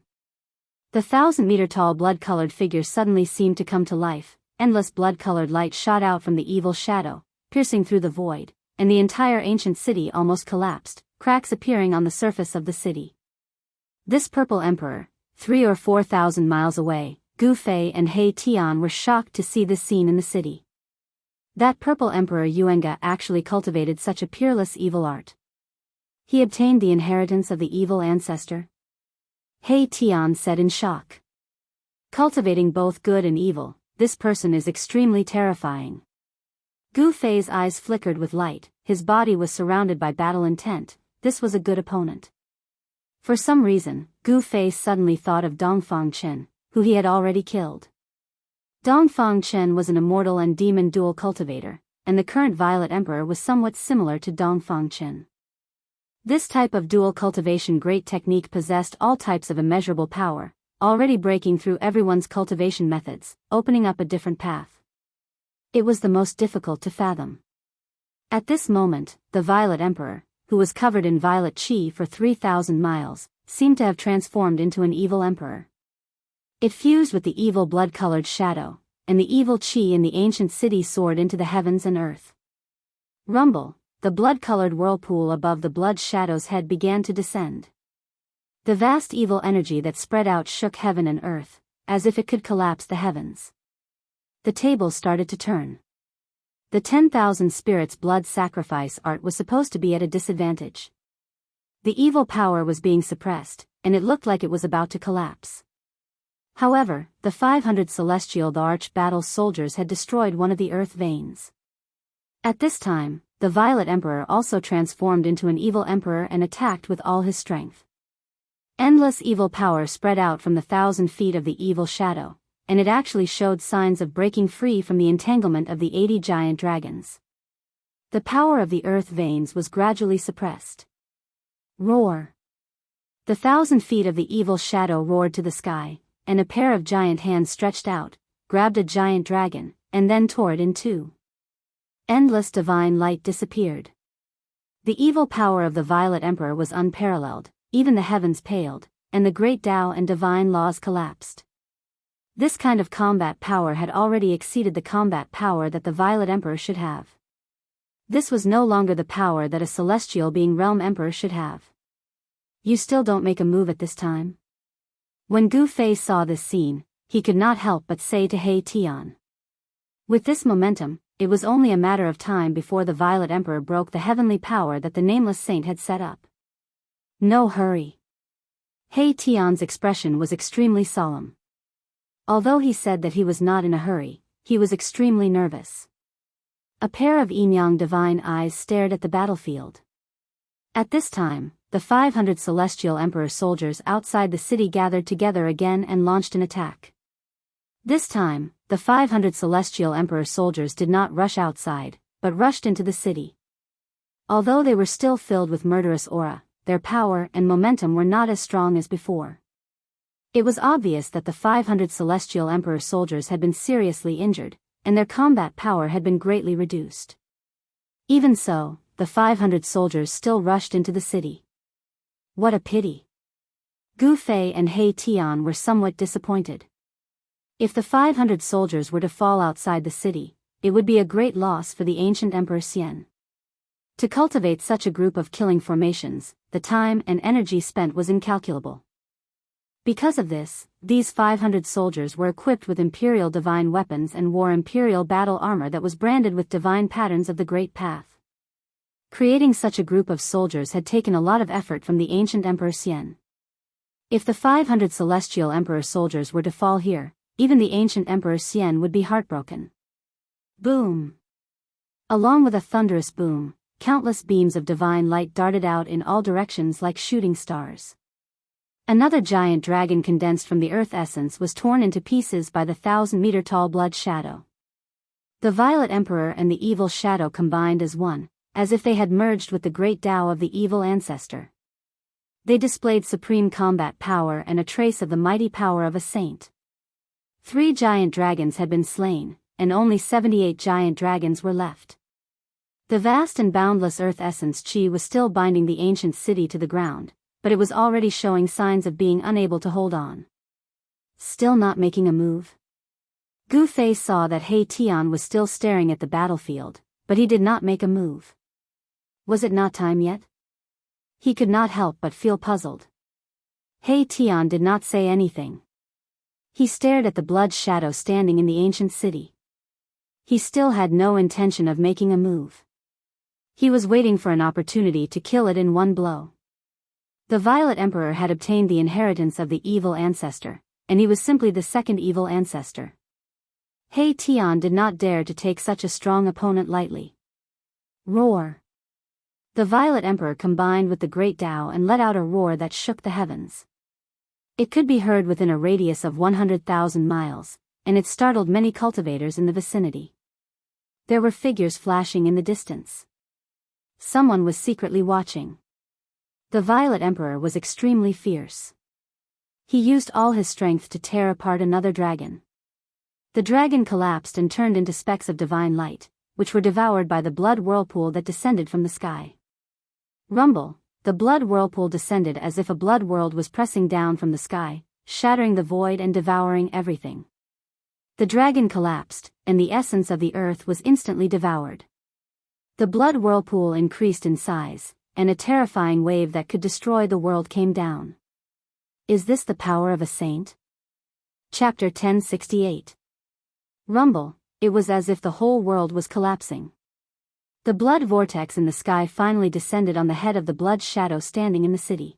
The 1,000-meter-tall blood-colored figure suddenly seemed to come to life. Endless blood-colored light shot out from the evil shadow, piercing through the void, and the entire ancient city almost collapsed, cracks appearing on the surface of the city. This purple emperor, 3,000 or 4,000 miles away, Gu Fei and He Tian were shocked to see this scene in the city. That purple emperor Yuenga actually cultivated such a peerless evil art. He obtained the inheritance of the evil ancestor? He Tian said in shock. Cultivating both good and evil, this person is extremely terrifying. Gu Fei's eyes flickered with light, his body was surrounded by battle intent. This was a good opponent. For some reason, Gu Fei suddenly thought of Dongfang Chen, who he had already killed. Dongfang Chen was an immortal and demon dual cultivator, and the current Violet Emperor was somewhat similar to Dongfang Chen. This type of dual cultivation great technique possessed all types of immeasurable power, already breaking through everyone's cultivation methods, opening up a different path. It was the most difficult to fathom. At this moment, the Violet Emperor, who was covered in violet qi for 3,000 miles, seemed to have transformed into an evil emperor. It fused with the evil blood-colored shadow, and the evil qi in the ancient city soared into the heavens and earth. Rumble, the blood-colored whirlpool above the blood shadow's head began to descend. The vast evil energy that spread out shook heaven and earth, as if it could collapse the heavens. The tables started to turn. The 10,000 spirits' blood sacrifice art was supposed to be at a disadvantage. The evil power was being suppressed, and it looked like it was about to collapse. However, the 500 celestial the arch battle soldiers had destroyed one of the earth veins. At this time, the Violet Emperor also transformed into an evil emperor and attacked with all his strength. Endless evil power spread out from the 1,000 feet of the evil shadow, and it actually showed signs of breaking free from the entanglement of the 80 giant dragons. The power of the earth veins was gradually suppressed. Roar! The 1,000 feet of the evil shadow roared to the sky, and a pair of giant hands stretched out, grabbed a giant dragon, and then tore it in two. Endless divine light disappeared. The evil power of the Violet Emperor was unparalleled. Even the heavens paled, and the great Tao and divine laws collapsed. This kind of combat power had already exceeded the combat power that the Violet Emperor should have. This was no longer the power that a celestial being realm emperor should have. You still don't make a move at this time? When Gu Fei saw this scene, he could not help but say to He Tian. With this momentum, it was only a matter of time before the Violet Emperor broke the heavenly power that the nameless saint had set up. No hurry. He Tian's expression was extremely solemn. Although he said that he was not in a hurry, he was extremely nervous. A pair of yin-yang divine eyes stared at the battlefield. At this time, the 500 celestial emperor soldiers outside the city gathered together again and launched an attack. This time, the 500 celestial emperor soldiers did not rush outside, but rushed into the city. Although they were still filled with murderous aura, their power and momentum were not as strong as before. It was obvious that the 500 celestial emperor soldiers had been seriously injured, and their combat power had been greatly reduced. Even so, the 500 soldiers still rushed into the city. What a pity. Gu Fei and He Tian were somewhat disappointed. If the 500 soldiers were to fall outside the city, it would be a great loss for the ancient Emperor Xian. To cultivate such a group of killing formations, the time and energy spent was incalculable. Because of this, these 500 soldiers were equipped with imperial divine weapons and wore imperial battle armor that was branded with divine patterns of the Great Path. Creating such a group of soldiers had taken a lot of effort from the ancient Emperor Xian. If the 500 celestial emperor soldiers were to fall here, even the ancient Emperor Xian would be heartbroken. Boom! Along with a thunderous boom, countless beams of divine light darted out in all directions like shooting stars. Another giant dragon condensed from the earth essence was torn into pieces by the 1,000-meter-tall blood shadow. The Violet Emperor and the evil shadow combined as one, as if they had merged with the great Tao of the evil ancestor. They displayed supreme combat power and a trace of the mighty power of a saint. 3 giant dragons had been slain, and only 78 giant dragons were left. The vast and boundless earth essence Qi was still binding the ancient city to the ground, but it was already showing signs of being unable to hold on. Still not making a move? Gu Fei saw that He Tian was still staring at the battlefield, but he did not make a move. Was it not time yet? He could not help but feel puzzled. He Tian did not say anything. He stared at the blood shadow standing in the ancient city. He still had no intention of making a move. He was waiting for an opportunity to kill it in one blow. The Violet Emperor had obtained the inheritance of the evil ancestor, and he was simply the second evil ancestor. He Tian did not dare to take such a strong opponent lightly. Roar! The Violet Emperor combined with the great Tao and let out a roar that shook the heavens. It could be heard within a radius of 100,000 miles, and it startled many cultivators in the vicinity. There were figures flashing in the distance. Someone was secretly watching. The Violet Emperor was extremely fierce. He used all his strength to tear apart another dragon. The dragon collapsed and turned into specks of divine light, which were devoured by the blood whirlpool that descended from the sky. Rumble, the blood whirlpool descended as if a blood world was pressing down from the sky, shattering the void and devouring everything. The dragon collapsed, and the essence of the earth was instantly devoured. The blood whirlpool increased in size, and a terrifying wave that could destroy the world came down. Is this the power of a saint? Chapter 1068. Rumble, it was as if the whole world was collapsing. The blood vortex in the sky finally descended on the head of the blood shadow standing in the city.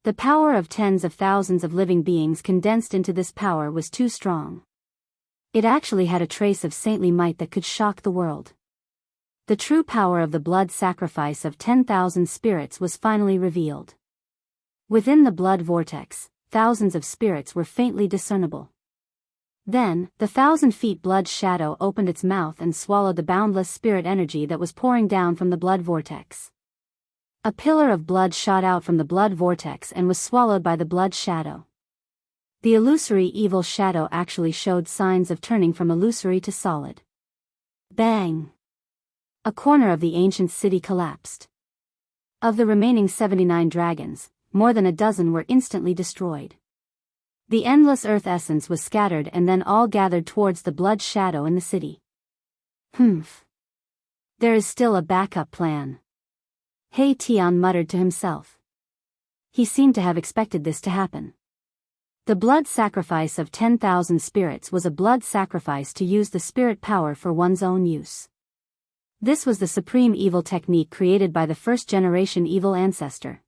The power of tens of thousands of living beings condensed into this power was too strong. It actually had a trace of saintly might that could shock the world. The true power of the blood sacrifice of 10,000 spirits was finally revealed. Within the blood vortex, thousands of spirits were faintly discernible. Then, the 1,000-feet blood shadow opened its mouth and swallowed the boundless spirit energy that was pouring down from the blood vortex. A pillar of blood shot out from the blood vortex and was swallowed by the blood shadow. The illusory evil shadow actually showed signs of turning from illusory to solid. Bang! A corner of the ancient city collapsed. Of the remaining 79 dragons, more than a dozen were instantly destroyed. The endless earth essence was scattered and then all gathered towards the blood shadow in the city. Humph. There is still a backup plan. He Tian muttered to himself. He seemed to have expected this to happen. The blood sacrifice of 10,000 spirits was a blood sacrifice to use the spirit power for one's own use. This was the supreme evil technique created by the first-generation evil ancestor.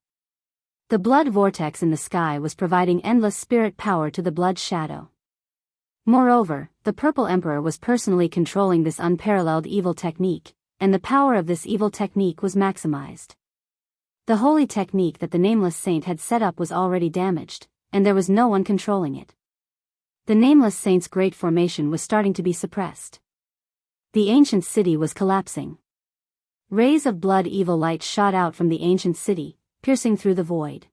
The blood vortex in the sky was providing endless spirit power to the blood shadow. Moreover, the Purple Emperor was personally controlling this unparalleled evil technique, and the power of this evil technique was maximized. The holy technique that the Nameless Saint had set up was already damaged, and there was no one controlling it. The Nameless Saint's great formation was starting to be suppressed. The ancient city was collapsing. Rays of blood evil light shot out from the ancient city, piercing through the void.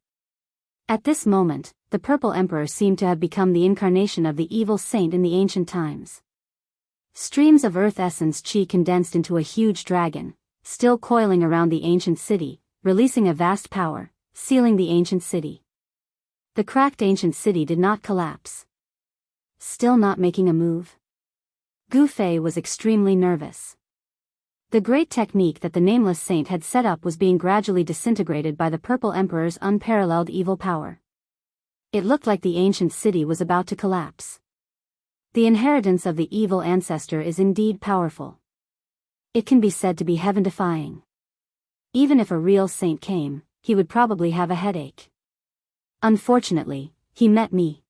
At this moment, the Purple Emperor seemed to have become the incarnation of the evil saint in the ancient times. Streams of earth essence chi condensed into a huge dragon, still coiling around the ancient city, releasing a vast power, sealing the ancient city. The cracked ancient city did not collapse. Still not making a move? Gu Fei was extremely nervous. The great technique that the Nameless Saint had set up was being gradually disintegrated by the Purple Emperor's unparalleled evil power. It looked like the ancient city was about to collapse. The inheritance of the evil ancestor is indeed powerful. It can be said to be heaven-defying. Even if a real saint came, he would probably have a headache. Unfortunately, he met me.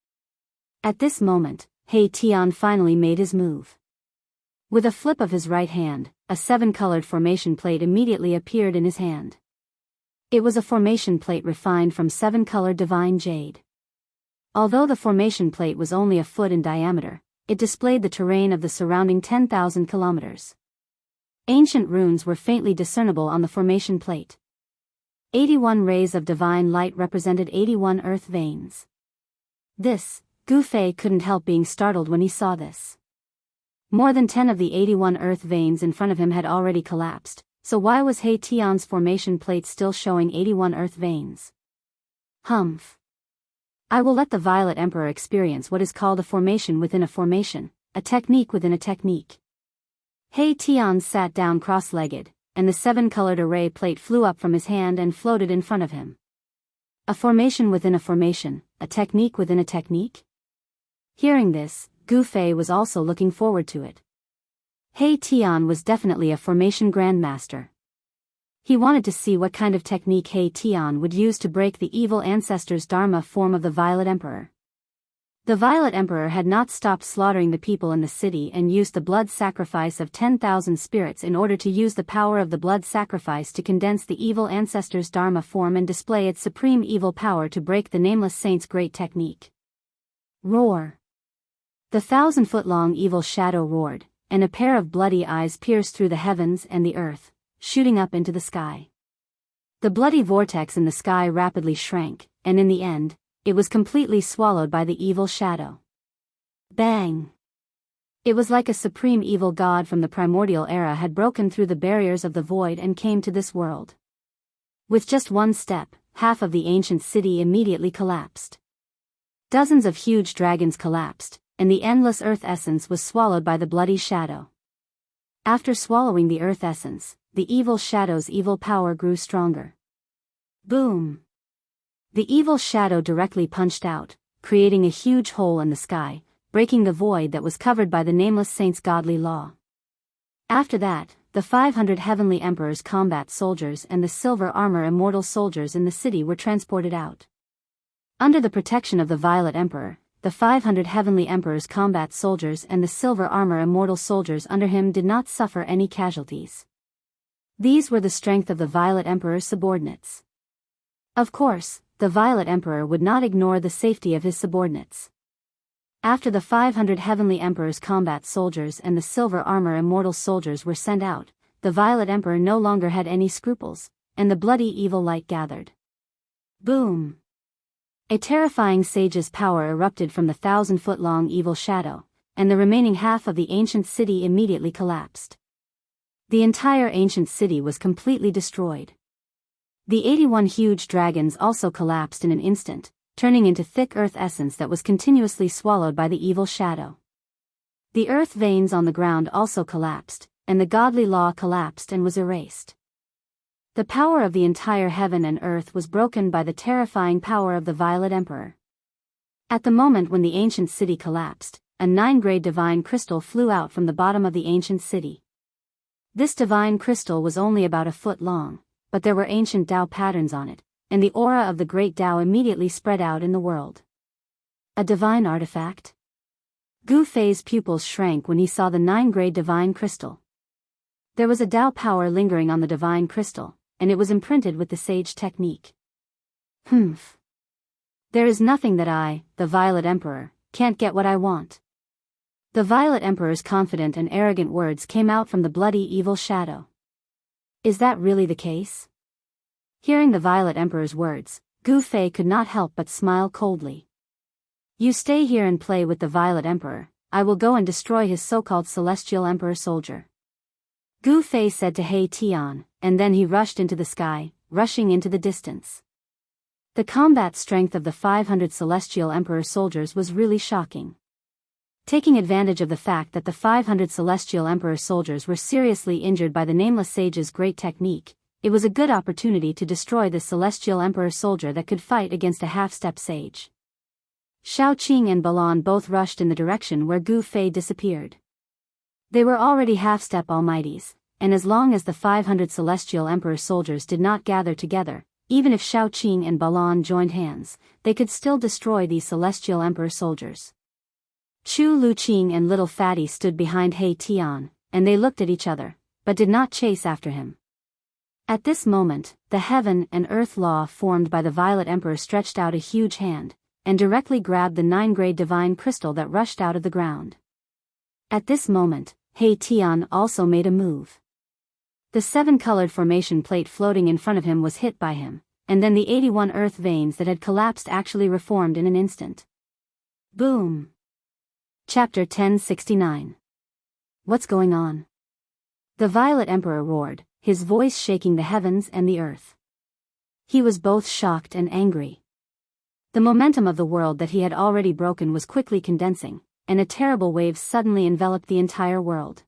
At this moment, He Tian finally made his move. With a flip of his right hand, a 7-colored formation plate immediately appeared in his hand. It was a formation plate refined from 7-colored divine jade. Although the formation plate was only a foot in diameter, it displayed the terrain of the surrounding 10,000 kilometers. Ancient runes were faintly discernible on the formation plate. 81 rays of divine light represented 81 earth veins. This, Gu Fei couldn't help being startled when he saw this. More than 10 of the 81 earth veins in front of him had already collapsed, so why was He Tian's formation plate still showing 81 earth veins? Humph. I will let the Violet Emperor experience what is called a formation within a formation, a technique within a technique. He Tian sat down cross-legged, and the 7-colored array plate flew up from his hand and floated in front of him. A formation within a formation, a technique within a technique? Hearing this, Gu Fei was also looking forward to it. He Tian was definitely a formation grandmaster. He wanted to see what kind of technique He Tian would use to break the evil ancestor's Dharma form of the Violet Emperor. The Violet Emperor had not stopped slaughtering the people in the city and used the blood sacrifice of 10,000 spirits in order to use the power of the blood sacrifice to condense the evil ancestor's Dharma form and display its supreme evil power to break the Nameless Saint's great technique. Roar! The 1,000-foot-long evil shadow roared, and a pair of bloody eyes pierced through the heavens and the earth, shooting up into the sky. The bloody vortex in the sky rapidly shrank, and in the end, it was completely swallowed by the evil shadow. Bang! It was like a supreme evil god from the primordial era had broken through the barriers of the void and came to this world. With just one step, half of the ancient city immediately collapsed. Dozens of huge dragons collapsed, and the endless earth essence was swallowed by the bloody shadow. After swallowing the earth essence, the evil shadow's evil power grew stronger. Boom! The evil shadow directly punched out, creating a huge hole in the sky, breaking the void that was covered by the nameless saint's godly law. After that, the 500 heavenly emperors' combat soldiers and the silver armor immortal soldiers in the city were transported out. Under the protection of the Violet Emperor, the 500 heavenly emperors' combat soldiers and the silver armor immortal soldiers under him did not suffer any casualties. These were the strength of the Violet Emperor's subordinates. Of course, the Violet Emperor would not ignore the safety of his subordinates. After the 500 heavenly emperors' combat soldiers and the silver armor immortal soldiers were sent out, the Violet Emperor no longer had any scruples, and the bloody evil light gathered. Boom! A terrifying sage's power erupted from the 1,000-foot-long evil shadow, and the remaining half of the ancient city immediately collapsed. The entire ancient city was completely destroyed. The 81 huge dragons also collapsed in an instant, turning into thick earth essence that was continuously swallowed by the evil shadow. The earth veins on the ground also collapsed, and the godly law collapsed and was erased. The power of the entire heaven and earth was broken by the terrifying power of the Violet Emperor. At the moment when the ancient city collapsed, a 9-grade divine crystal flew out from the bottom of the ancient city. This divine crystal was only about a foot long, but there were ancient Tao patterns on it, and the aura of the great Tao immediately spread out in the world. A divine artifact? Gu Fei's pupils shrank when he saw the 9-grade divine crystal. There was a Tao power lingering on the divine crystal, and it was imprinted with the sage technique. Humph. There is nothing that I, the Violet Emperor, can't get what I want. The Violet Emperor's confident and arrogant words came out from the bloody evil shadow. Is that really the case? Hearing the Violet Emperor's words, Gu Fei could not help but smile coldly. You stay here and play with the Violet Emperor, I will go and destroy his so-called Celestial Emperor soldier. Gu Fei said to He Tian, and then he rushed into the sky, rushing into the distance. The combat strength of the 500 Celestial Emperor soldiers was really shocking. Taking advantage of the fact that the 500 Celestial Emperor soldiers were seriously injured by the Nameless Sage's great technique, it was a good opportunity to destroy the Celestial Emperor soldier that could fight against a half-step sage. Xiao Qing and Balan both rushed in the direction where Gu Fei disappeared. They were already half-step almighties, and as long as the 500 Celestial Emperor soldiers did not gather together, even if Xiao Qing and Balan joined hands, they could still destroy these Celestial Emperor soldiers. Chu Luqing and Little Fatty stood behind He Tian, and they looked at each other, but did not chase after him. At this moment, the heaven and earth law formed by the Violet Emperor stretched out a huge hand, and directly grabbed the 9-grade divine crystal that rushed out of the ground. At this moment, He Tian also made a move. The 7-colored formation plate floating in front of him was hit by him, and then the 81 earth veins that had collapsed actually reformed in an instant. Boom! Chapter 1069. What's going on? The Violet Emperor roared, his voice shaking the heavens and the earth. He was both shocked and angry. The momentum of the world that he had already broken was quickly condensing, and a terrible wave suddenly enveloped the entire world.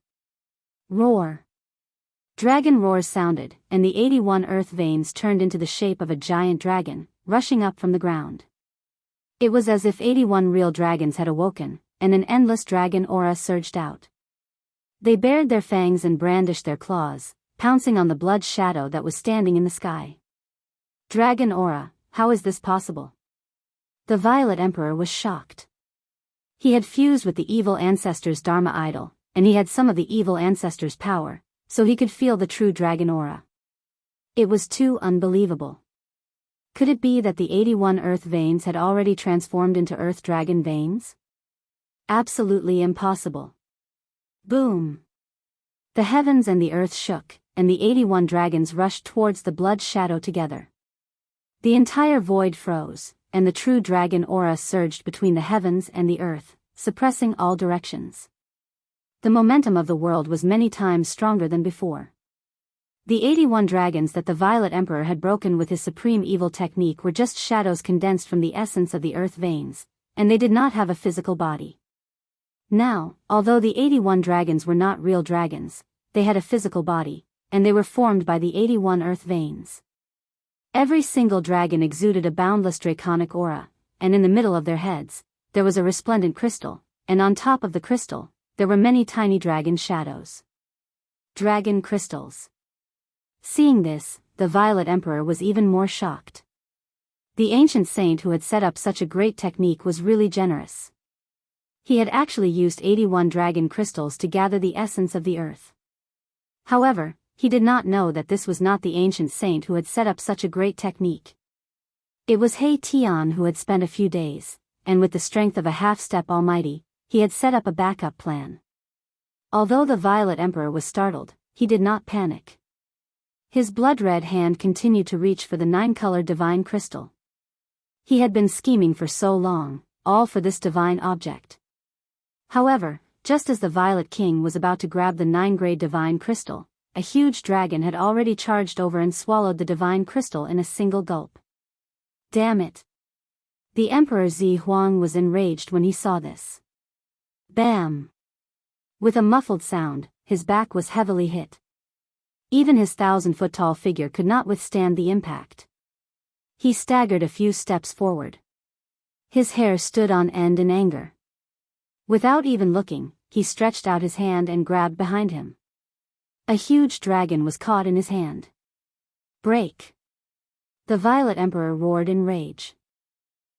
Roar! Dragon roars sounded, and the 81 earth veins turned into the shape of a giant dragon, rushing up from the ground. It was as if 81 real dragons had awoken, and an endless dragon aura surged out. They bared their fangs and brandished their claws, pouncing on the blood shadow that was standing in the sky. Dragon aura, how is this possible? The Violet Emperor was shocked. He had fused with the evil ancestor's Dharma idol, and he had some of the evil ancestor's power, so he could feel the true dragon aura. It was too unbelievable. Could it be that the 81 earth veins had already transformed into earth dragon veins? Absolutely impossible. Boom! The heavens and the earth shook, and the 81 dragons rushed towards the blood shadow together. The entire void froze, and the true dragon aura surged between the heavens and the earth, suppressing all directions. The momentum of the world was many times stronger than before. The 81 dragons that the Violet Emperor had broken with his supreme evil technique were just shadows condensed from the essence of the earth veins, and they did not have a physical body. Now, although the 81 dragons were not real dragons, they had a physical body, and they were formed by the 81 earth veins. Every single dragon exuded a boundless draconic aura, and in the middle of their heads, there was a resplendent crystal, and on top of the crystal, there were many tiny dragon shadows. Dragon crystals. Seeing this, the Violet Emperor was even more shocked. The ancient saint who had set up such a great technique was really generous. He had actually used 81 dragon crystals to gather the essence of the earth. However, he did not know that this was not the ancient saint who had set up such a great technique. It was He Tian who had spent a few days, and with the strength of a half-step almighty, he had set up a backup plan. Although the Violet Emperor was startled, he did not panic. His blood-red hand continued to reach for the 9-colored divine crystal. He had been scheming for so long, all for this divine object. However, just as the Violet King was about to grab the 9-grade divine crystal, a huge dragon had already charged over and swallowed the divine crystal in a single gulp. Damn it! The Emperor Zi Huang was enraged when he saw this. Bam! With a muffled sound, his back was heavily hit. Even his 1,000-foot-tall figure could not withstand the impact. He staggered a few steps forward. His hair stood on end in anger. Without even looking, he stretched out his hand and grabbed behind him. A huge dragon was caught in his hand. Break! The Violet Emperor roared in rage.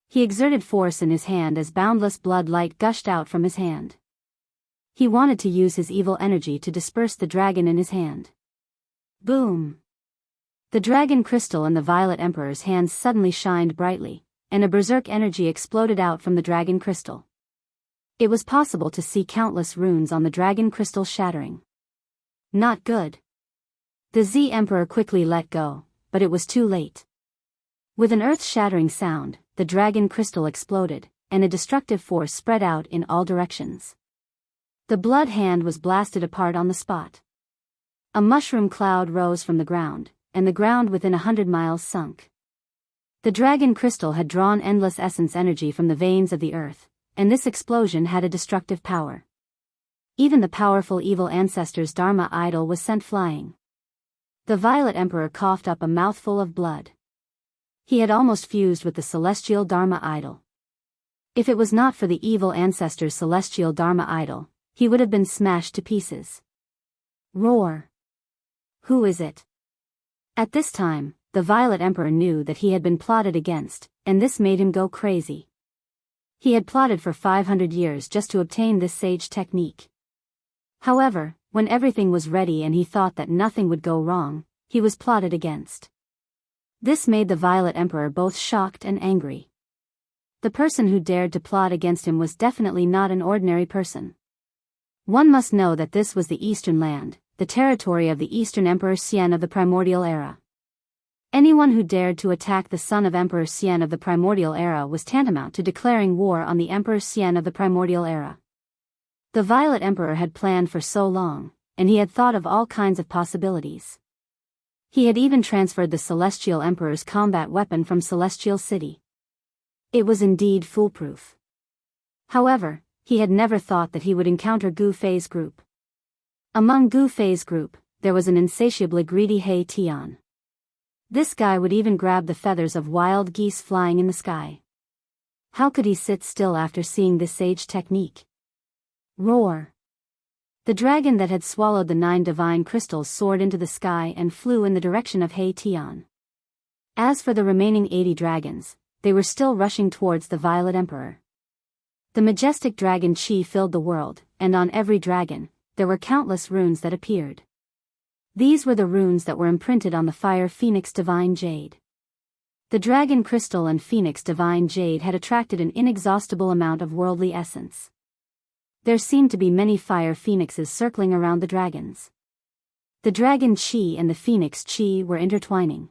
He exerted force in his hand as boundless blood light gushed out from his hand. He wanted to use his evil energy to disperse the dragon in his hand. Boom! The dragon crystal in the Violet Emperor's hands suddenly shined brightly, and a berserk energy exploded out from the dragon crystal. It was possible to see countless runes on the dragon crystal shattering. Not good. The Z Emperor quickly let go, but it was too late. With an earth-shattering sound, the dragon crystal exploded, and a destructive force spread out in all directions. The blood hand was blasted apart on the spot. A mushroom cloud rose from the ground, and the ground within 100 miles sunk. The dragon crystal had drawn endless essence energy from the veins of the earth, and this explosion had a destructive power. Even the powerful evil ancestor's Dharma idol was sent flying. The Violet Emperor coughed up a mouthful of blood. He had almost fused with the celestial Dharma idol. If it was not for the evil ancestor's celestial Dharma idol, he would have been smashed to pieces. Roar! Who is it? At this time, the Violet Emperor knew that he had been plotted against, and this made him go crazy. He had plotted for 500 years just to obtain this sage technique. However, when everything was ready and he thought that nothing would go wrong, he was plotted against. This made the Violet Emperor both shocked and angry. The person who dared to plot against him was definitely not an ordinary person. One must know that this was the Eastern Land, the territory of the Eastern Emperor Xian of the Primordial Era. Anyone who dared to attack the son of Emperor Xian of the Primordial Era was tantamount to declaring war on the Emperor Xian of the Primordial Era. The Violet Emperor had planned for so long, and he had thought of all kinds of possibilities. He had even transferred the Celestial Emperor's combat weapon from Celestial City. It was indeed foolproof. However, he had never thought that he would encounter Gu Fei's group. Among Gu Fei's group, there was an insatiably greedy He Tian. This guy would even grab the feathers of wild geese flying in the sky. How could he sit still after seeing this sage technique? Roar! The dragon that had swallowed the 9 divine crystals soared into the sky and flew in the direction of He Tian. As for the remaining 80 dragons, they were still rushing towards the Violet Emperor. The majestic dragon chi filled the world, and on every dragon, there were countless runes that appeared. These were the runes that were imprinted on the fire phoenix divine jade. The dragon crystal and phoenix divine jade had attracted an inexhaustible amount of worldly essence. There seemed to be many fire phoenixes circling around the dragons. The dragon chi and the phoenix chi were intertwining.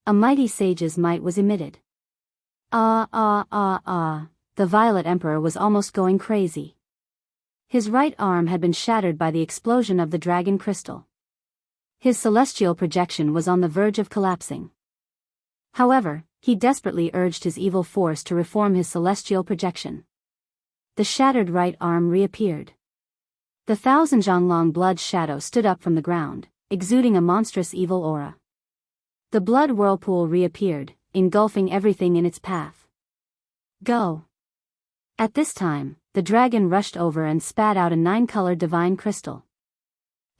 A mighty sage's might was emitted. The Violet Emperor was almost going crazy. His right arm had been shattered by the explosion of the dragon crystal. His celestial projection was on the verge of collapsing. However, he desperately urged his evil force to reform his celestial projection. The shattered right arm reappeared. The 1,000-zhang-long blood shadow stood up from the ground, exuding a monstrous evil aura. The blood whirlpool reappeared, engulfing everything in its path. Go! At this time, the dragon rushed over and spat out a 9-colored divine crystal.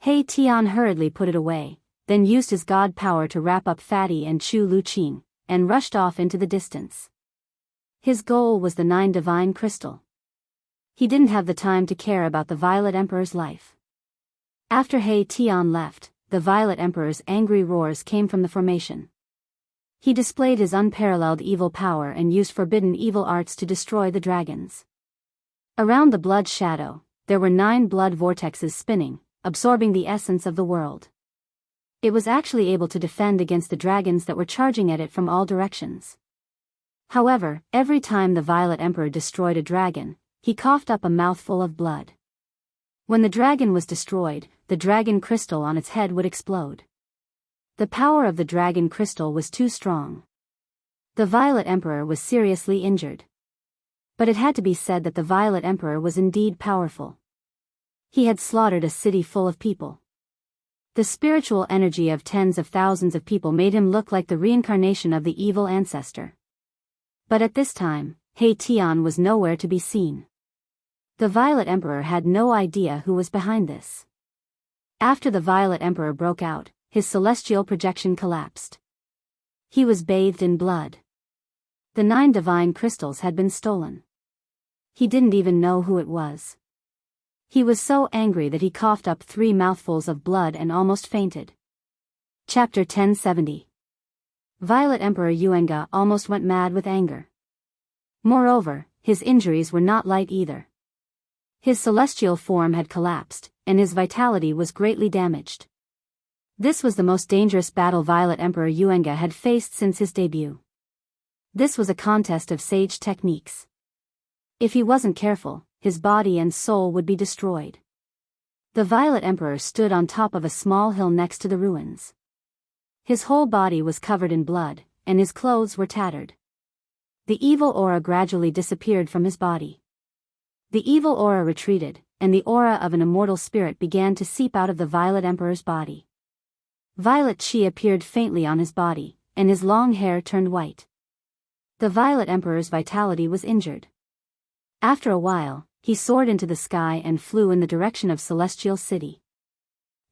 He Tian hurriedly put it away, then used his god power to wrap up Fatty and Chu Luqing, and rushed off into the distance. His goal was the 9 divine crystal. He didn't have the time to care about the Violet Emperor's life. After He Tian left, the Violet Emperor's angry roars came from the formation. He displayed his unparalleled evil power and used forbidden evil arts to destroy the dragons. Around the blood shadow, there were 9 blood vortexes spinning, absorbing the essence of the world. It was actually able to defend against the dragons that were charging at it from all directions. However, every time the Violet Emperor destroyed a dragon, he coughed up a mouthful of blood. When the dragon was destroyed, the dragon crystal on its head would explode. The power of the dragon crystal was too strong. The Violet Emperor was seriously injured. But it had to be said that the Violet Emperor was indeed powerful. He had slaughtered a city full of people. The spiritual energy of tens of thousands of people made him look like the reincarnation of the evil ancestor. But at this time, He Tian was nowhere to be seen. The Violet Emperor had no idea who was behind this. After the Violet Emperor broke out, his celestial projection collapsed. He was bathed in blood. The 9 divine crystals had been stolen. He didn't even know who it was. He was so angry that he coughed up 3 mouthfuls of blood and almost fainted. Chapter 1070. Violet Emperor Yuenga almost went mad with anger. Moreover, his injuries were not light either. His celestial form had collapsed, and his vitality was greatly damaged. This was the most dangerous battle Violet Emperor Yuenga had faced since his debut. This was a contest of sage techniques. If he wasn't careful, his body and soul would be destroyed. The Violet Emperor stood on top of a small hill next to the ruins. His whole body was covered in blood, and his clothes were tattered. The evil aura gradually disappeared from his body. The evil aura retreated, and the aura of an immortal spirit began to seep out of the Violet Emperor's body. Violet chi appeared faintly on his body, and his long hair turned white. The Violet Emperor's vitality was injured. After a while, he soared into the sky and flew in the direction of Celestial City.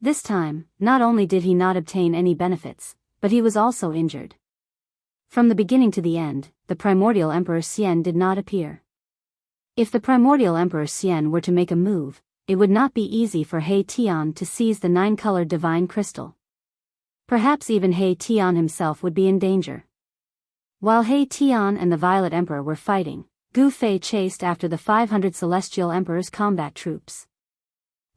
This time, not only did he not obtain any benefits, but he was also injured. From the beginning to the end, the primordial Emperor Xian did not appear. If the primordial Emperor Xian were to make a move, it would not be easy for He Tian to seize the 9-colored divine crystal. Perhaps even He Tian himself would be in danger. While He Tian and the Violet Emperor were fighting, Gu Fei chased after the 500 Celestial Emperor's combat troops.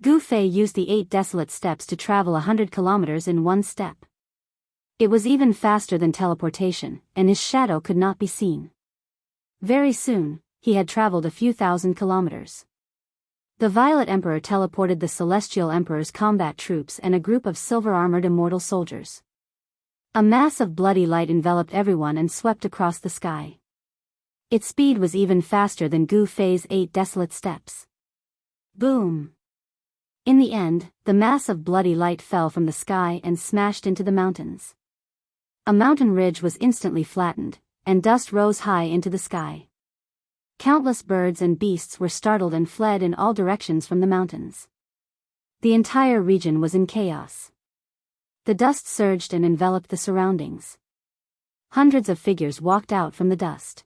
Gu Fei used the 8 desolate steps to travel 100 kilometers in one step. It was even faster than teleportation, and his shadow could not be seen. Very soon, he had traveled a few thousand kilometers. The Violet Emperor teleported the Celestial Emperor's combat troops and a group of silver-armored immortal soldiers. A mass of bloody light enveloped everyone and swept across the sky. Its speed was even faster than Gu Fei's 8 desolate steps. Boom! In the end, the mass of bloody light fell from the sky and smashed into the mountains. A mountain ridge was instantly flattened, and dust rose high into the sky. Countless birds and beasts were startled and fled in all directions from the mountains. The entire region was in chaos. The dust surged and enveloped the surroundings. Hundreds of figures walked out from the dust.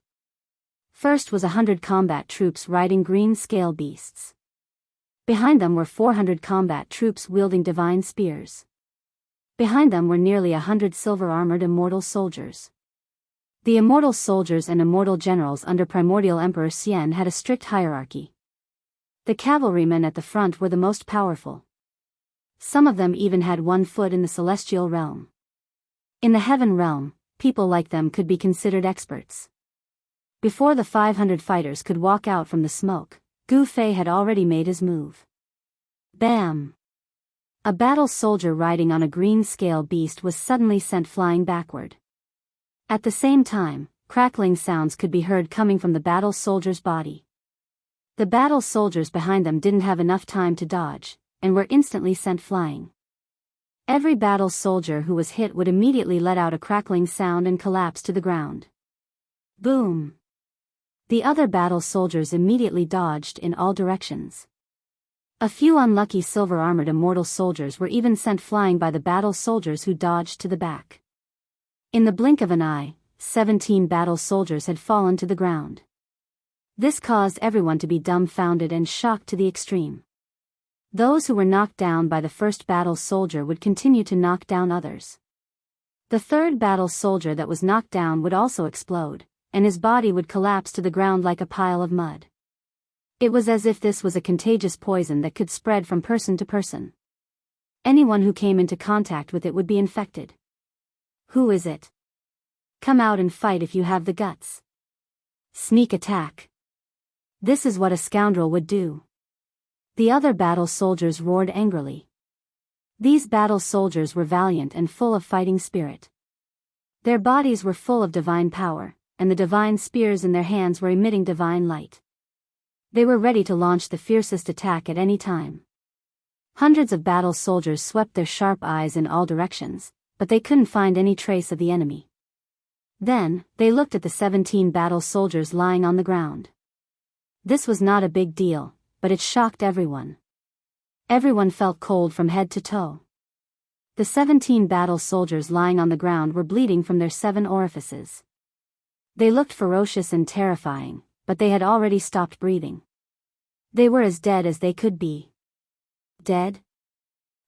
First was 100 combat troops riding green scale beasts. Behind them were 400 combat troops wielding divine spears. Behind them were nearly 100 silver-armored immortal soldiers. The immortal soldiers and immortal generals under primordial Emperor Xian had a strict hierarchy. The cavalrymen at the front were the most powerful. Some of them even had 1 foot in the celestial realm. In the heaven realm, people like them could be considered experts. Before the 500 fighters could walk out from the smoke, Gu Fei had already made his move. Bam! A battle soldier riding on a green scale beast was suddenly sent flying backward. At the same time, crackling sounds could be heard coming from the battle soldier's body. The battle soldiers behind them didn't have enough time to dodge, and were instantly sent flying. Every battle soldier who was hit would immediately let out a crackling sound and collapse to the ground. Boom! The other battle soldiers immediately dodged in all directions. A few unlucky silver-armored immortal soldiers were even sent flying by the battle soldiers who dodged to the back. In the blink of an eye, 17 battle soldiers had fallen to the ground. This caused everyone to be dumbfounded and shocked to the extreme. Those who were knocked down by the first battle soldier would continue to knock down others. The third battle soldier that was knocked down would also explode, and his body would collapse to the ground like a pile of mud. It was as if this was a contagious poison that could spread from person to person. Anyone who came into contact with it would be infected. Who is it? Come out and fight if you have the guts. Sneak attack. This is what a scoundrel would do. The other battle soldiers roared angrily. These battle soldiers were valiant and full of fighting spirit. Their bodies were full of divine power, and the divine spears in their hands were emitting divine light. They were ready to launch the fiercest attack at any time. Hundreds of battle soldiers swept their sharp eyes in all directions, but they couldn't find any trace of the enemy. Then, they looked at the 17 battle soldiers lying on the ground. This was not a big deal, but it shocked everyone. Everyone felt cold from head to toe. The 17 battle soldiers lying on the ground were bleeding from their 7 orifices. They looked ferocious and terrifying, but they had already stopped breathing. They were as dead as they could be. Dead?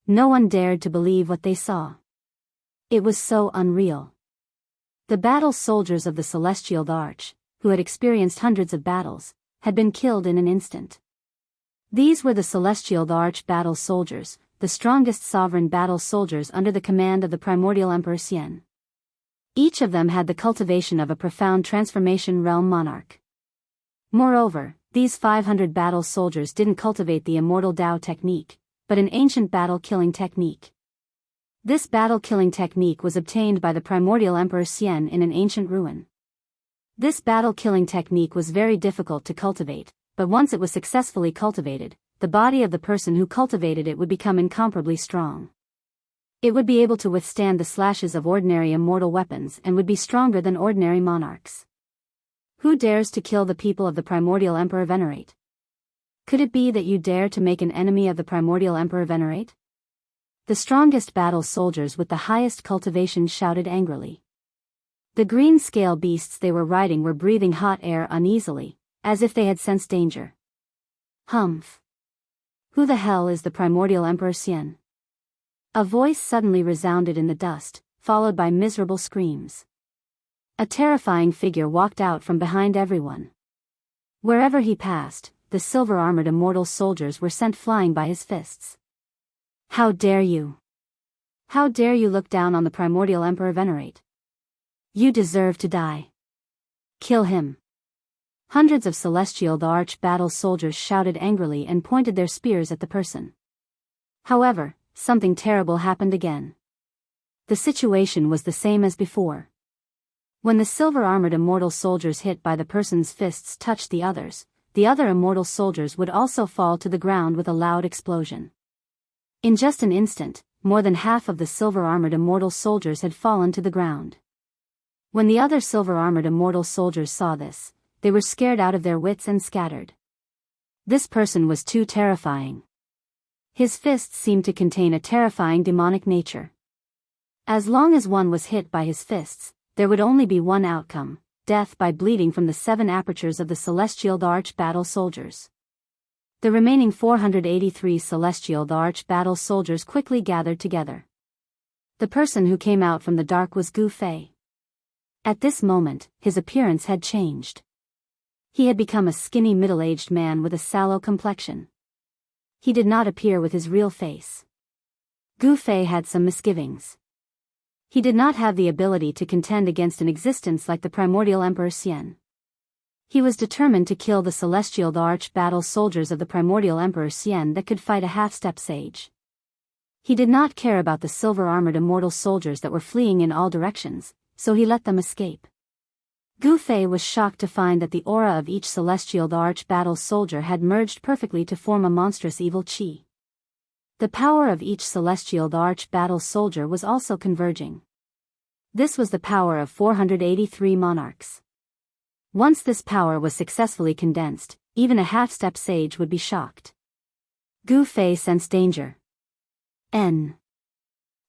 No one dared to believe what they saw. It was so unreal. The battle soldiers of the Celestial Arch, who had experienced hundreds of battles, had been killed in an instant. These were the Celestial Arch battle soldiers, the strongest sovereign battle soldiers under the command of the primordial Emperor Xian. Each of them had the cultivation of a profound transformation realm monarch. Moreover, these 500 battle soldiers didn't cultivate the immortal Dao technique, but an ancient battle-killing technique. This battle-killing technique was obtained by the primordial Emperor Xian in an ancient ruin. This battle-killing technique was very difficult to cultivate, but once it was successfully cultivated, the body of the person who cultivated it would become incomparably strong. It would be able to withstand the slashes of ordinary immortal weapons and would be stronger than ordinary monarchs. Who dares to kill the people of the primordial Emperor Venerate? Could it be that you dare to make an enemy of the primordial Emperor Venerate? The strongest battle soldiers with the highest cultivation shouted angrily. The green scale beasts they were riding were breathing hot air uneasily, as if they had sensed danger. Humph! Who the hell is the primordial Emperor Xian? A voice suddenly resounded in the dust, followed by miserable screams. A terrifying figure walked out from behind everyone. Wherever he passed, the silver-armored immortal soldiers were sent flying by his fists. How dare you! How dare you look down on the primordial Emperor Venerate? You deserve to die. Kill him. Hundreds of Celestial Arch battle soldiers shouted angrily and pointed their spears at the person. However, something terrible happened again. The situation was the same as before. When the silver-armored immortal soldiers hit by the person's fists touched the other immortal soldiers would also fall to the ground with a loud explosion. In just an instant, more than half of the silver-armored immortal soldiers had fallen to the ground. When the other silver-armored immortal soldiers saw this, they were scared out of their wits and scattered. This person was too terrifying. His fists seemed to contain a terrifying demonic nature. As long as one was hit by his fists, there would only be one outcome: death by bleeding from the 7 apertures of the Celestial Arch battle soldiers. The remaining 483 Celestial Arch battle soldiers quickly gathered together. The person who came out from the dark was Gu Fei. At this moment, his appearance had changed. He had become a skinny middle-aged man with a sallow complexion. He did not appear with his real face. Gu Fei had some misgivings. He did not have the ability to contend against an existence like the primordial Emperor Xian. He was determined to kill the celestial arch-battle soldiers of the primordial Emperor Xian that could fight a half-step sage. He did not care about the silver-armored immortal soldiers that were fleeing in all directions, so he let them escape. Gu Fei was shocked to find that the aura of each celestial arch-battle soldier had merged perfectly to form a monstrous evil qi. The power of each celestial arch-battle soldier was also converging. This was the power of 483 monarchs. Once this power was successfully condensed, even a half-step sage would be shocked. Gu Fei sensed danger. N.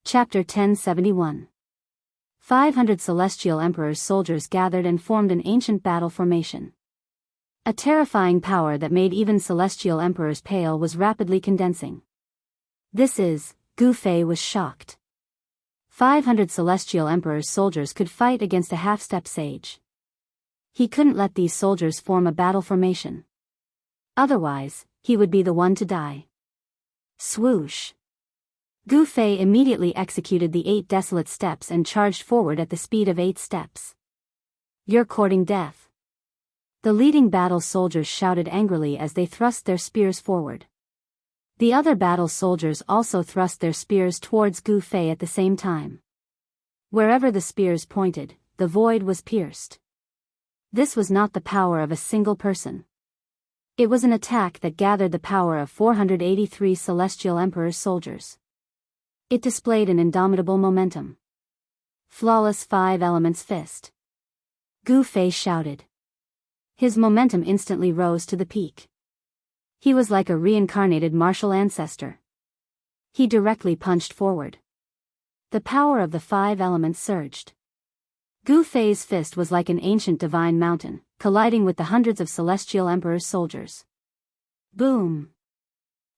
Chapter 1071. 500 celestial emperor's soldiers gathered and formed an ancient battle formation. A terrifying power that made even celestial emperors pale was rapidly condensing. Gu Fei was shocked. 500 celestial emperor's soldiers could fight against a half-step sage. He couldn't let these soldiers form a battle formation. Otherwise, he would be the one to die. Swoosh! Gu Fei immediately executed the 8 desolate steps and charged forward at the speed of 8 steps. You're courting death. The leading battle soldiers shouted angrily as they thrust their spears forward. The other battle soldiers also thrust their spears towards Gu Fei at the same time. Wherever the spears pointed, the void was pierced. This was not the power of a single person. It was an attack that gathered the power of 483 celestial emperor's soldiers. It displayed an indomitable momentum. Flawless 5 elements fist. Gu Fei shouted. His momentum instantly rose to the peak. He was like a reincarnated martial ancestor. He directly punched forward. The power of the 5 elements surged. Gu Fei's fist was like an ancient divine mountain, colliding with the hundreds of celestial emperor's soldiers. Boom!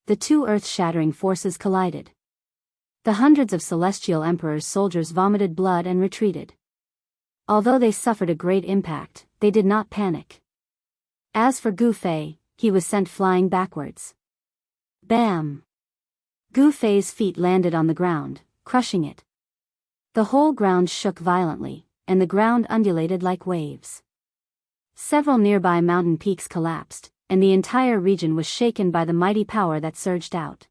The 2 earth-shattering forces collided. The hundreds of celestial emperor's soldiers vomited blood and retreated. Although they suffered a great impact, they did not panic. As for Gu Fei, he was sent flying backwards. Bam! Gu Fei's feet landed on the ground, crushing it. The whole ground shook violently, and the ground undulated like waves. Several nearby mountain peaks collapsed, and the entire region was shaken by the mighty power that surged out.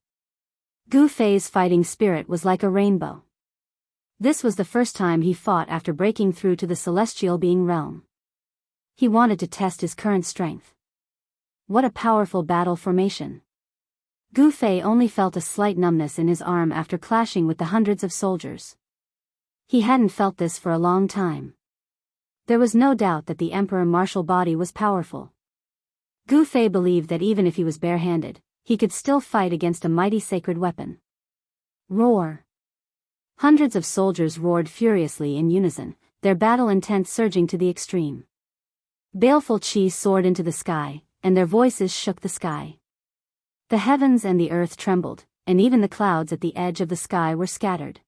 Gu Fei's fighting spirit was like a rainbow. This was the first time he fought after breaking through to the celestial being realm. He wanted to test his current strength. What a powerful battle formation. Gu Fei only felt a slight numbness in his arm after clashing with the hundreds of soldiers. He hadn't felt this for a long time. There was no doubt that the emperor martial body was powerful. Gu Fei believed that even if he was barehanded, he could still fight against a mighty sacred weapon. Roar! Hundreds of soldiers roared furiously in unison, their battle intent surging to the extreme. Baleful qi soared into the sky, and their voices shook the sky. The heavens and the earth trembled, and even the clouds at the edge of the sky were scattered.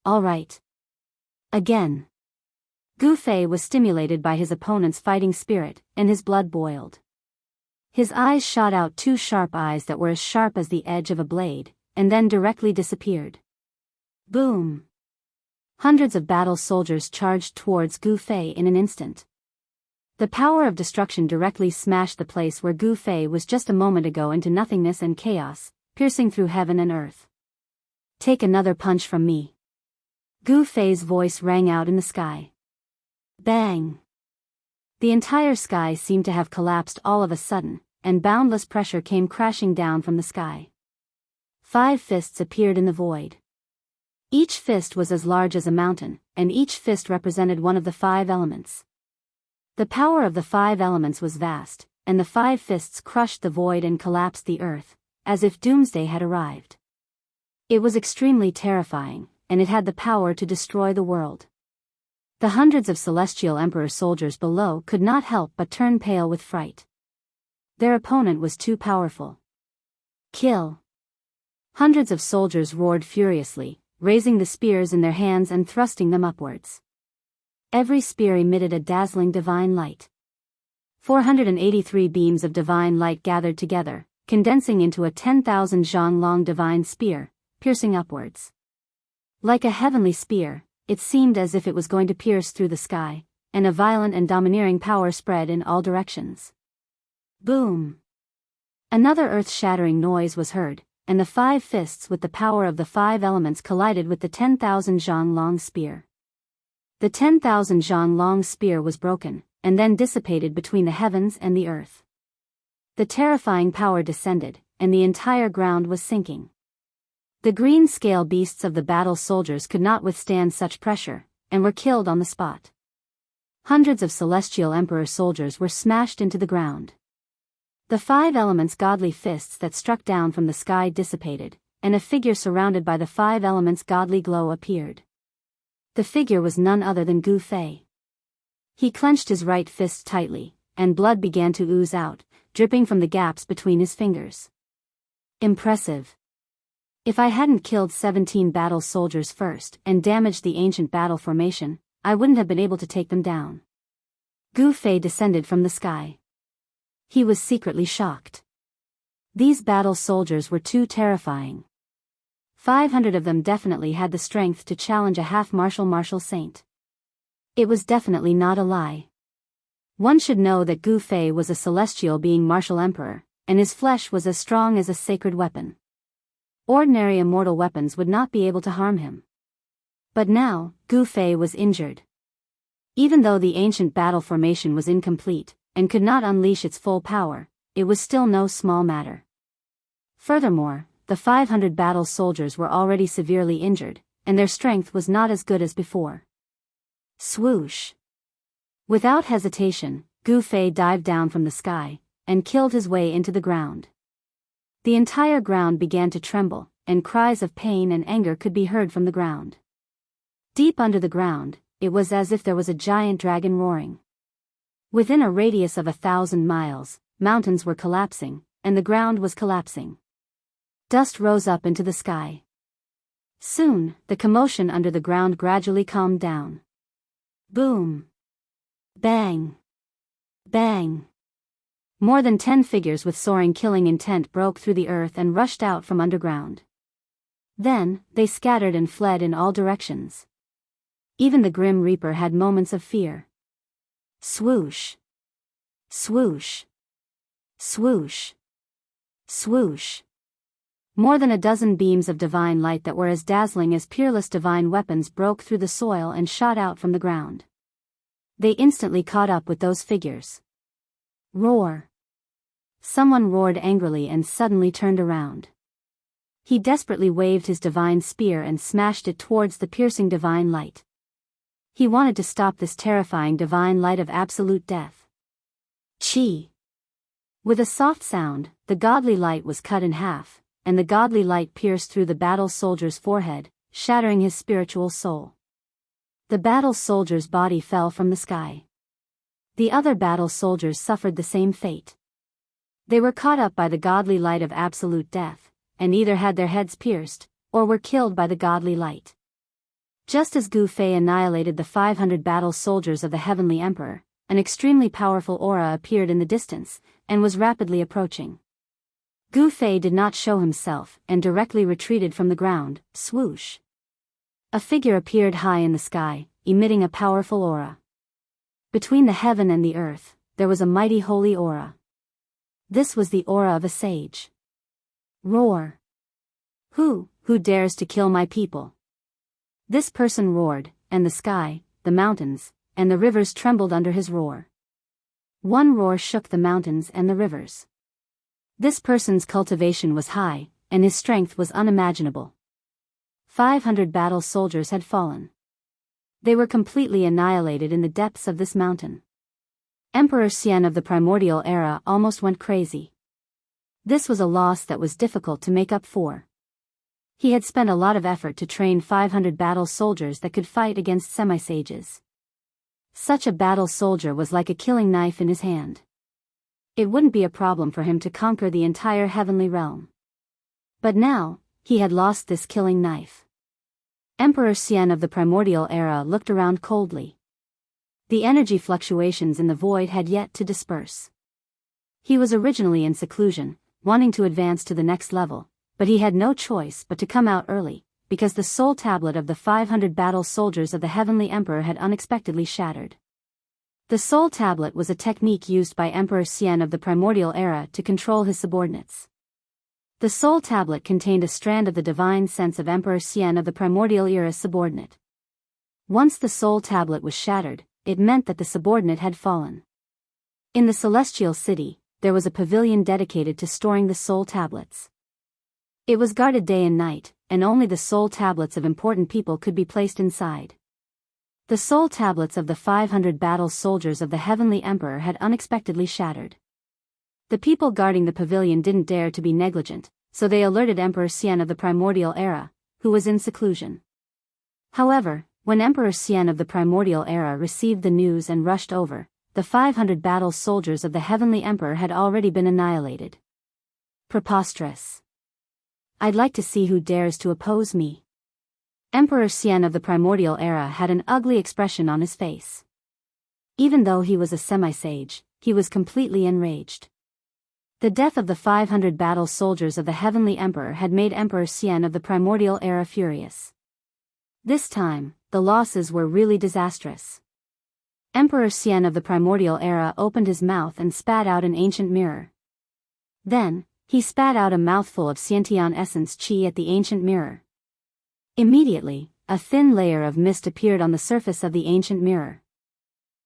All right. Again. Gu Fei was stimulated by his opponent's fighting spirit, and his blood boiled. His eyes shot out 2 sharp eyes that were as sharp as the edge of a blade, and then directly disappeared. Boom! Hundreds of battle soldiers charged towards Gu Fei in an instant. The power of destruction directly smashed the place where Gu Fei was just a moment ago into nothingness and chaos, piercing through heaven and earth. Take another punch from me. Gu Fei's voice rang out in the sky. Bang! The entire sky seemed to have collapsed all of a sudden, and boundless pressure came crashing down from the sky. 5 fists appeared in the void. Each fist was as large as a mountain, and each fist represented one of the 5 elements. The power of the 5 elements was vast, and the 5 fists crushed the void and collapsed the earth, as if doomsday had arrived. It was extremely terrifying, and it had the power to destroy the world. The hundreds of celestial emperor soldiers below could not help but turn pale with fright. Their opponent was too powerful. Kill! Hundreds of soldiers roared furiously, raising the spears in their hands and thrusting them upwards. Every spear emitted a dazzling divine light. 483 beams of divine light gathered together, condensing into a 10,000 zhang long divine spear, piercing upwards. Like a heavenly spear, it seemed as if it was going to pierce through the sky, and a violent and domineering power spread in all directions. Boom! Another earth-shattering noise was heard, and the 5 fists with the power of the 5 elements collided with the 10,000 zhang long spear. The 10,000 zhang long spear was broken, and then dissipated between the heavens and the earth. The terrifying power descended, and the entire ground was sinking. The green scale beasts of the battle soldiers could not withstand such pressure, and were killed on the spot. Hundreds of celestial emperor soldiers were smashed into the ground. The 5 elements' godly fists that struck down from the sky dissipated, and a figure surrounded by the 5 elements' godly glow appeared. The figure was none other than Gu Fei. He clenched his right fist tightly, and blood began to ooze out, dripping from the gaps between his fingers. Impressive. If I hadn't killed 17 battle soldiers first and damaged the ancient battle formation, I wouldn't have been able to take them down. Gu Fei descended from the sky. He was secretly shocked. These battle soldiers were too terrifying. 500 of them definitely had the strength to challenge a half-martial saint. It was definitely not a lie. One should know that Gu Fei was a celestial being martial emperor, and his flesh was as strong as a sacred weapon. Ordinary immortal weapons would not be able to harm him. But now, Gu Fei was injured. Even though the ancient battle formation was incomplete, and could not unleash its full power, it was still no small matter. Furthermore, the 500 battle soldiers were already severely injured, and their strength was not as good as before. Swoosh! Without hesitation, Gu Fei dived down from the sky, and killed his way into the ground. The entire ground began to tremble, and cries of pain and anger could be heard from the ground. Deep under the ground, it was as if there was a giant dragon roaring. Within a radius of 1,000 miles, mountains were collapsing, and the ground was collapsing. Dust rose up into the sky. Soon, the commotion under the ground gradually calmed down. Boom! Bang! Bang! More than 10 figures with soaring killing intent broke through the earth and rushed out from underground. Then, they scattered and fled in all directions. Even the Grim Reaper had moments of fear. Swoosh! Swoosh! Swoosh! Swoosh! More than a dozen beams of divine light that were as dazzling as peerless divine weapons broke through the soil and shot out from the ground. They instantly caught up with those figures. Roar! Someone roared angrily and suddenly turned around. He desperately waved his divine spear and smashed it towards the piercing divine light. He wanted to stop this terrifying divine light of absolute death. Chi! With a soft sound, the godly light was cut in half, and the godly light pierced through the battle soldier's forehead, shattering his spiritual soul. The battle soldier's body fell from the sky. The other battle soldiers suffered the same fate. They were caught up by the godly light of absolute death, and either had their heads pierced, or were killed by the godly light. Just as Gu Fei annihilated the 500 battle soldiers of the Heavenly Emperor, an extremely powerful aura appeared in the distance, and was rapidly approaching. Gu Fei did not show himself, and directly retreated from the ground. Swoosh! A figure appeared high in the sky, emitting a powerful aura. Between the heaven and the earth, there was a mighty holy aura. This was the aura of a sage. Roar! Who dares to kill my people? This person roared, and the sky, the mountains, and the rivers trembled under his roar. One roar shook the mountains and the rivers. This person's cultivation was high, and his strength was unimaginable. 500 battle soldiers had fallen. They were completely annihilated in the depths of this mountain. Emperor Xian of the primordial era almost went crazy. This was a loss that was difficult to make up for. He had spent a lot of effort to train 500 battle soldiers that could fight against semi-sages. Such a battle soldier was like a killing knife in his hand. It wouldn't be a problem for him to conquer the entire heavenly realm. But now, he had lost this killing knife. Emperor Xian of the primordial era looked around coldly. The energy fluctuations in the void had yet to disperse. He was originally in seclusion, wanting to advance to the next level, but he had no choice but to come out early, because the soul tablet of the 500 battle soldiers of the Heavenly Emperor had unexpectedly shattered. The soul tablet was a technique used by Emperor Xian of the primordial era to control his subordinates. The soul tablet contained a strand of the divine sense of Emperor Xian of the primordial era's subordinate. Once the soul tablet was shattered, it meant that the subordinate had fallen. In the celestial city, there was a pavilion dedicated to storing the soul tablets. It was guarded day and night, and only the soul tablets of important people could be placed inside. The soul tablets of the 500 battle soldiers of the Heavenly Emperor had unexpectedly shattered. The people guarding the pavilion didn't dare to be negligent, so they alerted Emperor Xian of the primordial era, who was in seclusion. However, when Emperor Xian of the primordial era received the news and rushed over, the 500 battle soldiers of the Heavenly Emperor had already been annihilated. Preposterous. I'd like to see who dares to oppose me. Emperor Xian of the primordial era had an ugly expression on his face. Even though he was a semi-sage, he was completely enraged. The death of the 500 battle soldiers of the Heavenly Emperor had made Emperor Xian of the primordial era furious. This time, the losses were really disastrous. Emperor Xian of the primordial era opened his mouth and spat out an ancient mirror. Then, he spat out a mouthful of Xiantian essence qi at the ancient mirror. Immediately, a thin layer of mist appeared on the surface of the ancient mirror.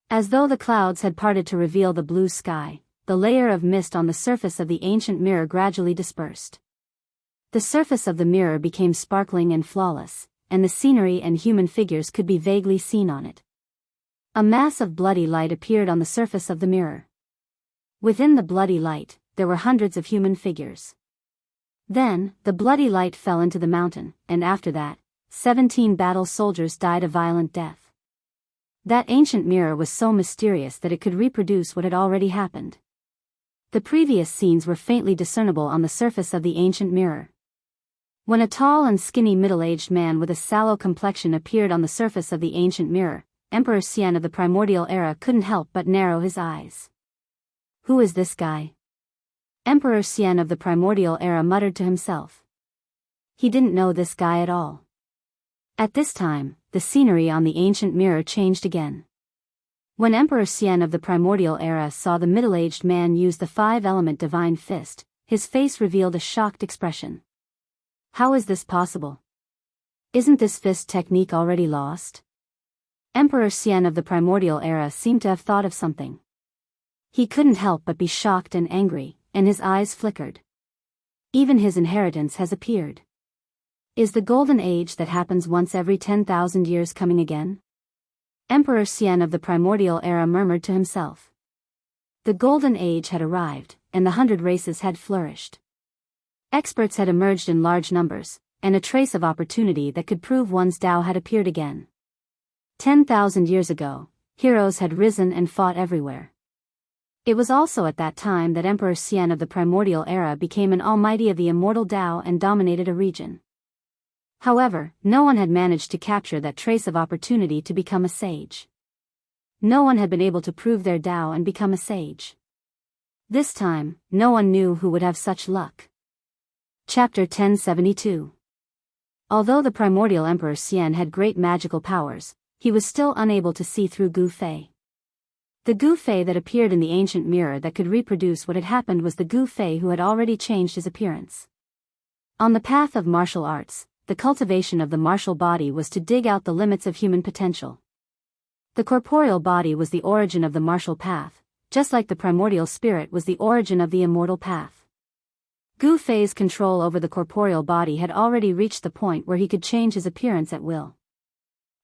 As though the clouds had parted to reveal the blue sky, the layer of mist on the surface of the ancient mirror gradually dispersed. The surface of the mirror became sparkling and flawless, and the scenery and human figures could be vaguely seen on it. A mass of bloody light appeared on the surface of the mirror. Within the bloody light, there were hundreds of human figures. Then, the bloody light fell into the mountain, and after that, 17 battle soldiers died a violent death. That ancient mirror was so mysterious that it could reproduce what had already happened. The previous scenes were faintly discernible on the surface of the ancient mirror. When a tall and skinny middle-aged man with a sallow complexion appeared on the surface of the ancient mirror, Emperor Xian of the primordial era couldn't help but narrow his eyes. Who is this guy? Emperor Xian of the primordial era muttered to himself. He didn't know this guy at all. At this time, the scenery on the ancient mirror changed again. When Emperor Xian of the primordial era saw the middle-aged man use the 5-element divine fist, his face revealed a shocked expression. How is this possible? Isn't this fist technique already lost? Emperor Xian of the primordial era seemed to have thought of something. He couldn't help but be shocked and angry, and his eyes flickered. Even his inheritance has appeared. Is the golden age that happens once every 10,000 years coming again? Emperor Xian of the primordial era murmured to himself. The golden age had arrived, and the 100 races had flourished. Experts had emerged in large numbers, and a trace of opportunity that could prove one's Tao had appeared again. 10,000 years ago, heroes had risen and fought everywhere. It was also at that time that Emperor Xian of the primordial era became an almighty of the immortal Tao and dominated a region. However, no one had managed to capture that trace of opportunity to become a sage. No one had been able to prove their Tao and become a sage. This time, no one knew who would have such luck. Chapter 1072. Although the primordial Emperor Xian had great magical powers, he was still unable to see through Gu Fei. The Gu Fei that appeared in the ancient mirror that could reproduce what had happened was the Gu Fei who had already changed his appearance. On the path of martial arts, the cultivation of the martial body was to dig out the limits of human potential. The corporeal body was the origin of the martial path, just like the primordial spirit was the origin of the immortal path. Gu Fei's control over the corporeal body had already reached the point where he could change his appearance at will.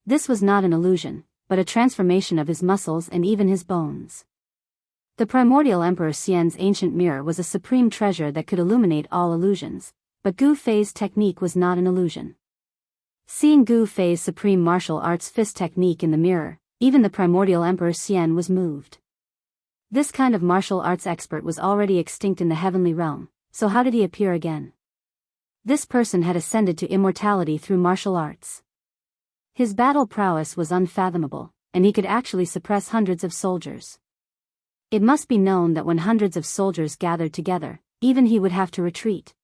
This was not an illusion, but a transformation of his muscles and even his bones. The primordial Emperor Xian's ancient mirror was a supreme treasure that could illuminate all illusions, but Gu Fei's technique was not an illusion. Seeing Gu Fei's supreme martial arts fist technique in the mirror, even the primordial Emperor Xian was moved. This kind of martial arts expert was already extinct in the heavenly realm, so how did he appear again? This person had ascended to immortality through martial arts. His battle prowess was unfathomable, and he could actually suppress hundreds of soldiers. It must be known that when hundreds of soldiers gathered together, even he would have to retreat.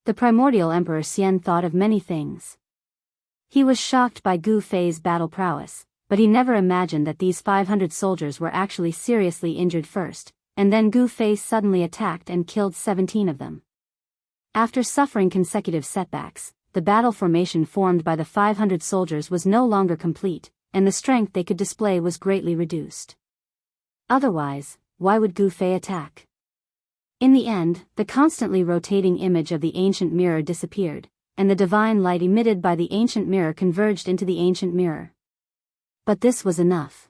The primordial Emperor Xian thought of many things. He was shocked by Gu Fei's battle prowess, but he never imagined that these 500 soldiers were actually seriously injured first, and then Gu Fei suddenly attacked and killed 17 of them. After suffering consecutive setbacks, the battle formation formed by the 500 soldiers was no longer complete, and the strength they could display was greatly reduced. Otherwise, why would Gu Fei attack? In the end, the constantly rotating image of the ancient mirror disappeared, and the divine light emitted by the ancient mirror converged into the ancient mirror. But this was enough.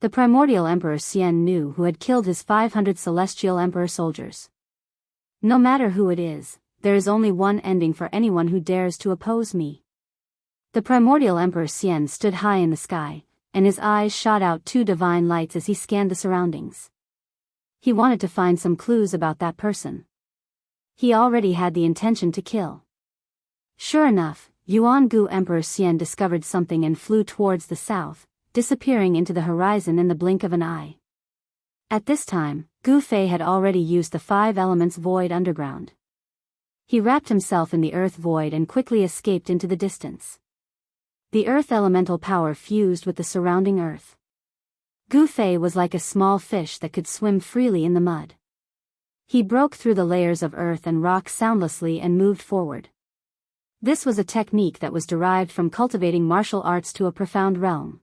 The primordial Emperor Xian knew who had killed his 500 celestial emperor soldiers. No matter who it is, there is only one ending for anyone who dares to oppose me. The primordial Emperor Xian stood high in the sky, and his eyes shot out two divine lights as he scanned the surroundings. He wanted to find some clues about that person. He already had the intention to kill. Sure enough, Yuan-Gu Emperor Xian discovered something and flew towards the south, disappearing into the horizon in the blink of an eye. At this time, Gu Fei had already used the 5 elements void underground. He wrapped himself in the earth void and quickly escaped into the distance. The earth elemental power fused with the surrounding earth. Gu Fei was like a small fish that could swim freely in the mud. He broke through the layers of earth and rock soundlessly and moved forward. This was a technique that was derived from cultivating martial arts to a profound realm.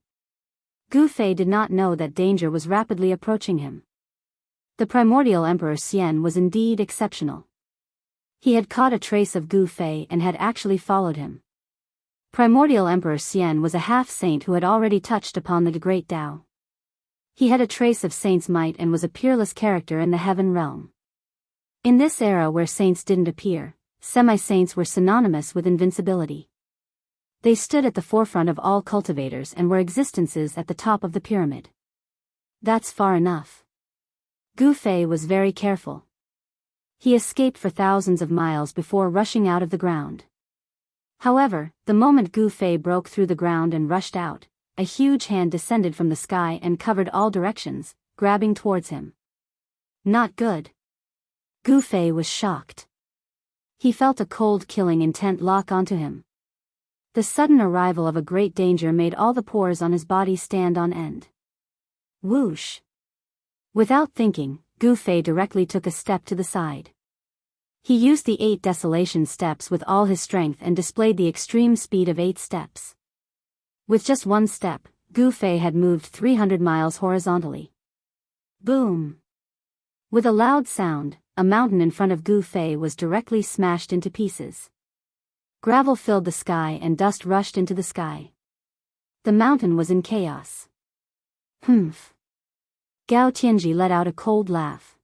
Gu Fei did not know that danger was rapidly approaching him. The primordial Emperor Xian was indeed exceptional. He had caught a trace of Gu Fei and had actually followed him. Primordial Emperor Xian was a half-saint who had already touched upon the great Tao. He had a trace of saint's might and was a peerless character in the heaven realm. In this era where saints didn't appear, semi-saints were synonymous with invincibility. They stood at the forefront of all cultivators and were existences at the top of the pyramid. That's far enough. Gu Fei was very careful. He escaped for thousands of miles before rushing out of the ground. However, the moment Gu Fei broke through the ground and rushed out, a huge hand descended from the sky and covered all directions, grabbing towards him. Not good. Gu Fei was shocked. He felt a cold killing intent lock onto him. The sudden arrival of a great danger made all the pores on his body stand on end. Whoosh! Without thinking, Gu Fei directly took a step to the side. He used the 8 desolation steps with all his strength and displayed the extreme speed of 8 steps. With just one step, Gu Fei had moved 300 miles horizontally. Boom! With a loud sound, a mountain in front of Gu Fei was directly smashed into pieces. Gravel filled the sky and dust rushed into the sky. The mountain was in chaos. Humph! Gao Tianji let out a cold laugh.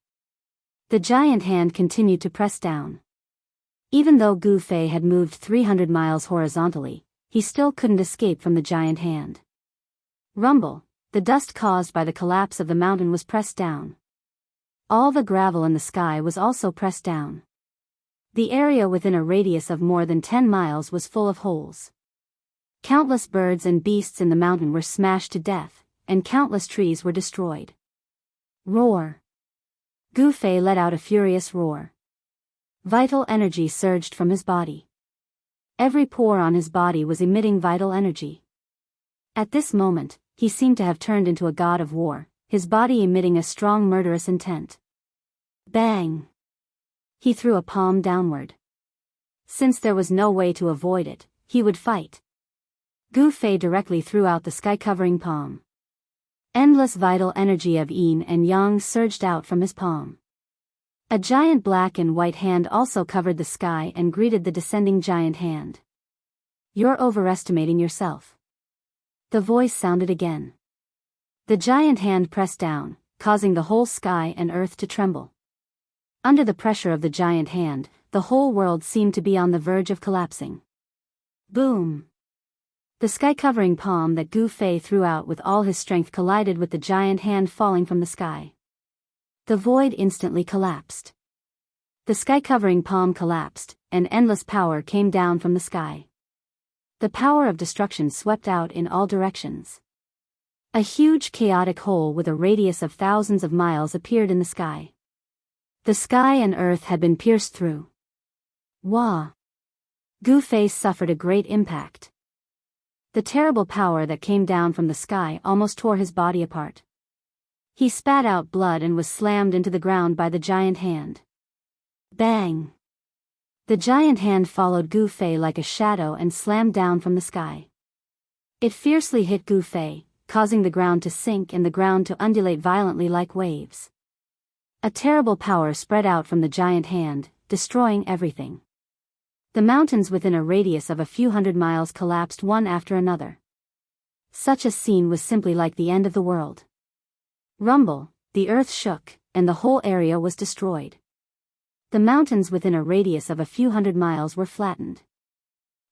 The giant hand continued to press down. Even though Gu Fei had moved 300 miles horizontally, he still couldn't escape from the giant hand. Rumble, the dust caused by the collapse of the mountain was pressed down. All the gravel in the sky was also pressed down. The area within a radius of more than 10 miles was full of holes. Countless birds and beasts in the mountain were smashed to death, and countless trees were destroyed. Roar! Gu Fei let out a furious roar. Vital energy surged from his body. Every pore on his body was emitting vital energy. At this moment, he seemed to have turned into a god of war, his body emitting a strong murderous intent. Bang! He threw a palm downward. Since there was no way to avoid it, he would fight. Gu Fei directly threw out the sky-covering palm. Endless vital energy of yin and yang surged out from his palm. A giant black and white hand also covered the sky and greeted the descending giant hand. You're overestimating yourself. The voice sounded again. The giant hand pressed down, causing the whole sky and earth to tremble. Under the pressure of the giant hand, the whole world seemed to be on the verge of collapsing. Boom! The sky-covering palm that Gu Fei threw out with all his strength collided with the giant hand falling from the sky. The void instantly collapsed. The sky-covering palm collapsed, and endless power came down from the sky. The power of destruction swept out in all directions. A huge chaotic hole with a radius of thousands of miles appeared in the sky. The sky and earth had been pierced through. Wah! Gu Fei suffered a great impact. The terrible power that came down from the sky almost tore his body apart. He spat out blood and was slammed into the ground by the giant hand. Bang! The giant hand followed Gu Fei like a shadow and slammed down from the sky. It fiercely hit Gu Fei, causing the ground to sink and the ground to undulate violently like waves. A terrible power spread out from the giant hand, destroying everything. The mountains within a radius of a few hundred miles collapsed one after another. Such a scene was simply like the end of the world. Rumble, the earth shook, and the whole area was destroyed. The mountains within a radius of a few hundred miles were flattened.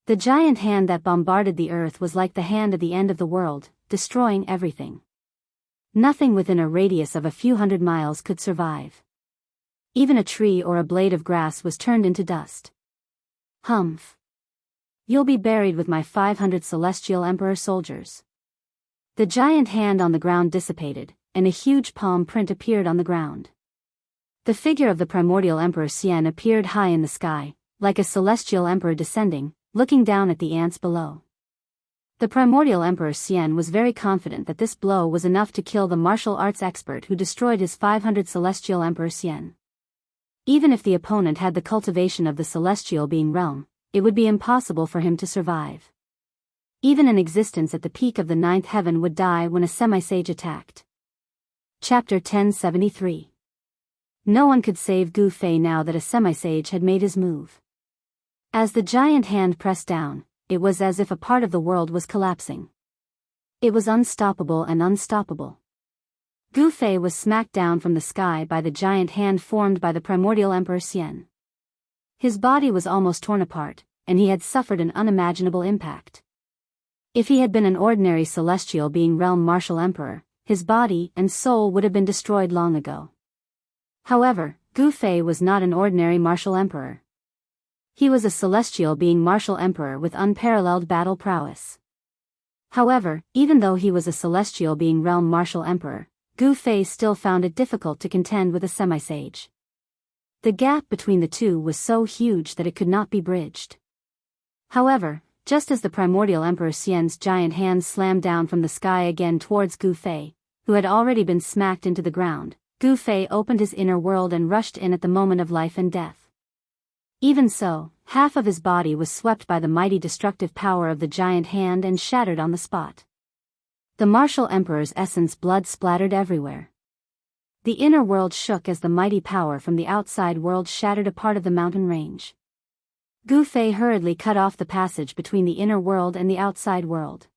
The giant hand that bombarded the earth was like the hand at the end of the world, destroying everything. Nothing within a radius of a few hundred miles could survive. Even a tree or a blade of grass was turned into dust. Humph! You'll be buried with my 500 Celestial Emperor soldiers. The giant hand on the ground dissipated, and a huge palm print appeared on the ground. The figure of the primordial Emperor Xian appeared high in the sky, like a celestial emperor descending, looking down at the ants below. The primordial Emperor Xian was very confident that this blow was enough to kill the martial arts expert who destroyed his 500 Celestial Emperor Xian. Even if the opponent had the cultivation of the celestial being realm, it would be impossible for him to survive. Even an existence at the peak of the ninth heaven would die when a semi-sage attacked. Chapter 1073. No one could save Gu Fei now that a semi-sage had made his move. As the giant hand pressed down, it was as if a part of the world was collapsing. It was unstoppable and unstoppable. Gu Fei was smacked down from the sky by the giant hand formed by the primordial Emperor Xian. His body was almost torn apart, and he had suffered an unimaginable impact. If he had been an ordinary celestial being realm martial emperor, his body and soul would have been destroyed long ago. However, Gu Fei was not an ordinary martial emperor. He was a celestial being martial emperor with unparalleled battle prowess. However, even though he was a celestial being realm martial emperor, Gu Fei still found it difficult to contend with a semi-sage. The gap between the two was so huge that it could not be bridged. However, just as the primordial Emperor Xian's giant hand slammed down from the sky again towards Gu Fei, who had already been smacked into the ground, Gu Fei opened his inner world and rushed in at the moment of life and death. Even so, half of his body was swept by the mighty destructive power of the giant hand and shattered on the spot. The martial emperor's essence blood splattered everywhere. The inner world shook as the mighty power from the outside world shattered a part of the mountain range. Gu Fei hurriedly cut off the passage between the inner world and the outside world.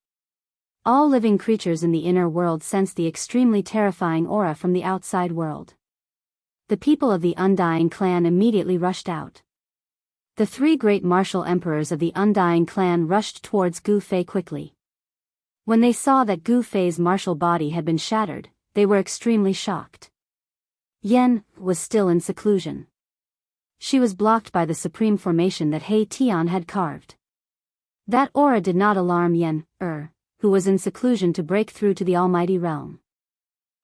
All living creatures in the inner world sensed the extremely terrifying aura from the outside world. The people of the Undying clan immediately rushed out. The three great martial emperors of the Undying clan rushed towards Gu Fei quickly. When they saw that Gu Fei's martial body had been shattered, they were extremely shocked. Yen was still in seclusion. She was blocked by the supreme formation that He Tian had carved. That aura did not alarm Yen, who was in seclusion, to break through to the almighty realm.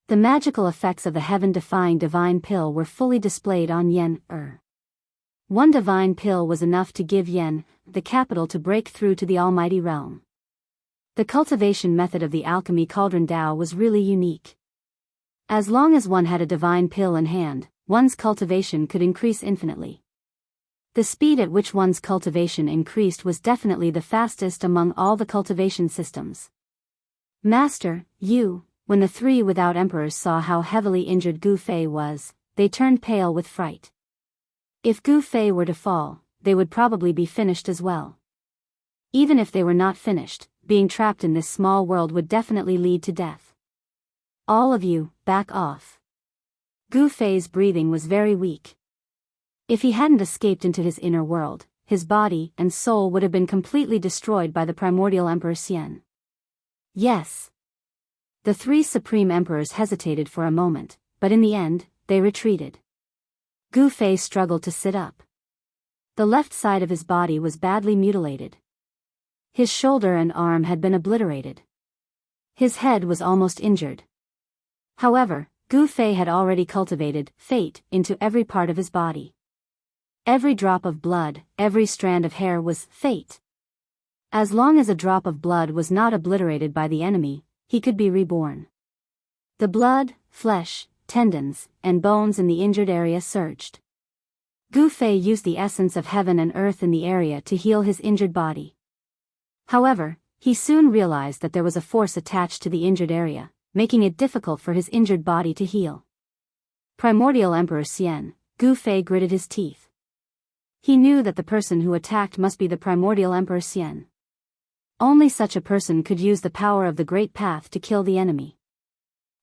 The magical effects of the heaven-defying divine pill were fully displayed on Yen, One divine pill was enough to give Yen the capital to break through to the almighty realm. The cultivation method of the alchemy cauldron Dao was really unique. As long as one had a divine pill in hand, one's cultivation could increase infinitely. The speed at which one's cultivation increased was definitely the fastest among all the cultivation systems. Master, when the three without emperors saw how heavily injured Gu Fei was, they turned pale with fright. If Gu Fei were to fall, they would probably be finished as well. Even if they were not finished, being trapped in this small world would definitely lead to death. All of you, back off. Gu Fei's breathing was very weak. If he hadn't escaped into his inner world, his body and soul would have been completely destroyed by the primordial Emperor Xian. Yes. The three supreme emperors hesitated for a moment, but in the end, they retreated. Gu Fei struggled to sit up. The left side of his body was badly mutilated. His shoulder and arm had been obliterated. His head was almost injured. However, Gu Fei had already cultivated fate into every part of his body. Every drop of blood, every strand of hair was fate. As long as a drop of blood was not obliterated by the enemy, he could be reborn. The blood, flesh, tendons, and bones in the injured area surged. Gu Fei used the essence of heaven and earth in the area to heal his injured body. However, he soon realized that there was a force attached to the injured area, making it difficult for his injured body to heal. Primordial Emperor Xian, Gu Fei gritted his teeth. He knew that the person who attacked must be the Primordial Emperor Xian. Only such a person could use the power of the Great Path to kill the enemy.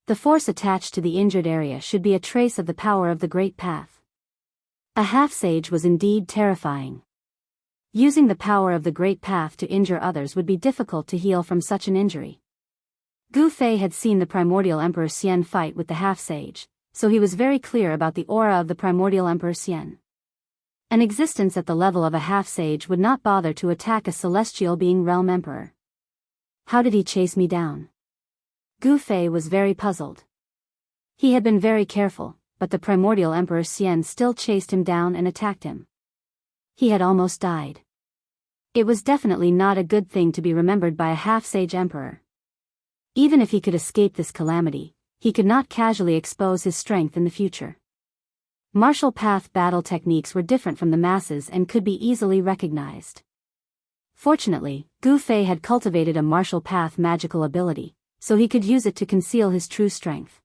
The force attached to the injured area should be a trace of the power of the Great Path. A half-sage was indeed terrifying. Using the power of the Great Path to injure others would be difficult to heal from such an injury. Gu Fei had seen the Primordial Emperor Xian fight with the half-sage, so he was very clear about the aura of the Primordial Emperor Xian. An existence at the level of a half-sage would not bother to attack a celestial being realm emperor. How did he chase me down? Gu Fei was very puzzled. He had been very careful, but the Primordial Emperor Xian still chased him down and attacked him. He had almost died. It was definitely not a good thing to be remembered by a half-sage emperor. Even if he could escape this calamity, he could not casually expose his strength in the future. Martial path battle techniques were different from the masses and could be easily recognized. Fortunately, Gu Fei had cultivated a martial path magical ability, so he could use it to conceal his true strength.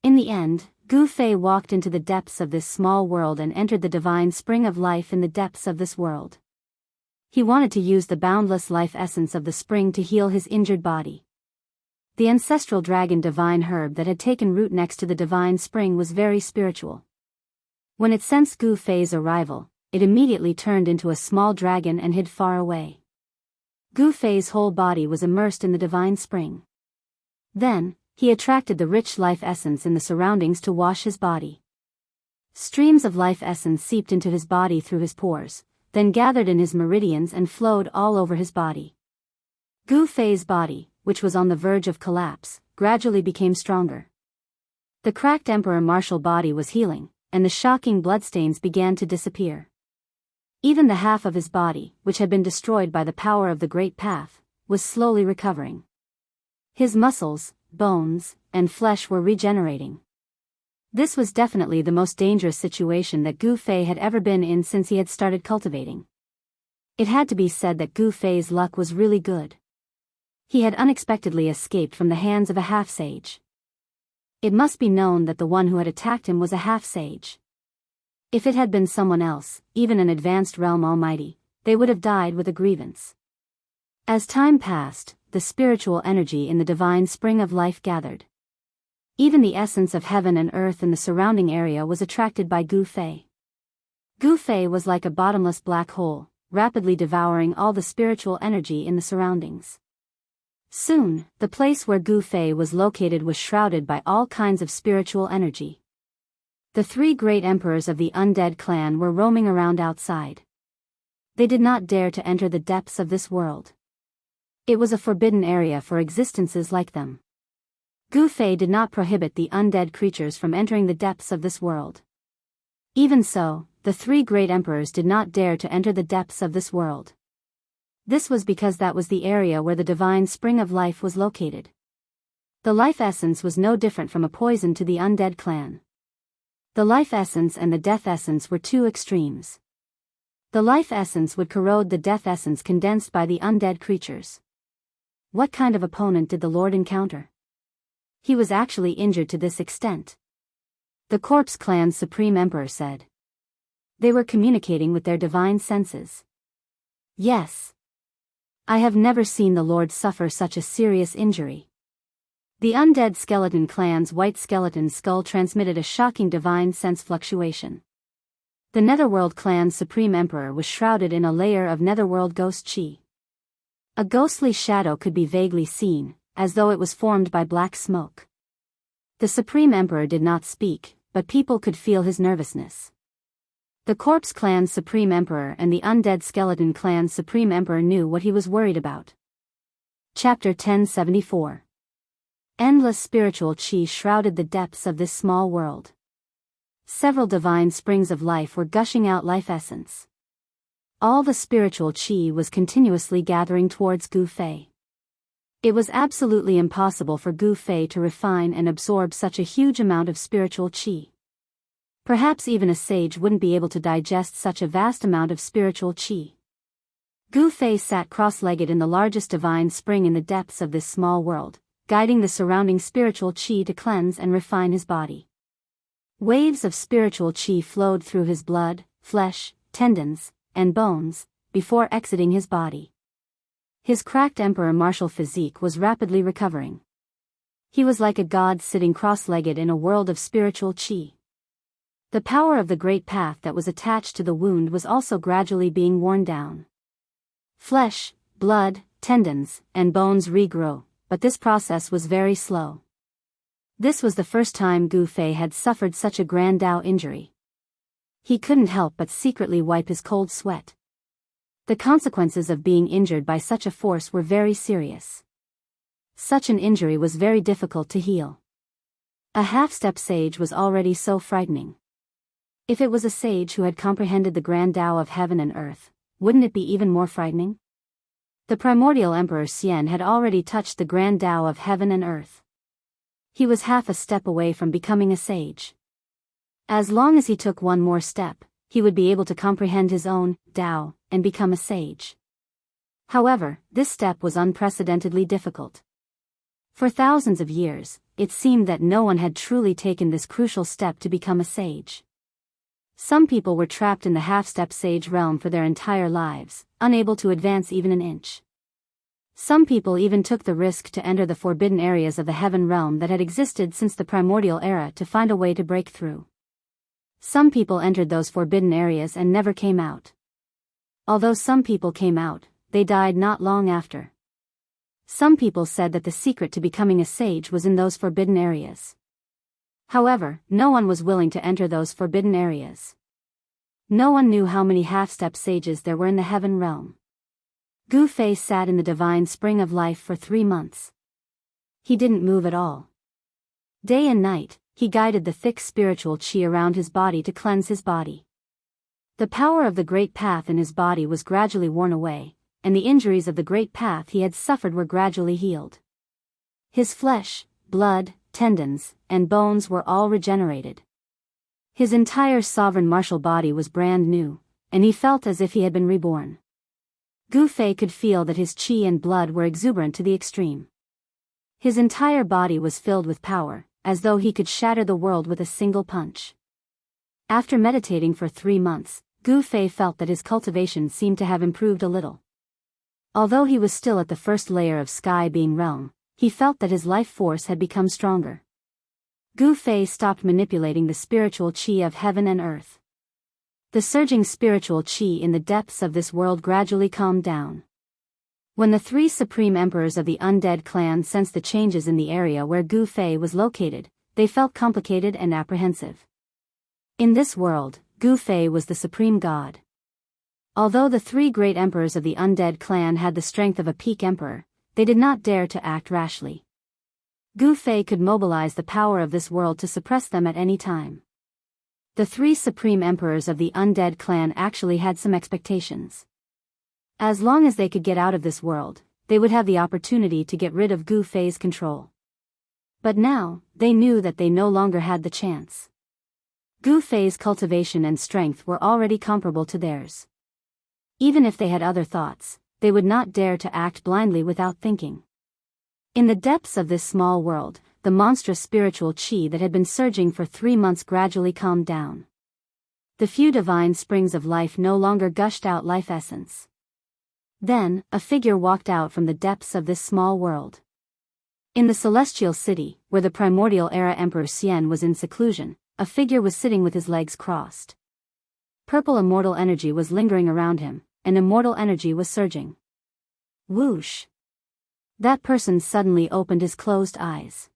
In the end, Gu Fei walked into the depths of this small world and entered the divine spring of life in the depths of this world. He wanted to use the boundless life essence of the spring to heal his injured body. The ancestral dragon divine herb that had taken root next to the divine spring was very spiritual. When it sensed Gu Fei's arrival, it immediately turned into a small dragon and hid far away. Gu Fei's whole body was immersed in the divine spring. Then, he attracted the rich life essence in the surroundings to wash his body. Streams of life essence seeped into his body through his pores, then gathered in his meridians and flowed all over his body. Gu Fei's body, which was on the verge of collapse, gradually became stronger. The cracked emperor martial body was healing, and the shocking bloodstains began to disappear. Even the half of his body, which had been destroyed by the power of the Great Path, was slowly recovering. His muscles, bones, and flesh were regenerating. This was definitely the most dangerous situation that Gu Fei had ever been in since he had started cultivating. It had to be said that Gu Fei's luck was really good. He had unexpectedly escaped from the hands of a half-sage. It must be known that the one who had attacked him was a half-sage. If it had been someone else, even an advanced realm almighty, they would have died with a grievance. As time passed, the spiritual energy in the divine spring of life gathered. Even the essence of heaven and earth in the surrounding area was attracted by Gu Fei. Gu Fei was like a bottomless black hole, rapidly devouring all the spiritual energy in the surroundings. Soon, the place where Gu Fei was located was shrouded by all kinds of spiritual energy. The three great emperors of the undead clan were roaming around outside. They did not dare to enter the depths of this world. It was a forbidden area for existences like them. Gu Fei did not prohibit the undead creatures from entering the depths of this world. Even so, the three great emperors did not dare to enter the depths of this world. This was because that was the area where the divine spring of life was located. The life essence was no different from a poison to the undead clan. The life essence and the death essence were two extremes. The life essence would corrode the death essence condensed by the undead creatures. What kind of opponent did the Lord encounter? He was actually injured to this extent. The Corpse Clan's Supreme Emperor said. They were communicating with their divine senses. Yes. I have never seen the Lord suffer such a serious injury. The undead skeleton clan's white skeleton skull transmitted a shocking divine sense fluctuation. The Netherworld clan's Supreme Emperor was shrouded in a layer of Netherworld ghost chi. A ghostly shadow could be vaguely seen, as though it was formed by black smoke. The Supreme Emperor did not speak, but people could feel his nervousness. The Corpse Clan's Supreme Emperor and the Undead Skeleton Clan's Supreme Emperor knew what he was worried about. Chapter 1074. Endless spiritual chi shrouded the depths of this small world. Several divine springs of life were gushing out life essence. All the spiritual qi was continuously gathering towards Gu Fei. It was absolutely impossible for Gu Fei to refine and absorb such a huge amount of spiritual qi. Perhaps even a sage wouldn't be able to digest such a vast amount of spiritual qi. Gu Fei sat cross-legged in the largest divine spring in the depths of this small world, guiding the surrounding spiritual qi to cleanse and refine his body. Waves of spiritual qi flowed through his blood, flesh, tendons, and bones, before exiting his body. His cracked emperor martial physique was rapidly recovering. He was like a god sitting cross-legged in a world of spiritual qi. The power of the great path that was attached to the wound was also gradually being worn down. Flesh, blood, tendons, and bones regrow, but this process was very slow. This was the first time Gu Fei had suffered such a grand Dao injury. He couldn't help but secretly wipe his cold sweat. The consequences of being injured by such a force were very serious. Such an injury was very difficult to heal. A half-step sage was already so frightening. If it was a sage who had comprehended the grand Dao of heaven and earth, wouldn't it be even more frightening? The primordial Emperor Xian had already touched the grand Dao of heaven and earth. He was half a step away from becoming a sage. As long as he took one more step, he would be able to comprehend his own Dao and become a sage. However, this step was unprecedentedly difficult. For thousands of years, it seemed that no one had truly taken this crucial step to become a sage. Some people were trapped in the half-step sage realm for their entire lives, unable to advance even an inch. Some people even took the risk to enter the forbidden areas of the heaven realm that had existed since the primordial era to find a way to break through. Some people entered those forbidden areas and never came out. Although some people came out, they died not long after. Some people said that the secret to becoming a sage was in those forbidden areas. However, no one was willing to enter those forbidden areas. No one knew how many half-step sages there were in the heaven realm. Gu Fei sat in the divine spring of life for 3 months. He didn't move at all. Day and night, he guided the thick spiritual qi around his body to cleanse his body. The power of the great path in his body was gradually worn away, and the injuries of the great path he had suffered were gradually healed. His flesh, blood, tendons, and bones were all regenerated. His entire sovereign martial body was brand new, and he felt as if he had been reborn. Gu Fei could feel that his qi and blood were exuberant to the extreme. His entire body was filled with power, as though he could shatter the world with a single punch. After meditating for 3 months, Gu Fei felt that his cultivation seemed to have improved a little. Although he was still at the first layer of sky being realm, he felt that his life force had become stronger. Gu Fei stopped manipulating the spiritual qi of heaven and earth. The surging spiritual qi in the depths of this world gradually calmed down. When the 3 supreme emperors of the undead clan sensed the changes in the area where Gu Fei was located, they felt complicated and apprehensive. In this world, Gu Fei was the supreme god. Although the 3 great emperors of the undead clan had the strength of a peak emperor, they did not dare to act rashly. Gu Fei could mobilize the power of this world to suppress them at any time. The 3 supreme emperors of the undead clan actually had some expectations. As long as they could get out of this world, they would have the opportunity to get rid of Gu Fei's control. But now, they knew that they no longer had the chance. Gu Fei's cultivation and strength were already comparable to theirs. Even if they had other thoughts, they would not dare to act blindly without thinking. In the depths of this small world, the monstrous spiritual qi that had been surging for 3 months gradually calmed down. The few divine springs of life no longer gushed out life essence. Then, a figure walked out from the depths of this small world. In the celestial city, where the primordial era Emperor Xian was in seclusion, a figure was sitting with his legs crossed. Purple immortal energy was lingering around him, and immortal energy was surging. Whoosh! That person suddenly opened his closed eyes.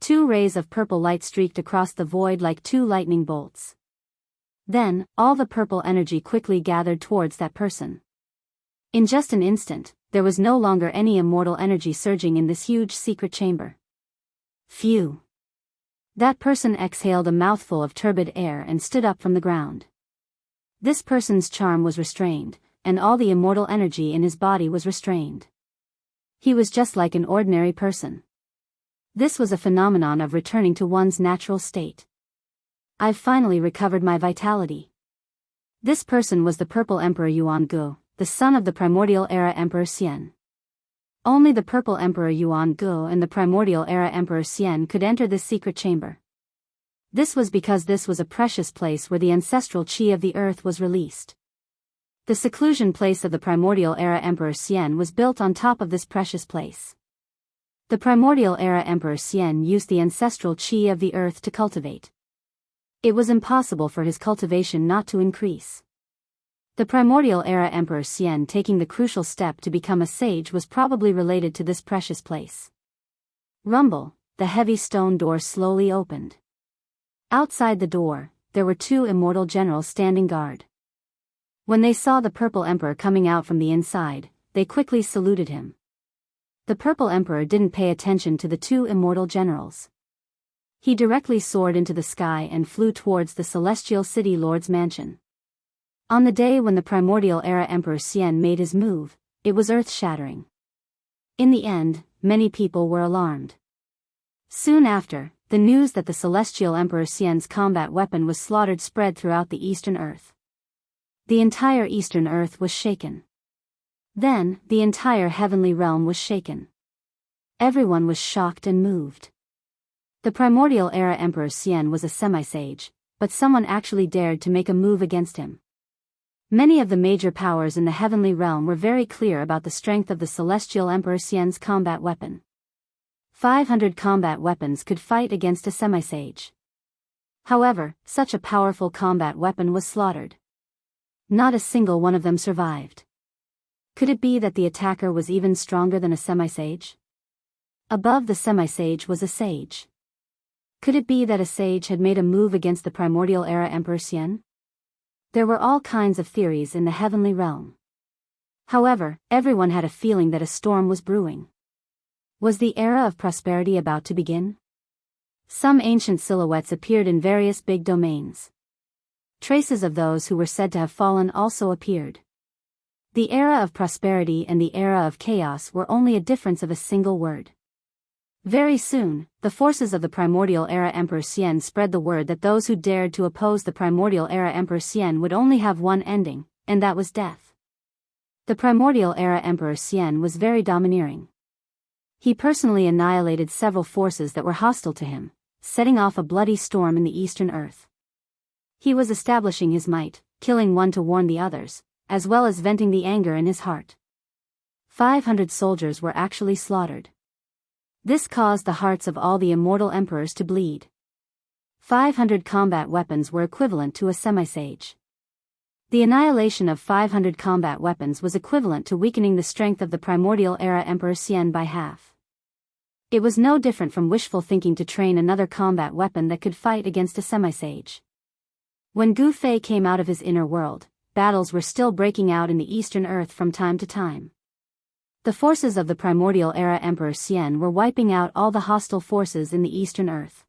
2 rays of purple light streaked across the void like 2 lightning bolts. Then, all the purple energy quickly gathered towards that person. In just an instant, there was no longer any immortal energy surging in this huge secret chamber. Phew! That person exhaled a mouthful of turbid air and stood up from the ground. This person's charm was restrained, and all the immortal energy in his body was restrained. He was just like an ordinary person. This was a phenomenon of returning to one's natural state. I've finally recovered my vitality. This person was the Purple Emperor Yuan-gu, the son of the Primordial Era Emperor Xian. Only the Purple Emperor Yuan-gu and the Primordial Era Emperor Xian could enter this secret chamber. This was because this was a precious place where the ancestral qi of the earth was released. The seclusion place of the Primordial Era Emperor Xian was built on top of this precious place. The Primordial Era Emperor Xian used the ancestral qi of the earth to cultivate. It was impossible for his cultivation not to increase. The Primordial Era Emperor Xian taking the crucial step to become a sage was probably related to this precious place. Rumble, the heavy stone door slowly opened. Outside the door, there were two immortal generals standing guard. When they saw the Purple Emperor coming out from the inside, they quickly saluted him. The Purple Emperor didn't pay attention to the two immortal generals. He directly soared into the sky and flew towards the Celestial City Lord's mansion. On the day when the Primordial Era Emperor Xian made his move, it was earth-shattering. In the end, many people were alarmed. Soon after, the news that the Celestial Emperor Xian's combat weapon was slaughtered spread throughout the Eastern Earth. The entire Eastern Earth was shaken. Then, the entire heavenly realm was shaken. Everyone was shocked and moved. The Primordial Era Emperor Xian was a semi-sage, but someone actually dared to make a move against him. Many of the major powers in the heavenly realm were very clear about the strength of the Celestial Emperor Xian's combat weapon. 500 combat weapons could fight against a semi-sage. However, such a powerful combat weapon was slaughtered. Not a single one of them survived. Could it be that the attacker was even stronger than a semi-sage? Above the semi-sage was a sage. Could it be that a sage had made a move against the Primordial Era Emperor Xian? There were all kinds of theories in the heavenly realm. However, everyone had a feeling that a storm was brewing. Was the era of prosperity about to begin? Some ancient silhouettes appeared in various big domains. Traces of those who were said to have fallen also appeared. The era of prosperity and the era of chaos were only a difference of a single word. Very soon, the forces of the Primordial Era Emperor Xian spread the word that those who dared to oppose the Primordial Era Emperor Xian would only have one ending, and that was death. The Primordial Era Emperor Xian was very domineering. He personally annihilated several forces that were hostile to him, setting off a bloody storm in the Eastern Earth. He was establishing his might, killing one to warn the others, as well as venting the anger in his heart. 500 soldiers were actually slaughtered. This caused the hearts of all the immortal emperors to bleed. 500 combat weapons were equivalent to a semi-sage. The annihilation of 500 combat weapons was equivalent to weakening the strength of the Primordial Era Emperor Xian by half. It was no different from wishful thinking to train another combat weapon that could fight against a semi-sage. When Gu Fei came out of his inner world, battles were still breaking out in the Eastern Earth from time to time. The forces of the Primordial Era Emperor Xian were wiping out all the hostile forces in the Eastern Earth.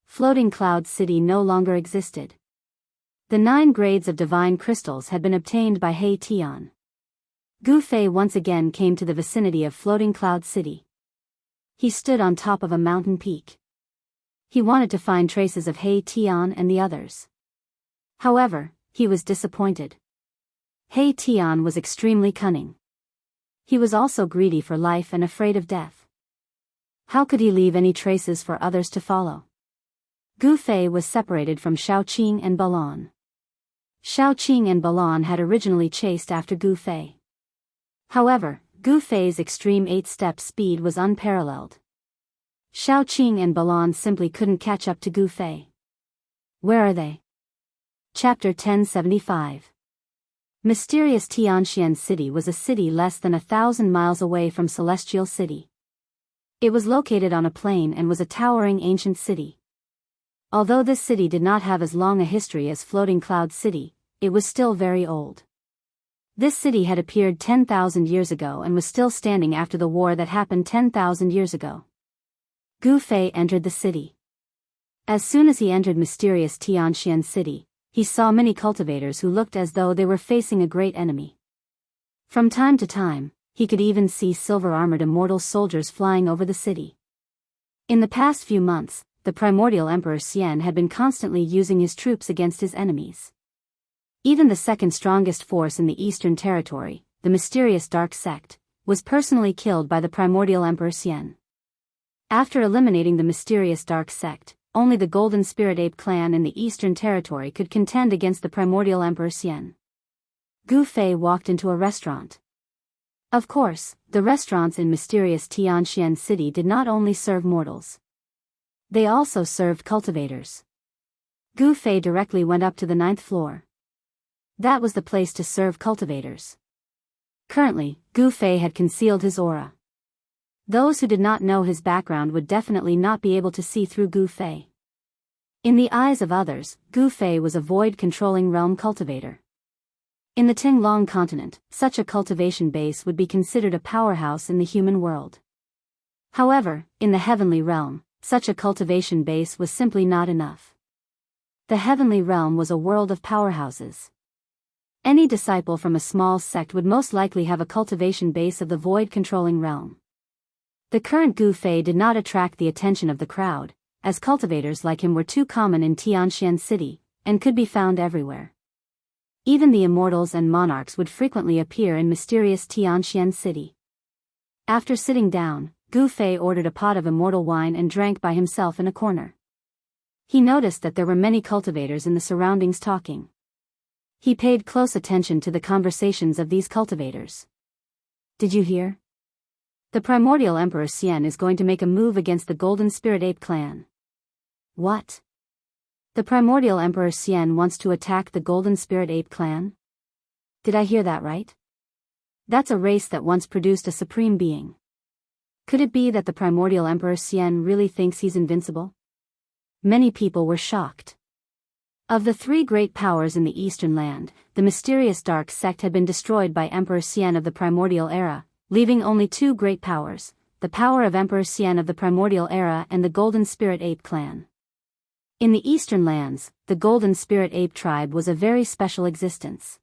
Floating Cloud City no longer existed. The 9 grades of divine crystals had been obtained by He Tian. Gu Fei once again came to the vicinity of Floating Cloud City. He stood on top of a mountain peak. He wanted to find traces of He Tian and the others. However, he was disappointed. He Tian was extremely cunning. He was also greedy for life and afraid of death. How could he leave any traces for others to follow? Gu Fei was separated from Shaoqing and Balan. Shaoqing and Balan had originally chased after Gu Fei. However, Gu Fei's extreme 8-step speed was unparalleled. Shaoqing and Balan simply couldn't catch up to Gu Fei. Where are they? Chapter 1075. Mysterious Tianxian City was a city less than 1,000 miles away from Celestial City. It was located on a plain and was a towering ancient city. Although this city did not have as long a history as Floating Cloud City, it was still very old. This city had appeared 10,000 years ago and was still standing after the war that happened 10,000 years ago. Gu Fei entered the city. As soon as he entered mysterious Tianxian City, he saw many cultivators who looked as though they were facing a great enemy. From time to time, he could even see silver-armored immortal soldiers flying over the city. In the past few months, the primordial Emperor Xian had been constantly using his troops against his enemies. Even the second strongest force in the Eastern Territory, the mysterious Dark Sect, was personally killed by the primordial Emperor Xian. After eliminating the mysterious Dark Sect, only the Golden Spirit Ape clan in the Eastern Territory could contend against the primordial Emperor Xian. Gu Fei walked into a restaurant. Of course, the restaurants in mysterious Tianxian City did not only serve mortals. They also served cultivators. Gu Fei directly went up to the 9th floor. That was the place to serve cultivators. Currently, Gu Fei had concealed his aura. Those who did not know his background would definitely not be able to see through Gu Fei. In the eyes of others, Gu Fei was a void-controlling realm cultivator. In the Tinglong continent, such a cultivation base would be considered a powerhouse in the human world. However, in the heavenly realm, such a cultivation base was simply not enough. The heavenly realm was a world of powerhouses. Any disciple from a small sect would most likely have a cultivation base of the void-controlling realm. The current Gu Fei did not attract the attention of the crowd, as cultivators like him were too common in Tianxian City, and could be found everywhere. Even the immortals and monarchs would frequently appear in mysterious Tianxian City. After sitting down, Gu Fei ordered a pot of immortal wine and drank by himself in a corner. He noticed that there were many cultivators in the surroundings talking. He paid close attention to the conversations of these cultivators. Did you hear? The primordial Emperor Xian is going to make a move against the Golden Spirit Ape clan. What? The primordial Emperor Xian wants to attack the Golden Spirit Ape clan? Did I hear that right? That's a race that once produced a supreme being. Could it be that the primordial Emperor Xian really thinks he's invincible? Many people were shocked. Of the 3 great powers in the Eastern land, the mysterious Dark Sect had been destroyed by Emperor Xian of the Primordial Era, leaving only 2 great powers, the power of Emperor Xian of the Primordial Era and the Golden Spirit Ape clan. In the Eastern lands, the Golden Spirit Ape tribe was a very special existence.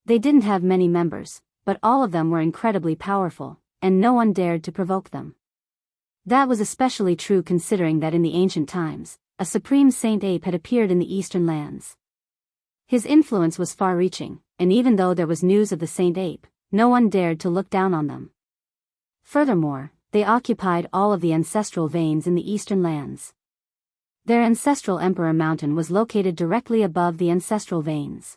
They didn't have many members, but all of them were incredibly powerful, and no one dared to provoke them. That was especially true considering that in the ancient times, a supreme saint ape had appeared in the Eastern lands. His influence was far-reaching, and even though there was news of the saint ape, no one dared to look down on them. Furthermore, they occupied all of the ancestral veins in the Eastern lands. Their ancestral Emperor Mountain was located directly above the ancestral veins.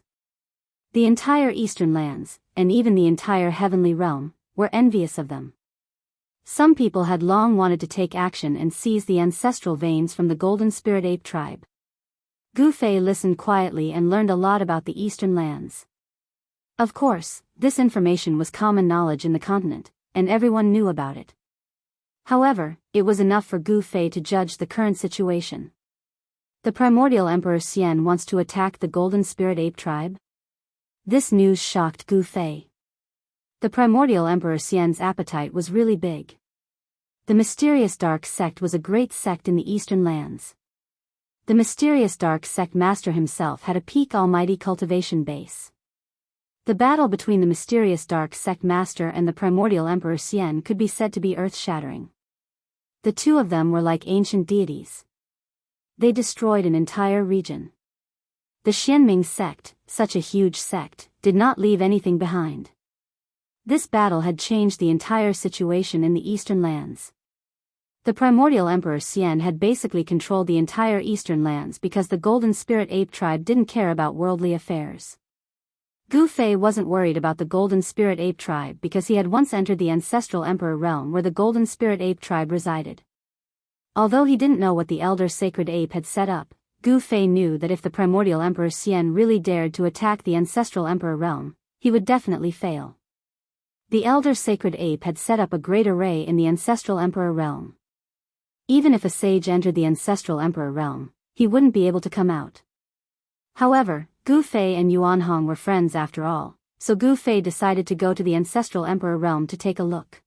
The entire Eastern lands, and even the entire heavenly realm, were envious of them. Some people had long wanted to take action and seize the ancestral veins from the Golden Spirit Ape tribe. Gu Fei listened quietly and learned a lot about the Eastern lands. Of course, this information was common knowledge in the continent, and everyone knew about it. However, it was enough for Gu Fei to judge the current situation. The primordial Emperor Xian wants to attack the Golden Spirit Ape tribe? This news shocked Gu Fei. The primordial Emperor Xian's appetite was really big. The mysterious Dark Sect was a great sect in the Eastern lands. The mysterious Dark Sect master himself had a peak almighty cultivation base. The battle between the mysterious Dark Sect master and the primordial Emperor Xian could be said to be earth-shattering. The two of them were like ancient deities. They destroyed an entire region. The Xianming sect, such a huge sect, did not leave anything behind. This battle had changed the entire situation in the Eastern lands. The primordial Emperor Xian had basically controlled the entire Eastern lands because the Golden Spirit Ape tribe didn't care about worldly affairs. Gu Fei wasn't worried about the Golden Spirit Ape tribe because he had once entered the ancestral Emperor realm where the Golden Spirit Ape tribe resided. Although he didn't know what the Elder Sacred Ape had set up, Gu Fei knew that if the primordial Emperor Xian really dared to attack the ancestral Emperor realm, he would definitely fail. The Elder Sacred Ape had set up a great array in the ancestral Emperor realm. Even if a sage entered the ancestral Emperor realm, he wouldn't be able to come out. However, Gu Fei and Yuan Hong were friends after all, so Gu Fei decided to go to the ancestral Emperor realm to take a look.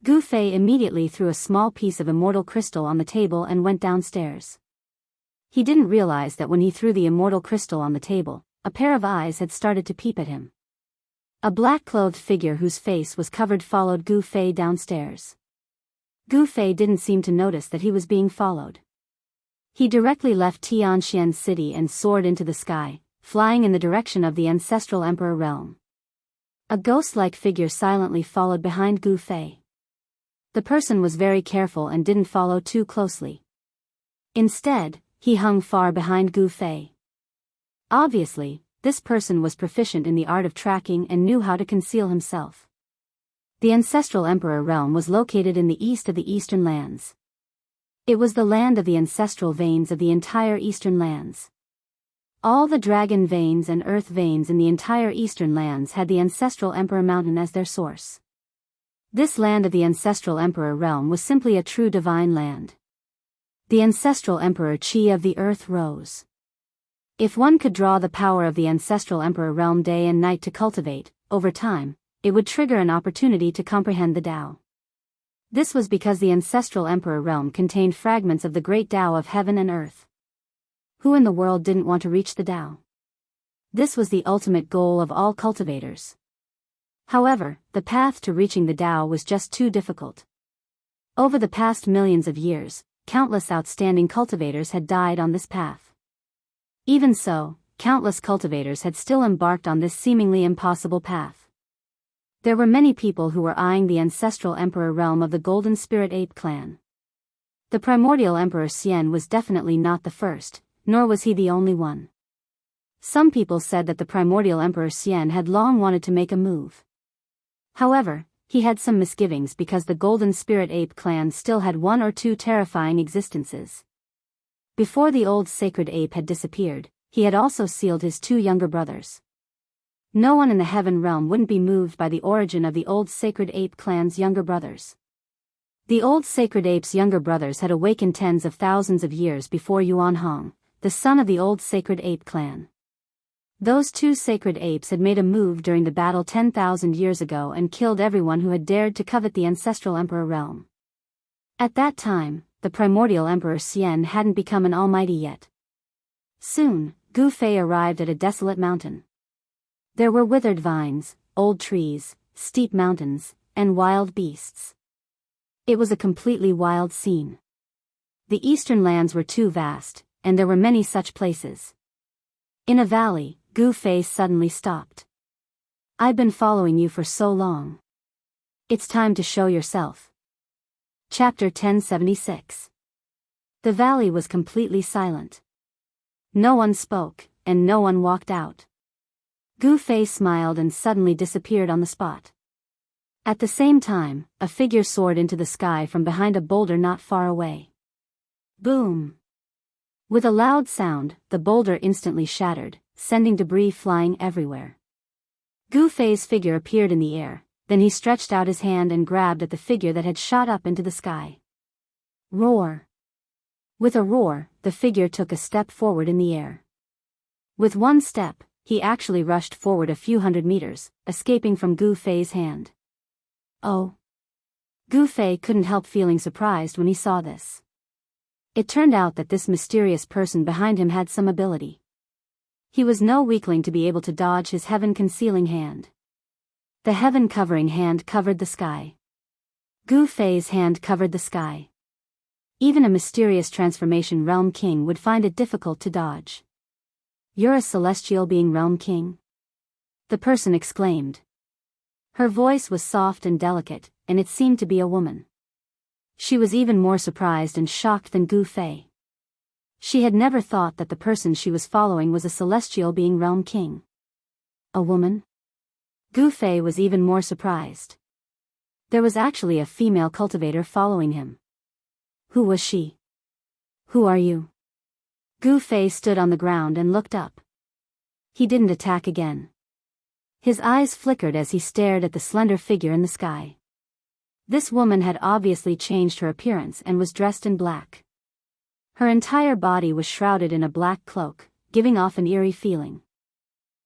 Gu Fei immediately threw a small piece of immortal crystal on the table and went downstairs. He didn't realize that when he threw the immortal crystal on the table, a pair of eyes had started to peep at him. A black-clothed figure whose face was covered followed Gu Fei downstairs. Gu Fei didn't seem to notice that he was being followed. He directly left Tianxian City and soared into the sky, flying in the direction of the ancestral emperor realm. A ghost-like figure silently followed behind Gu Fei. The person was very careful and didn't follow too closely. Instead, he hung far behind Gu Fei. Obviously, this person was proficient in the art of tracking and knew how to conceal himself. The ancestral emperor realm was located in the east of the eastern lands. It was the land of the ancestral veins of the entire eastern lands. All the dragon veins and earth veins in the entire eastern lands had the ancestral emperor mountain as their source. This land of the ancestral emperor realm was simply a true divine land. The ancestral emperor Qi of the earth rose. If one could draw the power of the ancestral emperor realm day and night to cultivate, over time, it would trigger an opportunity to comprehend the Tao. This was because the ancestral emperor realm contained fragments of the great Tao of heaven and earth. Who in the world didn't want to reach the Tao? This was the ultimate goal of all cultivators. However, the path to reaching the Tao was just too difficult. Over the past millions of years, countless outstanding cultivators had died on this path. Even so, countless cultivators had still embarked on this seemingly impossible path. There were many people who were eyeing the ancestral emperor realm of the Golden Spirit Ape clan. The primordial emperor Xian was definitely not the first, nor was he the only one. Some people said that the primordial emperor Xian had long wanted to make a move. However, he had some misgivings because the Golden Spirit Ape clan still had one or two terrifying existences. Before the old sacred ape had disappeared, he had also sealed his two younger brothers. No one in the heaven realm wouldn't be moved by the origin of the old sacred ape clan's younger brothers. The old sacred ape's younger brothers had awakened tens of thousands of years before Yuan Hong, the son of the old sacred ape clan. Those two sacred apes had made a move during the battle 10,000 years ago and killed everyone who had dared to covet the ancestral emperor realm. At that time, the primordial emperor Xian hadn't become an almighty yet. Soon, Gu Fei arrived at a desolate mountain. There were withered vines, old trees, steep mountains, and wild beasts. It was a completely wild scene. The eastern lands were too vast, and there were many such places. In a valley, Gu Fei suddenly stopped. "I've been following you for so long. It's time to show yourself." Chapter 1076. The valley was completely silent. No one spoke, and no one walked out. Gu Fei smiled and suddenly disappeared on the spot. At the same time, a figure soared into the sky from behind a boulder not far away. Boom! With a loud sound, the boulder instantly shattered, sending debris flying everywhere. Gu Fei's figure appeared in the air, then he stretched out his hand and grabbed at the figure that had shot up into the sky. Roar! With a roar, the figure took a step forward in the air. With one step, he actually rushed forward a few hundred meters, escaping from Gu Fei's hand. Oh! Gu Fei couldn't help feeling surprised when he saw this. It turned out that this mysterious person behind him had some ability. He was no weakling to be able to dodge his heaven-concealing hand. The heaven-covering hand covered the sky. Gu Fei's hand covered the sky. Even a mysterious transformation realm king would find it difficult to dodge. "You're a celestial being realm king?" the person exclaimed. Her voice was soft and delicate, and it seemed to be a woman. She was even more surprised and shocked than Gu Fei. She had never thought that the person she was following was a celestial being realm king. A woman? Gu Fei was even more surprised. There was actually a female cultivator following him. Who was she? "Who are you?" Gu Fei stood on the ground and looked up. He didn't attack again. His eyes flickered as he stared at the slender figure in the sky. This woman had obviously changed her appearance and was dressed in black. Her entire body was shrouded in a black cloak, giving off an eerie feeling.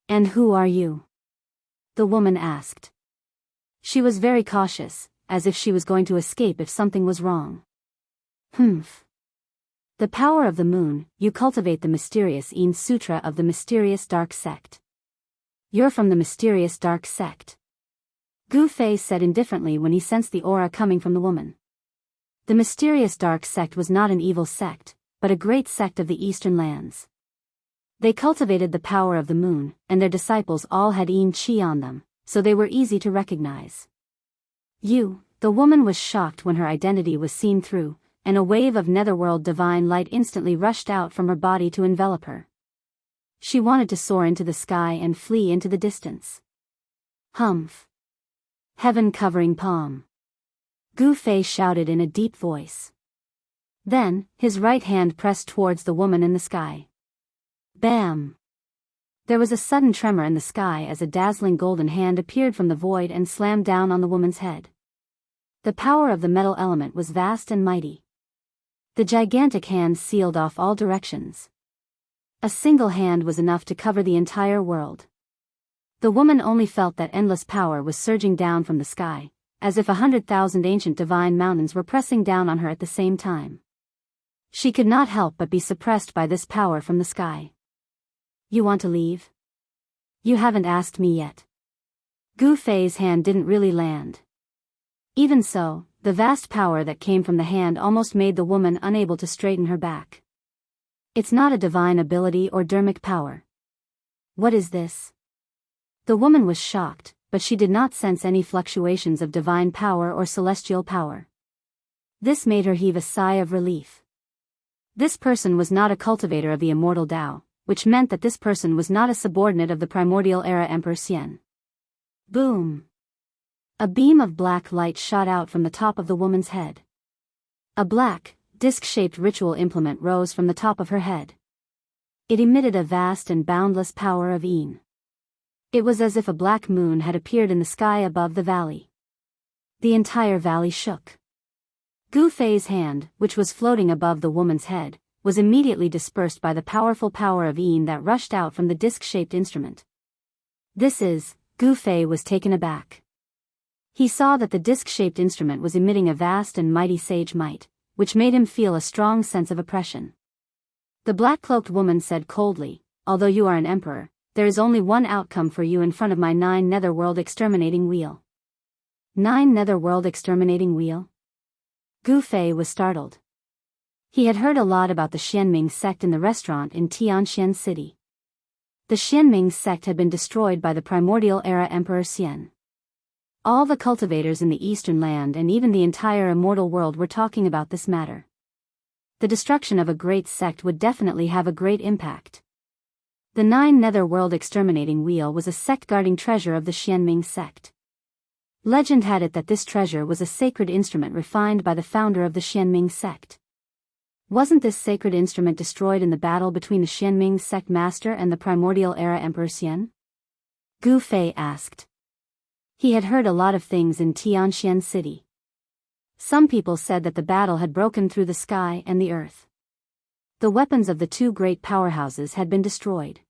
"And who are you?" the woman asked. She was very cautious, as if she was going to escape if something was wrong. "Humph. The power of the moon, you cultivate the mysterious Yin Sutra of the mysterious dark sect. You're from the mysterious dark sect. Gu Fei said indifferently when he sensed the aura coming from the woman. The mysterious dark sect was not an evil sect, but a great sect of the eastern lands. They cultivated the power of the moon, and their disciples all had Yin Qi on them, so they were easy to recognize. The woman was shocked when her identity was seen through, and a wave of netherworld divine light instantly rushed out from her body to envelop her. She wanted to soar into the sky and flee into the distance. Humph! Heaven-covering palm! Gu Fei shouted in a deep voice. Then, his right hand pressed towards the woman in the sky. Bam! There was a sudden tremor in the sky as a dazzling golden hand appeared from the void and slammed down on the woman's head. The power of the metal element was vast and mighty. The gigantic hand sealed off all directions. A single hand was enough to cover the entire world. The woman only felt that endless power was surging down from the sky, as if 100,000 ancient divine mountains were pressing down on her at the same time. She could not help but be suppressed by this power from the sky. You want to leave? You haven't asked me yet. Gu Fei's hand didn't really land. Even so, the vast power that came from the hand almost made the woman unable to straighten her back. It's not a divine ability or dermic power. What is this? The woman was shocked, but she did not sense any fluctuations of divine power or celestial power. This made her heave a sigh of relief. This person was not a cultivator of the immortal Tao, which meant that this person was not a subordinate of the primordial era Emperor Xian. Boom! A beam of black light shot out from the top of the woman's head. A black, disc-shaped ritual implement rose from the top of her head. It emitted a vast and boundless power of Yin. It was as if a black moon had appeared in the sky above the valley. The entire valley shook. Gu Fei's hand, which was floating above the woman's head, was immediately dispersed by the powerful power of Yin that rushed out from the disc-shaped instrument. Gu Fei was taken aback. He saw that the disc-shaped instrument was emitting a vast and mighty sage might, which made him feel a strong sense of oppression. The black-cloaked woman said coldly, "Although you are an emperor, there is only one outcome for you in front of my 9 netherworld exterminating wheel." 9 netherworld exterminating wheel? Gu Fei was startled. He had heard a lot about the Xianming sect in the restaurant in Tianxian City. The Xianming sect had been destroyed by the primordial era Emperor Xian. All the cultivators in the eastern land and even the entire immortal world were talking about this matter. The destruction of a great sect would definitely have a great impact. The 9 netherworld exterminating wheel was a sect-guarding treasure of the Xianming sect. Legend had it that this treasure was a sacred instrument refined by the founder of the Xianming sect. Wasn't this sacred instrument destroyed in the battle between the Xianming sect master and the primordial era Emperor Xian? Gu Fei asked. He had heard a lot of things in Tianxian City. Some people said that the battle had broken through the sky and the earth. The weapons of the 2 great powerhouses had been destroyed.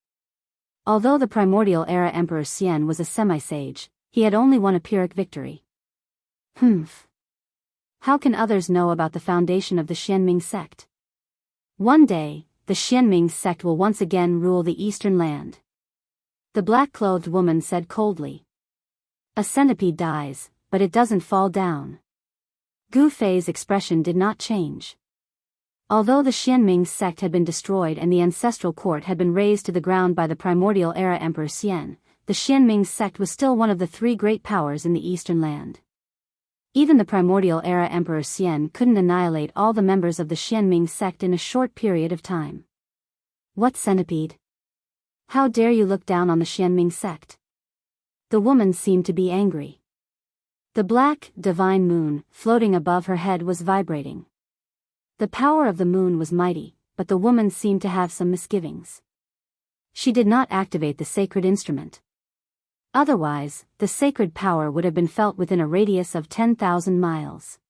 Although the primordial era Emperor Xian was a semi-sage, he had only won a Pyrrhic victory. How can others know about the foundation of the Xianming sect? One day, the Xianming sect will once again rule the eastern land. The black-clothed woman said coldly. A centipede dies, but it doesn't fall down. Gu Fei's expression did not change. Although the Xianming sect had been destroyed and the ancestral court had been razed to the ground by the primordial era Emperor Xian, the Xianming sect was still one of the 3 great powers in the eastern land. Even the primordial era Emperor Xian couldn't annihilate all the members of the Xianming sect in a short period of time. What centipede? How dare you look down on the Xianming sect? The woman seemed to be angry. The black, divine moon, floating above her head was vibrating. The power of the moon was mighty, but the woman seemed to have some misgivings. She did not activate the sacred instrument. Otherwise, the sacred power would have been felt within a radius of 10,000 miles.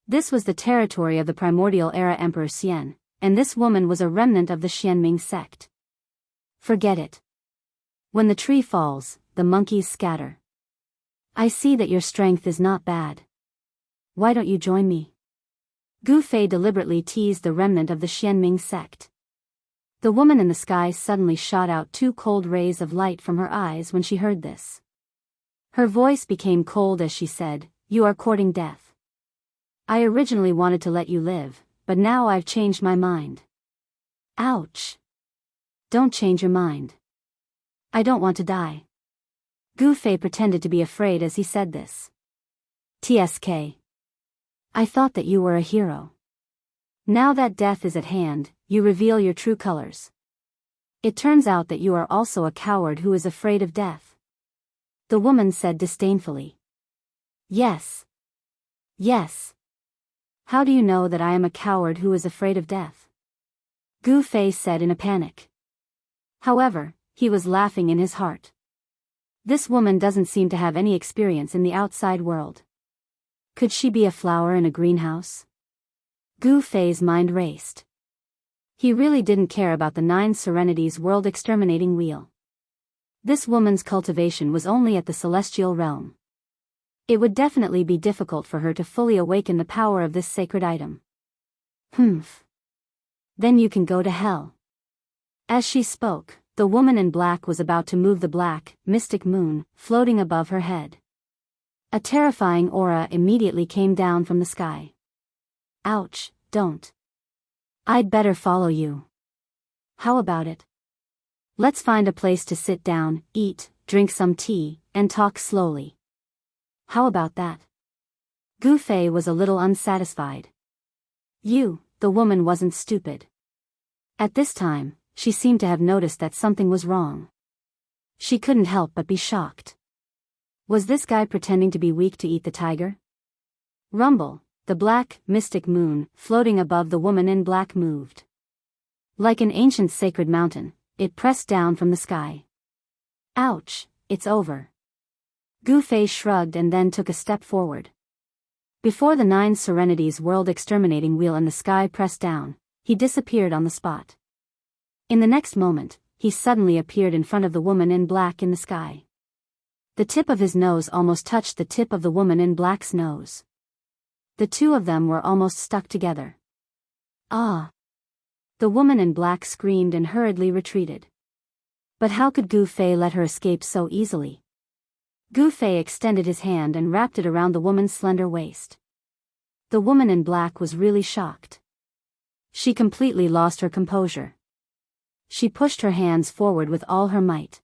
This was the territory of the primordial era Emperor Xian, and this woman was a remnant of the Xianming sect. Forget it. When the tree falls, the monkeys scatter. I see that your strength is not bad. Why don't you join me? Gu Fei deliberately teased the remnant of the Xianming sect. The woman in the sky suddenly shot out 2 cold rays of light from her eyes when she heard this. Her voice became cold as she said, "You are courting death. I originally wanted to let you live, but now I've changed my mind." Ouch. Don't change your mind. I don't want to die. Gu Fei pretended to be afraid as he said this. TSK. I thought that you were a hero. Now that death is at hand, you reveal your true colors. It turns out that you are also a coward who is afraid of death. The woman said disdainfully. Yes. Yes. How do you know that I am a coward who is afraid of death? Gu Fei said in a panic. However, he was laughing in his heart. This woman doesn't seem to have any experience in the outside world. Could she be a flower in a greenhouse? Gu Fei's mind raced. He really didn't care about the 9 Serenities world exterminating wheel. This woman's cultivation was only at the celestial realm. It would definitely be difficult for her to fully awaken the power of this sacred item. Humph. Then you can go to hell. As she spoke, the woman in black was about to move the black, mystic moon, floating above her head. A terrifying aura immediately came down from the sky. Ouch, don't. I'd better follow you. How about it? Let's find a place to sit down, eat, drink some tea, and talk slowly. How about that? Gu Fei was a little unsatisfied. The woman wasn't stupid. At this time, she seemed to have noticed that something was wrong. She couldn't help but be shocked. Was this guy pretending to be weak to eat the tiger? Rumble, the black, mystic moon, floating above the woman in black moved. Like an ancient sacred mountain, it pressed down from the sky. Ouch, it's over. Gu Fei shrugged and then took a step forward. Before the 9 Serenities world exterminating wheel in the sky pressed down, he disappeared on the spot. In the next moment, he suddenly appeared in front of the woman in black in the sky. The tip of his nose almost touched the tip of the woman in black's nose. The two of them were almost stuck together. Ah! The woman in black screamed and hurriedly retreated. But how could Gu Fei let her escape so easily? Gu Fei extended his hand and wrapped it around the woman's slender waist. The woman in black was really shocked. She completely lost her composure. She pushed her hands forward with all her might.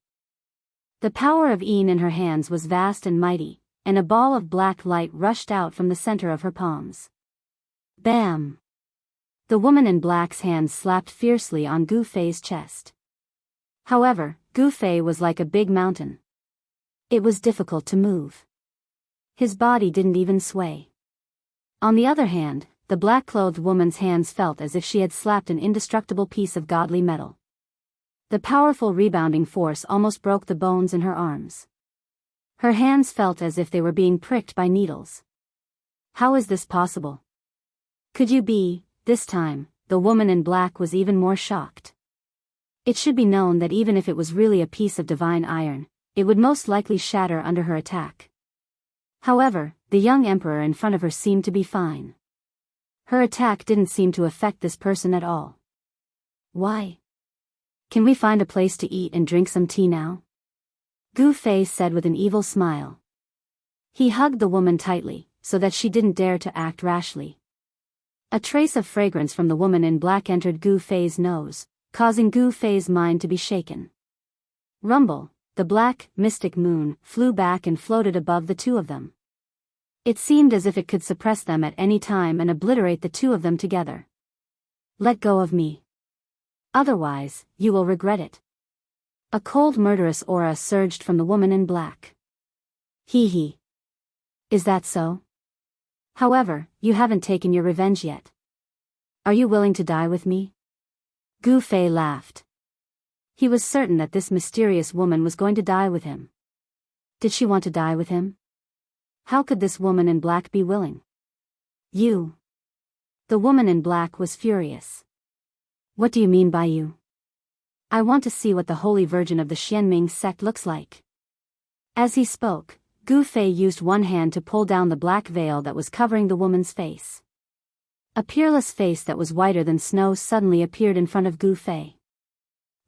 The power of Yin in her hands was vast and mighty, and a ball of black light rushed out from the center of her palms. Bam! The woman in black's hands slapped fiercely on Gu Fei's chest. However, Gu Fei was like a big mountain. It was difficult to move. His body didn't even sway. On the other hand, the black-clothed woman's hands felt as if she had slapped an indestructible piece of godly metal. The powerful rebounding force almost broke the bones in her arms. Her hands felt as if they were being pricked by needles. How is this possible? Could you be? This time, the woman in black was even more shocked. It should be known that even if it was really a piece of divine iron, it would most likely shatter under her attack. However, the young emperor in front of her seemed to be fine. Her attack didn't seem to affect this person at all. Why? Can we find a place to eat and drink some tea now? Gu Fei said with an evil smile. He hugged the woman tightly, so that she didn't dare to act rashly. A trace of fragrance from the woman in black entered Gu Fei's nose, causing Gu Fei's mind to be shaken. Rumble, the black, mystic moon, flew back and floated above the two of them. It seemed as if it could suppress them at any time and obliterate the two of them together. Let go of me. Otherwise, you will regret it. A cold murderous aura surged from the woman in black. Hee hee. Is that so? However, you haven't taken your revenge yet. Are you willing to die with me? Gu Fei laughed. He was certain that this mysterious woman was going to die with him. Did she want to die with him? How could this woman in black be willing? You. The woman in black was furious. What do you mean by you? I want to see what the Holy Virgin of the Xianming sect looks like. As he spoke, Gu Fei used one hand to pull down the black veil that was covering the woman's face. A peerless face that was whiter than snow suddenly appeared in front of Gu Fei.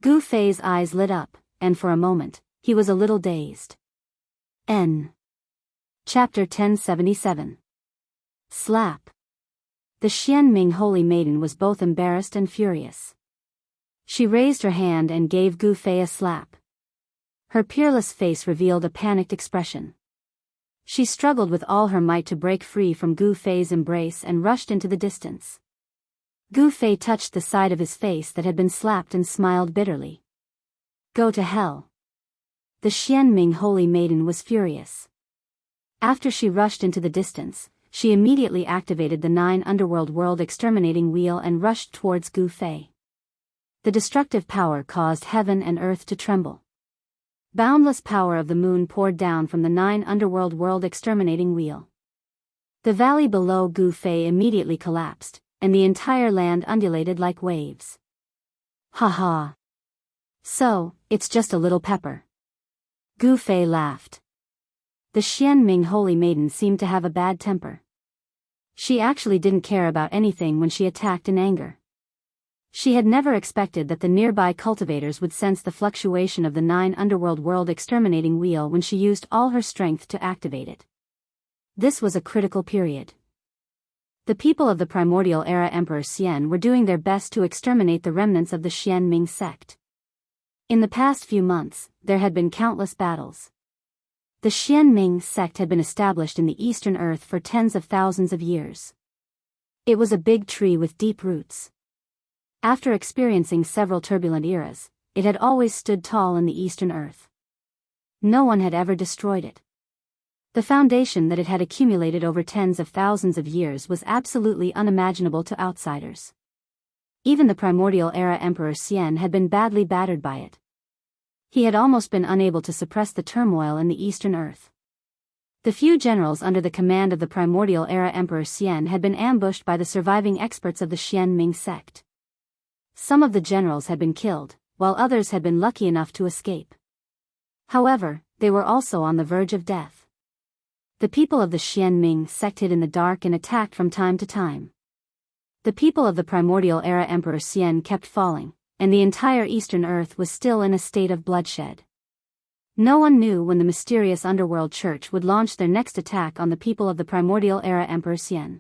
Gu Fei's eyes lit up, and for a moment, he was a little dazed. Chapter 1077. Slap. The Xianming holy maiden was both embarrassed and furious. She raised her hand and gave Gu Fei a slap. Her peerless face revealed a panicked expression. She struggled with all her might to break free from Gu Fei's embrace and rushed into the distance. Gu Fei touched the side of his face that had been slapped and smiled bitterly. Go to hell. The Xianming holy maiden was furious. After she rushed into the distance, she immediately activated the 9 underworld world exterminating wheel and rushed towards Gu Fei. The destructive power caused heaven and earth to tremble. Boundless power of the moon poured down from the 9 underworld world exterminating wheel. The valley below Gu Fei immediately collapsed, and the entire land undulated like waves. Ha ha. So, it's just a little pepper. Gu Fei laughed. The Xianming holy maiden seemed to have a bad temper. She actually didn't care about anything when she attacked in anger. She had never expected that the nearby cultivators would sense the fluctuation of the 9 underworld world exterminating wheel when she used all her strength to activate it. This was a critical period. The people of the primordial era Emperor Xian were doing their best to exterminate the remnants of the Xianming sect. In the past few months, there had been countless battles. The Xianming sect had been established in the Eastern Earth for tens of thousands of years. It was a big tree with deep roots. After experiencing several turbulent eras, it had always stood tall in the Eastern Earth. No one had ever destroyed it. The foundation that it had accumulated over tens of thousands of years was absolutely unimaginable to outsiders. Even the primordial era Emperor Xian had been badly battered by it. He had almost been unable to suppress the turmoil in the Eastern Earth. The few generals under the command of the primordial era Emperor Xian had been ambushed by the surviving experts of the Xianming sect. Some of the generals had been killed, while others had been lucky enough to escape. However, they were also on the verge of death. The people of the Xianming sect hid in the dark and attacked from time to time. The people of the primordial era Emperor Xian kept falling, and the entire Eastern Earth was still in a state of bloodshed. No one knew when the mysterious underworld church would launch their next attack on the people of the primordial era Emperor Xian.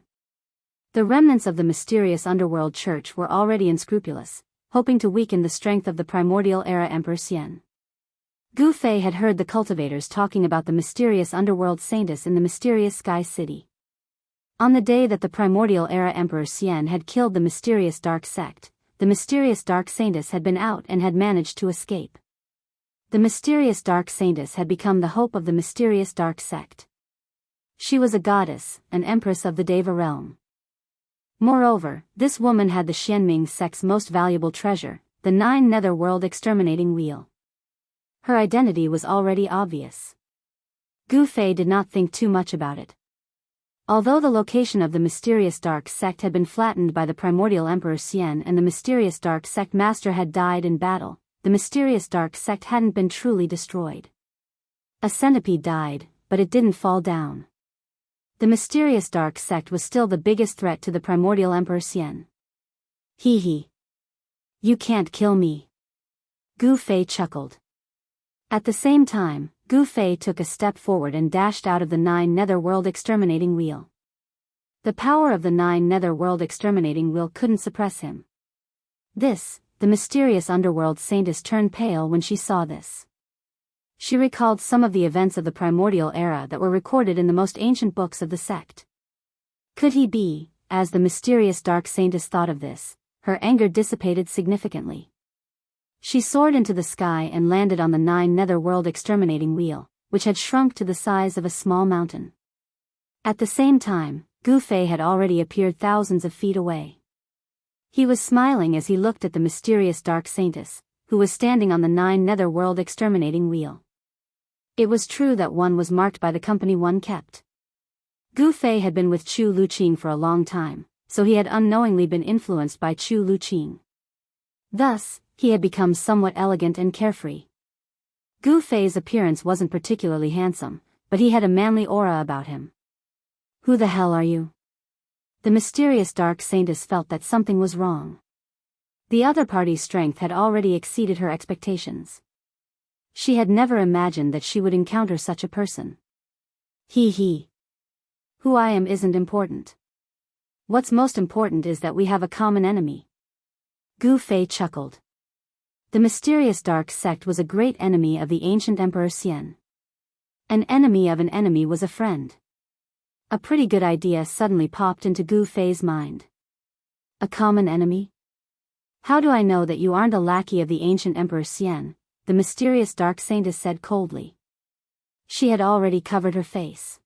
The remnants of the mysterious underworld church were already unscrupulous, hoping to weaken the strength of the primordial era Emperor Xian. Gu Fei had heard the cultivators talking about the mysterious underworld saintess in the mysterious Sky City. On the day that the primordial era Emperor Xian had killed the mysterious dark sect, the mysterious dark saintess had been out and had managed to escape. The mysterious dark saintess had become the hope of the mysterious dark sect. She was a goddess, an empress of the Deva realm. Moreover, this woman had the Xianming sect's most valuable treasure, the 9 netherworld exterminating wheel. Her identity was already obvious. Gu Fei did not think too much about it. Although the location of the mysterious dark sect had been flattened by the primordial Emperor Xian and the mysterious dark sect master had died in battle, the mysterious dark sect hadn't been truly destroyed. A centipede died, but it didn't fall down. The mysterious dark sect was still the biggest threat to the primordial Emperor Xian. Hee hee. You can't kill me. Gu Fei chuckled. At the same time, Gu Fei took a step forward and dashed out of the 9 netherworld exterminating wheel. The power of the 9 netherworld exterminating wheel couldn't suppress him. The mysterious underworld saintess turned pale when she saw this. She recalled some of the events of the primordial era that were recorded in the most ancient books of the sect. Could he be, as the mysterious dark saintess thought of this, her anger dissipated significantly. She soared into the sky and landed on the 9 netherworld exterminating wheel, which had shrunk to the size of a small mountain. At the same time, Gu Fei had already appeared thousands of feet away. He was smiling as he looked at the mysterious dark saintess, who was standing on the 9 netherworld exterminating wheel. It was true that one was marked by the company one kept. Gu Fei had been with Chu Luqing for a long time, so he had unknowingly been influenced by Chu Luqing. Thus, he had become somewhat elegant and carefree. Gu Fei's appearance wasn't particularly handsome, but he had a manly aura about him. Who the hell are you? The mysterious dark saintess felt that something was wrong. The other party's strength had already exceeded her expectations. She had never imagined that she would encounter such a person. He. Who I am isn't important. What's most important is that we have a common enemy. Gu Fei chuckled. The mysterious dark sect was a great enemy of the ancient Emperor Xian. An enemy of an enemy was a friend. A pretty good idea suddenly popped into Gu Fei's mind. A common enemy? How do I know that you aren't a lackey of the ancient Emperor Xian? The mysterious dark saintess said coldly. She had already covered her face.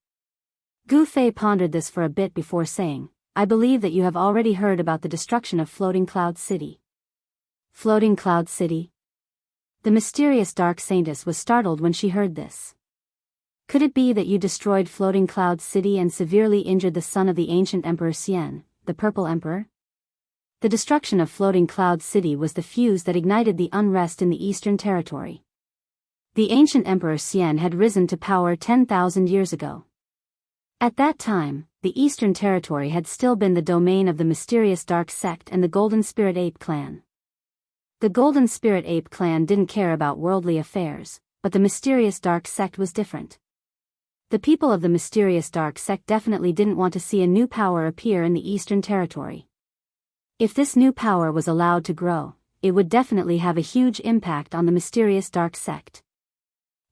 Gu Fei pondered this for a bit before saying, I believe that you have already heard about the destruction of Floating Cloud City. Floating Cloud City? The mysterious dark saintess was startled when she heard this. Could it be that you destroyed Floating Cloud City and severely injured the son of the ancient Emperor Xian, the Purple Emperor? The destruction of Floating Cloud City was the fuse that ignited the unrest in the Eastern Territory. The ancient Emperor Xian had risen to power 10,000 years ago. At that time, the Eastern Territory had still been the domain of the mysterious Dark Sect and the Golden Spirit Ape clan. The Golden Spirit Ape clan didn't care about worldly affairs, but the mysterious Dark Sect was different. The people of the mysterious Dark Sect definitely didn't want to see a new power appear in the Eastern Territory. If this new power was allowed to grow, it would definitely have a huge impact on the mysterious Dark Sect.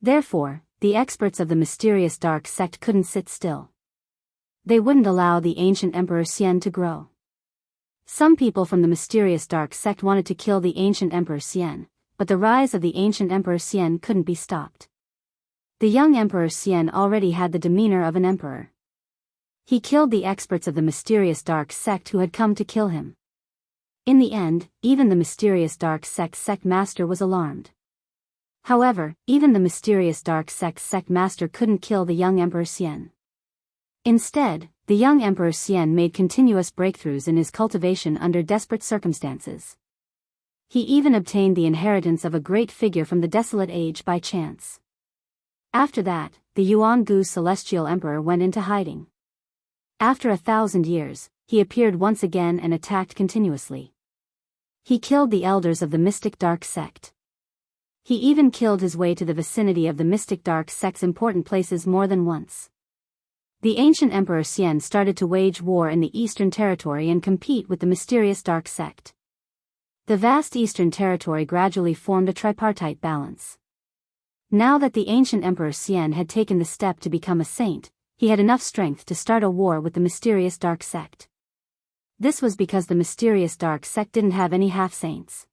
Therefore, the experts of the mysterious Dark Sect couldn't sit still. They wouldn't allow the ancient Emperor Xian to grow. Some people from the mysterious Dark Sect wanted to kill the ancient Emperor Xian, but the rise of the ancient Emperor Xian couldn't be stopped. The young Emperor Xian already had the demeanor of an emperor. He killed the experts of the mysterious Dark Sect who had come to kill him. In the end, even the mysterious Dark Sect sect master was alarmed. However, even the mysterious Dark Sect master couldn't kill the young Emperor Xian. Instead, the young Emperor Xian made continuous breakthroughs in his cultivation under desperate circumstances. He even obtained the inheritance of a great figure from the Desolate Age by chance. After that, the Yuan-Gu Celestial Emperor went into hiding. After 1,000 years, he appeared once again and attacked continuously. He killed the elders of the Mystic Dark Sect. He even killed his way to the vicinity of the Mystic Dark Sect's important places more than once. The ancient Emperor Xian started to wage war in the Eastern Territory and compete with the mysterious Dark Sect. The vast Eastern Territory gradually formed a tripartite balance. Now that the ancient Emperor Xian had taken the step to become a saint, he had enough strength to start a war with the mysterious Dark Sect. This was because the mysterious Dark Sect didn't have any half-saints.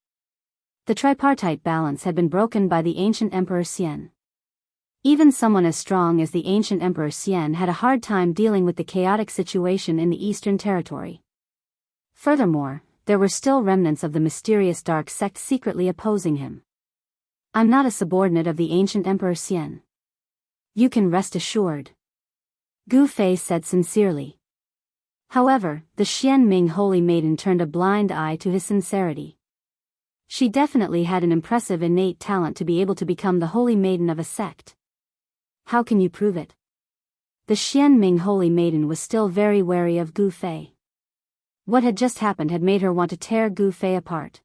The tripartite balance had been broken by the ancient Emperor Xian. Even someone as strong as the ancient Emperor Xian had a hard time dealing with the chaotic situation in the Eastern Territory. Furthermore, there were still remnants of the mysterious Dark Sect secretly opposing him. I'm not a subordinate of the ancient Emperor Xian. You can rest assured. Gu Fei said sincerely. However, the Xian Ming Holy Maiden turned a blind eye to his sincerity. She definitely had an impressive innate talent to be able to become the Holy Maiden of a sect. How can you prove it? The Xian Ming Holy Maiden was still very wary of Gu Fei. What had just happened had made her want to tear Gu Fei apart.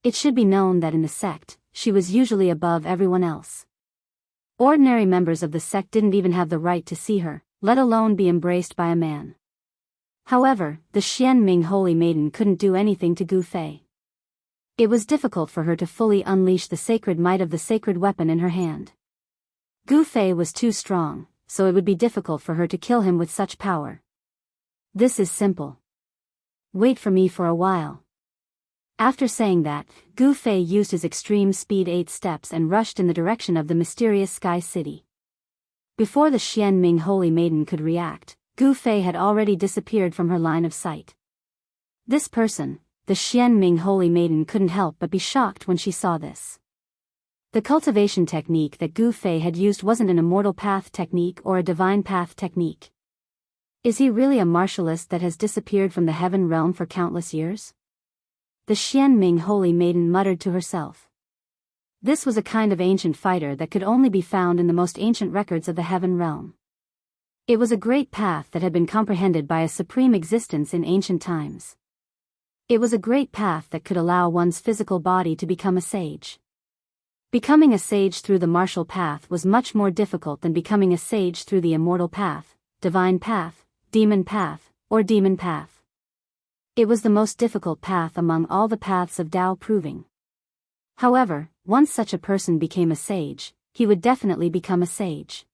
It should be known that in the sect, she was usually above everyone else. Ordinary members of the sect didn't even have the right to see her, let alone be embraced by a man. However, the Xian Ming Holy Maiden couldn't do anything to Gu Fei. It was difficult for her to fully unleash the sacred might of the sacred weapon in her hand. Gu Fei was too strong, so it would be difficult for her to kill him with such power. This is simple. Wait for me for a while. After saying that, Gu Fei used his extreme speed 8 steps and rushed in the direction of the mysterious Sky City. Before the Xian Ming Holy Maiden could react, Gu Fei had already disappeared from her line of sight. This person, the Xian Ming Holy Maiden, couldn't help but be shocked when she saw this. The cultivation technique that Gu Fei had used wasn't an immortal path technique or a divine path technique. Is he really a martialist that has disappeared from the heaven realm for countless years? The Xian Ming Holy Maiden muttered to herself. This was a kind of ancient fighter that could only be found in the most ancient records of the heaven realm. It was a great path that had been comprehended by a supreme existence in ancient times. It was a great path that could allow one's physical body to become a sage. Becoming a sage through the martial path was much more difficult than becoming a sage through the immortal path, divine path, demon path, or demon path. It was the most difficult path among all the paths of Tao proving. However, once such a person became a sage, he would definitely become a sage.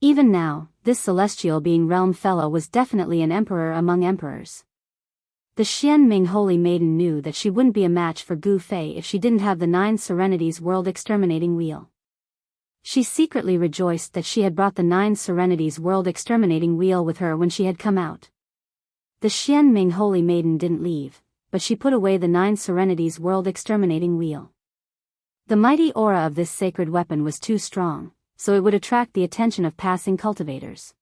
Even now, this celestial being realm fellow was definitely an emperor among emperors. The Xianming holy maiden knew that she wouldn't be a match for Gu Fei if she didn't have the 9 Serenities world exterminating wheel. She secretly rejoiced that she had brought the 9 Serenities world exterminating wheel with her when she had come out. The Xianming holy maiden didn't leave, but she put away the 9 Serenities world exterminating wheel. The mighty aura of this sacred weapon was too strong, so it would attract the attention of passing cultivators.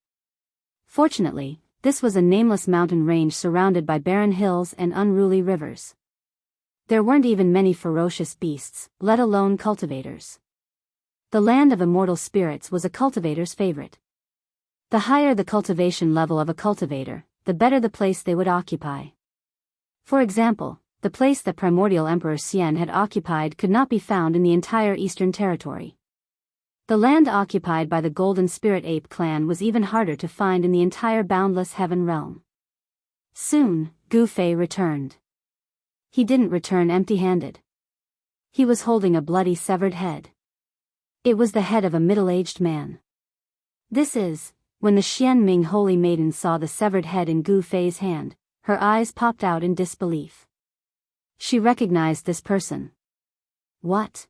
Fortunately, this was a nameless mountain range surrounded by barren hills and unruly rivers. There weren't even many ferocious beasts, let alone cultivators. The land of immortal spirits was a cultivator's favorite. The higher the cultivation level of a cultivator, the better the place they would occupy. For example, the place that primordial Emperor Xian had occupied could not be found in the entire Eastern Territory. The land occupied by the Golden Spirit Ape clan was even harder to find in the entire boundless heaven realm. Soon, Gu Fei returned. He didn't return empty-handed. He was holding a bloody severed head. It was the head of a middle-aged man. When the Xianming holy maiden saw the severed head in Gu Fei's hand, her eyes popped out in disbelief. She recognized this person. What?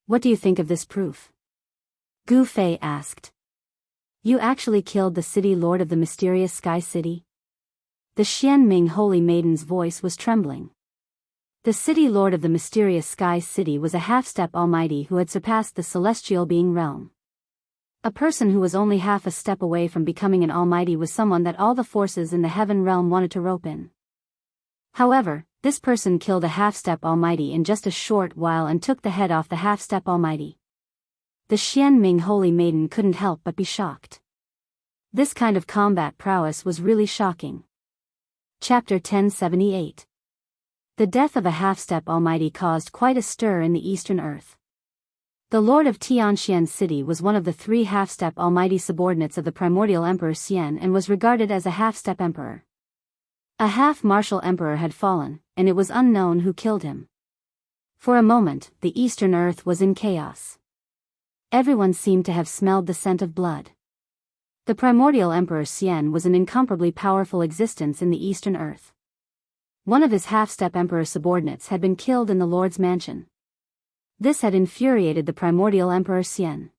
What do you think of this proof? Gu Fei asked. You actually killed the city lord of the mysterious sky city? The Xianming holy maiden's voice was trembling. The city lord of the mysterious sky city was a half-step almighty who had surpassed the celestial being realm. A person who was only half a step away from becoming an almighty was someone that all the forces in the heaven realm wanted to rope in. However, this person killed a half-step almighty in just a short while and took the head off the half-step almighty. The Xianming holy maiden couldn't help but be shocked. This kind of combat prowess was really shocking. Chapter 1078. The death of a half-step almighty caused quite a stir in the Eastern Earth. The Lord of Tianxian City was one of the 3 half-step almighty subordinates of the primordial Emperor Xian and was regarded as a half-step emperor. A half-martial emperor had fallen, and it was unknown who killed him. For a moment, the Eastern Earth was in chaos. Everyone seemed to have smelled the scent of blood. The primordial Emperor Xian was an incomparably powerful existence in the Eastern Earth. One of his half-step emperor subordinates had been killed in the Lord's mansion. This had infuriated the primordial Emperor Xian.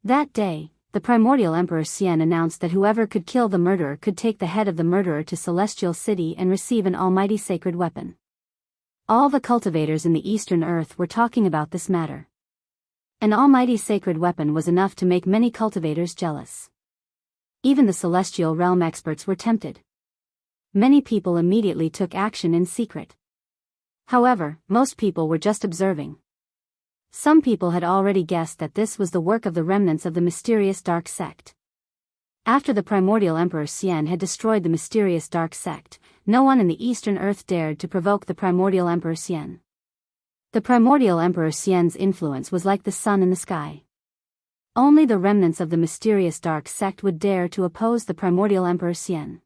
That day, the primordial Emperor Xian announced that whoever could kill the murderer could take the head of the murderer to Celestial City and receive an almighty sacred weapon. All the cultivators in the Eastern Earth were talking about this matter. An almighty sacred weapon was enough to make many cultivators jealous. Even the celestial realm experts were tempted. Many people immediately took action in secret. However, most people were just observing. Some people had already guessed that this was the work of the remnants of the mysterious dark sect. After the primordial Emperor Xian had destroyed the mysterious dark sect, no one in the Eastern Earth dared to provoke the primordial Emperor Xian. The primordial Emperor Xian's influence was like the sun in the sky. Only the remnants of the mysterious dark sect would dare to oppose the primordial Emperor Xian.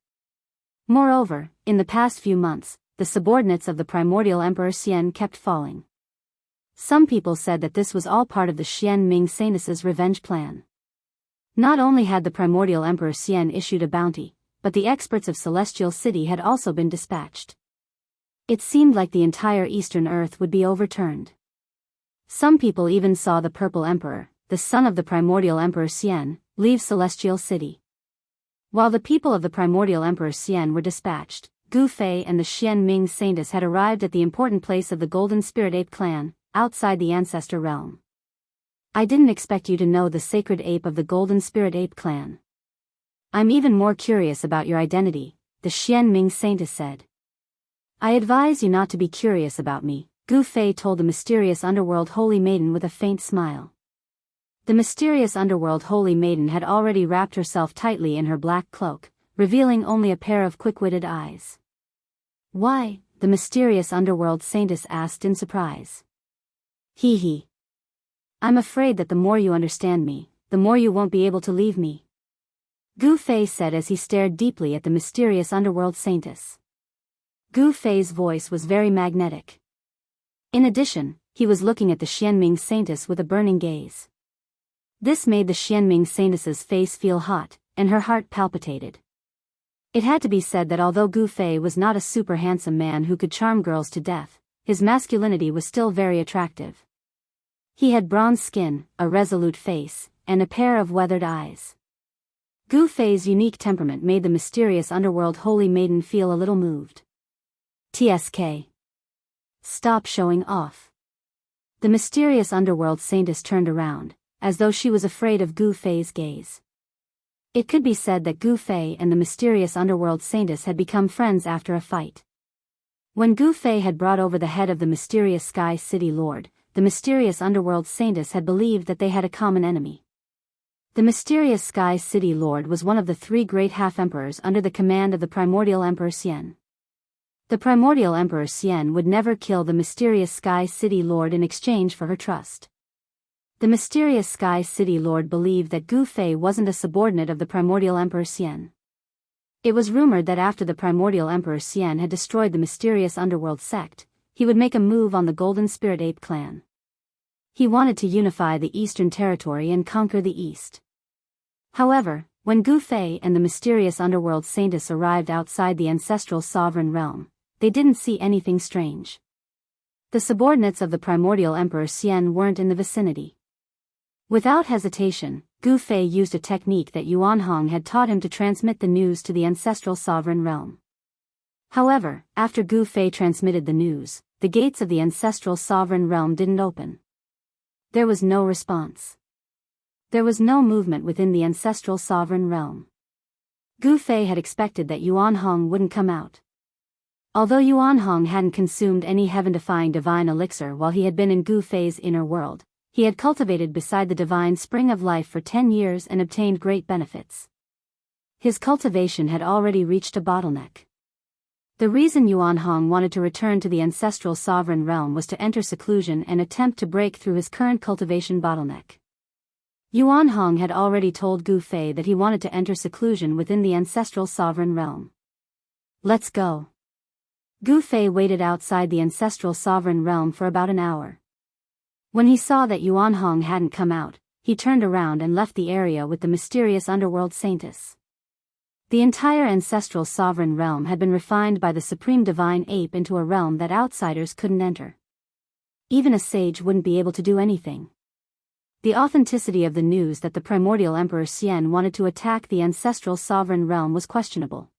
Moreover, in the past few months, the subordinates of the primordial Emperor Xian kept falling. Some people said that this was all part of the Xianming Saintess's revenge plan. Not only had the primordial Emperor Xian issued a bounty, but the experts of Celestial City had also been dispatched. It seemed like the entire Eastern Earth would be overturned. Some people even saw the Purple Emperor, the son of the primordial Emperor Xian, leave Celestial City. While the people of the primordial Emperor Xian were dispatched, Gu Fei and the Xianming Saintess had arrived at the important place of the Golden Spirit Ape clan, outside the Ancestor Realm. I didn't expect you to know the sacred ape of the Golden Spirit Ape clan. I'm even more curious about your identity, the Xianming Saintess said. I advise you not to be curious about me, Gu Fei told the mysterious underworld holy maiden with a faint smile. The mysterious underworld holy maiden had already wrapped herself tightly in her black cloak, revealing only a pair of quick-witted eyes. "Why?" the mysterious underworld saintess asked in surprise. "Hee hee. I'm afraid that the more you understand me, the more you won't be able to leave me," Gu Fei said as he stared deeply at the mysterious underworld saintess. Gu Fei's voice was very magnetic. In addition, he was looking at the Xianming saintess with a burning gaze. This made the Xianming saintess's face feel hot, and her heart palpitated. It had to be said that although Gu Fei was not a super handsome man who could charm girls to death, his masculinity was still very attractive. He had bronze skin, a resolute face, and a pair of weathered eyes. Gu Fei's unique temperament made the mysterious underworld holy maiden feel a little moved. "TSK. Stop showing off." The mysterious underworld saintess turned around, as though she was afraid of Gu Fei's gaze. It could be said that Gu Fei and the mysterious underworld saintess had become friends after a fight. When Gu Fei had brought over the head of the mysterious Sky City Lord, the mysterious underworld saintess had believed that they had a common enemy. The mysterious Sky City Lord was one of the 3 great half-emperors under the command of the primordial Emperor Xian. The primordial Emperor Xian would never kill the mysterious Sky City Lord in exchange for her trust. The mysterious Sky City Lord believed that Gu Fei wasn't a subordinate of the primordial Emperor Xian. It was rumored that after the primordial Emperor Xian had destroyed the mysterious underworld sect, he would make a move on the Golden Spirit Ape clan. He wanted to unify the Eastern Territory and conquer the East. However, when Gu Fei and the mysterious underworld saintess arrived outside the ancestral sovereign realm, they didn't see anything strange. The subordinates of the primordial Emperor Xian weren't in the vicinity. Without hesitation, Gu Fei used a technique that Yuan Hong had taught him to transmit the news to the ancestral sovereign realm. However, after Gu Fei transmitted the news, the gates of the ancestral sovereign realm didn't open. There was no response. There was no movement within the ancestral sovereign realm. Gu Fei had expected that Yuan Hong wouldn't come out. Although Yuan Hong hadn't consumed any heaven-defying divine elixir while he had been in Gu Fei's inner world, he had cultivated beside the divine spring of life for 10 years and obtained great benefits. His cultivation had already reached a bottleneck. The reason Yuan Hong wanted to return to the ancestral sovereign realm was to enter seclusion and attempt to break through his current cultivation bottleneck. Yuan Hong had already told Gu Fei that he wanted to enter seclusion within the ancestral sovereign realm. "Let's go." Gu Fei waited outside the ancestral sovereign realm for about an hour. When he saw that Yuan Hong hadn't come out, he turned around and left the area with the mysterious underworld saintess. The entire ancestral sovereign realm had been refined by the supreme divine ape into a realm that outsiders couldn't enter. Even a sage wouldn't be able to do anything. The authenticity of the news that the primordial Emperor Xian wanted to attack the ancestral sovereign realm was questionable.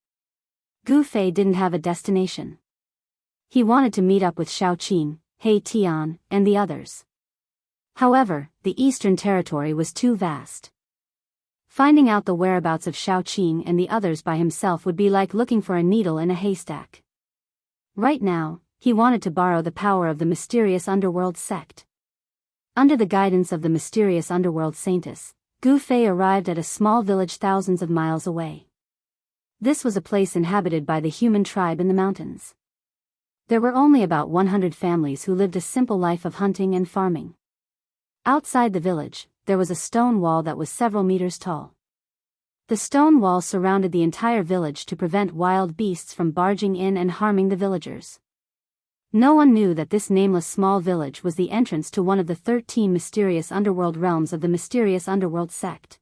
Gu Fei didn't have a destination. He wanted to meet up with Shao Qin, He Tian, and the others. However, the Eastern Territory was too vast. Finding out the whereabouts of Shao Qin and the others by himself would be like looking for a needle in a haystack. Right now, he wanted to borrow the power of the mysterious underworld sect. Under the guidance of the mysterious underworld saintess, Gu Fei arrived at a small village thousands of miles away. This was a place inhabited by the human tribe in the mountains. There were only about 100 families who lived a simple life of hunting and farming. Outside the village, there was a stone wall that was several meters tall. The stone wall surrounded the entire village to prevent wild beasts from barging in and harming the villagers. No one knew that this nameless small village was the entrance to one of the 13 mysterious underworld realms of the mysterious underworld sect.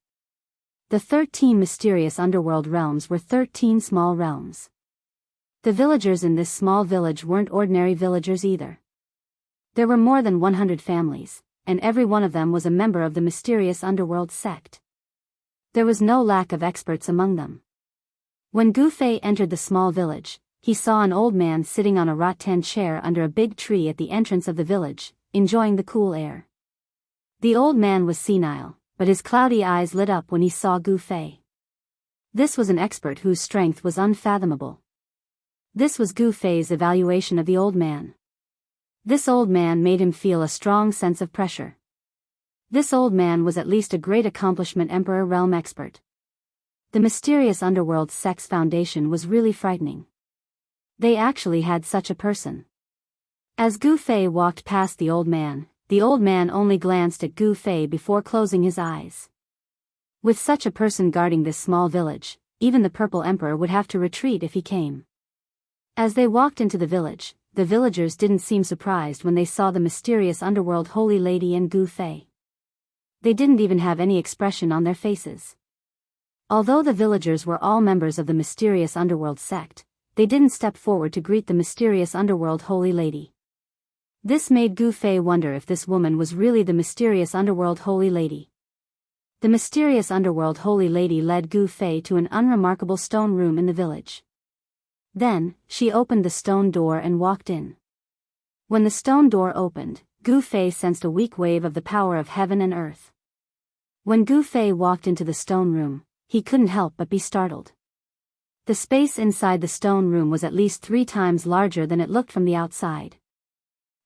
The 13 mysterious underworld realms were 13 small realms. The villagers in this small village weren't ordinary villagers either. There were more than 100 families, and every one of them was a member of the mysterious underworld sect. There was no lack of experts among them. When Gu Fei entered the small village, he saw an old man sitting on a rattan chair under a big tree at the entrance of the village, enjoying the cool air. The old man was senile, but his cloudy eyes lit up when he saw Gu Fei. This was an expert whose strength was unfathomable. This was Gu Fei's evaluation of the old man. This old man made him feel a strong sense of pressure. This old man was at least a great accomplishment emperor realm expert. The mysterious underworld sect's foundation was really frightening. They actually had such a person. As Gu Fei walked past the old man only glanced at Gu Fei before closing his eyes. With such a person guarding this small village, even the Purple Emperor would have to retreat if he came. As they walked into the village, the villagers didn't seem surprised when they saw the mysterious underworld holy lady and Gu Fei. They didn't even have any expression on their faces. Although the villagers were all members of the mysterious underworld sect, they didn't step forward to greet the mysterious underworld holy lady. This made Gu Fei wonder if this woman was really the mysterious underworld holy lady. The mysterious underworld holy lady led Gu Fei to an unremarkable stone room in the village. Then, she opened the stone door and walked in. When the stone door opened, Gu Fei sensed a weak wave of the power of heaven and earth. When Gu Fei walked into the stone room, he couldn't help but be startled. The space inside the stone room was at least 3 times larger than it looked from the outside.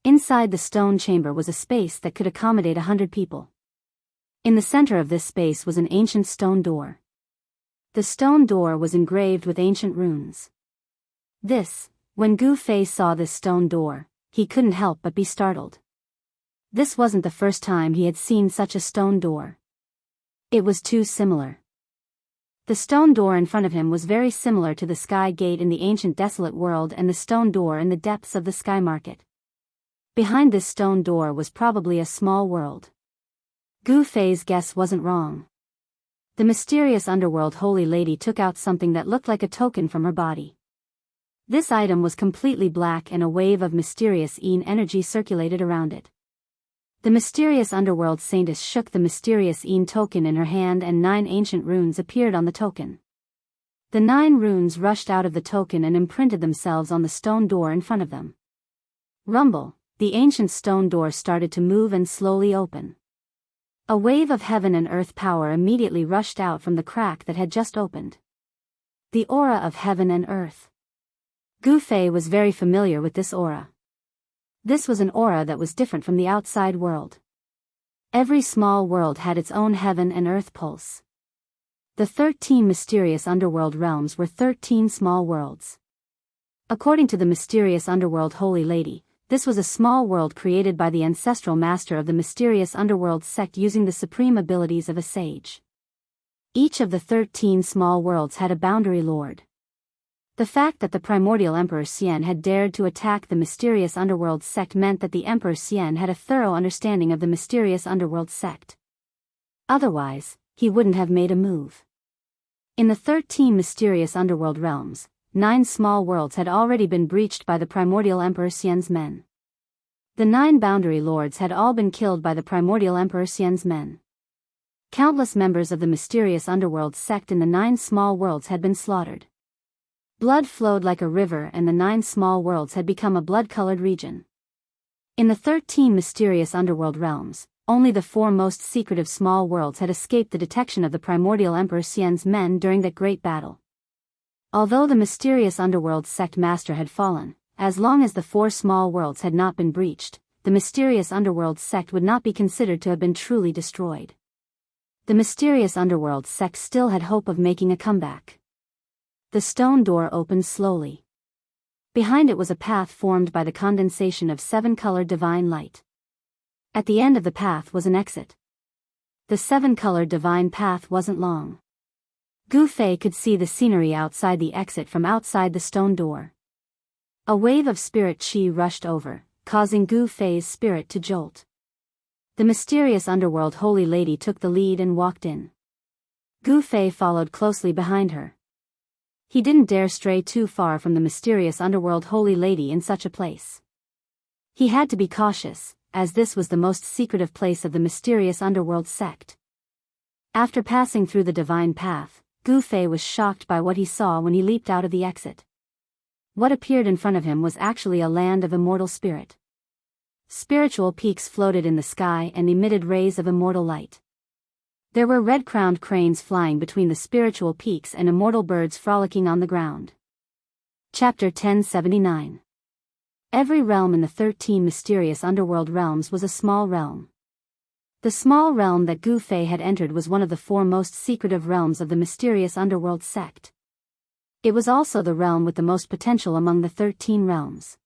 Inside the stone chamber was a space that could accommodate 100 people. In the center of this space was an ancient stone door. The stone door was engraved with ancient runes. When Gu Fei saw this stone door, he couldn't help but be startled. This wasn't the first time he had seen such a stone door. It was too similar. The stone door in front of him was very similar to the sky gate in the ancient desolate world and the stone door in the depths of the sky market. Behind this stone door was probably a small world. Gu Fei's guess wasn't wrong. The mysterious underworld holy lady took out something that looked like a token from her body. This item was completely black and a wave of mysterious energy circulated around it. The mysterious underworld saintess shook the mysterious token in her hand and 9 ancient runes appeared on the token. The 9 runes rushed out of the token and imprinted themselves on the stone door in front of them. Rumble, the ancient stone door started to move and slowly open. A wave of heaven and earth power immediately rushed out from the crack that had just opened. The aura of heaven and earth. Gu Fei was very familiar with this aura. This was an aura that was different from the outside world. Every small world had its own heaven and earth pulse. The 13 mysterious underworld realms were 13 small worlds. According to the mysterious underworld holy lady, this was a small world created by the ancestral master of the mysterious underworld sect using the supreme abilities of a sage. Each of the 13 small worlds had a boundary lord. The fact that the primordial Emperor Xian had dared to attack the mysterious underworld sect meant that the Emperor Xian had a thorough understanding of the mysterious underworld sect. Otherwise, he wouldn't have made a move. In the 13 mysterious underworld realms, 9 small worlds had already been breached by the primordial Emperor Xian's men. The 9 boundary lords had all been killed by the primordial Emperor Xian's men. Countless members of the mysterious underworld sect in the 9 small worlds had been slaughtered. Blood flowed like a river and the 9 small worlds had become a blood-colored region. In the 13 mysterious underworld realms, only the 4 most secretive small worlds had escaped the detection of the primordial Emperor Xian's men during that great battle. Although the mysterious underworld sect master had fallen, as long as the 4 small worlds had not been breached, the mysterious underworld sect would not be considered to have been truly destroyed. The mysterious underworld sect still had hope of making a comeback. The stone door opened slowly. Behind it was a path formed by the condensation of 7-colored divine light. At the end of the path was an exit. The 7-colored divine path wasn't long. Gu Fei could see the scenery outside the exit from outside the stone door. A wave of spirit qi rushed over, causing Gu Fei's spirit to jolt. The mysterious underworld holy lady took the lead and walked in. Gu Fei followed closely behind her. He didn't dare stray too far from the mysterious underworld holy lady in such a place. He had to be cautious, as this was the most secretive place of the mysterious underworld sect. After passing through the divine path, Gu Fei was shocked by what he saw when he leaped out of the exit. What appeared in front of him was actually a land of immortal spirit. Spiritual peaks floated in the sky and emitted rays of immortal light. There were red-crowned cranes flying between the spiritual peaks and immortal birds frolicking on the ground. Chapter 1079. Every realm in the 13 mysterious underworld realms was a small realm. The small realm that Gu Fei had entered was one of the four most secretive realms of the mysterious underworld sect. It was also the realm with the most potential among the 13 realms.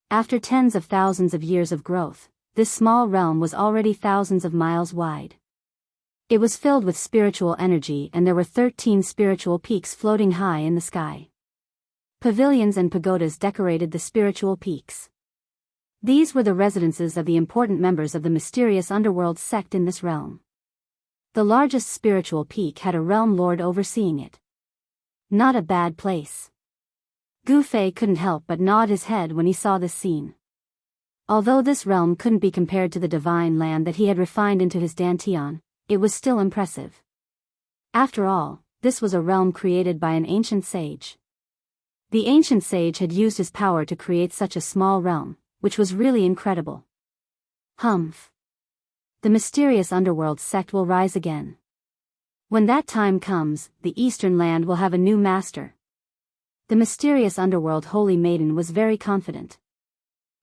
After tens of thousands of years of growth, this small realm was already thousands of miles wide. It was filled with spiritual energy, and there were 13 spiritual peaks floating high in the sky. Pavilions and pagodas decorated the spiritual peaks. These were the residences of the important members of the mysterious underworld sect in this realm. The largest spiritual peak had a realm lord overseeing it. Not a bad place. Gu Fei couldn't help but nod his head when he saw this scene. Although this realm couldn't be compared to the divine land that he had refined into his dantian, it was still impressive. After all, this was a realm created by an ancient sage. The ancient sage had used his power to create such a small realm, which was really incredible. Humph. The mysterious underworld sect will rise again. When that time comes, the Eastern land will have a new master. The mysterious underworld holy maiden was very confident.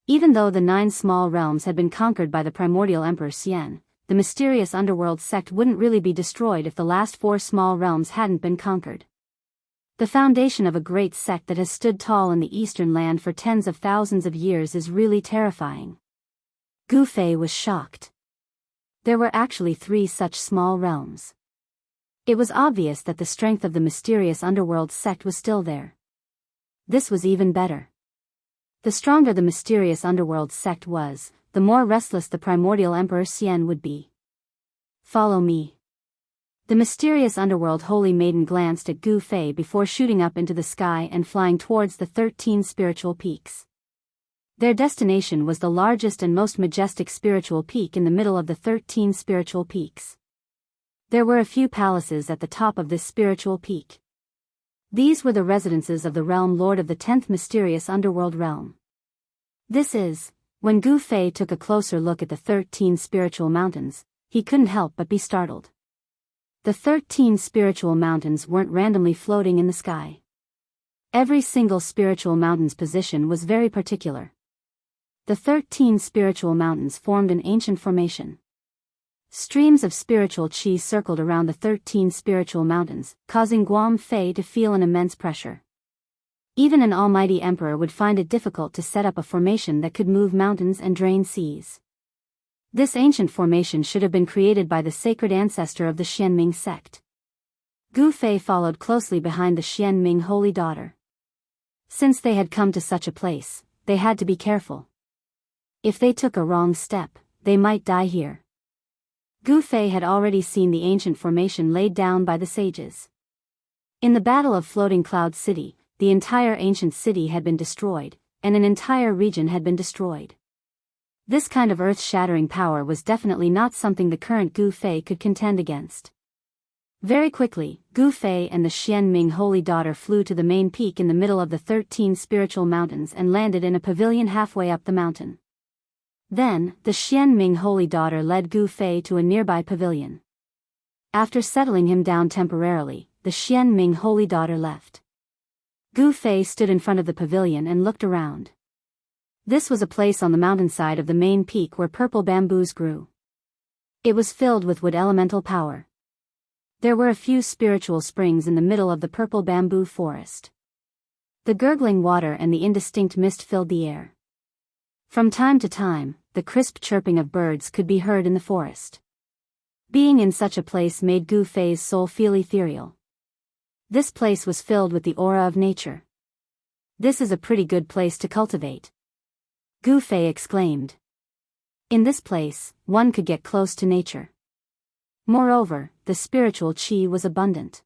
Even though the 9 small realms had been conquered by the primordial Emperor Xian, the mysterious underworld sect wouldn't really be destroyed if the last 4 small realms hadn't been conquered. The foundation of a great sect that has stood tall in the Eastern land for tens of thousands of years is really terrifying. Gu Fei was shocked. There were actually 3 such small realms. It was obvious that the strength of the mysterious underworld sect was still there. This was even better. The stronger the mysterious underworld sect was, the more restless the primordial Emperor Xian would be. Follow me. The mysterious underworld holy maiden glanced at Gu Fei before shooting up into the sky and flying towards the 13 spiritual peaks. Their destination was the largest and most majestic spiritual peak in the middle of the 13 spiritual peaks. There were a few palaces at the top of this spiritual peak. These were the residences of the realm lord of the 10th mysterious underworld realm. When Gu Fei took a closer look at the 13 spiritual mountains, he couldn't help but be startled. The 13 spiritual mountains weren't randomly floating in the sky. Every single spiritual mountain's position was very particular. The 13 spiritual mountains formed an ancient formation. Streams of spiritual qi circled around the 13 spiritual mountains, causing Guam Fei to feel an immense pressure. Even an almighty emperor would find it difficult to set up a formation that could move mountains and drain seas. This ancient formation should have been created by the sacred ancestor of the Xianming sect. Gu Fei followed closely behind the Xianming holy daughter. Since they had come to such a place, they had to be careful. If they took a wrong step, they might die here. Gu Fei had already seen the ancient formation laid down by the sages. In the Battle of Floating Cloud City, the entire ancient city had been destroyed, and an entire region had been destroyed. This kind of earth-shattering power was definitely not something the current Gu Fei could contend against. Very quickly, Gu Fei and the Xianming holy daughter flew to the main peak in the middle of the 13 spiritual mountains and landed in a pavilion halfway up the mountain. Then, the Xianming holy daughter led Gu Fei to a nearby pavilion. After settling him down temporarily, the Xianming holy daughter left. Gu Fei stood in front of the pavilion and looked around. This was a place on the mountainside of the main peak where purple bamboos grew. It was filled with wood elemental power. There were a few spiritual springs in the middle of the purple bamboo forest. The gurgling water and the indistinct mist filled the air. From time to time, the crisp chirping of birds could be heard in the forest. Being in such a place made Gu Fei's soul feel ethereal. This place was filled with the aura of nature. This is a pretty good place to cultivate. Gu Fei exclaimed. In this place, one could get close to nature. Moreover, the spiritual qi was abundant.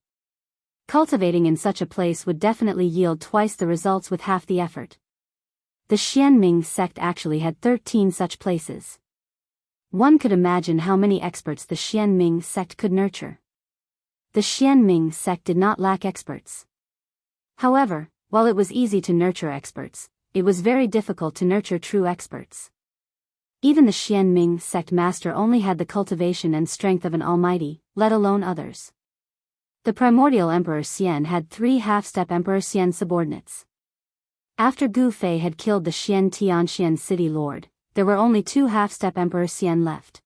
Cultivating in such a place would definitely yield twice the results with half the effort. The Xianming sect actually had 13 such places. One could imagine how many experts the Xianming sect could nurture. The Xianming sect did not lack experts. However, while it was easy to nurture experts, it was very difficult to nurture true experts. Even the Xianming sect master only had the cultivation and strength of an almighty, let alone others. The primordial Emperor Xian had 3 half-step Emperor Xian subordinates. After Gu Fei had killed the Xian Tianxian city lord, there were only 2 half-step Emperor Xian left.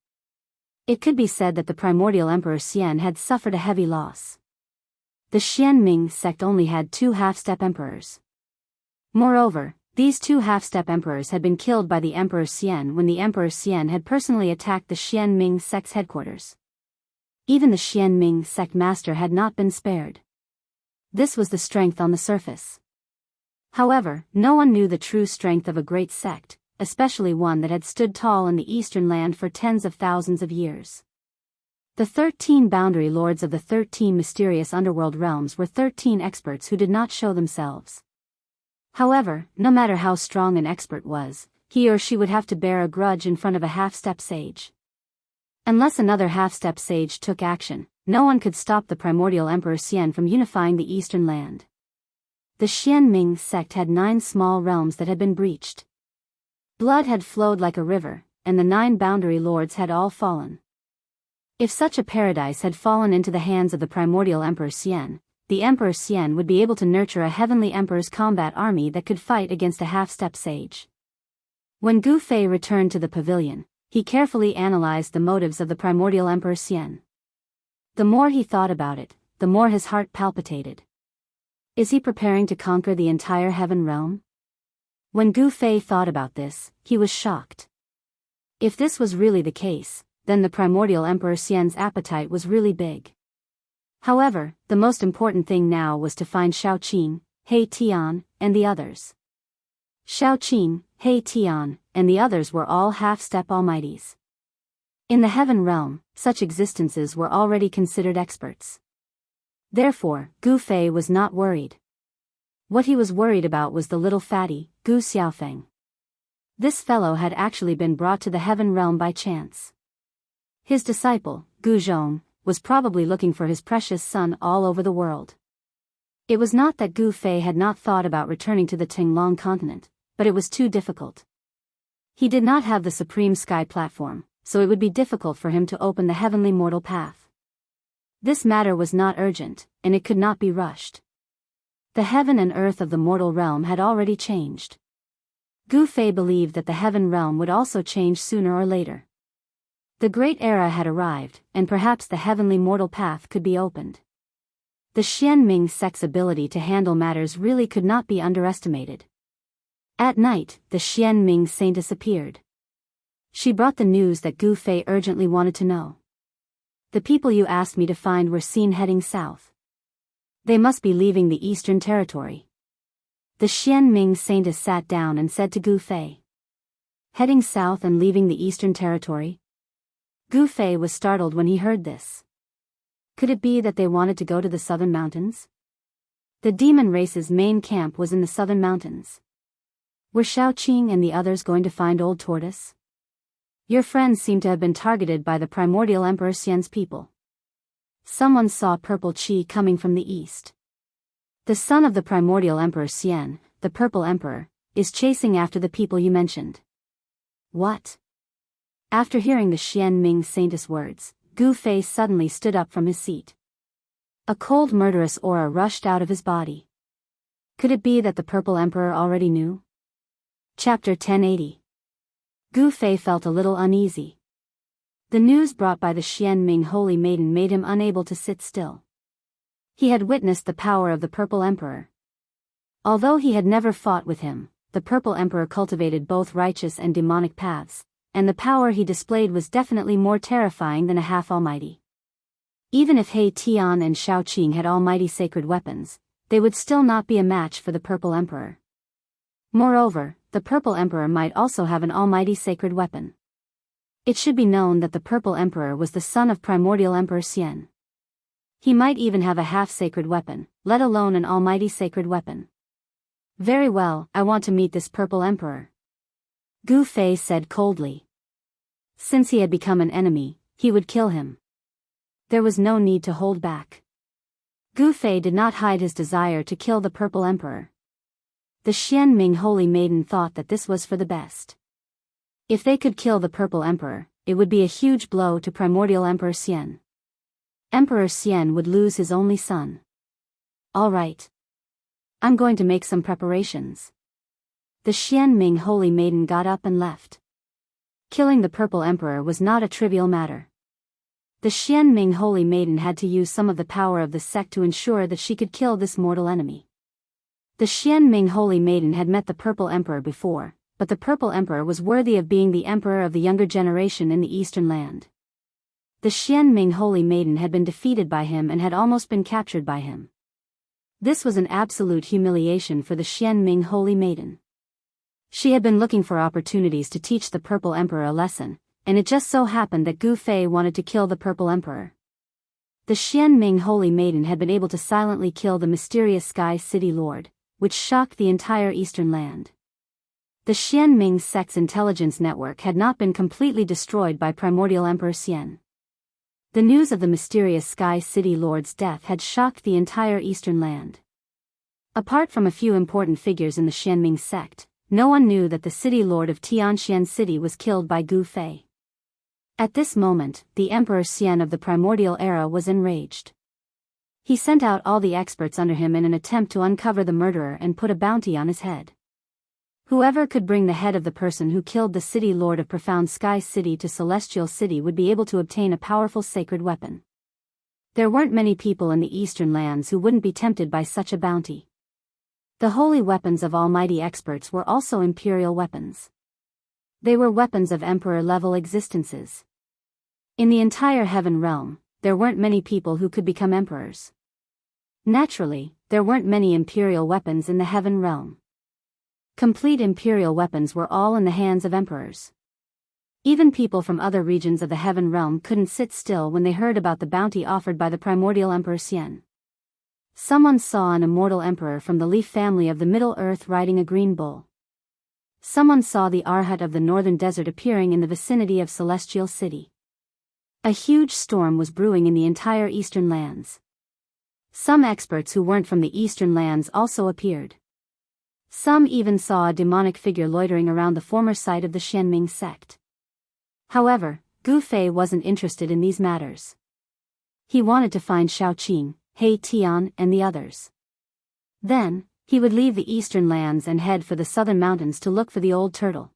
It could be said that the primordial Emperor Xian had suffered a heavy loss. The Xianming sect only had 2 half-step emperors. Moreover, these 2 half-step emperors had been killed by the Emperor Xian when the Emperor Xian had personally attacked the Xianming sect's headquarters. Even the Xianming sect master had not been spared. This was the strength on the surface. However, no one knew the true strength of a great sect, especially one that had stood tall in the eastern land for tens of thousands of years. The 13 boundary lords of the 13 mysterious underworld realms were 13 experts who did not show themselves. However, no matter how strong an expert was, he or she would have to bear a grudge in front of a half-step sage. Unless another half-step sage took action, no one could stop the primordial Emperor Xian from unifying the eastern land. The Xianming sect had 9 small realms that had been breached. Blood had flowed like a river, and the 9 boundary lords had all fallen. If such a paradise had fallen into the hands of the primordial Emperor Xian, the Emperor Xian would be able to nurture a heavenly emperor's combat army that could fight against a half-step sage. When Gu Fei returned to the pavilion, he carefully analyzed the motives of the primordial Emperor Xian. The more he thought about it, the more his heart palpitated. Is he preparing to conquer the entire heaven realm? When Gu Fei thought about this, he was shocked. If this was really the case, then the primordial Emperor Xian's appetite was really big. However, the most important thing now was to find Shaoqing, He Tian, and the others. Shaoqing, He Tian, and the others were all half-step almighties. In the heaven realm, such existences were already considered experts. Therefore, Gu Fei was not worried. What he was worried about was the little fatty, Gu Xiaofeng. This fellow had actually been brought to the heaven realm by chance. His disciple, Gu Zhong, was probably looking for his precious son all over the world. It was not that Gu Fei had not thought about returning to the Tinglong continent, but it was too difficult. He did not have the supreme sky platform, so it would be difficult for him to open the heavenly mortal path. This matter was not urgent, and it could not be rushed. The heaven and earth of the mortal realm had already changed. Gu Fei believed that the heaven realm would also change sooner or later. The great era had arrived, and perhaps the heavenly mortal path could be opened. The Xianming sect's ability to handle matters really could not be underestimated. At night, the Xianming saintess appeared. She brought the news that Gu Fei urgently wanted to know. The people you asked me to find were seen heading south. They must be leaving the eastern territory. The Xianming saintess sat down and said to Gu Fei. Heading south and leaving the eastern territory? Gu Fei was startled when he heard this. Could it be that they wanted to go to the southern mountains? The demon race's main camp was in the southern mountains. Were Shaoqing and the others going to find Old Tortoise? Your friends seem to have been targeted by the primordial Emperor Xian's people. Someone saw purple qi coming from the east. The son of the primordial Emperor Xian, the Purple Emperor, is chasing after the people you mentioned. What? After hearing the Xianming saintess words, Gu Fei suddenly stood up from his seat. A cold murderous aura rushed out of his body. Could it be that the Purple Emperor already knew? Chapter 1080. Gu Fei felt a little uneasy. The news brought by the Xianming holy maiden made him unable to sit still. He had witnessed the power of the Purple Emperor. Although he had never fought with him, the Purple Emperor cultivated both righteous and demonic paths, and the power he displayed was definitely more terrifying than a half-almighty. Even if He Tian and Shaoqing had almighty sacred weapons, they would still not be a match for the Purple Emperor. Moreover, the Purple Emperor might also have an almighty sacred weapon. It should be known that the Purple Emperor was the son of primordial Emperor Xian. He might even have a half-sacred weapon, let alone an almighty sacred weapon. Very well, I want to meet this Purple Emperor. Gu Fei said coldly. Since he had become an enemy, he would kill him. There was no need to hold back. Gu Fei did not hide his desire to kill the Purple Emperor. The Xianming holy maiden thought that this was for the best. If they could kill the Purple Emperor, it would be a huge blow to primordial Emperor Xian. Emperor Xian would lose his only son. All right. I'm going to make some preparations. The Xianming holy maiden got up and left. Killing the Purple Emperor was not a trivial matter. The Xianming Holy Maiden had to use some of the power of the sect to ensure that she could kill this mortal enemy. The Xianming Holy Maiden had met the Purple Emperor before, but the Purple Emperor was worthy of being the emperor of the younger generation in the Eastern Land. The Xianming Holy Maiden had been defeated by him and had almost been captured by him. This was an absolute humiliation for the Xianming Holy Maiden. She had been looking for opportunities to teach the Purple Emperor a lesson, and it just so happened that Gu Fei wanted to kill the Purple Emperor. The Xianming Holy Maiden had been able to silently kill the mysterious Sky City Lord, which shocked the entire Eastern Land. The Xianming sect's intelligence network had not been completely destroyed by Primordial Emperor Xian. The news of the mysterious Sky City Lord's death had shocked the entire Eastern Land. Apart from a few important figures in the Xianming sect, no one knew that the City Lord of Tianxian City was killed by Gu Fei. At this moment, the Emperor Xian of the Primordial Era was enraged. He sent out all the experts under him in an attempt to uncover the murderer and put a bounty on his head. Whoever could bring the head of the person who killed the City Lord of Profound Sky City to Celestial City would be able to obtain a powerful sacred weapon. There weren't many people in the Eastern Lands who wouldn't be tempted by such a bounty. The holy weapons of almighty experts were also imperial weapons. They were weapons of emperor-level existences. In the entire heaven realm, there weren't many people who could become emperors. Naturally, there weren't many imperial weapons in the heaven realm. Complete imperial weapons were all in the hands of emperors. Even people from other regions of the heaven realm couldn't sit still when they heard about the bounty offered by the Primordial Emperor Xian. Someone saw an immortal emperor from the Leaf family of the Middle Earth riding a green bull. Someone saw the Arhat of the Northern Desert appearing in the vicinity of Celestial City. A huge storm was brewing in the entire Eastern Lands. Some experts who weren't from the Eastern Lands also appeared. Some even saw a demonic figure loitering around the former site of the Xianming sect. However, Gu Fei wasn't interested in these matters. He wanted to find Xiaoqing, He Tian, and the others. Then, he would leave the Eastern Lands and head for the southern mountains to look for the old turtle.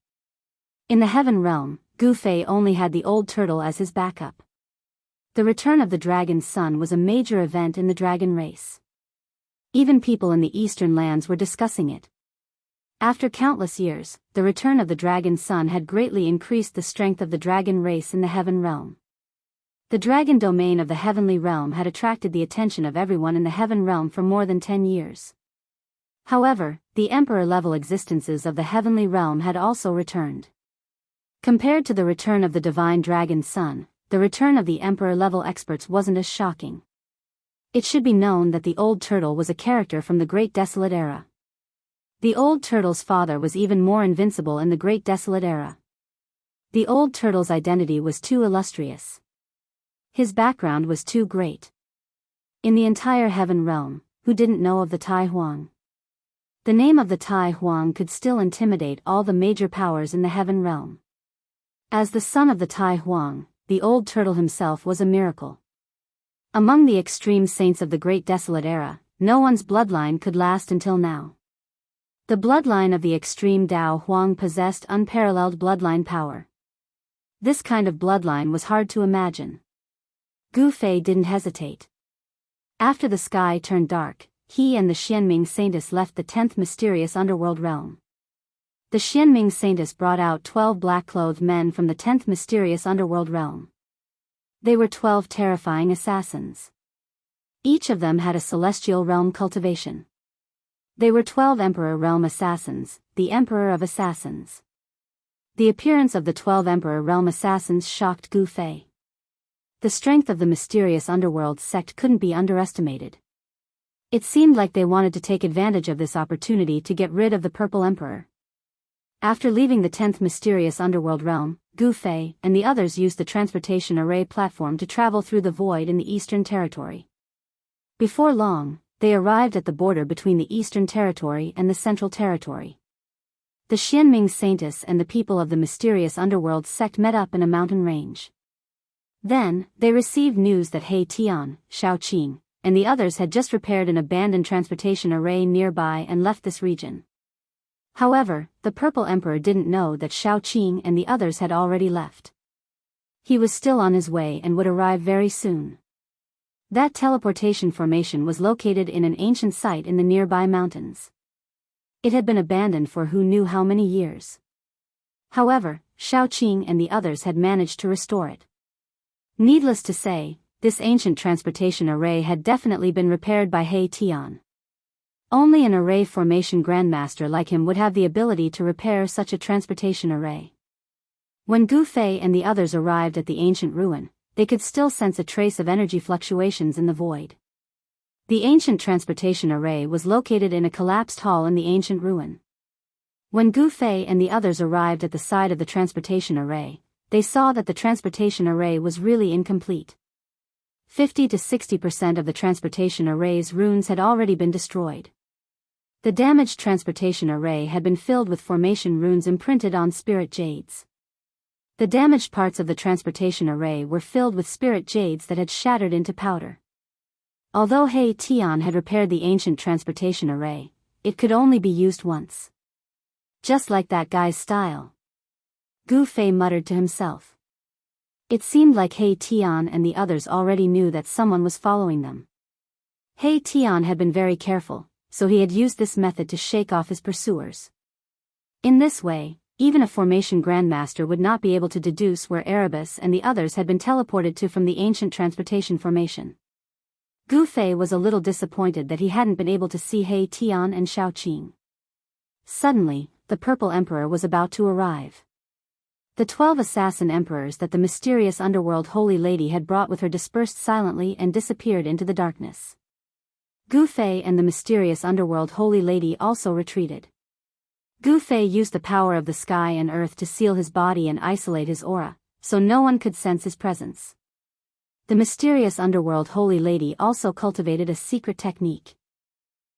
In the heaven realm, Gu Fei only had the old turtle as his backup. The return of the dragon's son was a major event in the dragon race. Even people in the Eastern Lands were discussing it. After countless years, the return of the dragon's son had greatly increased the strength of the dragon race in the heaven realm. The dragon domain of the heavenly realm had attracted the attention of everyone in the heaven realm for more than 10 years. However, the emperor-level existences of the heavenly realm had also returned. Compared to the return of the divine dragon's son, the return of the emperor-level experts wasn't as shocking. It should be known that the old turtle was a character from the Great Desolate Era. The old turtle's father was even more invincible in the Great Desolate Era. The old turtle's identity was too illustrious. His background was too great. In the entire heaven realm, who didn't know of the Tai Huang? The name of the Tai Huang could still intimidate all the major powers in the heaven realm. As the son of the Tai Huang, the old turtle himself was a miracle. Among the extreme saints of the Great Desolate Era, no one's bloodline could last until now. The bloodline of the extreme Dao Huang possessed unparalleled bloodline power. This kind of bloodline was hard to imagine. Gu Fei didn't hesitate. After the sky turned dark, he and the Xianming Saintess left the 10th mysterious underworld realm. The Xianming Saintess brought out 12 black-clothed men from the 10th mysterious underworld realm. They were 12 terrifying assassins. Each of them had a celestial realm cultivation. They were 12 Emperor Realm Assassins, the Emperor of Assassins. The appearance of the 12 Emperor Realm Assassins shocked Gu Fei. The strength of the mysterious underworld sect couldn't be underestimated. It seemed like they wanted to take advantage of this opportunity to get rid of the Purple Emperor. After leaving the 10th mysterious underworld realm, Gu Fei and the others used the transportation array platform to travel through the void in the Eastern Territory. Before long, they arrived at the border between the Eastern Territory and the Central Territory. The Xianming Saintess and the people of the mysterious underworld sect met up in a mountain range. Then, they received news that He Tian, Xiaoqing, and the others had just repaired an abandoned transportation array nearby and left this region. However, the Purple Emperor didn't know that Xiaoqing and the others had already left. He was still on his way and would arrive very soon. That teleportation formation was located in an ancient site in the nearby mountains. It had been abandoned for who knew how many years. However, Xiaoqing and the others had managed to restore it. Needless to say, this ancient transportation array had definitely been repaired by He Tian. Only an array formation grandmaster like him would have the ability to repair such a transportation array. When Gu Fei and the others arrived at the ancient ruin, they could still sense a trace of energy fluctuations in the void. The ancient transportation array was located in a collapsed hall in the ancient ruin. When Gu Fei and the others arrived at the side of the transportation array, they saw that the transportation array was really incomplete. 50 to 60% of the transportation array's runes had already been destroyed. The damaged transportation array had been filled with formation runes imprinted on spirit jades. The damaged parts of the transportation array were filled with spirit jades that had shattered into powder. Although He Tian had repaired the ancient transportation array, it could only be used once. Just like that guy's style. Gu Fei muttered to himself. It seemed like He Tian and the others already knew that someone was following them. He Tian had been very careful, so he had used this method to shake off his pursuers. In this way, even a formation grandmaster would not be able to deduce where Erebus and the others had been teleported to from the ancient transportation formation. Gu Fei was a little disappointed that he hadn't been able to see He Tian and Xiaoqing. Suddenly, the Purple Emperor was about to arrive. The 12 assassin emperors that the mysterious underworld holy lady had brought with her dispersed silently and disappeared into the darkness. Gu Fei and the mysterious underworld holy lady also retreated. Gu Fei used the power of the sky and earth to seal his body and isolate his aura, so no one could sense his presence. The mysterious underworld holy lady also cultivated a secret technique.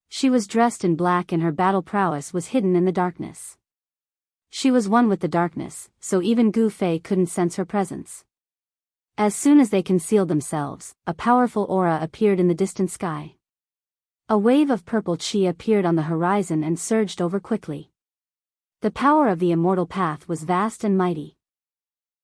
She was dressed in black and her battle prowess was hidden in the darkness. She was one with the darkness, so even Gu Fei couldn't sense her presence. As soon as they concealed themselves, a powerful aura appeared in the distant sky. A wave of purple qi appeared on the horizon and surged over quickly. The power of the immortal path was vast and mighty.